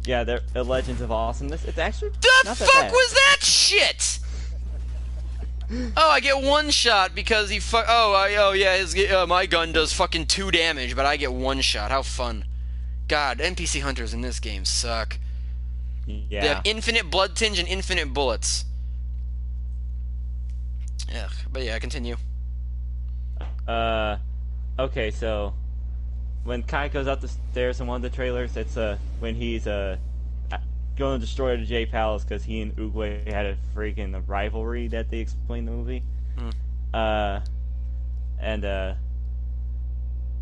Yeah, they're Legends of Awesomeness. It's actually the fuck was that shit? Oh, I get one shot because he my gun does fucking 2 damage, but I get 1 shot. How fun. God, NPC hunters in this game suck. Yeah. They have infinite blood tinge and infinite bullets. Yeah, but yeah, continue. Okay, so when Kai goes up the stairs in one of the trailers, it's when he's going to destroy the J Palace because he and Oogway had a freaking rivalry that they explained in the movie.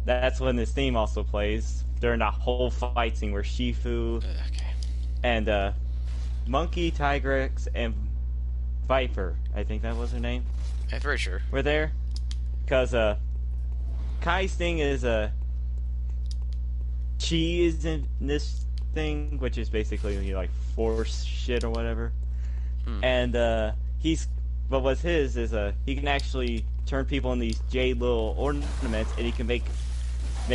that's when this theme also plays during that whole fight scene where Shifu and Monkey, Tigrex, and Viper, I think that was her name. I'm very sure. Were there. Because Kai's thing is Chi is in this thing, which is basically like force shit or whatever. And but what's his is he can actually turn people in these jade little ornaments, and he can make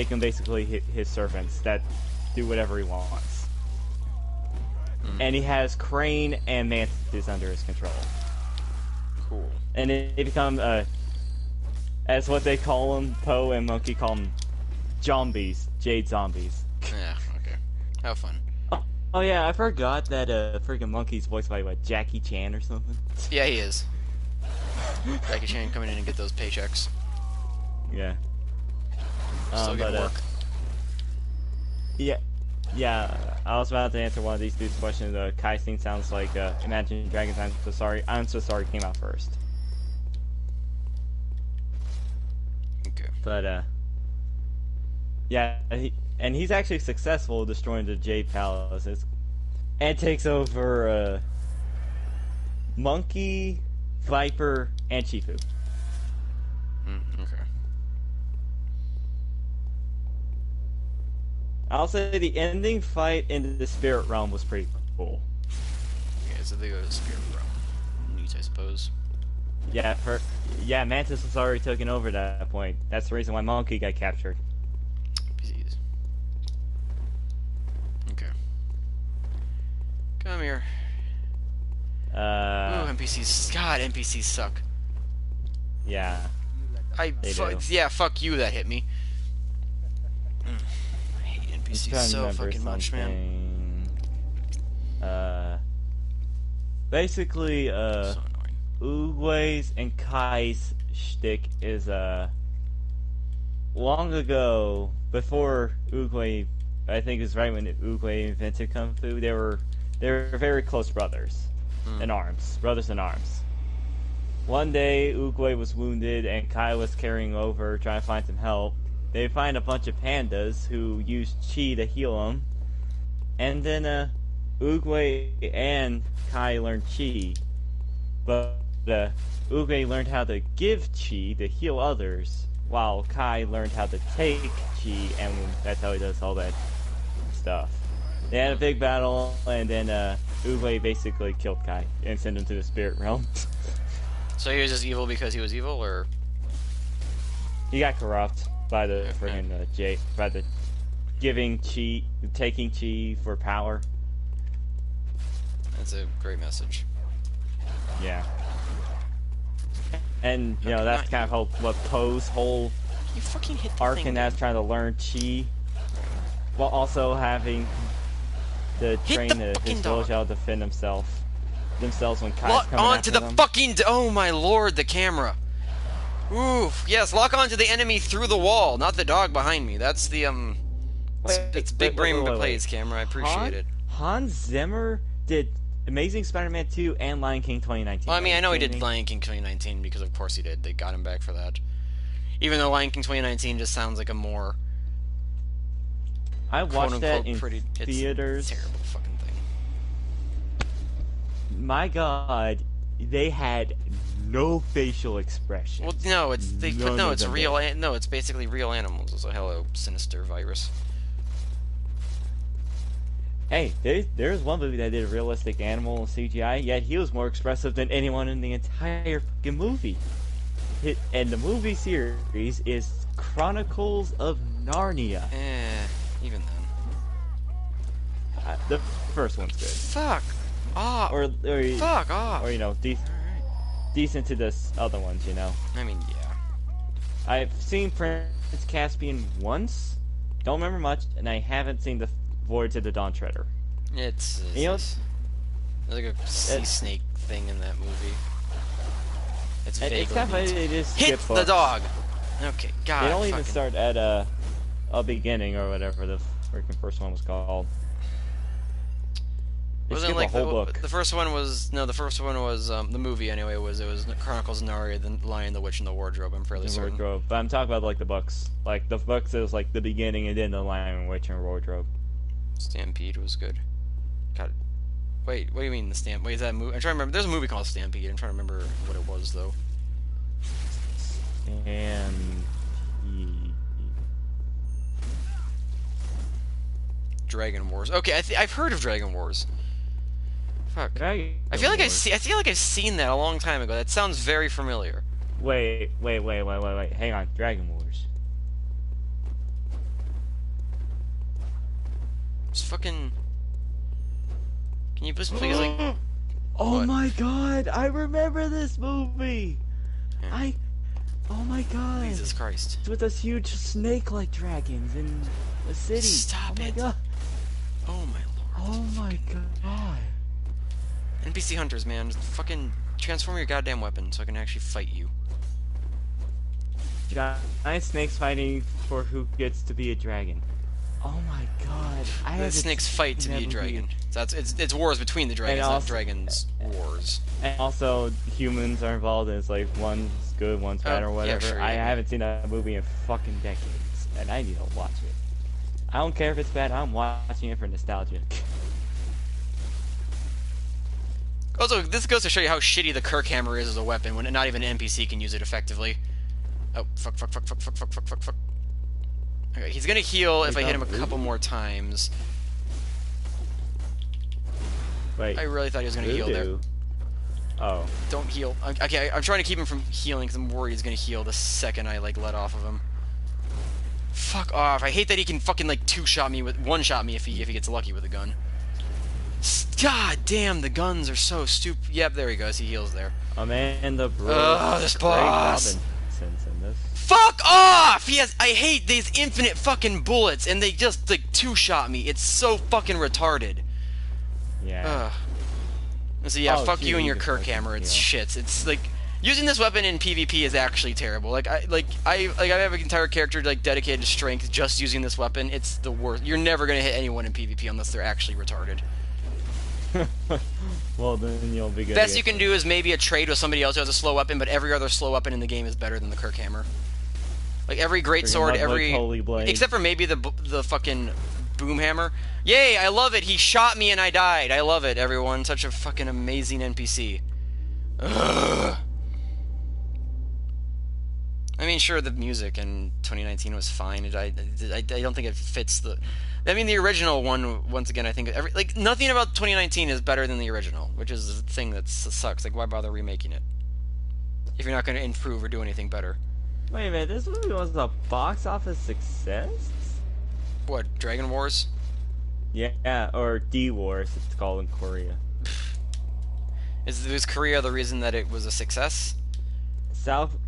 them basically his servants that do whatever he wants. And he has Crane and Mantis under his control. Cool. And they become as what they call them, Poe and Monkey call them zombies, jade zombies. Yeah, okay. How fun. Oh yeah, I forgot that freaking Monkey's voiced by what, Jackie Chan or something? Yeah, he is. Jackie Chan coming in and get those paychecks. Yeah. Still getting work. Yeah, I was about to answer one of these dudes' questions. Kai scene sounds like Imagine Dragons I'm So Sorry came out first. Okay. But yeah, he's actually successful destroying the Jade Palace and takes over Monkey, Viper, and Shifu. Okay. I'll say the ending fight in the Spirit Realm was pretty cool. Okay, so they go to the Spirit Realm. Neat, I suppose. Yeah, Mantis was already taken over at that point. That's the reason why Monkey got captured. NPCs. Okay. Come here. Ooh, NPCs. God, NPCs suck. Yeah. Yeah, fuck you, that hit me. I hate NPCs so fucking much, man. Basically, So annoying. Oogway's and Kai's shtick is, long ago, before Oogway, I think it was right when Oogway invented Kung Fu, they were very close brothers in arms. Brothers in arms. One day, Oogway was wounded and Kai was carrying over, trying to find some help. They find a bunch of pandas who use chi to heal him. And then, Oogway and Kai learned chi. But, Oogway learned how to give chi to heal others, while Kai learned how to take chi, and that's how he does all that stuff. They had a big battle, and then, Oogway basically killed Kai and sent him to the spirit realm. So he was just evil because he was evil, or? He got corrupt by the friggin' by the giving chi, taking chi for power. That's a great message. Yeah. And, you know, that's kind of what Poe's whole You fucking hit the arc thing, in that's trying to learn chi, while also having to train his village how to defend themselves when Kai's lock coming onto after the them. fucking... Oh my lord, the camera. Oof. Yes, lock onto the enemy through the wall, not the dog behind me. That's the, it's big brain plays, camera. I appreciate it. Hans Zimmer did Amazing Spider-Man 2 and Lion King 2019. Well, I mean, I know he did Lion King 2019 because of course he did. They got him back for that. Even though Lion King 2019 just sounds like a more... I watched that in theaters. It's a terrible fucking thing. My God, they had no facial expression. Well, no, it's real. No, it's basically real animals. So hello, sinister virus. Hey, there's one movie that did a realistic animal in CGI, yet he was more expressive than anyone in the entire fucking movie. And the movie series is Chronicles of Narnia. Even then. The first one's good. Fuck off. Fuck off. Or, you know, decent to this other ones, you know. I mean, yeah. I've seen Prince Caspian once, don't remember much, and I haven't seen the Voyage of the Dawn Treader. It's you know, there's like a sea snake thing in that movie. It's vaguely it's kind of funny they just hit skip the dog. Okay, God. They don't even start at a beginning or whatever the freaking first one was called. Wasn't like the first one was the first one was the movie anyway. It was Chronicles of Narnia, the Lion, the Witch, and the Wardrobe. I'm fairly certain. Wardrobe, but I'm talking about like the books. Like the books, it was like the beginning and then the Lion, Witch, and Wardrobe. Stampede was good. God, wait, what do you mean the Stamp? Wait, is that a movie? I'm trying to remember. There's a movie called Stampede. I'm trying to remember what it was though. Dragon Wars. Okay, I've heard of Dragon Wars. Fuck. I feel like I've seen that a long time ago. That sounds very familiar. Wait. Hang on. Dragon Wars. Just fucking. Can you just please like? Oh what? My god! I remember this movie. Yeah. Oh my god! Jesus Christ! It's with those huge snake-like dragons in the city. Stop it! God. Oh my lord! Oh my god! NPC hunters, man, just fucking transform your goddamn weapon so I can actually fight you. Giant snakes fighting for who gets to be a dragon. Oh my god! The snakes fight to be a dragon. So it's wars between the dragons, not dragons wars. And also, humans are involved, and it's like one's good, one's bad, or whatever. Yeah, sure, I haven't seen that movie in fucking decades, and I need to watch it. I don't care if it's bad. I'm watching it for nostalgia. Also, this goes to show you how shitty the Kirk hammer is as a weapon when not even an NPC can use it effectively. Oh, fuck. Okay, he's gonna heal if I hit him a couple more times. Wait. I really thought he was gonna heal there. Oh. Don't heal. Okay, I'm trying to keep him from healing because I'm worried he's gonna heal the second I, like, let off of him. Fuck off. I hate that he can fucking, like, one-shot me if he gets lucky with a gun. God damn, the guns are so stupid. Yep, there he goes. He heals there. Amanda Brooks. Oh, this boss. This. Fuck off! I hate these infinite fucking bullets, and they just, like, two-shot me. It's so fucking retarded. Yeah. So yeah, fuck you and your Kirk hammer. It's shit. It's like using this weapon in PvP is actually terrible. I have an entire character like dedicated to strength just using this weapon. It's the worst. You're never gonna hit anyone in PvP unless they're actually retarded. Well, then you'll be good. Best you can do is maybe a trade with somebody else who has a slow weapon, but every other slow weapon in the game is better than the Kirk hammer. Like every great sword, except for maybe the fucking boom hammer. Yay, I love it. He shot me and I died. I love it, everyone. Such a fucking amazing NPC. Ugh. I mean, sure, the music in 2019 was fine. I don't think it fits the... I mean, the original one, once again, I think... nothing about 2019 is better than the original, which is the thing that sucks. Like, why bother remaking it? If you're not going to improve or do anything better. Wait a minute, this movie was a box office success? What, Dragon Wars? Yeah, or D-Wars, it's called in Korea. Was Korea the reason that it was a success?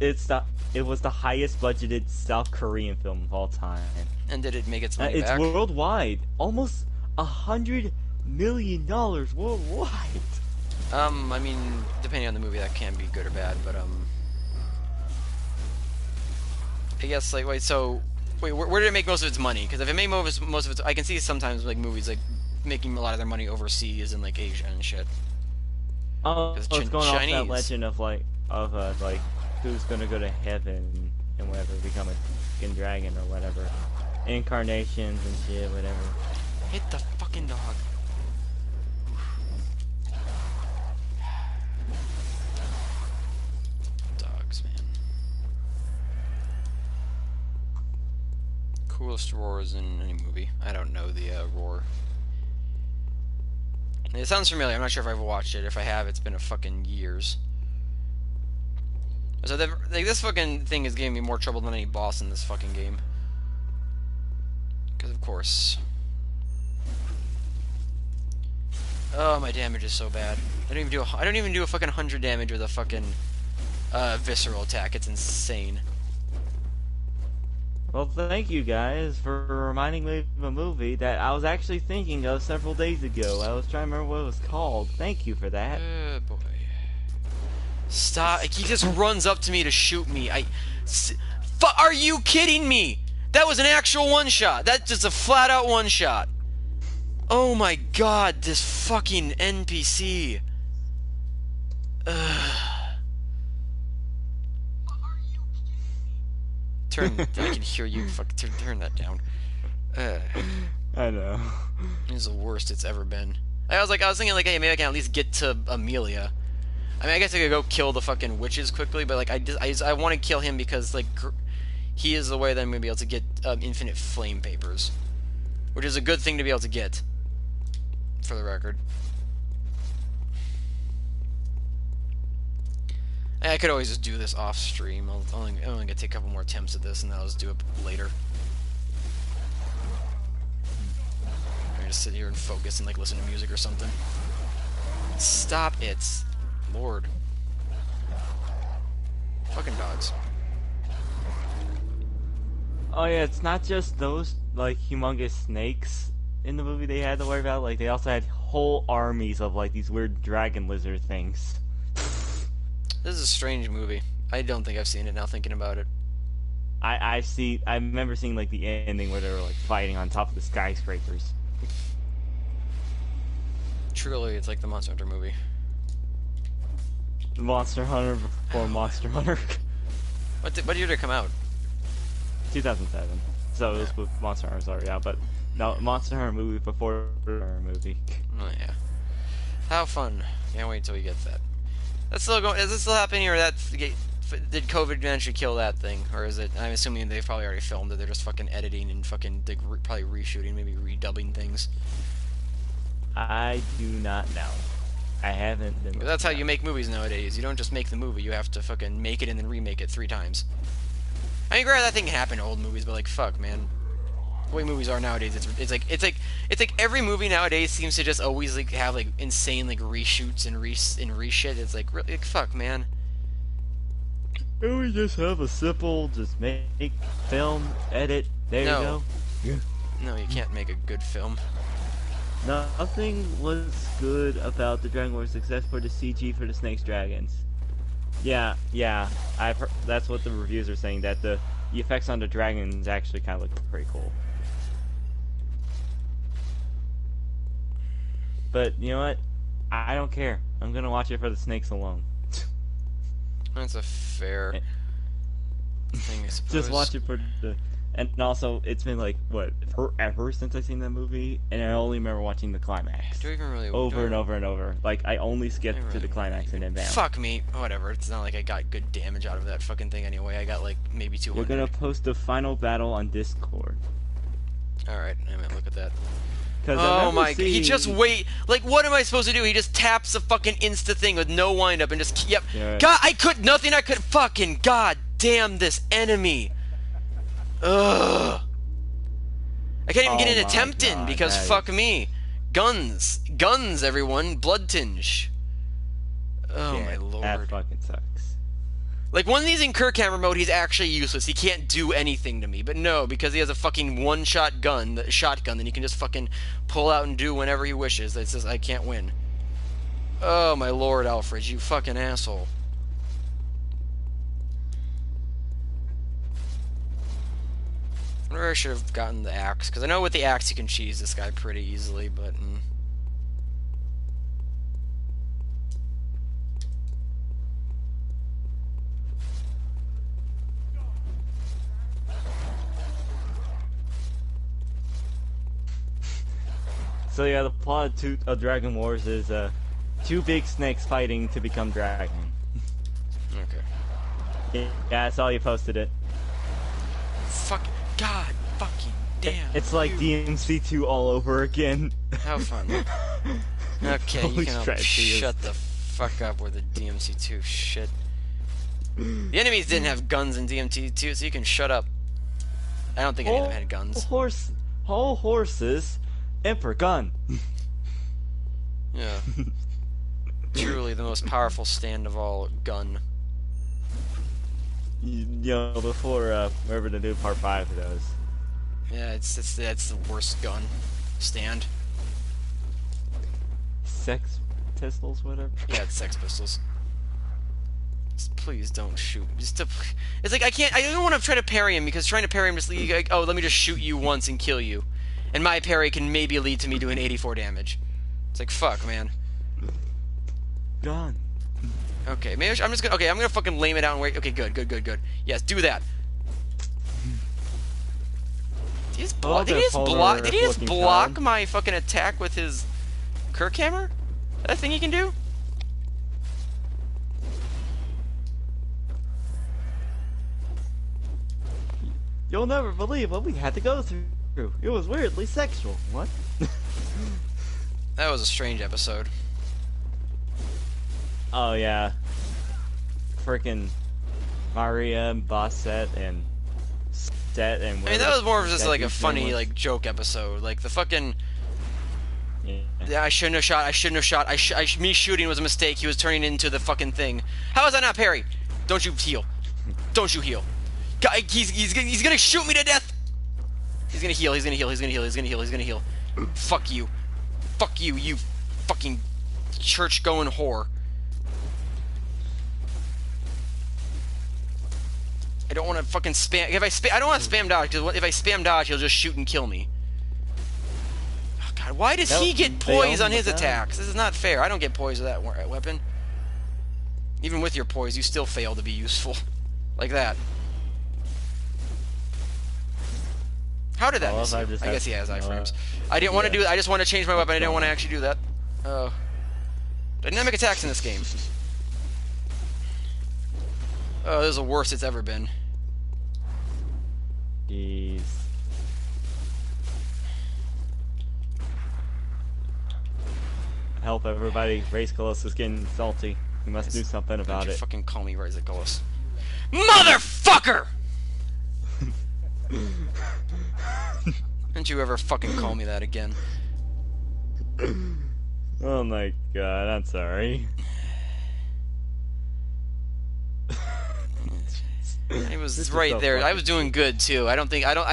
It was the highest budgeted South Korean film of all time. And did it make its money back? It's worldwide. Almost $100 million worldwide. I mean, depending on the movie, that can be good or bad, but, I guess, like, wait, where did it make most of its money? Because if it made most of its... I can see sometimes, like, movies, like, making a lot of their money overseas in, like, Asia and shit. Oh, it's going off that legend of, like, who's gonna go to heaven and whatever, become a fucking dragon or whatever. Incarnations and shit, whatever. Hit the fucking dog. Dogs, man. Coolest roars in any movie. I don't know the roar. It sounds familiar. I'm not sure if I've watched it. If I have, it's been a fucking years. So this fucking thing is giving me more trouble than any boss in this fucking game. Because of course. Oh, my damage is so bad. I don't even do a fucking 100 damage with a fucking visceral attack. It's insane. Well, thank you guys for reminding me of a movie that I was actually thinking of several days ago. I was trying to remember what it was called. Thank you for that. Boy. Stop. He just runs up to me to shoot me. Are you kidding me? That was an actual one-shot. That's just a flat-out one-shot. Oh my god, this fucking NPC. Ugh. I can hear you. Fuck, turn that down. I know. This is the worst it's ever been. I was thinking like, hey, maybe I can at least get to Amelia. I mean, I guess I could go kill the fucking witches quickly, but like, I want to kill him because like, he is the way that I'm gonna be able to get infinite flame papers, which is a good thing to be able to get. For the record, I could always just do this off stream. I'm only gonna take a couple more attempts at this, and then I'll just do it later. Just sit here and focus and like listen to music or something. Stop it, Lord. Fucking dogs. Oh yeah, it's not just those like humongous snakes in the movie they had to worry about. Like they also had whole armies of like these weird dragon lizard things. This is a strange movie. I don't think I've seen it now thinking about it. I remember seeing like the ending where they were like fighting on top of the skyscrapers. Truly, it's like the Monster Hunter movie. Monster Hunter before Monster Hunter. What year did it come out? 2007. So it was with Monster Hunter, sorry, yeah, but no, Monster Hunter movie before Hunter movie. Oh yeah. How fun! Can't wait till we get that. That's still going. Is it still happening, or did COVID eventually kill that thing, or is it? I'm assuming they've probably already filmed it. They're just fucking editing and fucking probably reshooting, maybe redubbing things. I do not know. I haven't been. That's how you make movies nowadays. You don't just make the movie. You have to fucking make it and then remake it 3 times. I mean, granted, that thing can happen in old movies, but like, fuck, man. The way movies are nowadays, it's like every movie nowadays seems to just always like have like insane like reshoots and reshit. It's like really like, fuck, man. Can we just have a simple, just make, film, edit? There you go. No, you can't make a good film. Nothing was good about the Dragon War's success for the CG for the Snakes Dragons. Yeah, I've heard, that's what the reviews are saying, that the effects on the dragons actually kind of look pretty cool. But you know what? I don't care. I'm gonna watch it for the snakes alone. That's a fair thing, I suppose. Just watch it for the... And also, it's been like, what, forever since I've seen that movie, and I only remember watching the climax. Do I even really over and over and over. Like, I only skipped to the climax and then bam. Fuck me. Whatever. It's not like I got good damage out of that fucking thing anyway. I got like maybe 200. You're gonna post the final battle on Discord. Alright, I'm gonna look at that. Oh my god, he just like, what am I supposed to do? He just taps a fucking insta thing with no wind up and just, yep. Yeah. God, nothing I could, fucking god damn this enemy. Ugh. I can't even get an attempt in because fuck me. Guns, everyone, blood tinge. Oh my lord. That fucking sucks. Like, when he's in camera mode, he's actually useless. He can't do anything to me. But no, because he has a fucking one-shot gun, shotgun, that he can just fucking pull out and do whenever he wishes. It's just, I can't win. Oh my lord, Alfred, you fucking asshole. I wonder if I should have gotten the axe, because I know with the axe you can cheese this guy pretty easily, but... So yeah, the plot of Dragon Wars is 2 big snakes fighting to become dragon. Okay. Yeah, I saw you posted it. Fuck, god, fucking damn. It's like DMC2 all over again. How fun. Okay, you can all shut the fuck up with the DMC2 shit. The enemies didn't have guns in DMC2, so you can shut up. I don't think any of them had guns. Whole horses, Emperor gun. Yeah. Truly the most powerful stand of all, gun. You know, before we're gonna do part 5 of those. Yeah, it's the worst gun stand. Sex pistols, whatever. Yeah, it's Sex Pistols. Just please don't shoot. It's like I don't want to try to parry him because trying to parry him just like, oh, let me just shoot you once and kill you. and my parry can maybe lead to me doing 84 damage. It's like, fuck, man. Gone. Okay, maybe I'm just gonna. Okay, I'm gonna fucking lame it out and wait. Okay, good. Yes, do that. Did he just block my fucking attack with his Kirk hammer? Is that a thing he can do? You'll never believe what we had to go through. It was weirdly sexual. What? That was a strange episode. Oh yeah. Freaking Maria and Bosset and Set and I mean, that was more of just like a funny like joke episode. Like the fucking yeah, I shouldn't have shot. Me shooting was a mistake. He was turning into the fucking thing. How is that not parry? Don't you heal. Don't you heal. God, he's gonna shoot me to death. He's gonna heal. Fuck you. Fuck you, you fucking church-going whore. I don't want to fucking spam. I don't want to spam dodge, because if I spam dodge, he'll just shoot and kill me. Oh god, why does he get poise on his attacks? This is not fair. I don't get poise with that weapon. Even with your poise, you still fail to be useful. Like that. How did that miss you? I guess he has iframes. I didn't want to do that. I just want to change my weapon. I didn't want to actually do that. Oh. Dynamic attacks in this game. Oh, this is the worst it's ever been. Jeez. Help everybody. Raisculus is getting salty. We must do something about it. Fucking call me Raisculus. Motherfucker! Don't you ever fucking call me that again. Oh my god, I'm sorry. He was right there. I was doing good too. I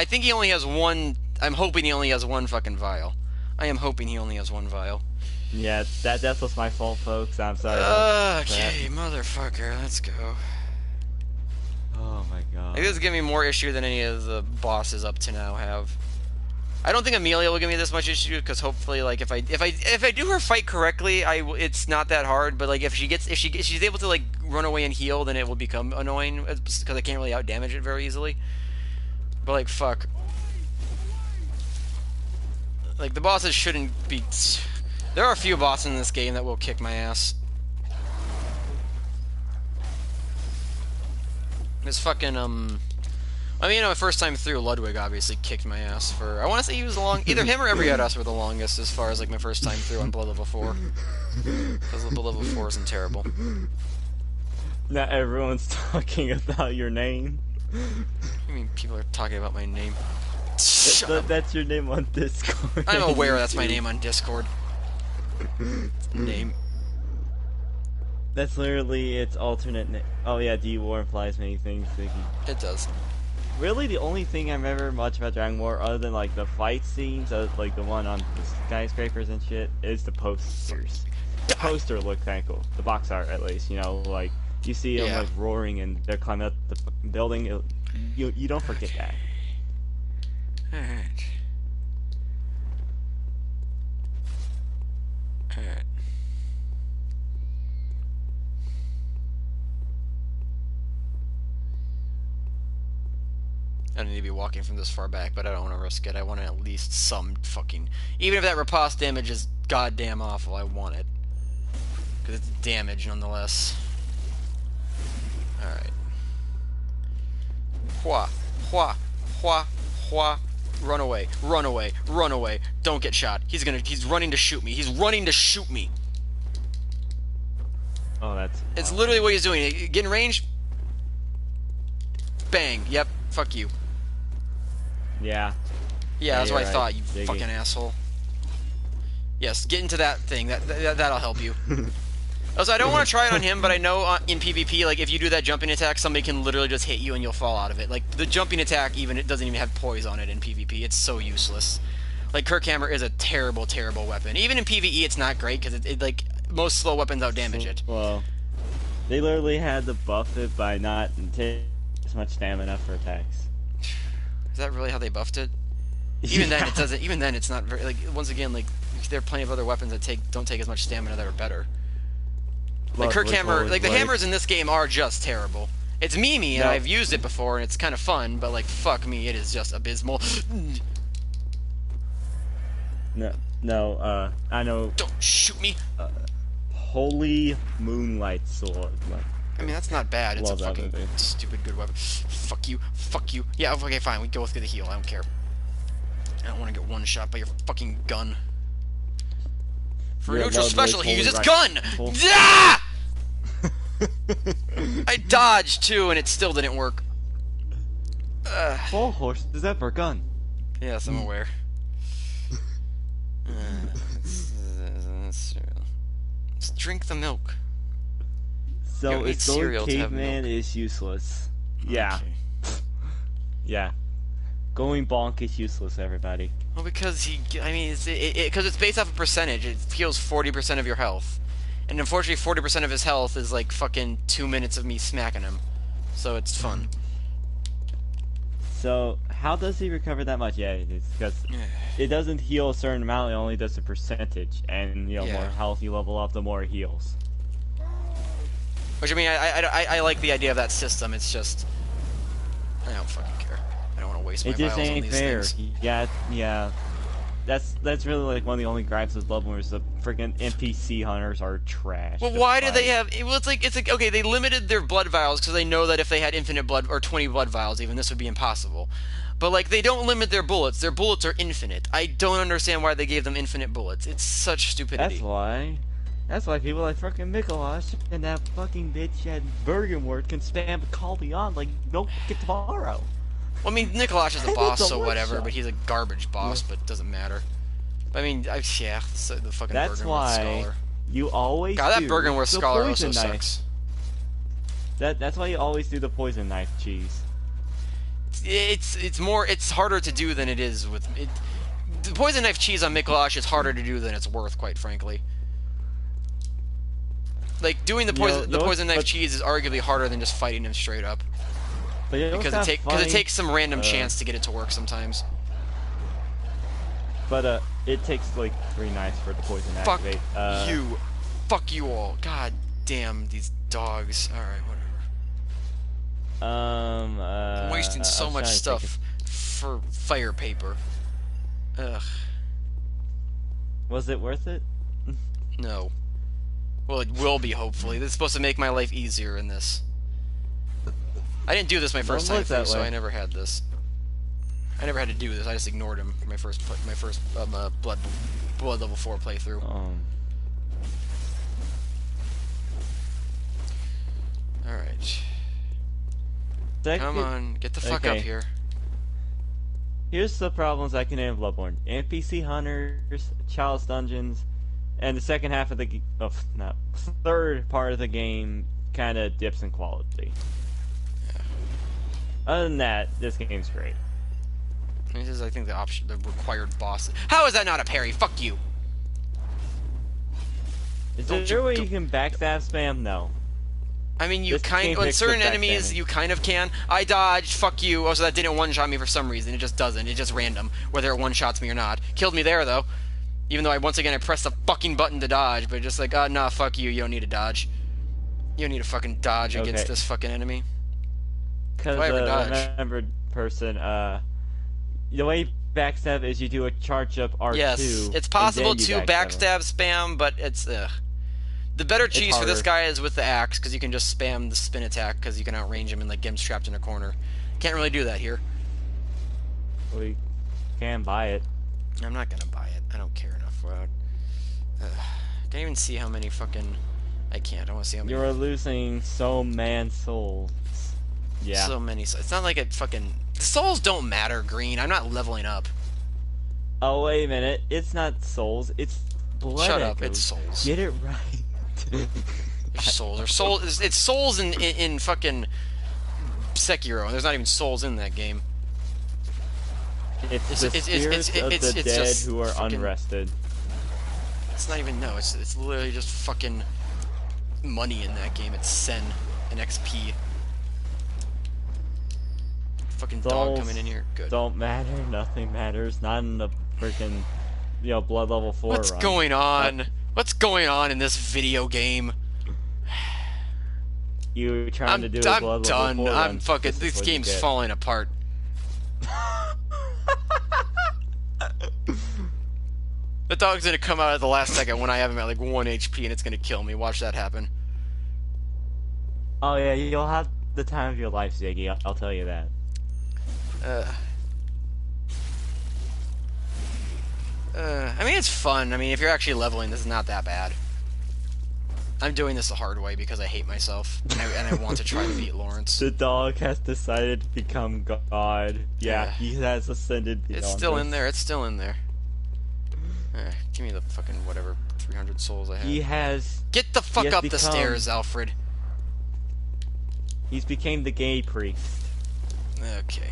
think he only has one. I'm hoping he only has one fucking vial. I am hoping he only has one vial. Yeah, that was my fault, folks. I'm sorry. Okay, motherfucker, let's go. Oh my god. Maybe this is giving me more issue than any of the bosses up to now have. I don't think Amelia will give me this much issue because hopefully, like, if I do her fight correctly, it's not that hard. But like, if she's able to like run away and heal, then it will become annoying because I can't really out damage it very easily. But like, fuck. Like the bosses shouldn't be. There are a few bosses in this game that will kick my ass. This fucking I mean, my first time through, Ludwig obviously kicked my ass for. I want to say he was either him or Ebrietas were the longest as far as like my first time through on Blood Level 4. Because Blood Level 4 isn't terrible. Not everyone's talking about your name. I mean, people are talking about my name. That's your name on Discord. I'm aware that's my name on Discord. Name. That's literally its alternate name. Oh yeah, D-War implies many things. It does. Really, the only thing I remember much about Dragon War, other than like the fight scenes, like the one on the skyscrapers and shit, is the posters. The poster looked kind of cool. The box art, at least, you know, like you see them like roaring and they're climbing up the building. You don't forget that. Alright. Alright. I don't need to be walking from this far back, but I don't want to risk it. I want at least some fucking... Even if that riposte damage is goddamn awful, I want it. Because it's damage, nonetheless. Alright. Hua. Hua. Hua. Hua. Run away. Run away. Run away. Don't get shot. He's running to shoot me. He's running to shoot me. Oh, that's... It's literally what he's doing. Get in range. Bang. Yep. Fuck you. Yeah. Yeah, that's what I thought, you Diggy. fucking asshole. Yes, get into that thing. That'll help you. Also, I don't want to try it on him, but I know in PvP, like, if you do that jumping attack, somebody can literally just hit you and you'll fall out of it. Like, the jumping attack, it doesn't even have poise on it in PvP. It's so useless. Like, Kirkhammer is a terrible, terrible weapon. Even in PvE, it's not great, because like, most slow weapons out-damage it. Well, they literally had to buff it by not taking as much stamina for attacks. Is that really how they buffed it? Even then, it doesn't. Even then, it's not very like. Once again, like there are plenty of other weapons that don't take as much stamina that are better. Like Kirk Hammer, like the hammers in this game are just terrible. It's memey, and I've used it before, and it's kind of fun. But like, fuck me, it is just abysmal. No, I know. Don't shoot me. Holy Moonlight Sword. I mean, that's not bad. It's a fucking stupid good weapon. Fuck you. Fuck you. Yeah, okay, fine. We go with the heal. I don't care. I don't want to get one shot by your fucking gun. For neutral special, he uses gun! Ah! I dodged too, and it still didn't work. Full horse is that for a gun? Yes, I'm aware. Let's drink the milk. So it's going caveman is useless. Yeah. Okay. Yeah. Going bonk is useless, everybody. Well, because because it's based off a percentage. It heals 40% of your health. And unfortunately, 40% of his health is like fucking 2 minutes of me smacking him. So it's fun. So, how does he recover that much? Yeah, it's because it doesn't heal a certain amount, it only does a percentage. And, more health you level up, the more it heals. Which, I mean, I like the idea of that system. It's just... I don't fucking care. I don't want to waste my vials on these things. Yeah. That's really like one of the only gripes with Bloodborne is the freaking NPC hunters are trash. Well, why did they have? Well, it's like okay, they limited their blood vials because they know that if they had infinite blood or 20 blood vials, even this would be impossible. But like they don't limit their bullets. Their bullets are infinite. I don't understand why they gave them infinite bullets. It's such stupidity. That's why people like fucking Mikolash and that fucking bitch at Bergenworth can spam Call Beyond like no fucking tomorrow. Well, I mean, Nikolash is the boss, so whatever, but he's a garbage boss, but it doesn't matter. I mean, so the fucking That's Bergenworth why Scholar. You always God, that Bergenworth Scholar also sucks. That's why you always do the poison knife cheese. It's harder to do than it is with it. The poison knife cheese on Mikolash is harder to do than it's worth, quite frankly. Like doing the poison knife cheese is arguably harder than just fighting him straight up. Because it takes some random chance to get it to work sometimes. But it takes like 3 knives for the poison to activate. Fuck you all. God damn these dogs. All right, whatever. I'm wasting so much stuff for fire paper. Ugh. Was it worth it? No. Well, it will be, hopefully. This is supposed to make my life easier in this. I didn't do this my first time through, so I never had this. I never had to do this. I just ignored him for my first blood level 4 playthrough. All right. Come on, get the fuck up here. Here's the problems I can name in Bloodborne: NPC hunters, chalice dungeons, and the second half of the third part of the game kind of dips in quality. Other than that, this game's great. This is, I think, the required boss. How is that not a parry? Fuck you. Is there a way you can backstab spam? No. I mean, on certain enemies, you kind of can. I dodged, fuck you. Oh, so that didn't one-shot me for some reason. It just doesn't. It's just random, whether it one-shots me or not. Killed me there, though. Even though, once again, I pressed the fucking button to dodge, but just like, nah, fuck you. You don't need to dodge. You don't need to fucking dodge against this fucking enemy. Because remembered person, the way backstab is you do a charge up R2. Yes, it's possible to backstab spam, but it's the better cheese for this guy is with the axe, because you can just spam the spin attack, because you can outrange him and like get him trapped in a corner. Can't really do that here. We can buy it. I'm not gonna buy it. I don't care enough for it. Can't even see how many fucking. I can't. I want to see how many. You're losing so man souls. Yeah. So many. It's not like it fucking. The souls don't matter, Green. I'm not leveling up. Oh wait a minute. It's not souls. It's blood. Shut up. It's souls. Get it right. Souls. Or souls. It's souls in fucking Sekiro. There's not even souls in that game. It's the spirits of the dead who are unrested. It's not even It's literally just fucking money in that game. It's Sen and XP. fucking dog coming in here. Good. Don't matter. Nothing matters. Not in the freaking, blood level 4 What's run. going on? What's going on in this video game? You trying to do a blood done. level 4 I'm run. fucking. This game's falling apart. The dog's gonna come out at the last second when I have him at like 1 HP and it's gonna kill me. Watch that happen. Oh yeah, you'll have the time of your life, Ziggy. I'll tell you that. I mean, it's fun. I mean, if you're actually leveling, this is not that bad. I'm doing this the hard way because I hate myself and I want to try to beat Lawrence. The dog has decided to become God. Yeah, he has ascended beyond It's still this. in there. It's still in there. Give me the fucking whatever 300 souls I have. He has... Get the fuck up the stairs, Alfred. He's became the gay priest. Okay.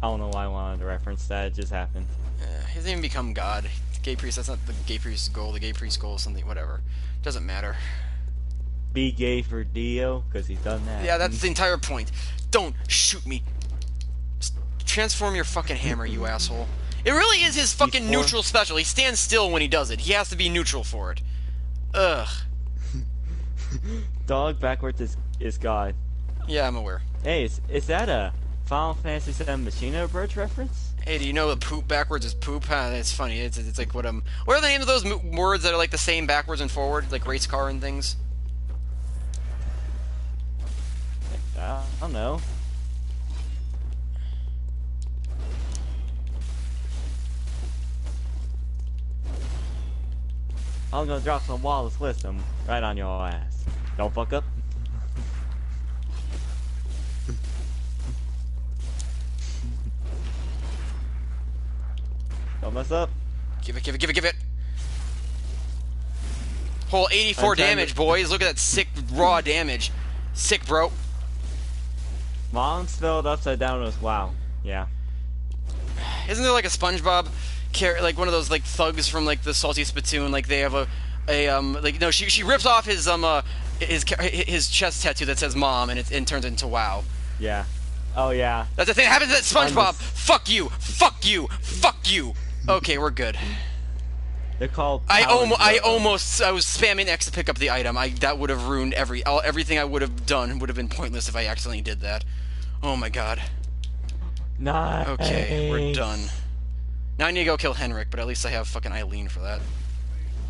I don't know why I wanted to reference that. It just happened. He hasn't even become God. Gay priest, that's not the gay priest's goal. The gay priest's goal is something, whatever. Doesn't matter. Be gay for Dio, because he's done that. Yeah, that's the entire point. Don't shoot me. Just transform your fucking hammer, you asshole. It really is his fucking neutral special. He stands still when he does it. He has to be neutral for it. Ugh. Dog backwards is God. Yeah, I'm aware. Hey, is that a Final Fantasy VII Machina Bridge reference? Hey, do you know that poop backwards is poop? It's funny. It's like what are the names of those words that are like the same backwards and forward, like race car and things? I don't know. I'm gonna drop some Wallace wisdom right on your ass. Don't fuck up. Don't mess up. Give it. Whole 84 damage, boys. Look at that sick raw damage. Sick, bro. Mom spelled upside down as wow. Yeah. Isn't there like a SpongeBob like one of those like thugs from like the Salty Spittoon? Like they have like no, she rips off his chest tattoo that says mom and it turns into wow. Yeah. Oh yeah. That's the thing that happens at SpongeBob. Fuck you. Fuck you. Fuck you. Okay, we're good. They're called. I was spamming X to pick up the item. That would have ruined everything I would have done would have been pointless if I accidentally did that. Oh my god. Nice. Okay, we're done. Now I need to go kill Henrik, but at least I have fucking Eileen for that.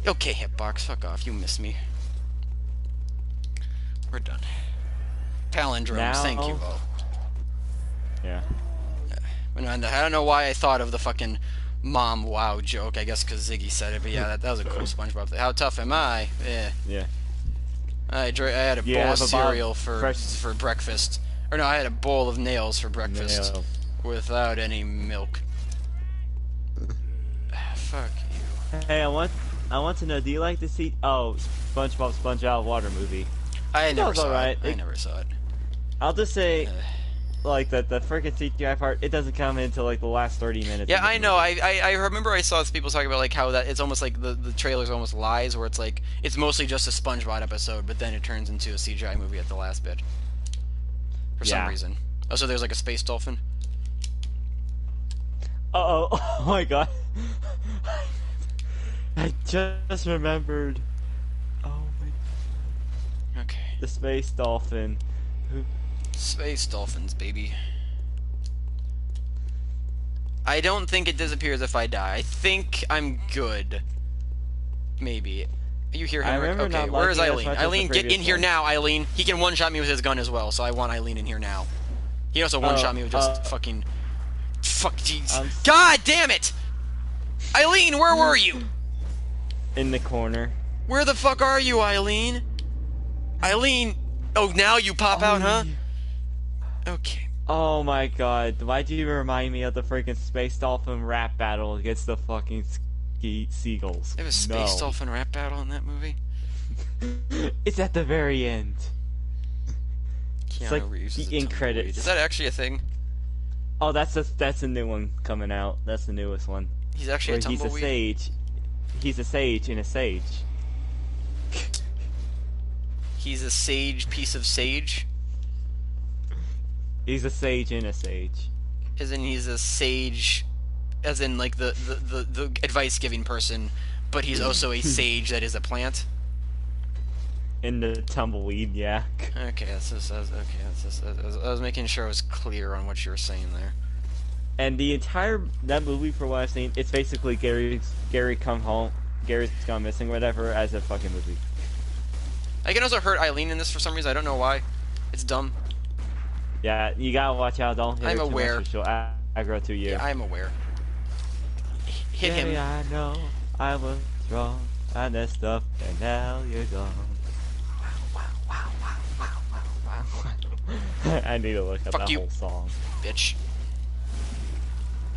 Okay, Hitbox, fuck off. You miss me. We're done. Palindromes, thank you, though. Yeah. I don't know why I thought of the fucking mom wow joke. I guess because Ziggy said it, but yeah, that was a cool SpongeBob thing. How tough am I? Yeah. I had a bowl of cereal for breakfast. Or no, I had a bowl of nails for breakfast. Without any milk. Fuck you. Hey, I want to know, do you like to see SpongeBob Sponge Out of Water movie? I never saw it. I never saw it. I'll just say like the freaking CGI part, it doesn't come until like the last 30 minutes. Yeah, I know. I remember I saw people talking about like how that it's almost like the trailer's almost lies, where it's like it's mostly just a SpongeBob episode, but then it turns into a CGI movie at the last bit. For some reason. Oh, so there's like a space dolphin? Oh my god. I just remembered. Oh my. Okay. The space dolphin. Space dolphins, baby. I don't think it disappears if I die. I think I'm good. Maybe. You hear him? Okay, where is Eileen? Eileen, get in here now, Eileen. He can one-shot me with his gun as well, so I want Eileen in here now. He also one-shot me with just fucking... Fuck, jeez. God damn it! Eileen, where were you? In the corner. Where the fuck are you, Eileen? Eileen! Oh, now you pop out, huh? Okay. Oh my god, why do you remind me of the freaking space dolphin rap battle against the fucking seagulls? There was a space dolphin rap battle in that movie? It's at the very end. It's like the end credits. Is that actually a thing? Oh, that's a new one coming out. That's the newest one. He's actually a tumbleweed? He's a sage. He's a sage in a sage. He's a sage piece of sage? He's a sage in a sage. As in he's a sage, as in like the advice giving person, but he's also a sage that is a plant. In the tumbleweed, yeah. Okay, I was making sure I was clear on what you were saying there. And the entire that movie, for what I've seen, it's basically Gary come home, Gary's gone missing, whatever, as a fucking movie. I can also hurt Eileen in this for some reason. I don't know why. It's dumb. Yeah, you gotta watch out. Don't hit I'm her too aware. much, or she'll aggro to you. Yeah, I'm aware. Hit him. Yeah, I know I was wrong. I messed up, and now you're gone. I need to look up Fuck that you, whole song. Bitch.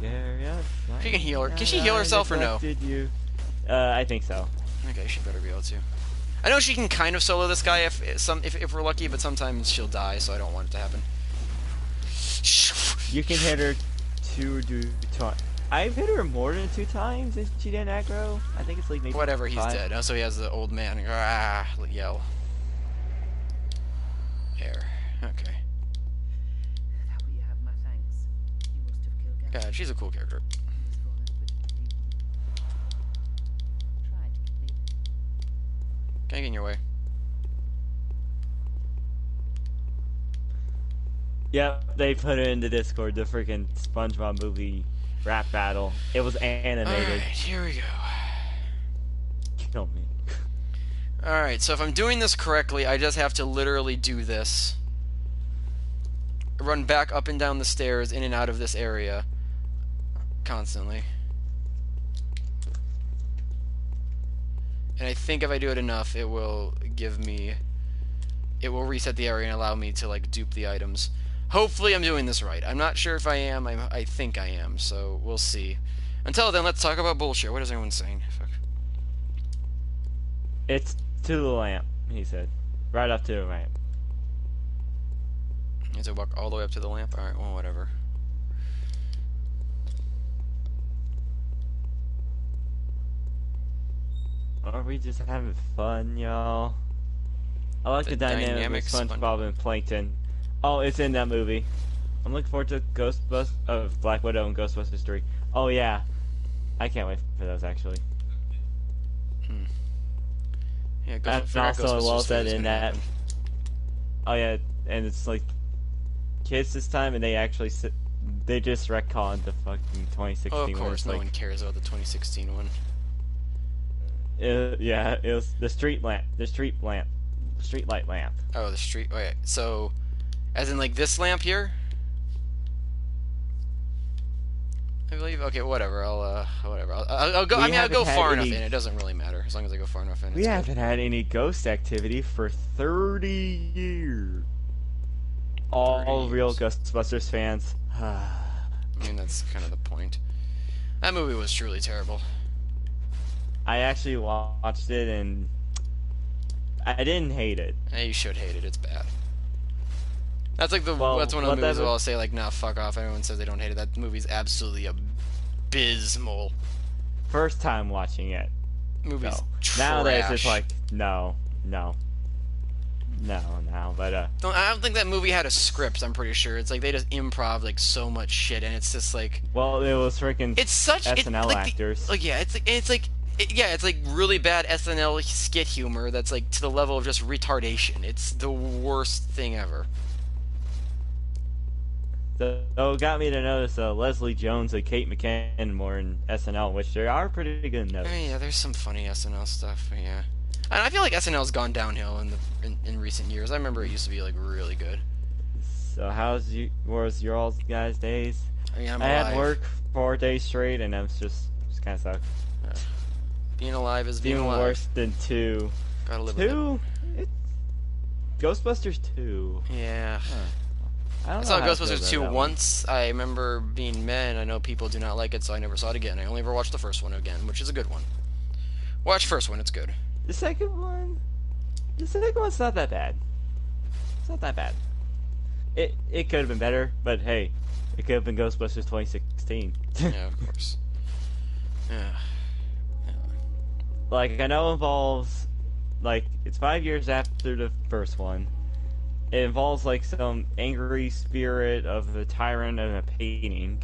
Gary, She can heal her. Can she heal herself or no? You. I think so. Okay, she better be able to. I know she can kind of solo this guy if we're lucky, but sometimes she'll die, so I don't want it to happen. You can hit her 2 times. I've hit her more than 2 times if she didn't aggro. I think it's like maybe Whatever, he's 5. dead. Oh, so he has the old man yell. There. Okay. That will you have my thanks. You must have killed Gary. God, she's a cool character. Tried to keep me. Can I get in your way? Yep, they put it in the Discord, the freaking SpongeBob movie rap battle. It was animated. Alright, here we go. Kill me. Alright, so if I'm doing this correctly, I just have to literally do this. Run back up and down the stairs, in and out of this area. Constantly. And I think if I do it enough, it will give me... It will reset the area and allow me to, like, dupe the items. Hopefully I'm doing this right. I'm not sure if I am. I think I am, so we'll see. Until then, let's talk about bullshit. What is everyone saying? Fuck. It's to the lamp, he said. Right up to the lamp. You have to walk all the way up to the lamp? Alright, well, whatever. Are we just having fun, y'all? I like the dynamic of SpongeBob and Plankton. Oh, it's in that movie. I'm looking forward to Black Widow and Ghostbusters 3. Oh yeah, I can't wait for those actually. Yeah, and also I love that in that. Oh yeah, and it's like kids this time, and they actually they just retconned the fucking 2016 one. Oh, of course, no like, one cares about the 2016 one. Yeah, it was the street light lamp. Oh, the street. Wait, so, as in like this lamp here? I believe. Okay, whatever. Whatever. I'll go. I mean, I'll go far enough in. It doesn't really matter as long as I go far enough in. We haven't had any ghost activity for 30 years. All real Ghostbusters fans. I mean, that's kind of the point. That movie was truly terrible. I actually watched it and I didn't hate it. Yeah, you should hate it. It's bad. That's like that's one of the movies where I'll say like, nah, fuck off. Everyone says they don't hate it. That movie's absolutely abysmal. First time watching it. Movie's trash. Now that it's just like, no. But I don't think that movie had a script. I'm pretty sure it's like they just improv like so much shit, and it's just like. Well, it was freaking. It's such SNL actors. It's like really bad SNL skit humor that's like to the level of just retardation. It's the worst thing ever. So it got me to notice Leslie Jones and Kate McKinnon more in SNL, which they are pretty good notes. Yeah, there's some funny SNL stuff. But yeah, and I feel like SNL's gone downhill in recent years. I remember it used to be like really good. So was your all guys' days? I mean, I had work 4 days straight, and it just kind of sucked. Being alive is being even alive. Worse than 2. Gotta live with it. Ghostbusters 2. Yeah. I saw Ghostbusters 2 once. I remember being mad. I know people do not like it, so I never saw it again. I only ever watched the first one again, which is a good one. Watch first one, it's good. The second one's not that bad. It's not that bad. It could have been better, but hey, it could have been Ghostbusters 2016. Yeah, of course. Yeah. Like, I know it involves, like, it's 5 years after the first one, it involves like some angry spirit of the tyrant and a painting.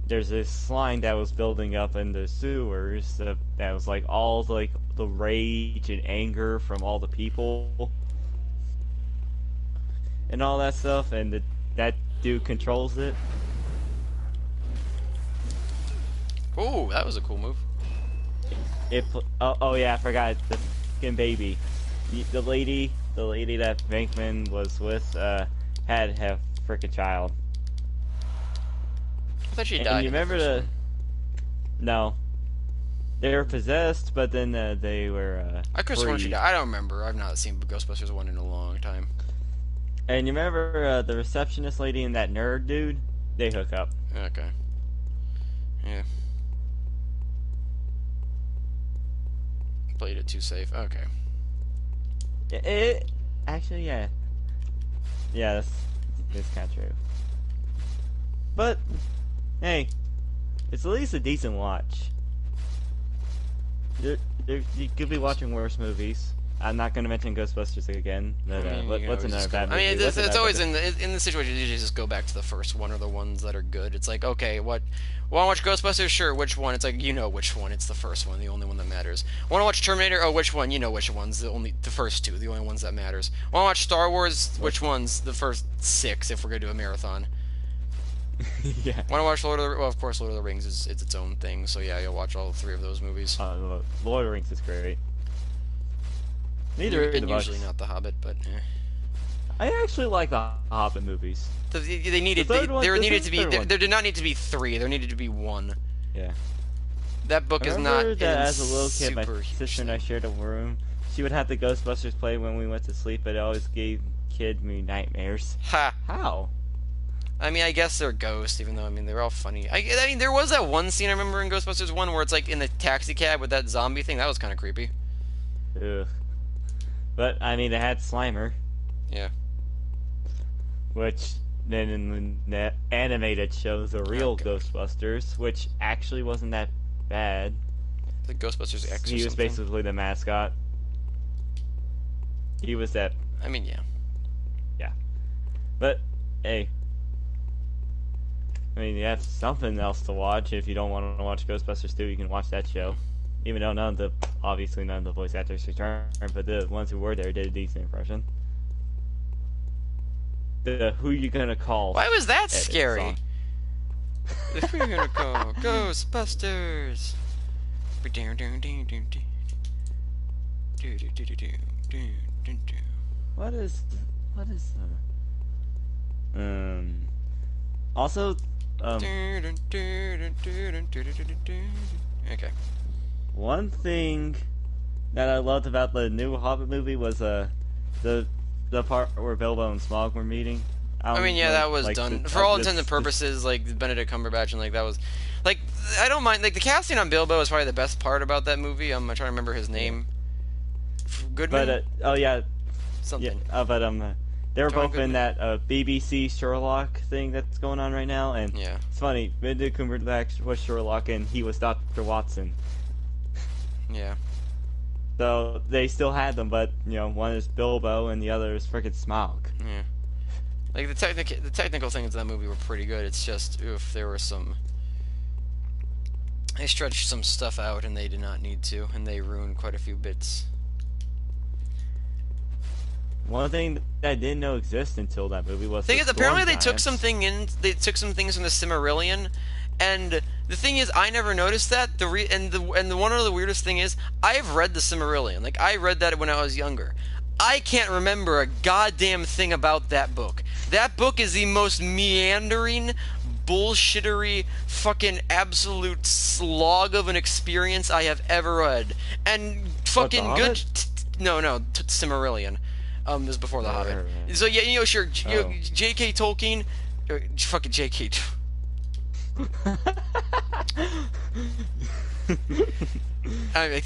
There's this slime that was building up in the sewers that was like all like the rage and anger from all the people and all that stuff, and that dude controls it. Oh, that was a cool move. Oh yeah, I forgot the fucking baby. The lady that Venkman was with had a freaking child. I thought she died. And you remember the? No. They were possessed, but then they were. I could have sworn she died. I don't remember. I've not seen Ghostbusters 1 in a long time. And you remember the receptionist lady and that nerd dude? They hook up. Okay. Yeah. Played it too safe. Okay. Actually, yeah. Yeah, that's kind of true. But, hey, it's at least a decent watch. You could be watching worse movies. I'm not going to mention Ghostbusters again. But, what's another bad movie? I mean, it's always in the situation. You just go back to the first one or the ones that are good. It's like, okay, want to watch Ghostbusters? Sure, which one? It's like, you know which one. It's the first one, the only one that matters. Want to watch Terminator? Oh, which one? You know which ones. The first two, the only ones that matters. Want to watch Star Wars? Which ones? The first 6, if we're gonna do a marathon. Yeah. Want to watch Lord of the? Well, of course, Lord of the Rings is its own thing. So yeah, you'll watch all 3 of those movies. Lord of the Rings is great. Neither and usually not The Hobbit, but. I actually like the Hobbit movies. There did not need to be 3. There needed to be 1. Yeah. That book is not. That as a little kid, my sister and I shared a room. She would have the Ghostbusters play when we went to sleep, but it always gave me nightmares. Ha! How? I mean, I guess they're ghosts, even though, I mean, they're all funny. I mean, there was that one scene I remember in Ghostbusters 1 where it's like in the taxi cab with that zombie thing. That was kind of creepy. Ugh. But, I mean, it had Slimer. Yeah. Which, then in the animated shows, the real Ghostbusters, which actually wasn't that bad. The Ghostbusters X or He was something? basically the mascot. He was that... I mean, yeah. Yeah. But, hey. I mean, you have something else to watch. If you don't want to watch Ghostbusters 2, you can watch that show. Even though obviously none of the voice actors returned, but the ones who were there did a decent impression. The Who You Gonna Call? Why was that scary? Song. Who You Gonna Call? Ghostbusters! What is also Okay. One thing that I loved about the new Hobbit movie was the part where Bilbo and Smaug were meeting. I mean, yeah, that was like, done for all intents and purposes. Like Benedict Cumberbatch and like that was, like, I don't mind. Like the casting on Bilbo is probably the best part about that movie. I'm trying to remember his name. Goodman. But oh yeah, something. Yeah, but they were John both in that BBC Sherlock thing that's going on right now, and yeah, it's funny. Benedict Cumberbatch was Sherlock, and he was Dr. Watson. Yeah. So they still had them, but you know, one is Bilbo and the other is frickin' Smaug. Yeah. Like the technical things in that movie were pretty good. It's just, oof, there were some. They stretched some stuff out, and they did not need to, and they ruined quite a few bits. One thing that I didn't know existed until that movie was. The thing is, apparently they took some things from the Silmarillion, and the thing is, I never noticed that. The one of the weirdest thing is, I've read the Silmarillion. Like I read that when I was younger. I can't remember a goddamn thing about that book. That book is the most meandering, bullshittery, fucking absolute slog of an experience I have ever read. And fucking good. No, Silmarillion. This is before the Hobbit. Right. So yeah, you know, sure, J.K. Tolkien, fucking J.K. I mean,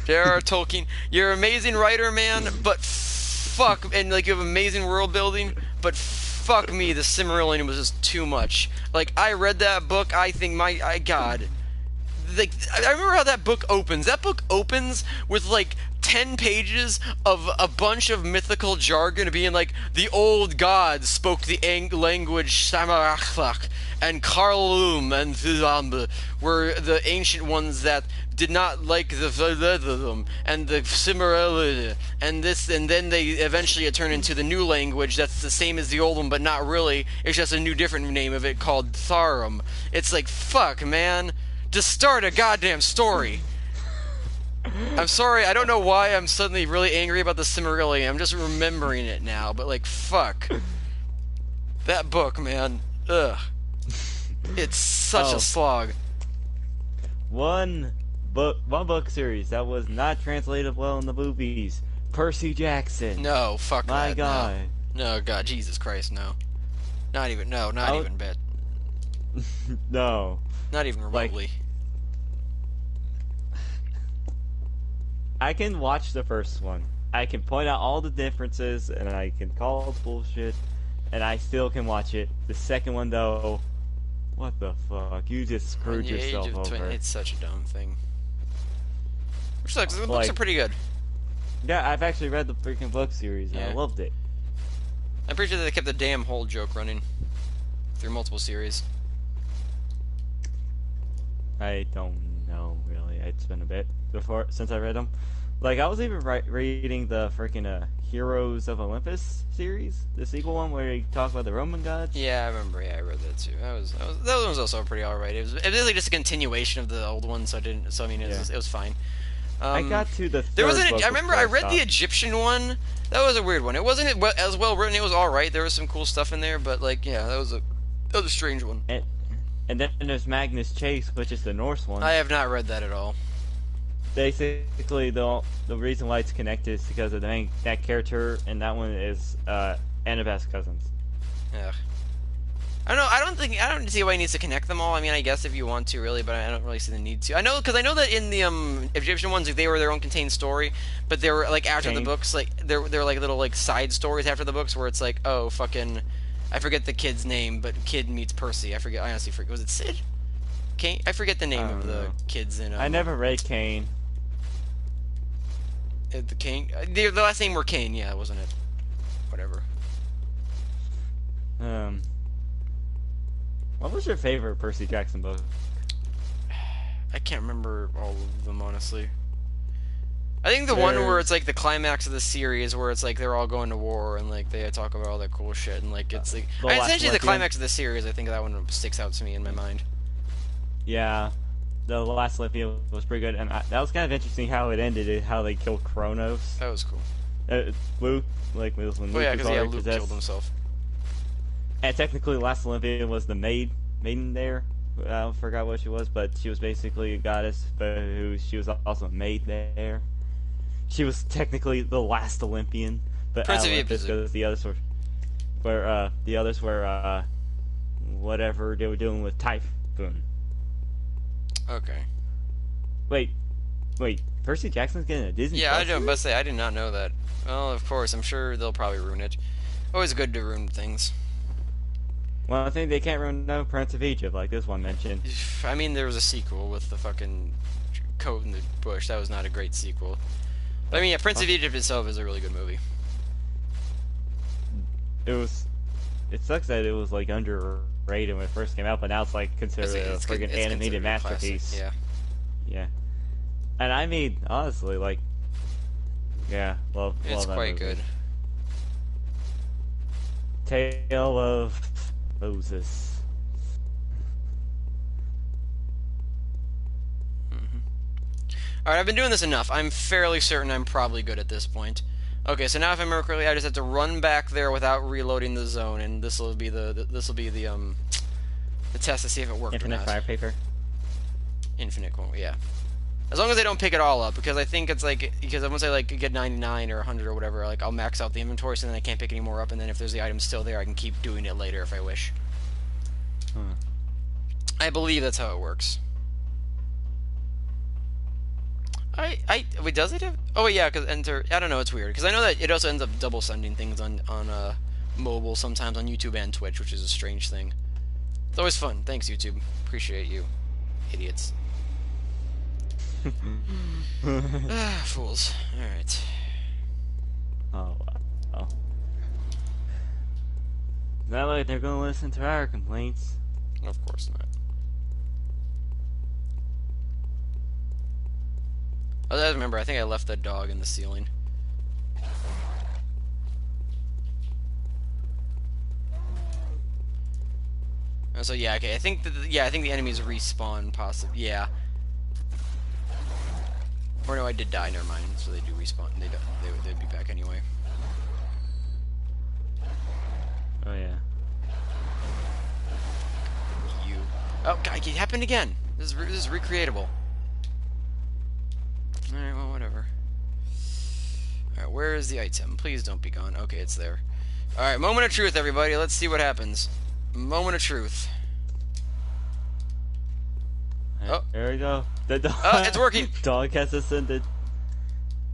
J.R.R. Tolkien, you're an amazing writer, man, but fuck, and like you have amazing world building, but fuck me, the Silmarillion was just too much. Like I read that book, I think God. Like I remember how that book opens. That book opens with like 10 pages of a bunch of mythical jargon being like, the old gods spoke the language Samarachlach, and Karlum and Thizamb were the ancient ones that did not like the Vedum and the Cimarilla and this, and then they eventually turn into the new language that's the same as the old one, but not really. It's just a new, different name of it called Tharum. It's like, fuck, man. Just start a goddamn story. I'm sorry, I don't know why I'm suddenly really angry about the Cimarilla. I'm just remembering it now, but like, fuck. That book, man. Ugh. It's such a slog. One book series that was not translated well in the movies. Percy Jackson. No, fuck My that. God. No, God, Jesus Christ, no. Not even bit. No. Not even remotely. I can watch the first one. I can point out all the differences, and I can call it bullshit, and I still can watch it. The second one, though, what the fuck? You just screwed yourself over. It's such a dumb thing. Which sucks, the books are pretty good. Yeah, I've actually read the freaking book series, and I loved it. I'm pretty sure they kept the damn whole joke running through multiple series. I don't know, really. It's been a bit since I read them. Like, I was even reading the freaking Heroes of Olympus series, the sequel one where you talk about the Roman gods. Yeah, I remember. Yeah, I read that too. That one was also pretty alright. It was really just a continuation of the old one, so I mean, it was fine. I got to the third there was book I remember I read the Egyptian one. That was a weird one. It wasn't as well written. It was all right. There was some cool stuff in there, but like, yeah, that was a strange one. And then there's Magnus Chase, which is the Norse one. I have not read that at all. Basically, the reason why it's connected is because of that character, and that one is Annabeth's cousins. Yeah. I don't know. I don't see why he needs to connect them all. I mean, I guess if you want to, really, but I don't really see the need to. I know that in the Egyptian ones, like, they were their own contained story, but they were like after the books, like they're like little like side stories after the books where it's like, oh fucking, I forget the kid's name, but kid meets Percy. I honestly forget. Was it Sid? Kane? I forget the name of the kids in. I never read Kane. The Kane. The last name were Kane. Yeah, wasn't it? Whatever. What was your favorite Percy Jackson book? I can't remember all of them, honestly. I think the one where it's like the climax of the series, where it's like they're all going to war and like they talk about all that cool shit, and like it's like essentially the climax of the series. I think that one sticks out to me in my mind. Yeah, the last Olympian was pretty good, and that was kind of interesting how it ended, how they killed Kronos. That was cool. Luke, like when Luke was Luke killed himself. And technically, Last Olympian was the maiden there. I forgot what she was, but she was basically a goddess, but she was also a maid there. She was technically the last Olympian, but because the others were whatever they were doing with Typhoon. Okay. Wait, Percy Jackson's getting a Disney? Yeah, I must say I did not know that. Well, of course, I'm sure they'll probably ruin it. Always good to ruin things. Well, I think they can't ruin no Prince of Egypt like this one mentioned. I mean, there was a sequel with the fucking coat in the bush. That was not a great sequel. But I mean, yeah, Prince of Egypt itself is a really good movie. It sucks that it was like underrated when it first came out, but now it's like considered a friggin' animated masterpiece. Yeah. Yeah. And I mean, honestly, like, yeah, love it's that quite movie. good. Tale of Moses. Alright, I've been doing this enough. I'm fairly certain I'm probably good at this point. Okay, so now if I remember correctly, I just have to run back there without reloading the zone, and this will be the test to see if it worked or not. Infinite fire paper. Infinite, yeah. As long as I don't pick it all up, because I think it's like, because once I like get 99 or 100 or whatever, like I'll max out the inventory, so then I can't pick any more up, and then if there's the item still there, I can keep doing it later if I wish. I believe that's how it works. Wait, does it have? Oh yeah, because enter. I don't know. It's weird because I know that it also ends up double sending things on mobile sometimes on YouTube and Twitch, which is a strange thing. It's always fun. Thanks, YouTube. Appreciate you, idiots. Fools. Alright. Oh, wow. Not like they're gonna listen to our complaints. Of course not. I remember, I think I left that dog in the ceiling. So yeah, okay. I think I think the enemies respawn, possibly. Yeah. Or no, I did die. Never mind. So they do respawn. They'd be back anyway. Oh yeah. You. Oh God! It happened again. This is recreatable. All right. Well, whatever. All right. Where is the item? Please don't be gone. Okay, it's there. All right. Moment of truth, everybody. Let's see what happens. Moment of truth. Oh. There we go. The dog. Oh, it's working. Dog has ascended.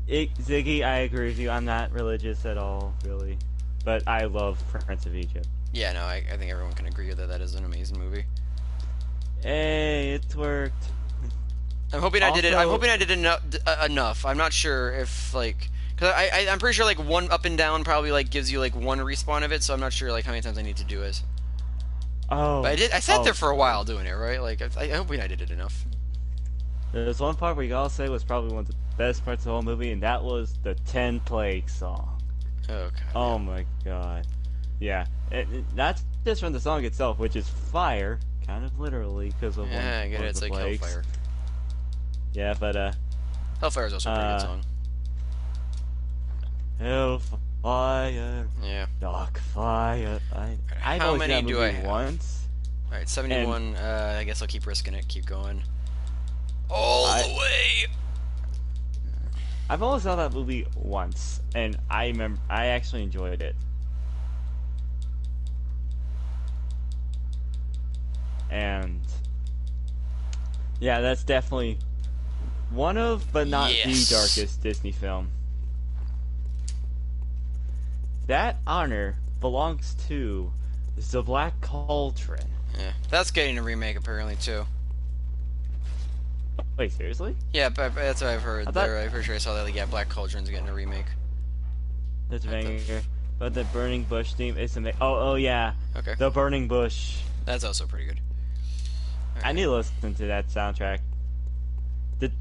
Ziggy, I agree with you. I'm not religious at all, really, but I love Prince of Egypt. Yeah, no, I think everyone can agree that that is an amazing movie. Hey, it's worked. I'm hoping I did it. I'm hoping I did enough. I'm not sure if like, cause I'm pretty sure like one up and down probably like gives you like one respawn of it. So I'm not sure like how many times I need to do it. Oh. But I did. I sat there for a while doing it, right? Like I hope I did it enough. There's one part we all say was probably one of the best parts of the whole movie, and that was the 10 Plagues song. Oh God. Oh my God. Yeah. That's just from the song itself, which is fire, kind of literally, because of Yeah, I get it. It's like plagues. Hellfire. Yeah, but Hellfire is also a pretty good song. Hellfire. Yeah. Dark fire. I've How only many seen that do movie I have? once. All right, 71. I guess I'll keep risking it. Keep going. All the way. I've only saw that movie once, and I actually enjoyed it. And yeah, that's definitely one of, but not the darkest Disney film. That honor belongs to the Black Cauldron. Yeah, that's getting a remake apparently too. Wait, seriously? Yeah, but that's what I've heard. I thought- I'm pretty sure I saw that. Like, yeah, Black Cauldron's getting a remake. That's banger. But the Burning Bush theme is amazing. Oh yeah. Okay. The Burning Bush. That's also pretty good. All I right. need to listen to that soundtrack. The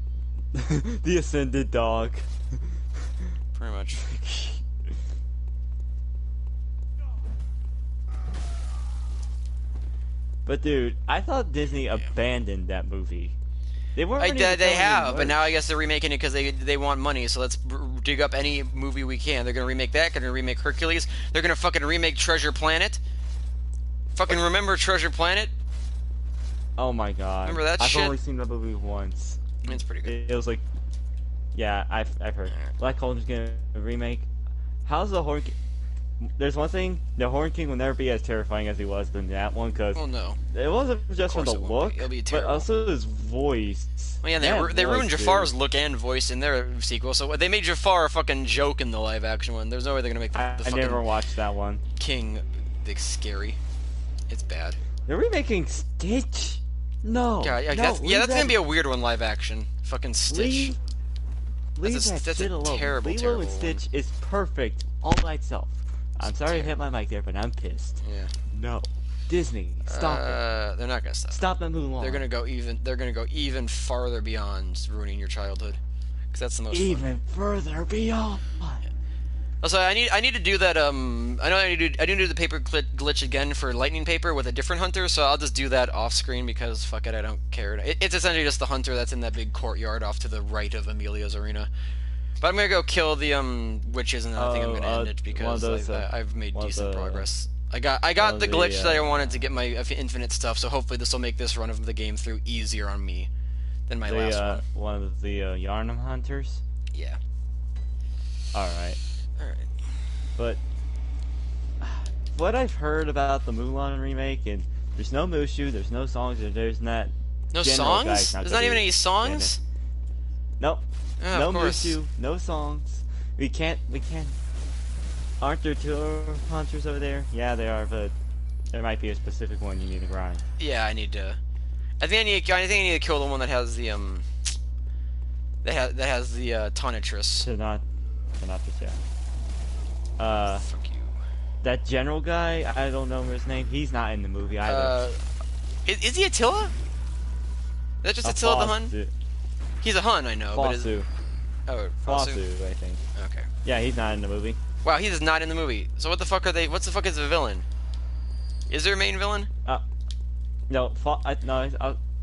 the Ascended Dog. Pretty much. But dude, I thought Disney abandoned that movie. They weren't. They have, but now I guess they're remaking it because they want money. So let's dig up any movie we can. They're gonna remake that. They're gonna remake Hercules. They're gonna fucking remake Treasure Planet. Fucking remember Treasure Planet? Oh my god! Remember that I've shit? only seen that movie once. It's pretty good. It was like, yeah, I've heard. Black Cauldron's gonna remake. How's the Horn King? There's one thing, the Horn King will never be as terrifying as he was in that one, because Well, no. it wasn't just from the it won't look, be. It'll be but terrible. also his voice. Well, yeah, That they ruined voice, Jafar's dude. look and voice in their sequel. So they made Jafar a fucking joke in the live action one. There's no way they're gonna make the I fucking never watched that one. King scary. It's bad. They're remaking Stitch. No. Yeah, no, that's leave gonna be a weird one live action. Fucking Stitch. Leave That's a- that that's a shit alone. terrible, Lilo terrible and one. Stitch is perfect all by itself. I'm sorry to hit my mic there, but I'm pissed. Yeah. No. Disney, stop it. They're not gonna stop. Stop and move on. They're gonna go even farther beyond ruining your childhood, because that's the most fun. even further beyond. Also, I need to do that. I know I need to do the paper glitch again for lightning paper with a different hunter. So I'll just do that off screen because fuck it, I don't care. It's essentially just the hunter that's in that big courtyard off to the right of Emilia's arena. But I'm gonna go kill the witches, and then I think I'm gonna end it because I've made decent progress. I got the glitch that I wanted to get my infinite stuff. So hopefully this will make this run of the game through easier on me than my last one. One of the Yarnum hunters. Yeah. All right. Alright. But what I've heard about the Mulan remake, and there's no Mushu, there's no songs, there's not. No general songs? guys There's not even any songs? Nope. Oh, No of course. Mushu, no songs. We can't. Aren't there two hunters over there? Yeah, they are, but there might be a specific one you need to grind. Yeah, I think I need to kill the one that has the that has the Tonitrus. Tonitrus, yeah. Fuck you. That general guy, I don't know his name. He's not in the movie either. Is he Attila? Is that just Attila the Hun? He's a Hun, I know. Fosu. Oh, Fosu, I think. Okay. Yeah, he's not in the movie. Wow, he is not in the movie. So what the fuck are they? What's the fuck is the villain? Is there a main villain? No, I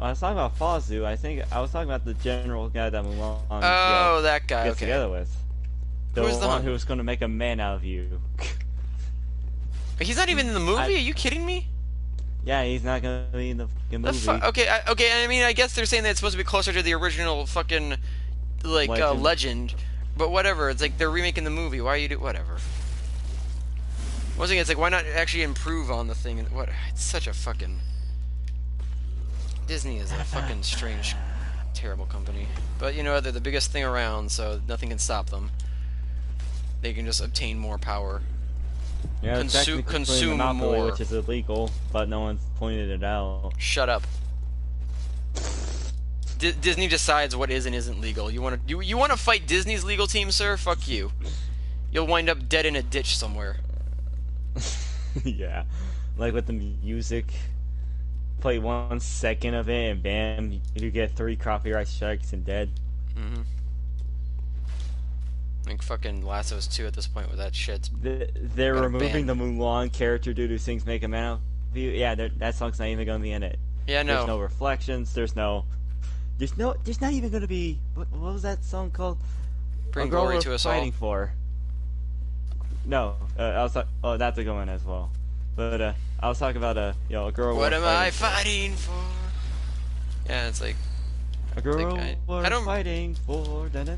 was talking about Fosu. I think I was talking about the general guy that Mulan. Oh, that guy. Gets Okay. together with. Who's the one Hun? who was going to make a man out of you. He's not even in the movie. Are you kidding me? Yeah, he's not going to be in the movie. Okay, okay. I mean, I guess they're saying that it's supposed to be closer to the original fucking like legend, but whatever. It's like they're remaking the movie. Why are you do whatever? Once again, it's like why not actually improve on the thing? And what? It's such a fucking Disney is a fucking strange, terrible company. But you know what? They're the biggest thing around, so nothing can stop them. They can just obtain more power. Yeah, consume monopoly, more, which is illegal, but no one's pointed it out. Shut up. Disney decides what is and isn't legal. You want to fight Disney's legal team, sir? Fuck you. You'll wind up dead in a ditch somewhere. Yeah, like with the music. Play 1 second of it, and bam, you get 3 copyright strikes and dead. Mm-hmm. Like fucking Last of Us 2 at this point with that shit. They're removing the Mulan character due to things make a man out of you. Yeah, that song's not even going to be in it. Yeah, no. There's no reflections. There's not even going to be. What was that song called? Bring glory to us all. Fighting for. No, I was that's a good one as well. But I was talking about a girl. What am I fighting for? Yeah, it's like. A girl like, we're fighting for. Yeah,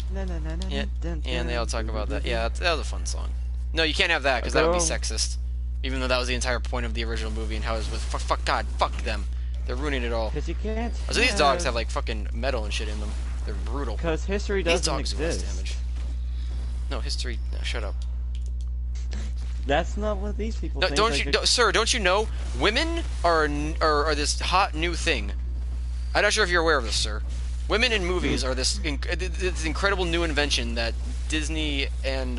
and they all talk about that. Yeah, that was a fun song. No, you can't have that because that would be sexist. Even though that was the entire point of the original movie and how it was with fuck God, fuck them. They're ruining it all. Because you can't. So these dogs have like fucking metal and shit in them. They're brutal. Because history doesn't exist. Do less damage. No history. No, shut up. That's not what these people think. Sir, don't you know? Women are this hot new thing. I'm not sure if you're aware of this, sir. Women in movies are this incredible new invention that Disney and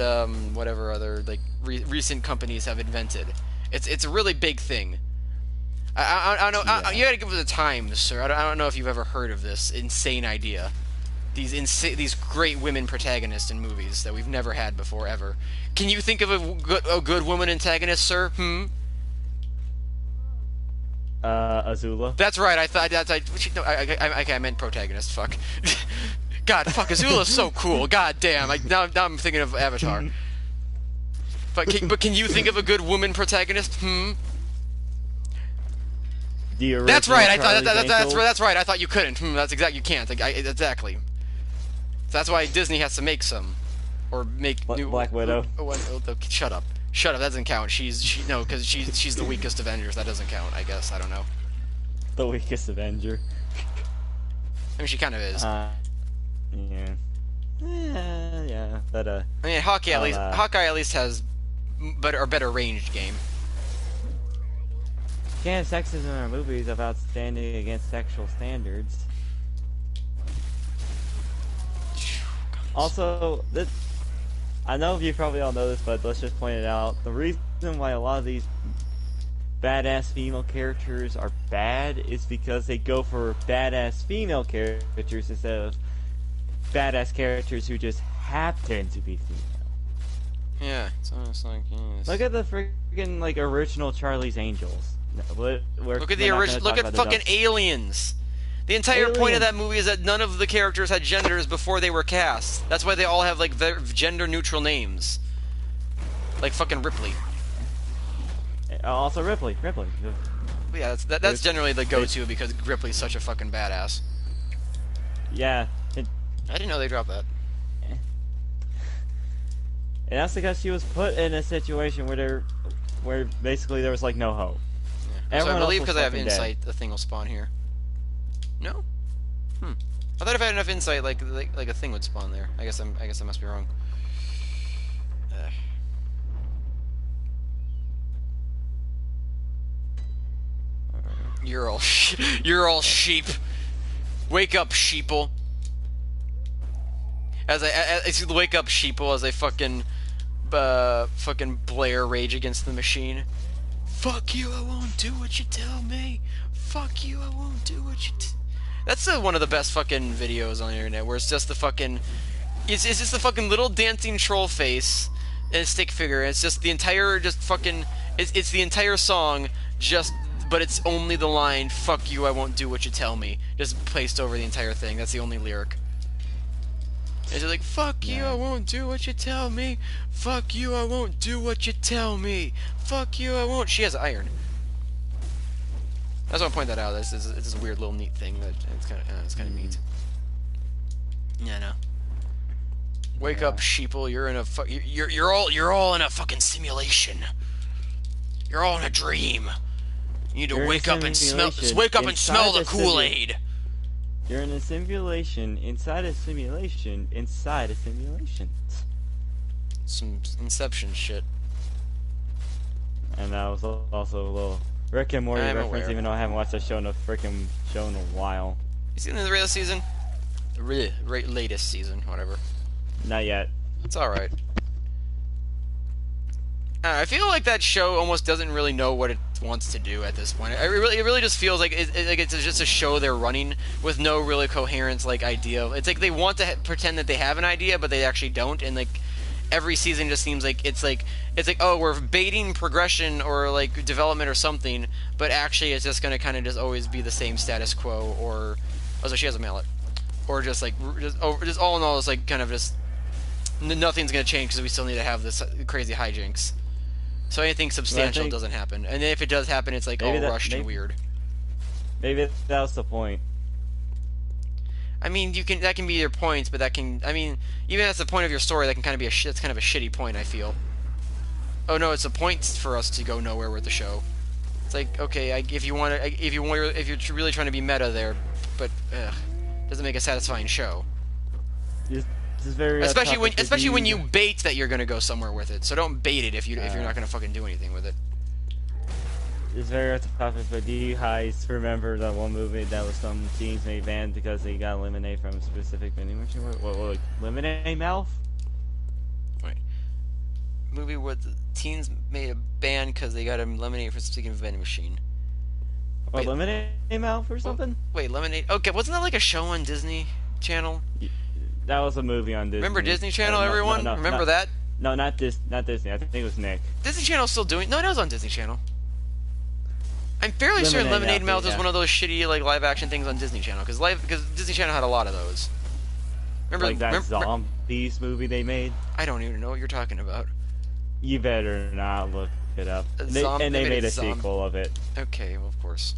whatever other like recent companies have invented. It's a really big thing. I don't know. Yeah. You gotta give it the time, sir. I don't know if you've ever heard of this insane idea. These great women protagonists in movies that we've never had before ever. Can you think of a good woman antagonist, sir? Azula. That's right. I meant protagonist. Fuck. God, fuck. Azula's so cool. God damn. Now I'm thinking of Avatar. But can you think of a good woman protagonist? That's right. That's right. I thought you couldn't. That's exactly. You can't. Exactly. So that's why Disney has to make some, or make new. Black Widow. Shut up. Shut up. That doesn't count. No, because she's the weakest Avengers. That doesn't count. I guess. I don't know. The weakest Avenger. I mean, she kind of is. Yeah. Yeah. But I mean, Hawkeye at least has better ranged game. Can't have sexism in our movies about standing against sexual standards. Also, I know you probably all know this, but let's just point it out. The reason why a lot of these badass female characters are bad is because they go for badass female characters instead of badass characters who just happen to be female. Yeah, it's almost like look at the freaking like original Charlie's Angels. Look at the original. Look at fucking Aliens. The entire point of that movie is that none of the characters had genders before they were cast. That's why they all have like gender-neutral names, like fucking Ripley. Also Ripley. Yeah, that's generally the go-to because Ripley's such a fucking badass. Yeah. I didn't know they dropped that. And that's because she was put in a situation where basically there was like no hope. Yeah. So I believe because I have insight, the thing will spawn here. No? I thought if I had enough insight, like a thing would spawn there. I guess I must be wrong. You're all sheep. Wake up, sheeple. As I see the wake up sheeple as they fucking blare Rage Against the Machine. Fuck you, I won't do what you tell me. Fuck you, I won't do what you That's one of the best fucking videos on the internet, where it's just the fucking... It's just the fucking little dancing troll face and a stick figure, and it's just the entire, just fucking... It's the entire song, just... But it's only the line, fuck you, I won't do what you tell me, just placed over the entire thing. That's the only lyric. It's just like, fuck you, I won't do what you tell me. Fuck you, I won't do what you tell me. Fuck you, I won't. She has iron. I just want to point that out. It's this weird little neat thing that it's kind of neat. Yeah, I know. Wake up, sheeple. You're in a you're all in a fucking simulation. You're all in a dream. You need to wake up and smell the Kool-Aid. You're in a simulation, inside a simulation, inside a simulation. Some Inception shit. And that was also a little Rick and Morty reference, even though I haven't watched that show in a while. You seen the latest season? Latest season, whatever. Not yet. It's alright. I feel like that show almost doesn't really know what it wants to do at this point. It really just feels like it's just a show they're running with no really coherent idea. It's like they want to pretend that they have an idea, but they actually don't. And every season just seems like it's like oh, we're baiting progression or development or something, but actually it's just gonna kind of just always be the same status quo. Or so she has a mallet, or just all in all, it's kind of just nothing's gonna change because we still need to have this crazy hijinks. So anything substantial doesn't happen, and then if it does happen, it's all rushed and weird. Maybe that was the point. I mean, that can be your points, but even that's the point of your story, that can kind of be that's kind of a shitty point. I feel. Oh no, it's a point for us to go nowhere with the show. It's like, okay, if you're really trying to be meta there, but doesn't make a satisfying show. This is very especially when you bait that you're gonna go somewhere with it. So don't bait it if you're not gonna fucking do anything with it. It's very off topic, but do you guys remember that one movie that was some teens made banned because they got eliminated from a specific vending machine? What Lemonade Mouth? Wait. Movie where the teens made a ban because they got eliminated from a specific vending machine. What, Lemonade Mouth or something? Wait, Lemonade... Okay, wasn't that like a show on Disney Channel? That was a movie on Disney. Remember Disney Channel, everyone? Remember that? No, not Disney. I think it was Nick. Disney Channel's still doing... No, it was on Disney Channel. I'm fairly certain Lemonade Mouth is one of those shitty live-action things on Disney Channel, because Disney Channel had a lot of those. Remember that Zombies movie they made? I don't even know what you're talking about. You better not look it up. They made a sequel of it. Okay, well, of course.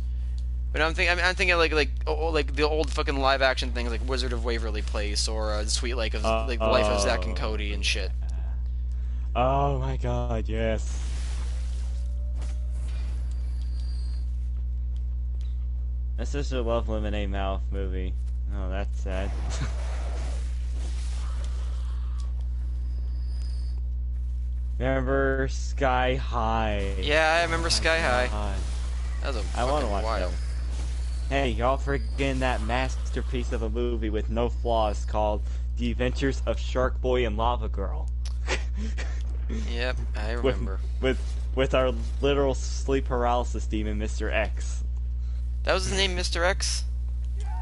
But I'm thinking like the old fucking live-action things like Wizard of Waverly Place or Sweet Life of Zack and Cody and shit. Oh my god, yes. My sister loved Lemonade Mouth movie. Oh, that's sad. Remember Sky High? Yeah, I remember Sky High. That was a fucking while. Hey, y'all forgetting that masterpiece of a movie with no flaws called The Adventures of Shark Boy and Lava Girl. Yep, I remember. With our literal sleep paralysis demon, Mr. X. That was his name, Mr. X?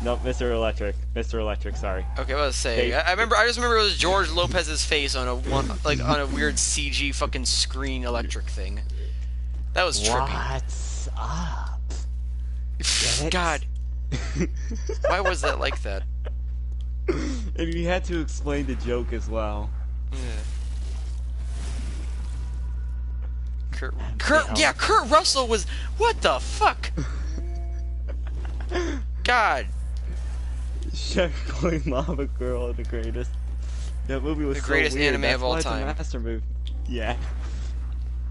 No, Mr. Electric. Mr. Electric, sorry. Okay, what was I say? I just remember it was George Lopez's face on a weird CG fucking screen electric thing. That was trippy. What's up? God. Why was that like that? And you had to explain the joke as well. Yeah. Kurt Russell was... What the fuck? God. Shark Boy Lava Girl, the greatest. That movie was the greatest anime of all time. Master movie. Yeah.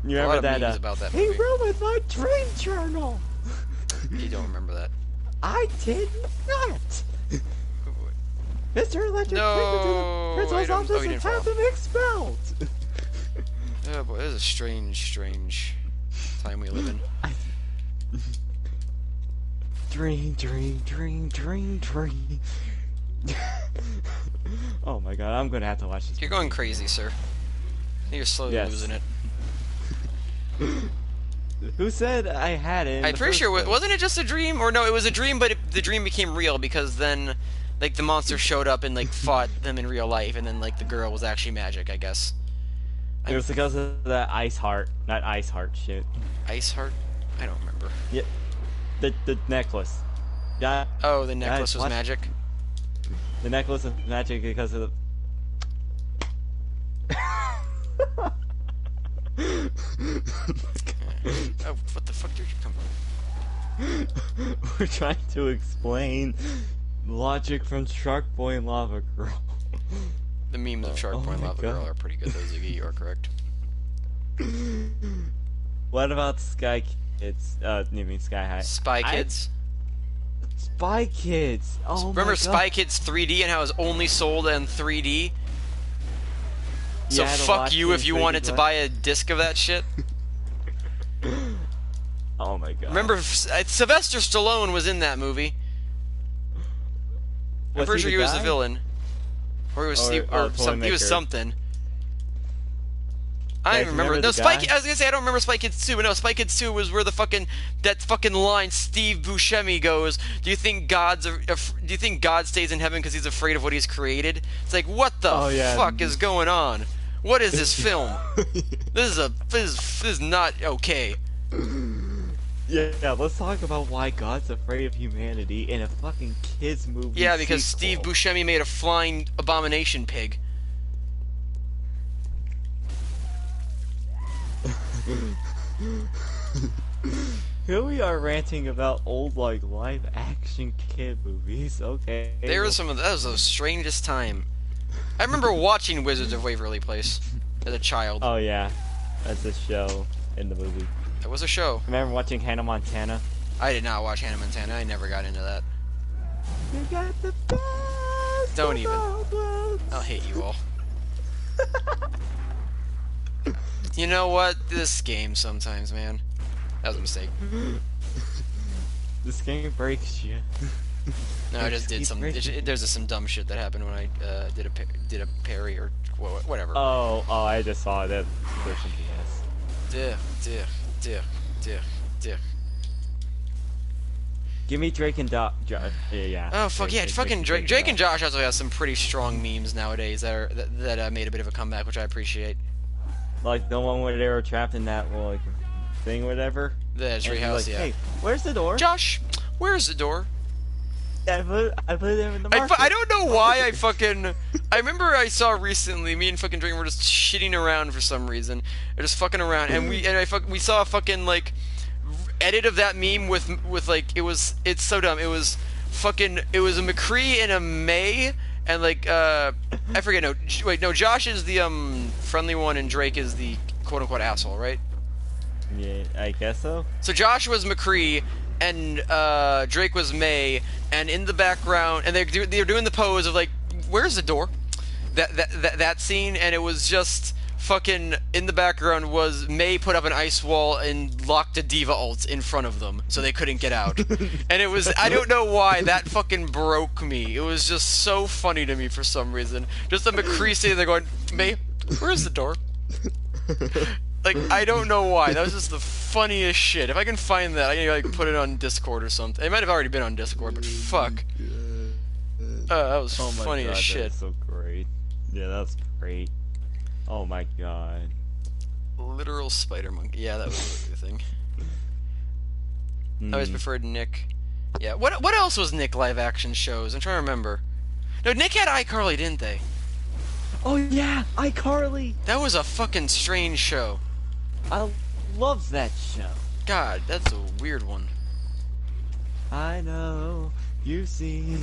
You remember that? About that movie. He ruined my dream journal. You don't remember that? I did not. Mr. Electric, no, Princess office and have them expelled. Oh boy, this is a strange time we live in. Dream. Oh my god, I'm gonna have to watch this. You're going crazy, sir. You're slowly losing it. Who said I had it? I'm pretty sure, wasn't it just a dream? Or no, it was a dream, but the dream became real because then, like, the monster showed up and, like, fought them in real life, and then, like, the girl was actually magic, I guess. It was because of that ice heart, not ice heart shit. Ice heart? I don't remember. Yeah, the necklace. Yeah. Oh, the necklace was magic? The necklace was magic because of the... Oh, what the fuck did you come from? We're trying to explain logic from Shark Boy and Lava Girl. The memes of Shark Boy and Lava Girl are pretty good, though, Ziggy. You are correct. What about Sky Kids? You mean Sky High? Spy Kids? Spy Kids! Oh Remember my God. Spy Kids 3D and how it was only sold in 3D? So fuck you if you wanted to buy a disc of that shit. Oh my god. Remember, Sylvester Stallone was in that movie. I'm pretty sure he was the villain. Or he was, he was something. I don't remember. No, I was gonna say I don't remember Spy Kids 2, but no, Spy Kids 2 was where the that fucking line Steve Buscemi goes, "Do you think God stays in heaven because he's afraid of what he's created?" It's like, what the fuck is going on? What is this film? This is not okay. Yeah, let's talk about why God's afraid of humanity in a fucking kids movie. Yeah, because Steve Buscemi made a flying abomination pig. Here we are ranting about old, like, live-action kid movies. Okay. There was that was the strangest time. I remember watching Wizards of Waverly Place as a child. Oh yeah, that's a show in the movie. It was a show. Remember watching Hannah Montana? I did not watch Hannah Montana. I never got into that. You got the best. Don't even. I'll hate you all. You know what? This game sometimes, man. That was a mistake. This game breaks you. No, I just did some. There's some dumb shit that happened when I did a parry or whatever. Oh, I just saw that. There's something else. Give me Drake and Josh. Yeah. Oh fuck yeah! Fucking Drake and Josh also has some pretty strong memes nowadays that made a bit of a comeback, which I appreciate. Like the one where they were trapped in that like thing, whatever. The treehouse, like, yeah. Hey, where's the door? Josh, where's the door? I put them in the market. I don't know why I remember I saw recently, me and fucking Drake were just shitting around for some reason. We're just fucking around, and we saw a fucking like edit of that meme with like it's so dumb. It was a McCree and a May, and like I forget. No, Josh is the friendly one, and Drake is the quote unquote asshole, right? Yeah, I guess so. So Josh was McCree, and Drake was May, and in the background, and they're doing the pose of like, where's the door? That scene, and it was just fucking in the background was May put up an ice wall and locked a diva ult in front of them, so they couldn't get out. And it was, I don't know why, that fucking broke me. It was just so funny to me for some reason. Just a McCree sitting there going, May, where's the door? Like, I don't know why. That was just the funniest shit. If I can find that, I can like put it on Discord or something. It might have already been on Discord, but fuck. That was funny as shit. That's so great. Yeah, that's great. Oh my god. Literal spider monkey. Yeah, that was a good thing. I always preferred Nick. Yeah. What else was Nick live action shows? I'm trying to remember. No, Nick had iCarly, didn't they? Oh yeah, iCarly. That was a fucking strange show. I love that show. God, that's a weird one. I know. You see,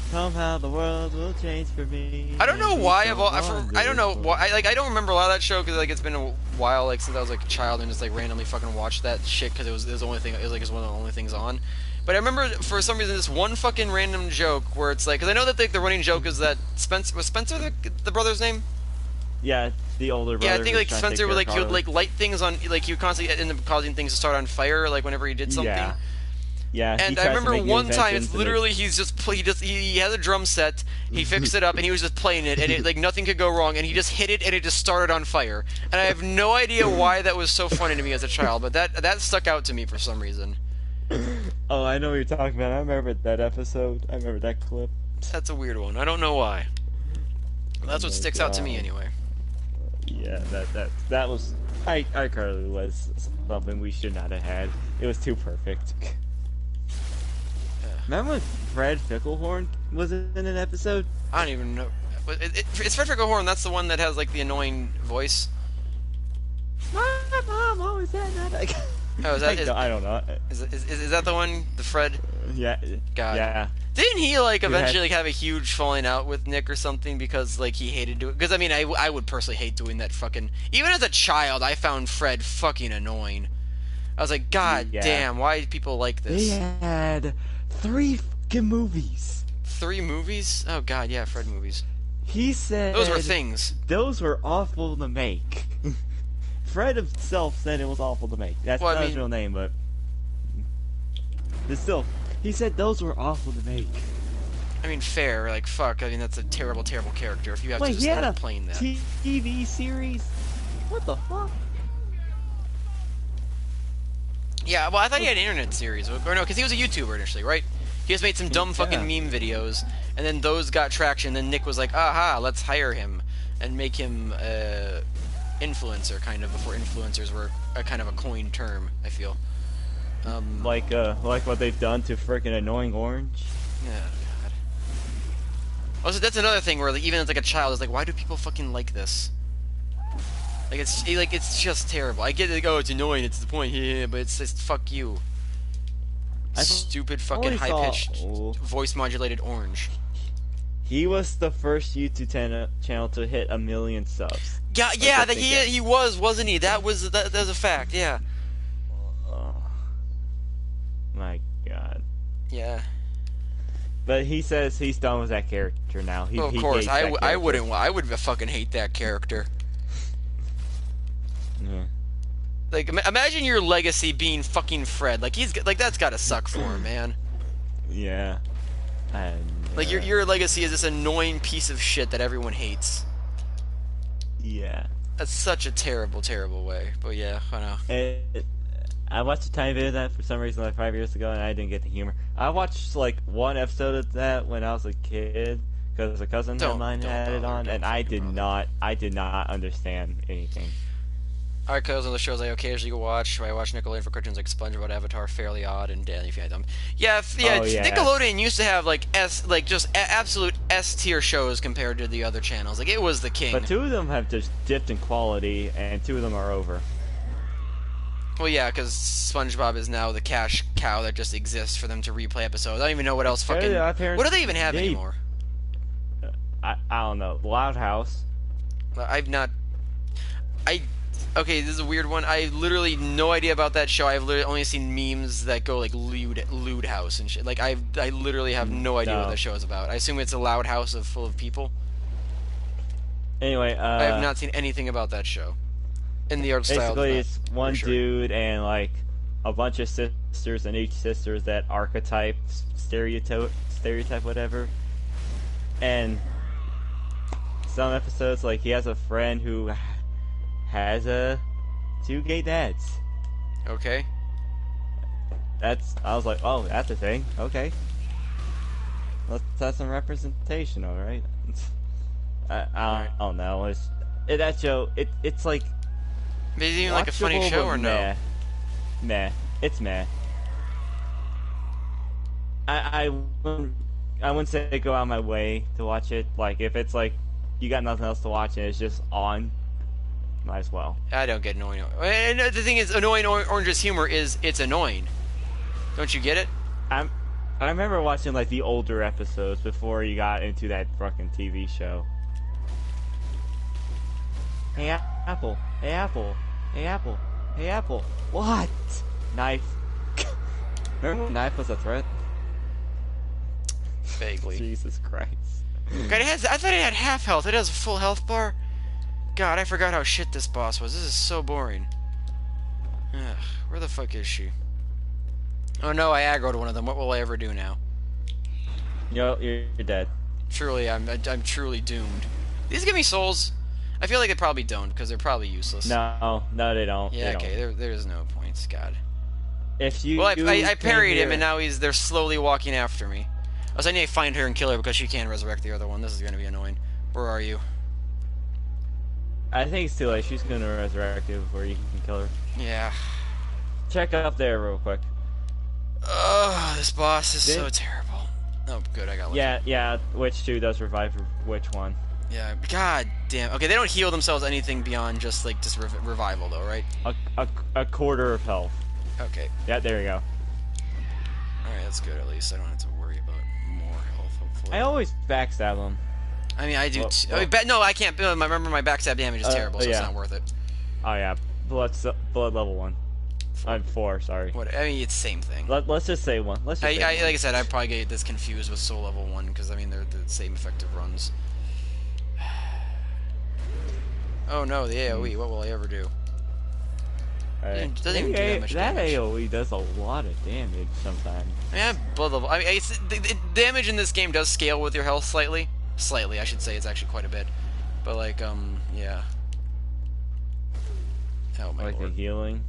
somehow the world will change for me. I don't know why. I don't know why. I don't remember a lot of that show because like it's been a while, like since I was like a child and just like randomly fucking watched that shit because it was the only thing. It was like one of the only things on. But I remember for some reason this one fucking random joke where it's like, because I know that the running joke is that Spencer the brother's name? Yeah, the older brother. Yeah, I think like Spencer would like he would like light things on, like he would constantly end up causing things to start on fire like whenever he did something. Yeah. Yeah, and I remember one time, it's literally he has a drum set, he fixed it up, and he was just playing it, and it like nothing could go wrong, and he just hit it, and it just started on fire. And I have no idea why that was so funny to me as a child, but that stuck out to me for some reason. Oh, I know what you're talking about. I remember that episode. I remember that clip. That's a weird one. I don't know why. That's what sticks out to me anyway. Yeah, that was iCarly was something we should not have had. It was too perfect. Remember when Fred Ficklehorn was in an episode? I don't even know. It's Fred Ficklehorn. That's the one that has like the annoying voice. My mom always said that. Oh, is that? I don't know. Is that the one? The Fred? Yeah. God. Yeah. Didn't he like eventually like have a huge falling out with Nick or something because like he hated doing? Because I mean, I would personally hate doing that fucking. Even as a child, I found Fred fucking annoying. I was like, God damn, why do people like this? They had 3 fucking movies. 3 movies? Oh God, yeah, Fred movies. He said those were things. Those were awful to make. Fred himself said it was awful to make. That's not his real name, but still, he said those were awful to make. I mean, fair. Like, fuck. I mean, that's a terrible, terrible character. If you have to just start playing that. TV series. What the fuck? Yeah, well, I thought he had an internet series, or no, because he was a YouTuber initially, right? He just made some dumb fucking meme videos, and then those got traction. Then Nick was like, "Aha, let's hire him and make him influencer," kind of before influencers were a kind of a coined term. I feel. Like what they've done to frickin' Annoying Orange. Yeah, God. Also, that's another thing where like, even as like a child, it's like, why do people fucking like this? Like it's just terrible. I get it. Like, oh, it's annoying. It's the point. Yeah, but it's just fuck you. Stupid fucking high-pitched voice modulated orange. He was the first YouTube channel to hit 1 million subs. Yeah, he was, wasn't he? That was a fact. Yeah. Oh, my God. Yeah. But he says he's done with that character now. Well, of course, I wouldn't. I would fucking hate that character. Yeah. Like, imagine your legacy being fucking Fred. Like that's gotta suck for him, man. Yeah. Like your legacy is this annoying piece of shit that everyone hates. Yeah. That's such a terrible, terrible way. But yeah, I know. I watched a tiny bit of that for some reason like 5 years ago, and I didn't get the humor. I watched like 1 episode of that when I was a kid because a cousin of mine had it on, and I did not understand anything. Alright, cause on the shows I occasionally watch. I watch Nickelodeon for cartoons like SpongeBob, Avatar, Fairly Odd, and Danny Phantom. Yeah, Nickelodeon used to have like absolute S tier shows compared to the other channels. Like it was the king. But 2 of them have just dipped in quality, and 2 of them are over. Well, yeah, because SpongeBob is now the cash cow that just exists for them to replay episodes. I don't even know what else fucking. What do they even have anymore? I don't know. Loud House. Okay, this is a weird one. I literally no idea about that show. I've literally only seen memes that go like lewd house and shit. Like I literally have no idea what that show is about. I assume it's a loud house full of people. Anyway, I have not seen anything about that show. In the art style. Basically, it's one dude and like a bunch of sisters, and each sister's that archetype, stereotype, whatever. And some episodes, like he has a friend who has 2 gay dads. Okay. I was like, oh, that's a thing. Okay. Let's have some representation, alright? I don't know. That show, it's like... Is it even like a funny show or no? Meh. It's meh. I wouldn't say go out of my way to watch it. Like, if it's like, you got nothing else to watch and it's just on, might as well. I don't get annoying. And the thing is, annoying Orange's humor is it's annoying. Don't you get it? I remember watching like the older episodes before you got into that fucking TV show. Hey Apple. Hey Apple. Hey Apple. Hey Apple. What? Knife. Remember when Knife was a threat? Vaguely. Jesus Christ. God, I thought it had half health. It has a full health bar. God, I forgot how shit this boss was. This is so boring. Ugh, where the fuck is she? Oh no, I aggroed one of them. What will I ever do now? You're dead. Truly, I'm truly doomed. These give me souls. I feel like they probably don't, because they're probably useless. No, they don't. Yeah, they okay, don't. there's no points, God. If you... Well, I parried him, and now they're slowly walking after me. I need to find her and kill her, because she can't resurrect the other one. This is going to be annoying. Where are you? I think it's too late. She's going to resurrect you before you can kill her. Yeah. Check up there real quick. Oh, this boss is so terrible. Oh, good, I got lucky. Yeah, which 2 does revive which one? Yeah, god damn. Okay, they don't heal themselves anything beyond just, like, revival, though, right? A quarter of health. Okay. Yeah, there you go. Alright, that's good, at least. I don't have to worry about more health, hopefully. I always backstab them. I mean, I do... no, I can't... I remember my backstab damage is terrible, so it's not worth it. Oh, yeah. Blood level 1. I'm 4, sorry. What? I mean, it's the same thing. Let's just say 1. Let's just say 1. Like I said, I probably get this confused with Soul Level 1, because, I mean, they're the same effective runs. Oh no, the AoE, what will I ever do? It doesn't even do that much damage. That AoE does a lot of damage sometimes. I mean, I have blood level. I mean, the damage in this game does scale with your health slightly. Slightly, I should say. It's actually quite a bit. But, like, yeah. Oh my lord. Like the healing?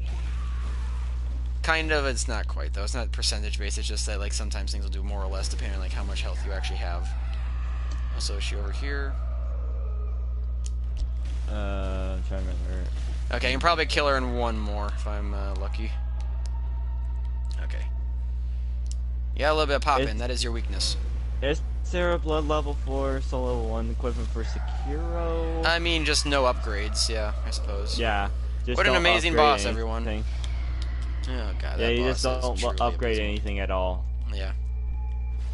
Kind of, it's not quite, though. It's not percentage based, it's just that, like, sometimes things will do more or less depending on, like, how much health you actually have. Also, is she over here? I'm trying to remember. Okay, I can probably kill her in 1 more if I'm lucky. Okay. Yeah, a little bit of popping. That is your weakness. Is there a blood level 4, soul level 1 equivalent for Sekiro? I mean, just no upgrades, yeah, I suppose. Yeah. Just what an amazing boss, everyone. Anything. Oh god, yeah, that you boss just don't upgrade anything at all. Yeah.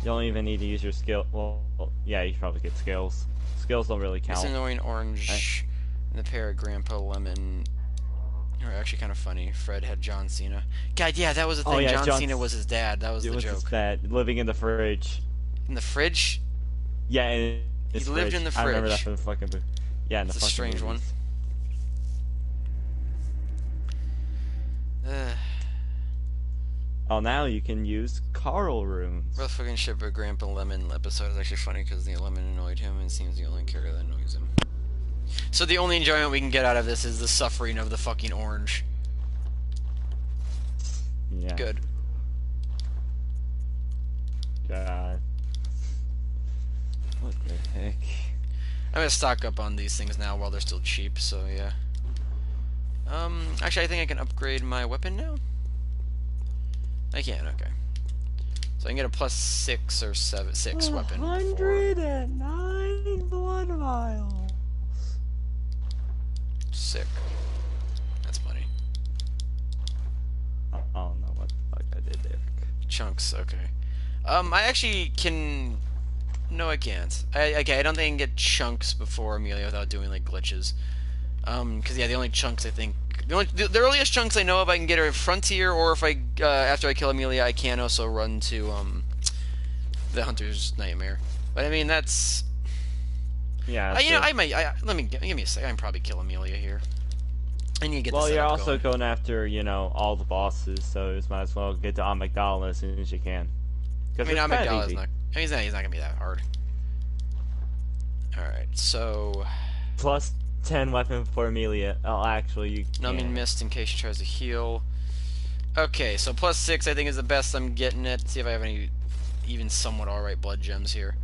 You don't even need to use your skill. Well, yeah, you should probably get skills. Skills don't really count. This annoying orange and the pair of Grandpa Lemon are actually kind of funny. Fred had John Cena. God, yeah, that was the thing. John Cena was his dad. That was the joke. His dad, living in the fridge. In the fridge? Yeah, he lived in the fridge. I remember that from the fucking movie. Yeah, in the fucking It's a strange movies. one. Oh, now you can use Carl runes. Real fucking shit, but Grandpa Lemon episode is actually funny because the lemon annoyed him and seems the only character that annoys him. So the only enjoyment we can get out of this is the suffering of the fucking orange. Yeah. Good. God. What the heck? I'm gonna stock up on these things now while they're still cheap, so yeah. Actually I think I can upgrade my weapon now. I can, okay. So I can get a plus 6 or 6 weapon. 109 blood vials. Sick. That's funny. I don't know what the fuck I did there. Chunks, okay. I actually can... No, I can't. Okay, I don't think I can get chunks before Amelia without doing, like, glitches. Because, yeah, the only chunks I think... The earliest chunks I know of I can get are in Frontier, or if I, after I kill Amelia, I can also run to, the Hunter's Nightmare. But, I mean, that's... Yeah, you know, I might... give me a sec. I can probably kill Amelia here. I need to get the Well, you're also going after, you know, all the bosses, so you might as well get to Amygdala as soon as you can. I mean, Amygdala's not... He's not gonna be that hard. Alright, so... Plus 10 weapon for Amelia. Oh, actually, you can. Numbing Mist in case she tries to heal. Okay, so plus 6 I think is the best I'm getting it. See if I have any even somewhat alright blood gems here.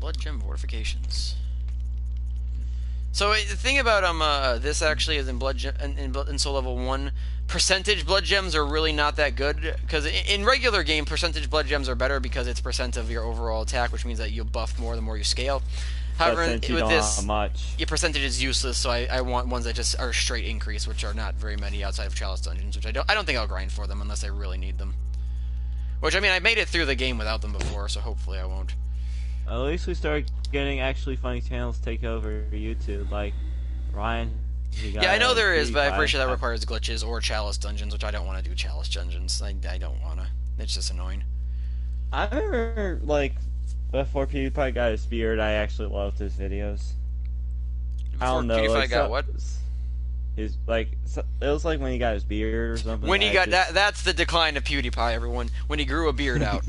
Blood gem fortifications. So the thing about this actually is in Soul Level 1, percentage blood gems are really not that good, because in regular game percentage blood gems are better because it's percent of your overall attack, which means that you'll buff more the more you scale. However, with this, your percentage is useless, so I want ones that just are straight increase, which are not very many outside of Chalice Dungeons, which I don't think I'll grind for them unless I really need them. Which, I mean, I made it through the game without them before, so hopefully I won't. At least we start getting actually funny channels take over YouTube, like Ryan. Yeah, I know there is, but I'm pretty sure that requires glitches or Chalice Dungeons, which I don't want to do Chalice Dungeons. I don't want to. It's just annoying. I remember, like, before PewDiePie got his beard, I actually loved his videos. Before PewDiePie got what? His like it was like when he got his beard or something. When he got that's the decline of PewDiePie, everyone. When he grew a beard out.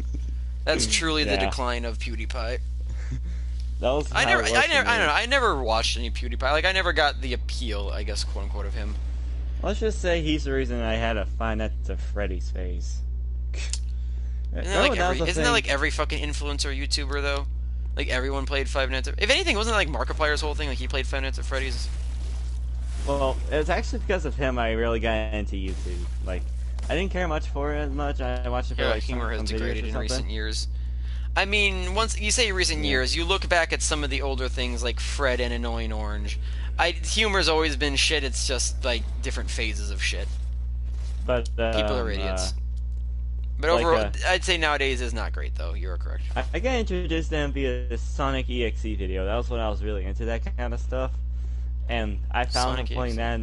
That's truly the decline of PewDiePie. That was I don't know. I never watched any PewDiePie. Like I never got the appeal, I guess, quote unquote, of him. Let's just say he's the reason I had a Five Nights at Freddy's face. Isn't that like every fucking influencer YouTuber though? Like everyone played Five Nights at... If anything, wasn't it like Markiplier's whole thing? Like he played Five Nights at Freddy's? Well, it was actually because of him I really got into YouTube. Like, I didn't care much for it as much. I watched it for like humor has degraded in recent years. I mean, once you say recent years, you look back at some of the older things like Fred and Annoying Orange. Humor's always been shit. It's just like different phases of shit. But people are idiots. But overall, I'd say nowadays is not great though. You're correct. I got introduced to him via the Sonic EXE video. That was when I was really into that kind of stuff, and I found him playing that.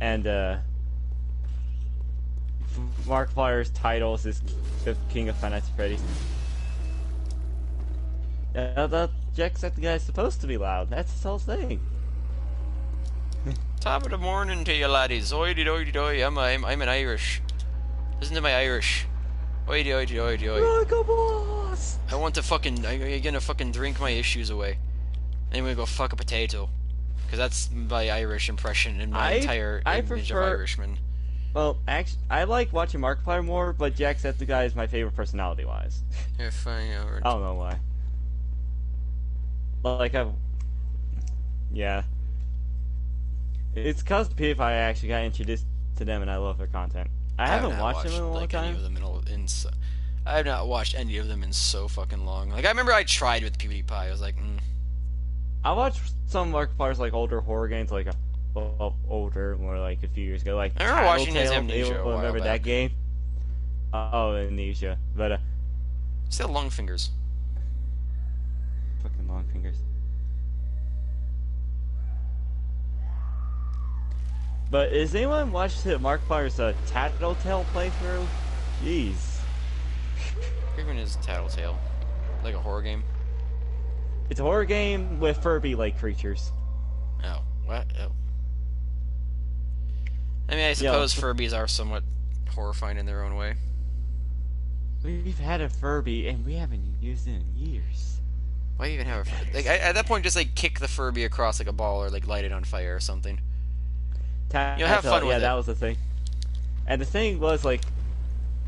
And Markiplier's titles is the King of Five Nights at Freddy's. The Jacksepticeye is supposed to be loud. That's his whole thing. Top of the morning to you laddies. Oidy doidy doy. I'm an Irish. Listen to my Irish. Oidy oidy oidy oy. Like a boss. I want to fucking... I'm gonna fucking drink my issues away. And I'm gonna go fuck a potato. Because that's my Irish impression and my entire image of Irishman. Well, actually, I like watching Markiplier more, but Jacksepticeye is my favorite personality-wise. Yeah, fine. I don't know why. Like, yeah. It's because PewDiePie I actually got introduced to them and I love their content. I haven't watched them in a long time. I have not watched any of them in so fucking long. Like, I remember I tried with PewDiePie. I was like, I watched some Markiplier's like older horror games, like older, more like a few years ago. Like I remember watching his Amnesia. Remember that game? Oh, Amnesia. But still long fingers. Fucking long fingers. But has anyone watched Markiplier's Tattletale playthrough? Jeez. Even is Tattletale like a horror game? It's a horror game with Furby-like creatures. Oh, what? Oh. I mean, I suppose Furbies are somewhat horrifying in their own way. We've had a Furby and we haven't used it in years. Why even have a Furby? Like, at that point, just like kick the Furby across like a ball or like light it on fire or something. Have fun with it. Yeah, that was the thing. And the thing was like,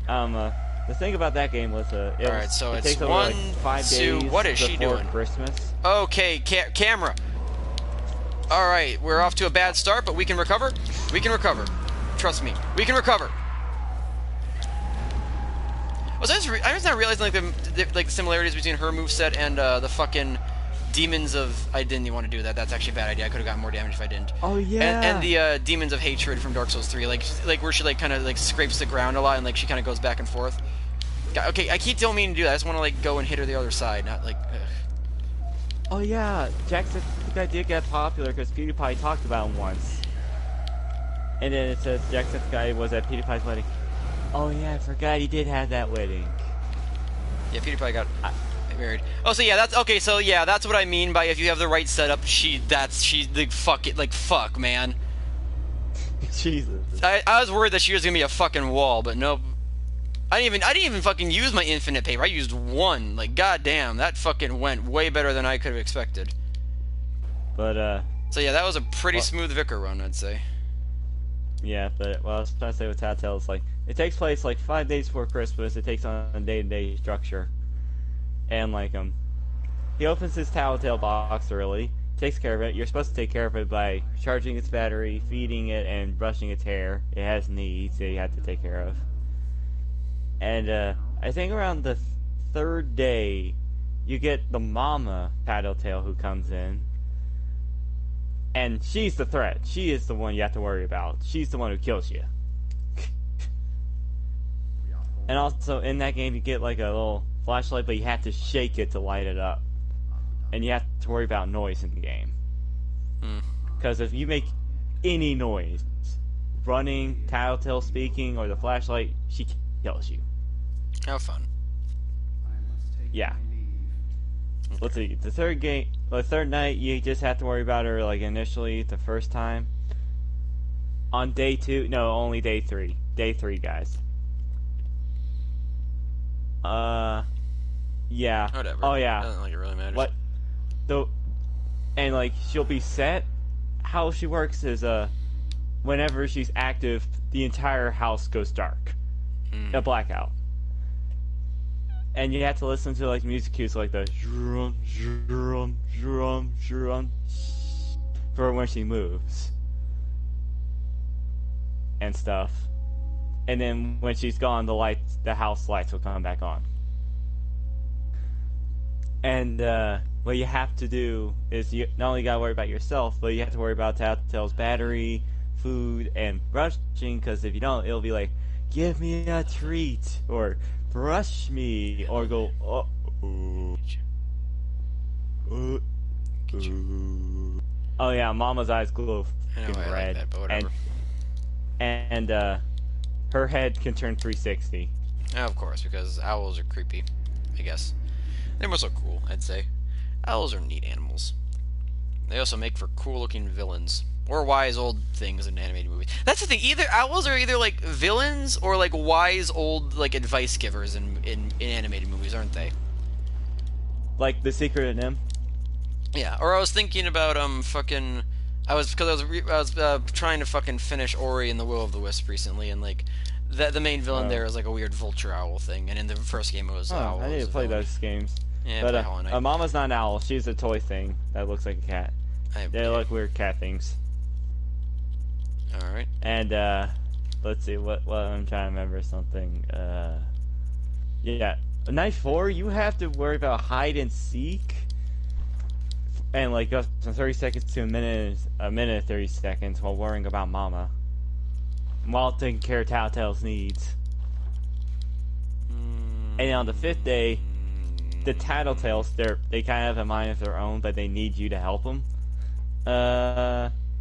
the thing about that game was, alright, so it it's takes over, 1, like, 5 2, days what is she before doing? Christmas. Okay, camera. Alright, we're off to a bad start, but we can recover. We can recover. Trust me, we can recover. I was not realizing like the similarities between her moveset and the fucking Demons of... I didn't even want to do that. That's actually a bad idea. I could have gotten more damage if I didn't. Oh, yeah. And the Demons of Hatred from Dark Souls 3. Like where she, like, kind of, like, scrapes the ground a lot and, like, she kind of goes back and forth. Okay, I keep telling me to do that. I just want to, like, go and hit her the other side, not, like... Oh, yeah. Jacksepticeye did get popular because PewDiePie talked about him once. And then it says Jacksepticeye was at PewDiePie's wedding. Oh, yeah, I forgot he did have that wedding. Yeah, PewDiePie got... married. Oh, so yeah, that's okay. So yeah, that's what I mean by if you have the right setup. She's like fuck, man. Jesus. I was worried that she was gonna be a fucking wall, but nope. I didn't even fucking use my infinite paper. I used one. Like, goddamn, that fucking went way better than I could have expected. But so yeah, that was a pretty smooth Vicar run, I'd say. Yeah, but what I was trying to say with Tattletale is like it takes place like 5 days before Christmas. It takes on a day-to-day structure. And, like, he opens his Tattletale box early, takes care of it. You're supposed to take care of it by charging its battery, feeding it, and brushing its hair. It has needs that you have to take care of. And, I think around the 3rd day, you get the mama Tattletale who comes in. And she's the threat. She is the one you have to worry about. She's the one who kills you. And also, in that game, you get, like, a little flashlight, but you have to shake it to light it up. And you have to worry about noise in the game. Because if you make any noise, running, Tattletale speaking, or the flashlight, she kills you. How fun. Yeah. let's see. The third night, you just have to worry about her like initially the first time. On day 2, no, only day 3. Day 3, guys. Yeah. Whatever. Oh yeah. Doesn't like it really matters. What? And like she'll be set. How she works is whenever she's active, the entire house goes dark, a blackout, and you have to listen to like music cues like the drum, drum, drum, drum for when she moves and stuff. And then when she's gone, the house lights will come back on. And what you have to do is you not only gotta worry about yourself, but you have to worry about Telltale's battery, food, and brushing. Because if you don't, it'll be like, "Give me a treat," or "Brush me," or go, oh yeah, Mama's eyes glow red, like that, but whatever. And her head can turn 360. Yeah, of course, because owls are creepy, I guess. They're more so cool, I'd say. Owls are neat animals. They also make for cool-looking villains. Or wise old things in animated movies. That's the thing, owls are either, like, villains or, like, wise old, like, advice givers in animated movies, aren't they? Like The Secret of Nim? Yeah, or I was thinking about, I was trying to fucking finish Ori and the Will of the Wisp recently, and, like, the main villain there is, like, a weird vulture owl thing, and in the first game it was owl. I need to play those games. Yeah, but Hollow Knight. Mama's not an owl. She's a toy thing that looks like a cat. They look weird cat things. Alright. And, let's see, what I'm trying to remember something. Yeah. Night 4, you have to worry about hide and seek. And, like, goes from 30 seconds to a minute 30 seconds while worrying about Mama. While taking care of Telltale's needs. And on the 5th day, the Tattletales, they kind of have a mind of their own, but they need you to help them.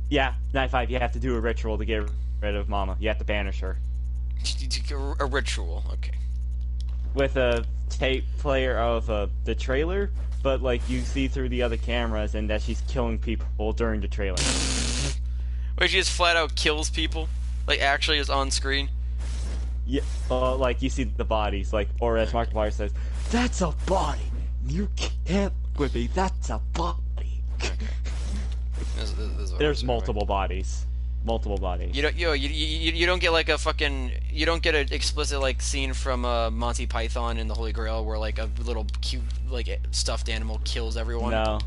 Yeah, night 5, you have to do a ritual to get rid of Mama. You have to banish her. A ritual, okay. With a tape player of the trailer, but like you see through the other cameras and that she's killing people during the trailer. Wait, she just flat out kills people? Like, actually is on screen? Yeah, like you see the bodies, like, or as Markiplier says, "That's a body. You can't with me. That's a body." Okay. This There's multiple bodies. Multiple bodies. You don't get like a fucking, you don't get an explicit like scene from Monty Python and the Holy Grail where like a little cute like stuffed animal kills everyone. No.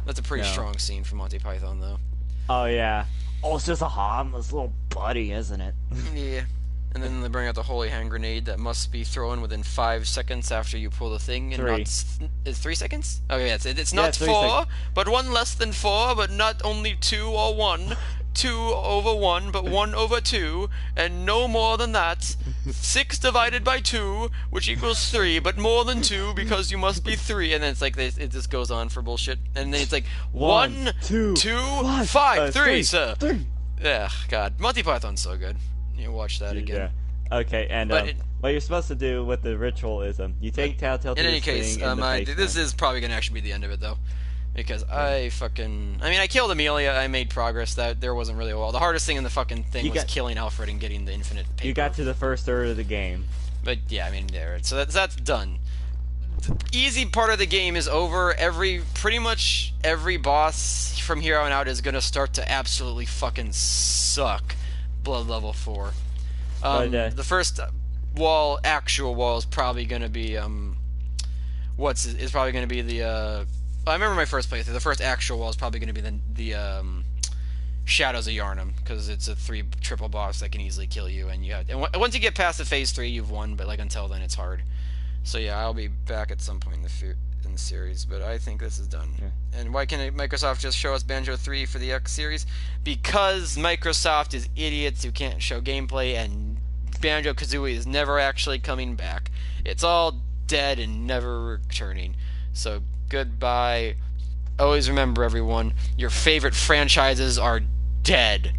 That's a pretty strong scene from Monty Python though. Oh yeah. Oh, it's just a harmless little buddy, isn't it? Yeah. And then they bring out the holy hand grenade that must be thrown within 5 seconds after you pull the thing. And 3. Is 3 seconds? Oh yeah, it's not 4, but 1 less than 4, but not only 2 or 1. 2 over 1, but 1 over 2, and no more than that. 6 divided by 2, which equals 3, but more than 2 because you must be 3. And then it's like it just goes on for bullshit. And then it's like 1, 2, 5, 3, sir. 3. Yeah, God, Monty Python's so good. You watch that again. Yeah. Okay, and what you're supposed to do with the ritual is you take Telltale to in any this case, thing this is probably gonna actually be the end of it though. Because I killed Amelia, I made progress, that there wasn't really a wall. The hardest thing in the fucking thing was killing Alfred and getting the infinite paper. You got to the first third of the game. But yeah, I mean, there. So that's done. The easy part of the game is over. Pretty much every boss from here on out is gonna start to absolutely fucking suck. Blood level 4. The first actual wall is probably gonna be is probably gonna be the I remember my first playthrough. The first actual wall is probably going to be the Shadows of Yharnam, because it's a triple boss that can easily kill you, and once you get past the phase 3, you've won. But like until then, it's hard. So yeah, I'll be back at some point in the series, but I think this is done. Yeah. And why can't Microsoft just show us Banjo 3 for the X series? Because Microsoft is idiots who can't show gameplay, and Banjo-Kazooie is never actually coming back. It's all dead and never returning. So goodbye. Always remember, everyone, your favorite franchises are dead.